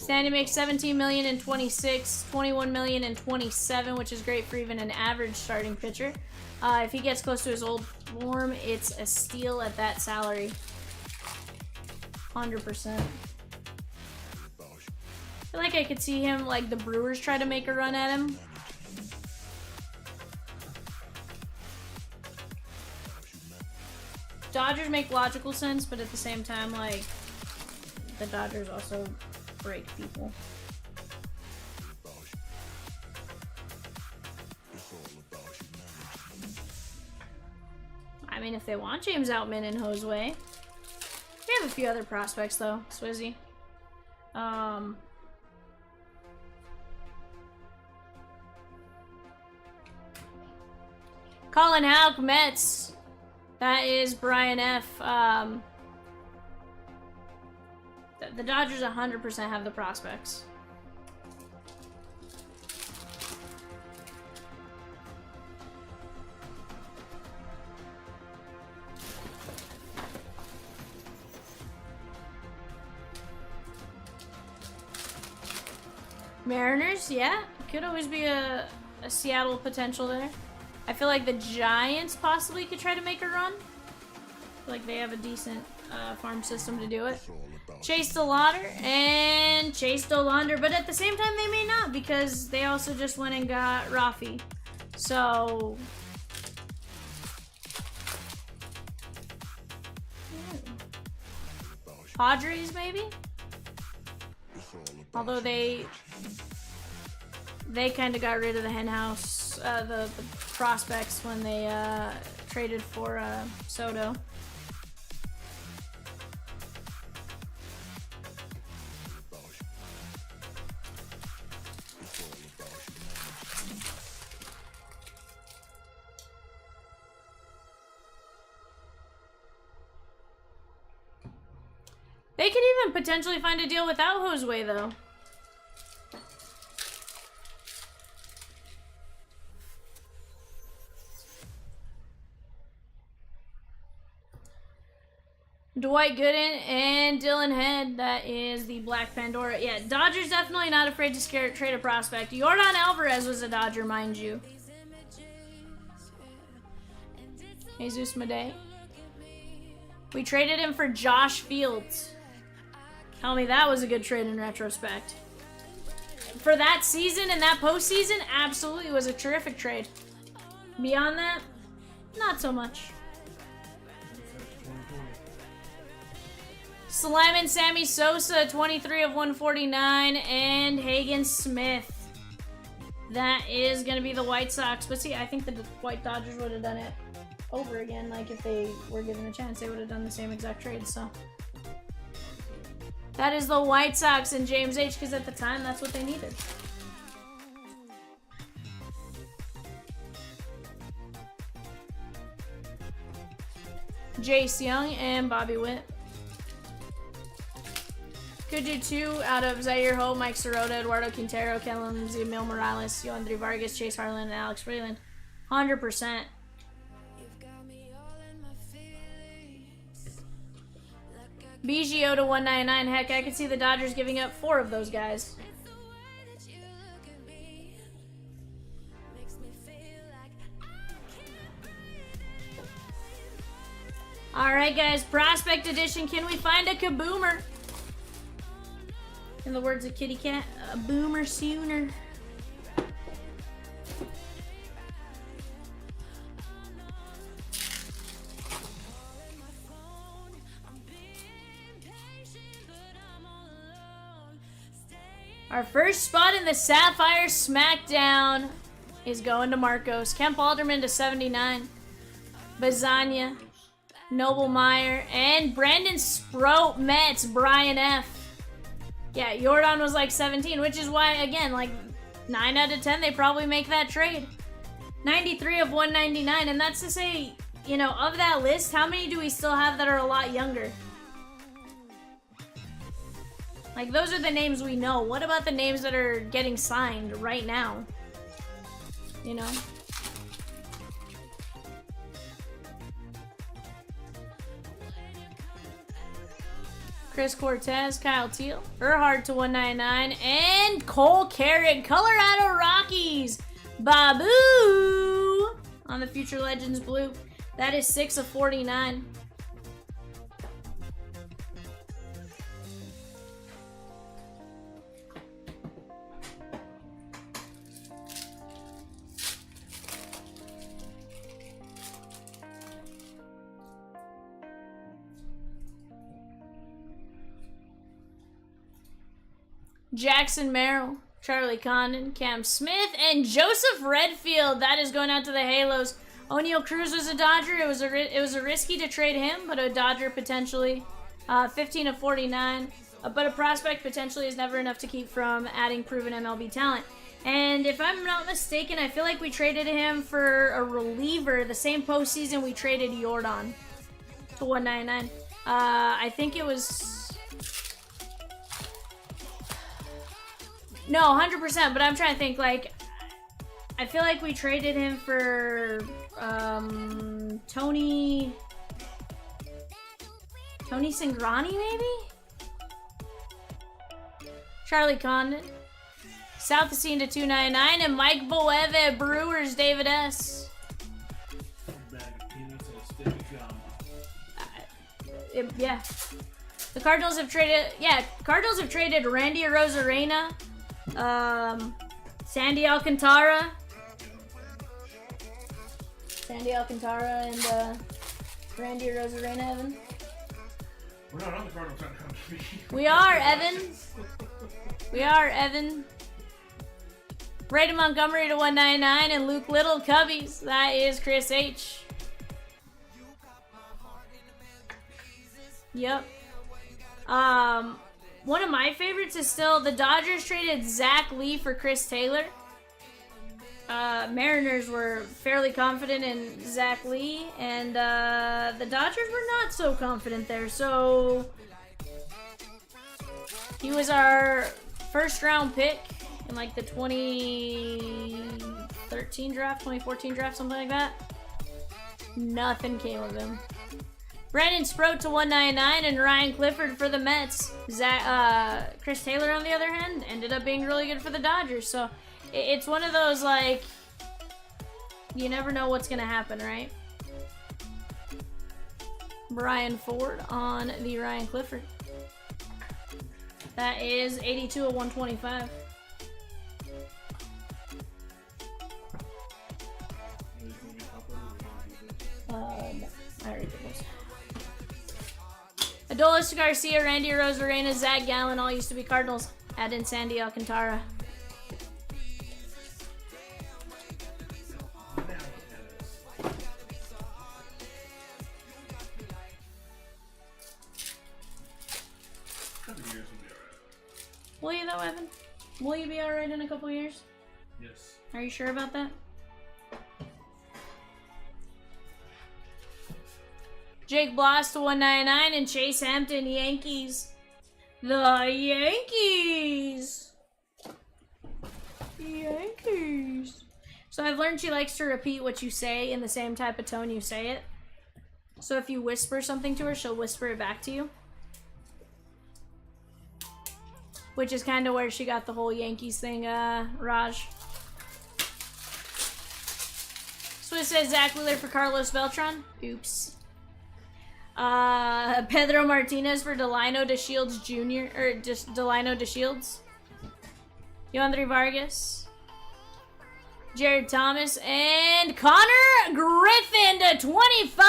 Standing makes 17 million in 26, 21 million in 27, which is great for even an average starting pitcher. If he gets close to his old form, it's a steal at that salary. 100%. I feel like I could see him, like the Brewers try to make a run at him. Dodgers make logical sense, but at the same time, like, the Dodgers also break people. I mean, if they want James Outman and Josue. We have a few other prospects, though, Swizzy. Colin Houck, Mets. That is Brian F. The Dodgers 100% have the prospects. Mariners, yeah. Could always be a Seattle potential there. I feel like the Giants possibly could try to make a run. I feel like they have a decent farm system to do it. Chase Dolander and Chase Dolander, but at the same time they may not because they also just went and got Rafi. So Padres maybe? Although they kind of got rid of the henhouse, the prospects when they traded for Soto. They could even potentially find a deal without Josue, though. Dwight Gooden and Dylan Head. That is the Black Pandora. Yeah, Dodgers definitely not afraid to trade a prospect. Yordan Alvarez was a Dodger, mind you. Jesus Madej. We traded him for Josh Fields. Tell me that was a good trade in retrospect. For that season and that postseason, absolutely was a terrific trade. Beyond that, not so much. Sliman Sammy Sosa, 23 of 149, and Hagen Smith. That is going to be the White Sox. But see, I think the White Dodgers would have done it over again. Like, if they were given a chance, they would have done the same exact trade, so. That is the White Sox and James H, because at the time, that's what they needed. Jace Young and Bobby Witt. Could do 2 out of Zaire Ho, Mike Sirota, Eduardo Quintero, Ken Lindsay, Emil Morales, Yoandre Vargas, Chase Harlan, and Alex Freeland. 100%. BGO to 199. Heck, I could see the Dodgers giving up 4 of those guys. Alright guys, Prospect Edition. Can we find a kaboomer? In the words of Kitty Cat, a boomer sooner. Our first spot in the Sapphire Smackdown is going to Marcos. Kemp Alderman to 79. Bazania, Noble Meyer, and Brandon Sproat Mets, Brian F. Yeah, Yordan was like 17, which is why, again, like 9 out of 10, they probably make that trade. 93 of 199, and that's to say, you know, of that list, how many do we still have that are a lot younger? Like, those are the names we know. What about the names that are getting signed right now? You know? Chris Cortez, Kyle Teal, Erhard to 199, and Cole Carrick, Colorado Rockies, Babu on the Future Legends blue. That is 6 of 49. Jackson Merrill, Charlie Condon, Cam Smith, and Joseph Redfield. That is going out to the Halos. O'Neal Cruz was a Dodger. It was a risky to trade him, but a Dodger potentially. 15 of 49. But a prospect potentially is never enough to keep from adding proven MLB talent. And if I'm not mistaken, I feel like we traded him for a reliever the same postseason we traded Jordan to 199. I think it was... No, 100%, but I'm trying to think, like, I feel like we traded him for, Tony Cingrani, maybe? Charlie Condon. South Scene to 299, and Mike Boeve, Brewers, David S. Yeah. The Cardinals have traded, Randy Arozarena, Sandy Alcantara, and Randy Arozarena, Evan. We're not on the Cardinals. We are, Evan. Braden Montgomery to 199, and Luke Little, Cubbies. That is Chris H. Yep. One of my favorites is still the Dodgers traded Zach Lee for Chris Taylor. Mariners were fairly confident in Zach Lee, and the Dodgers were not so confident there. So he was our first round pick in like the 2013 draft, 2014 draft, something like that. Nothing came of him. Brandon Sproat to 199, and Ryan Clifford for the Mets. Chris Taylor, on the other hand, ended up being really good for the Dodgers. So it's one of those, like, you never know what's going to happen, right? Brian Ford on the Ryan Clifford. That is 82 of 125. I already did this. Adolis Garcia, Randy Arozarena, Zach Gallen all used to be Cardinals. Add in Sandy Alcantara. Will you though, Evan? Will you be alright in a couple years? Yes. Are you sure about that? Jake Bloss to 199, and Chase Hampton, Yankees. The Yankees! Yankees. So I've learned she likes to repeat what you say in the same type of tone you say it. So if you whisper something to her, she'll whisper it back to you. Which is kind of where she got the whole Yankees thing, Raj. Swiss says Zach Wheeler for Carlos Beltran. Oops. Pedro Martinez for Delino DeShields Jr. Or just Delino DeShields. Yandri Vargas. Jared Thomas. And Connor Griffin to 25.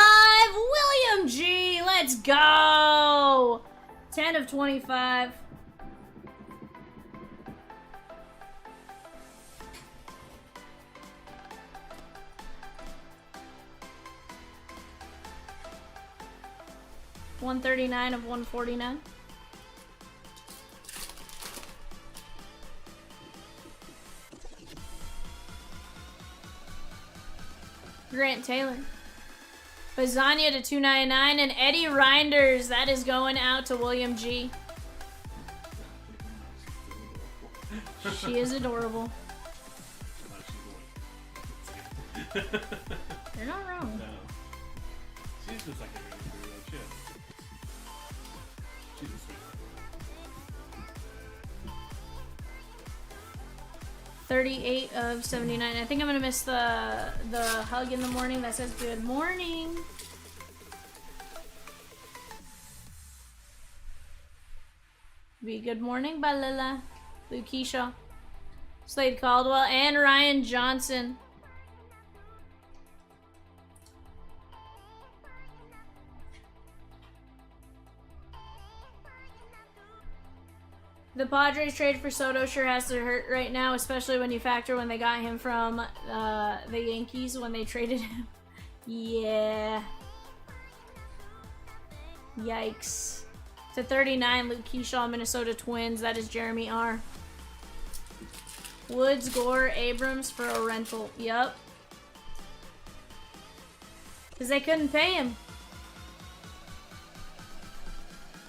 William G. Let's go. 10 of 25. $139 of 149. Grant Taylor. Bazania to 299, and Eddie Reinders. That is going out to William G. She is adorable. You're not wrong. No. She's just like a really shit. She's a sweet. 38 of 79. I think I'm gonna miss the hug in the morning that says good morning. Be good morning, Balila, Lukisha, Slade Caldwell, and Ryan Johnson. The Padres trade for Soto sure has to hurt right now, especially when you factor when they got him from the Yankees when they traded him. Yeah. Yikes. To 39, Luke Keyshaw, Minnesota Twins. That is Jeremy R. Woods, Gore, Abrams for a rental. Yup. Because they couldn't pay him.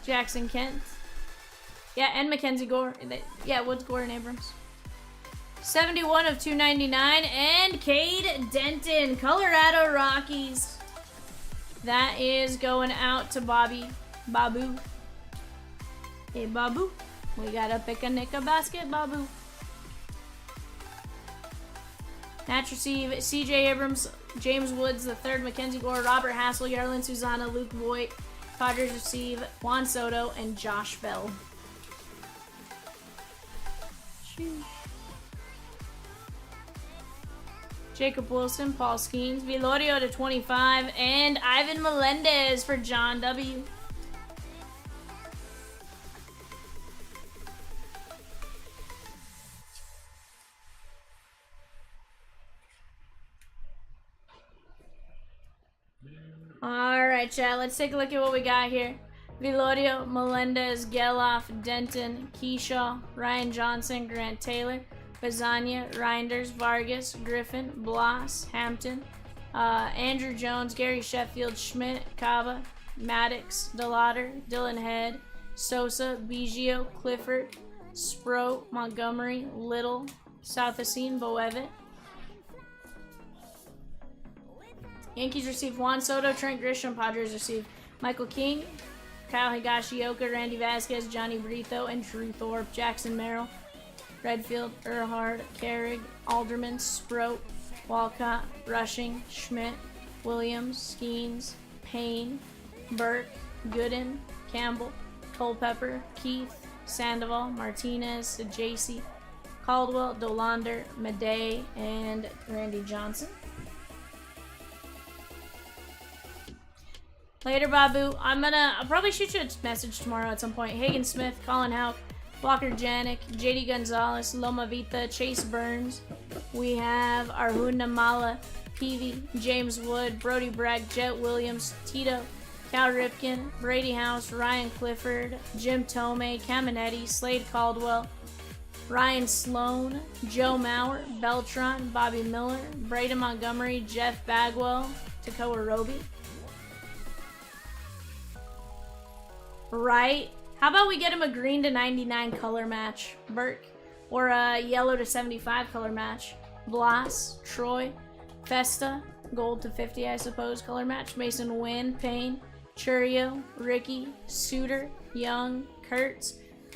Jackson Kent. Yeah, and Mackenzie Gore. Yeah, Woods, Gore, and Abrams. 71 of 299. And Cade Denton, Colorado Rockies. That is going out to Babu. Hey, Babu. We gotta pick a basket, Babu. Natch receive CJ Abrams, James Woods III, Mackenzie Gore, Robert Hassel, Yarlin Susanna, Luke Voigt. Padres receive Juan Soto and Josh Bell. Sheesh. Jacob Wilson, Paul Skeens, Velorio to 25, and Ivan Melendez for John W. Alright, chat, let's take a look at what we got here. Velorio, Melendez, Geloff, Denton, Keyshaw, Ryan Johnson, Grant Taylor, Bazania, Reinders, Vargas, Griffin, Bloss, Hampton, Andrew Jones, Gary Sheffield, Schmidt, Cava, Maddox, DeLauder, Dylan Head, Sosa, Biggio, Clifford, Sproat, Montgomery, Little, Southacene, Boevitt. Yankees receive Juan Soto, Trent Grisham. Padres receive Michael King, Kyle Higashioka, Randy Vasquez, Johnny Brito, and Drew Thorpe. Jackson Merrill, Redfield, Earhart, Carrig, Alderman, Sproat, Walcott, Rushing, Schmidt, Williams, Skeens, Payne, Burke, Gooden, Campbell, Culpepper, Keith, Sandoval, Martinez, Jaycee, Caldwell, Dolander, Madej, and Randy Johnson. Later, Babu. I'll probably shoot you a message tomorrow at some point. Hagen Smith, Colin Houck, Walker Janik, JD Gonzalez, Loma Vita, Chase Burns. We have Arjuna Mala, Peavy, James Wood, Brody Bragg, Jet Williams, Tito, Cal Ripken, Brady House, Ryan Clifford, Jim Tomei, Caminetti, Slade Caldwell, Ryan Sloan, Joe Mauer, Beltron, Bobby Miller, Braden Montgomery, Jeff Bagwell, Takoa Roby. Right? How about we get him a green to 99 color match, Burke, or a yellow to 75 color match, Bloss, Troy, Festa, gold to 50, I suppose, color match, Mason Wynn, Payne, Churio, Ricky, Suter, Young, Kurtz,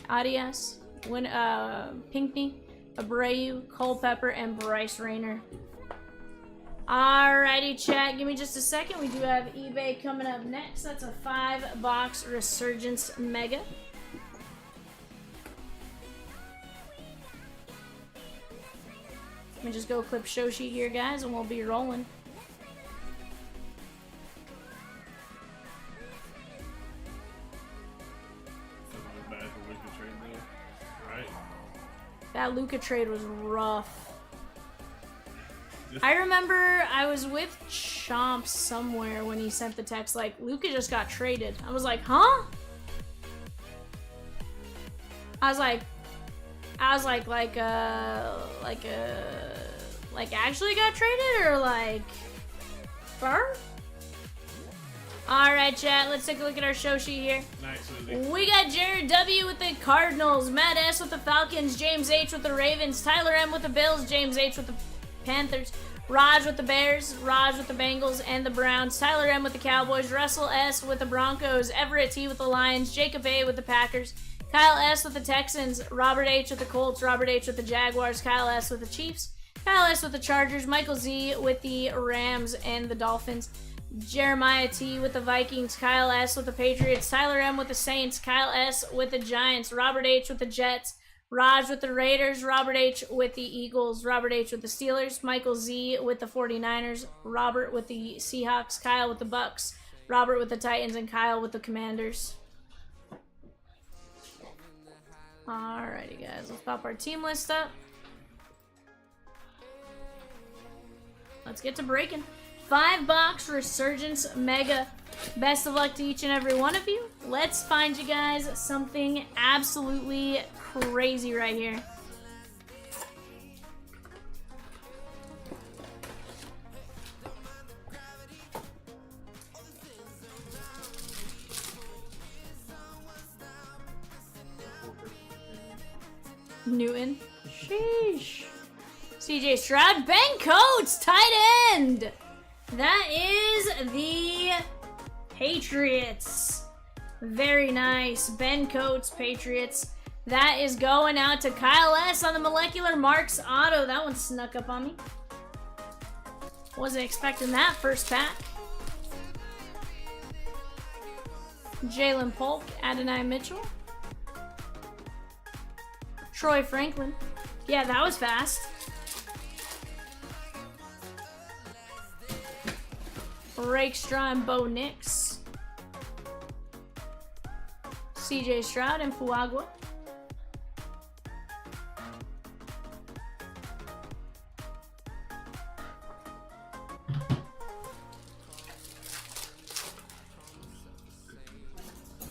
Arias, Pinkney, Abreu, Culpepper, and Bryce Rayner. Alrighty, chat. Give me just a second. We do have eBay coming up next. That's a 5-box Resurgence Mega. Let me just go clip show sheet here, guys, and we'll be rolling. That Luka trade was rough. I remember I was with Chomps somewhere when he sent the text like, Luka just got traded. I was like, huh? I was like actually got traded or like, fur? Alright, chat, let's take a look at our show sheet here. Nice, Lizzie. We got Jared W. with the Cardinals, Matt S. with the Falcons, James H. with the Ravens, Tyler M. with the Bills, James H. with the Panthers, Raj with the Bears, Raj with the Bengals and the Browns, Tyler M. with the Cowboys, Russell S. with the Broncos, Everett T. with the Lions, Jacob A. with the Packers, Kyle S. with the Texans. Robert H. with the Colts. Robert H. with the Jaguars. Kyle S. with the Chiefs. Kyle S. with the Chargers. Michael Z. with the Rams and the Dolphins. Jeremiah T. with the Vikings. Kyle S. with the Patriots. Tyler M. with the Saints. Kyle S. with the Giants. Robert H. with the Jets. Raj with the Raiders. Robert H. with the Eagles. Robert H. with the Steelers. Michael Z. with the 49ers. Robert with the Seahawks. Kyle with the Bucks. Robert with the Titans. And Kyle with the Commanders. Alrighty, guys. Let's pop our team list up. Let's get to breaking. 5-box Resurgence Mega. Best of luck to each and every one of you. Let's find you guys something absolutely crazy right here. Newton. Sheesh. CJ Stroud. Ben Coates, tight end. That is the Patriots. Very nice. Ben Coates, Patriots. That is going out to Kyle S. on the Molecular Marks auto. That one snuck up on me. Wasn't expecting that first pack. Jalen Polk, Adonai Mitchell. Troy Franklin. Yeah, that was fast. Rakestraw and Bo Nix. CJ Stroud and Fuagua.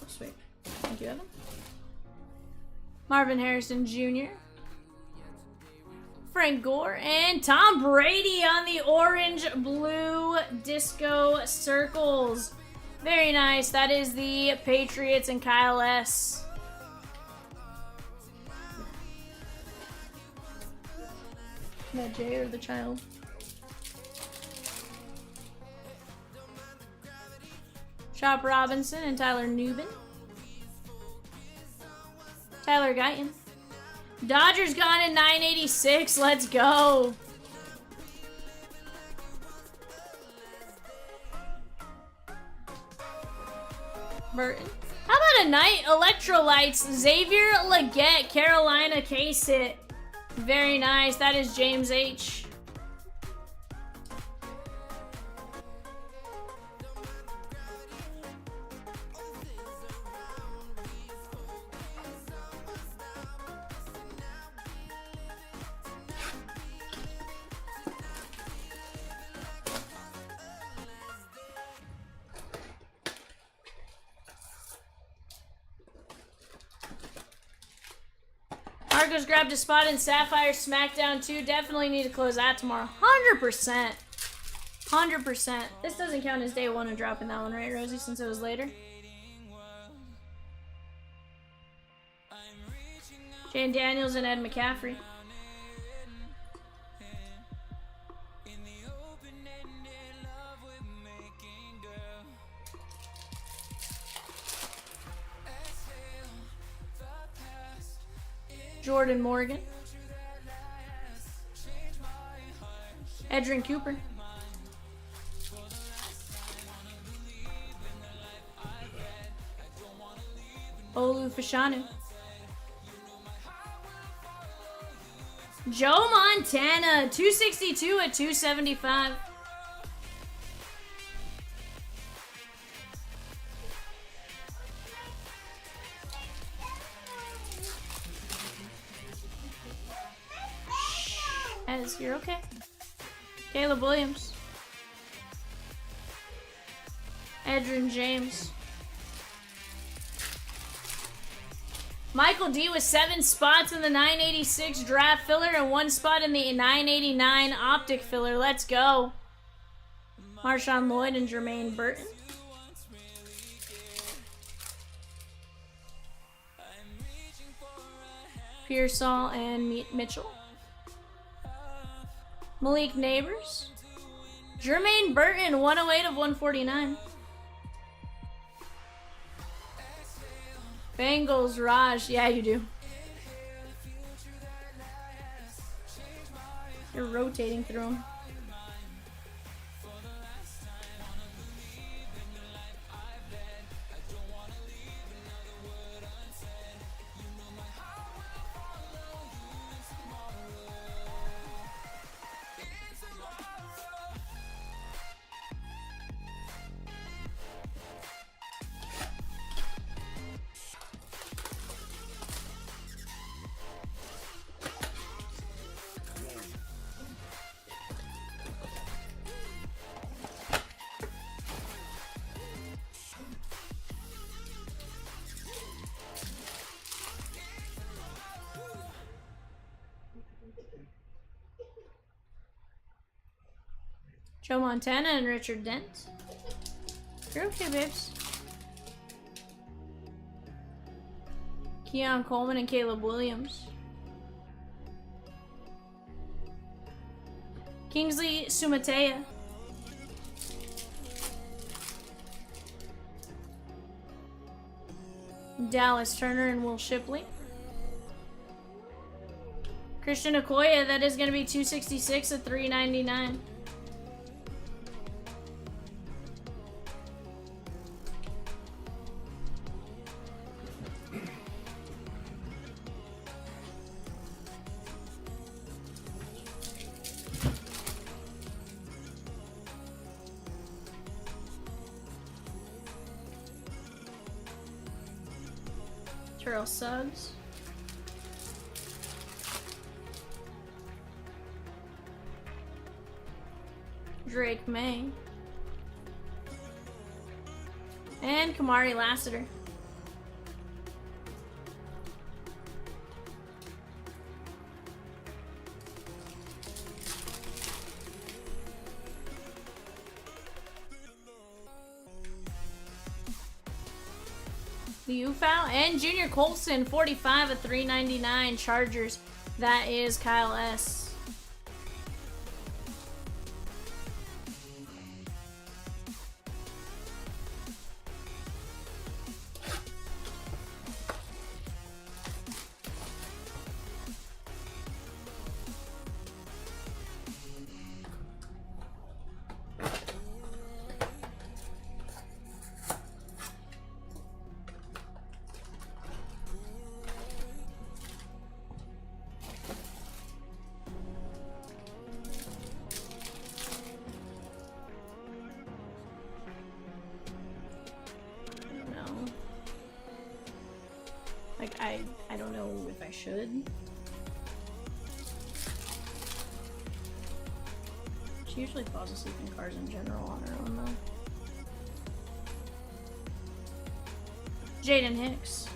Sweet. Thank you, Evan. Marvin Harrison Jr. Frank Gore and Tom Brady on the orange-blue disco circles. Very nice. That is the Patriots and Kyle S. That Jay or the child? Chop Robinson and Tyler Newbin. Tyler Guyton. Dodgers gone in 986. Let's go. Burton. How about a night? Electrolytes. Xavier Leggett, Carolina case hit. Very nice. That is James H. Argos grabbed a spot in Sapphire SmackDown 2. Definitely need to close that tomorrow. 100%. 100%. This doesn't count as day one of dropping that one, right, Rosie, since it was later? Jane Daniels and Ed McCaffrey. Jordan Morgan. Edrin Cooper. Olu Fashanu. Joe Montana, 262 at 275. Ez, you're okay. Caleb Williams. Edrin James. Michael D with 7 spots in the 986 draft filler and 1 spot in the 989 optic filler. Let's go. Marshawn Lloyd and Jermaine Burton. Pearsall and Mitchell. Malik Neighbors. Jermaine Burton, 108 of 149. Bengals, Raj. Yeah, you do. You're rotating through them. Joe Montana and Richard Dent. You're okay, babes. Keon Coleman and Caleb Williams. Kingsley Sumatea. Dallas Turner and Will Shipley. Christian Okoye, that is going to be 266 at 399. Terrell Suggs. Drake May. And Kamari Lassiter. The UFOW and Junior Colson, 45 at 399 Chargers. That is Kyle S. I don't know if I should. She usually falls asleep in cars in general on her own though. Jaden Hicks.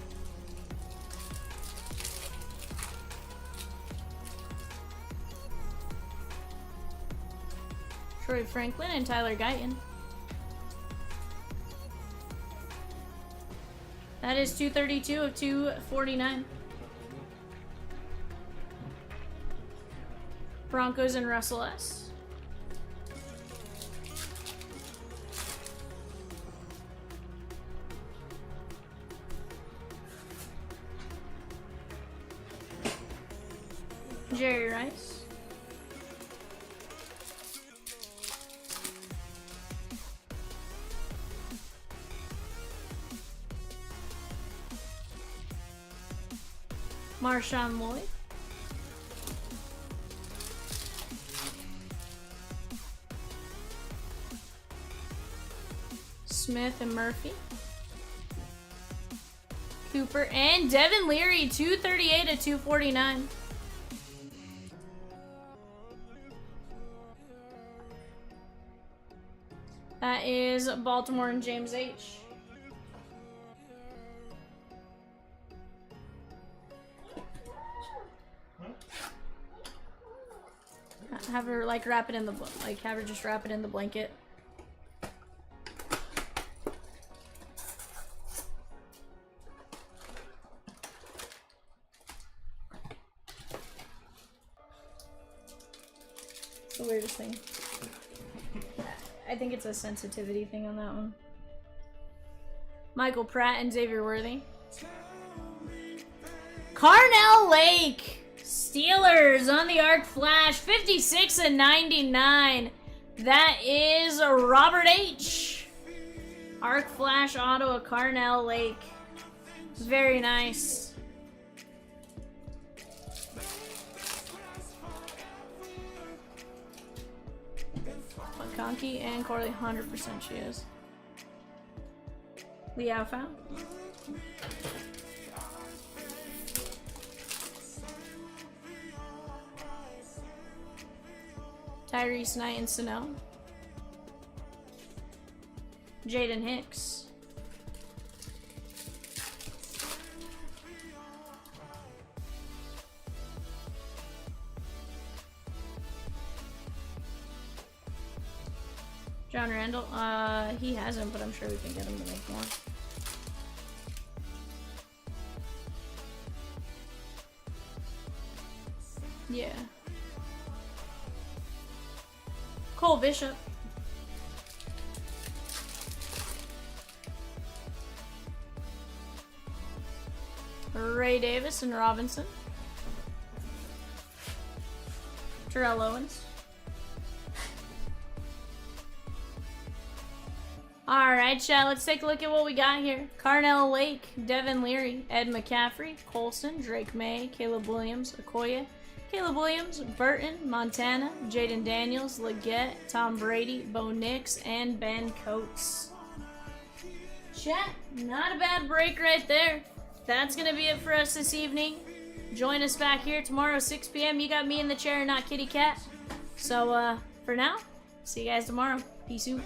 Troy Franklin and Tyler Guyton. That is 232 of 249. Broncos and Russell S. Jerry Rice. Marshawn Lloyd. Smith and Murphy. Cooper and Devin Leary, 238 to 249. That is Baltimore and James H. Have her like wrap it in the have her just wrap it in the blanket. It's the weirdest thing. I think it's a sensitivity thing on that one. Michael Pratt and Xavier Worthy. Carnell Lake. Steelers on the Arc Flash. 56/99. That is Robert H. Arc Flash auto of Carnell Lake. Very nice. Conky and Corley, 100% she is. Liao Fao. Tyrese Knight and Sano. Jaden Hicks. John Randall, he hasn't, but I'm sure we can get him to make more. Yeah. Cole Bishop. Ray Davis and Robinson. Terrell Owens. Alright, chat, let's take a look at what we got here. Carnell Lake, Devin Leary, Ed McCaffrey, Colson, Drake May, Caleb Williams, Okoye, Caleb Williams, Burton, Montana, Jaden Daniels, Leggett, Tom Brady, Bo Nix, and Ben Coates. Chat, not a bad break right there. That's going to be it for us this evening. Join us back here tomorrow, 6 p.m. You got me in the chair, not Kitty Cat. So, for now, see you guys tomorrow. Peace out.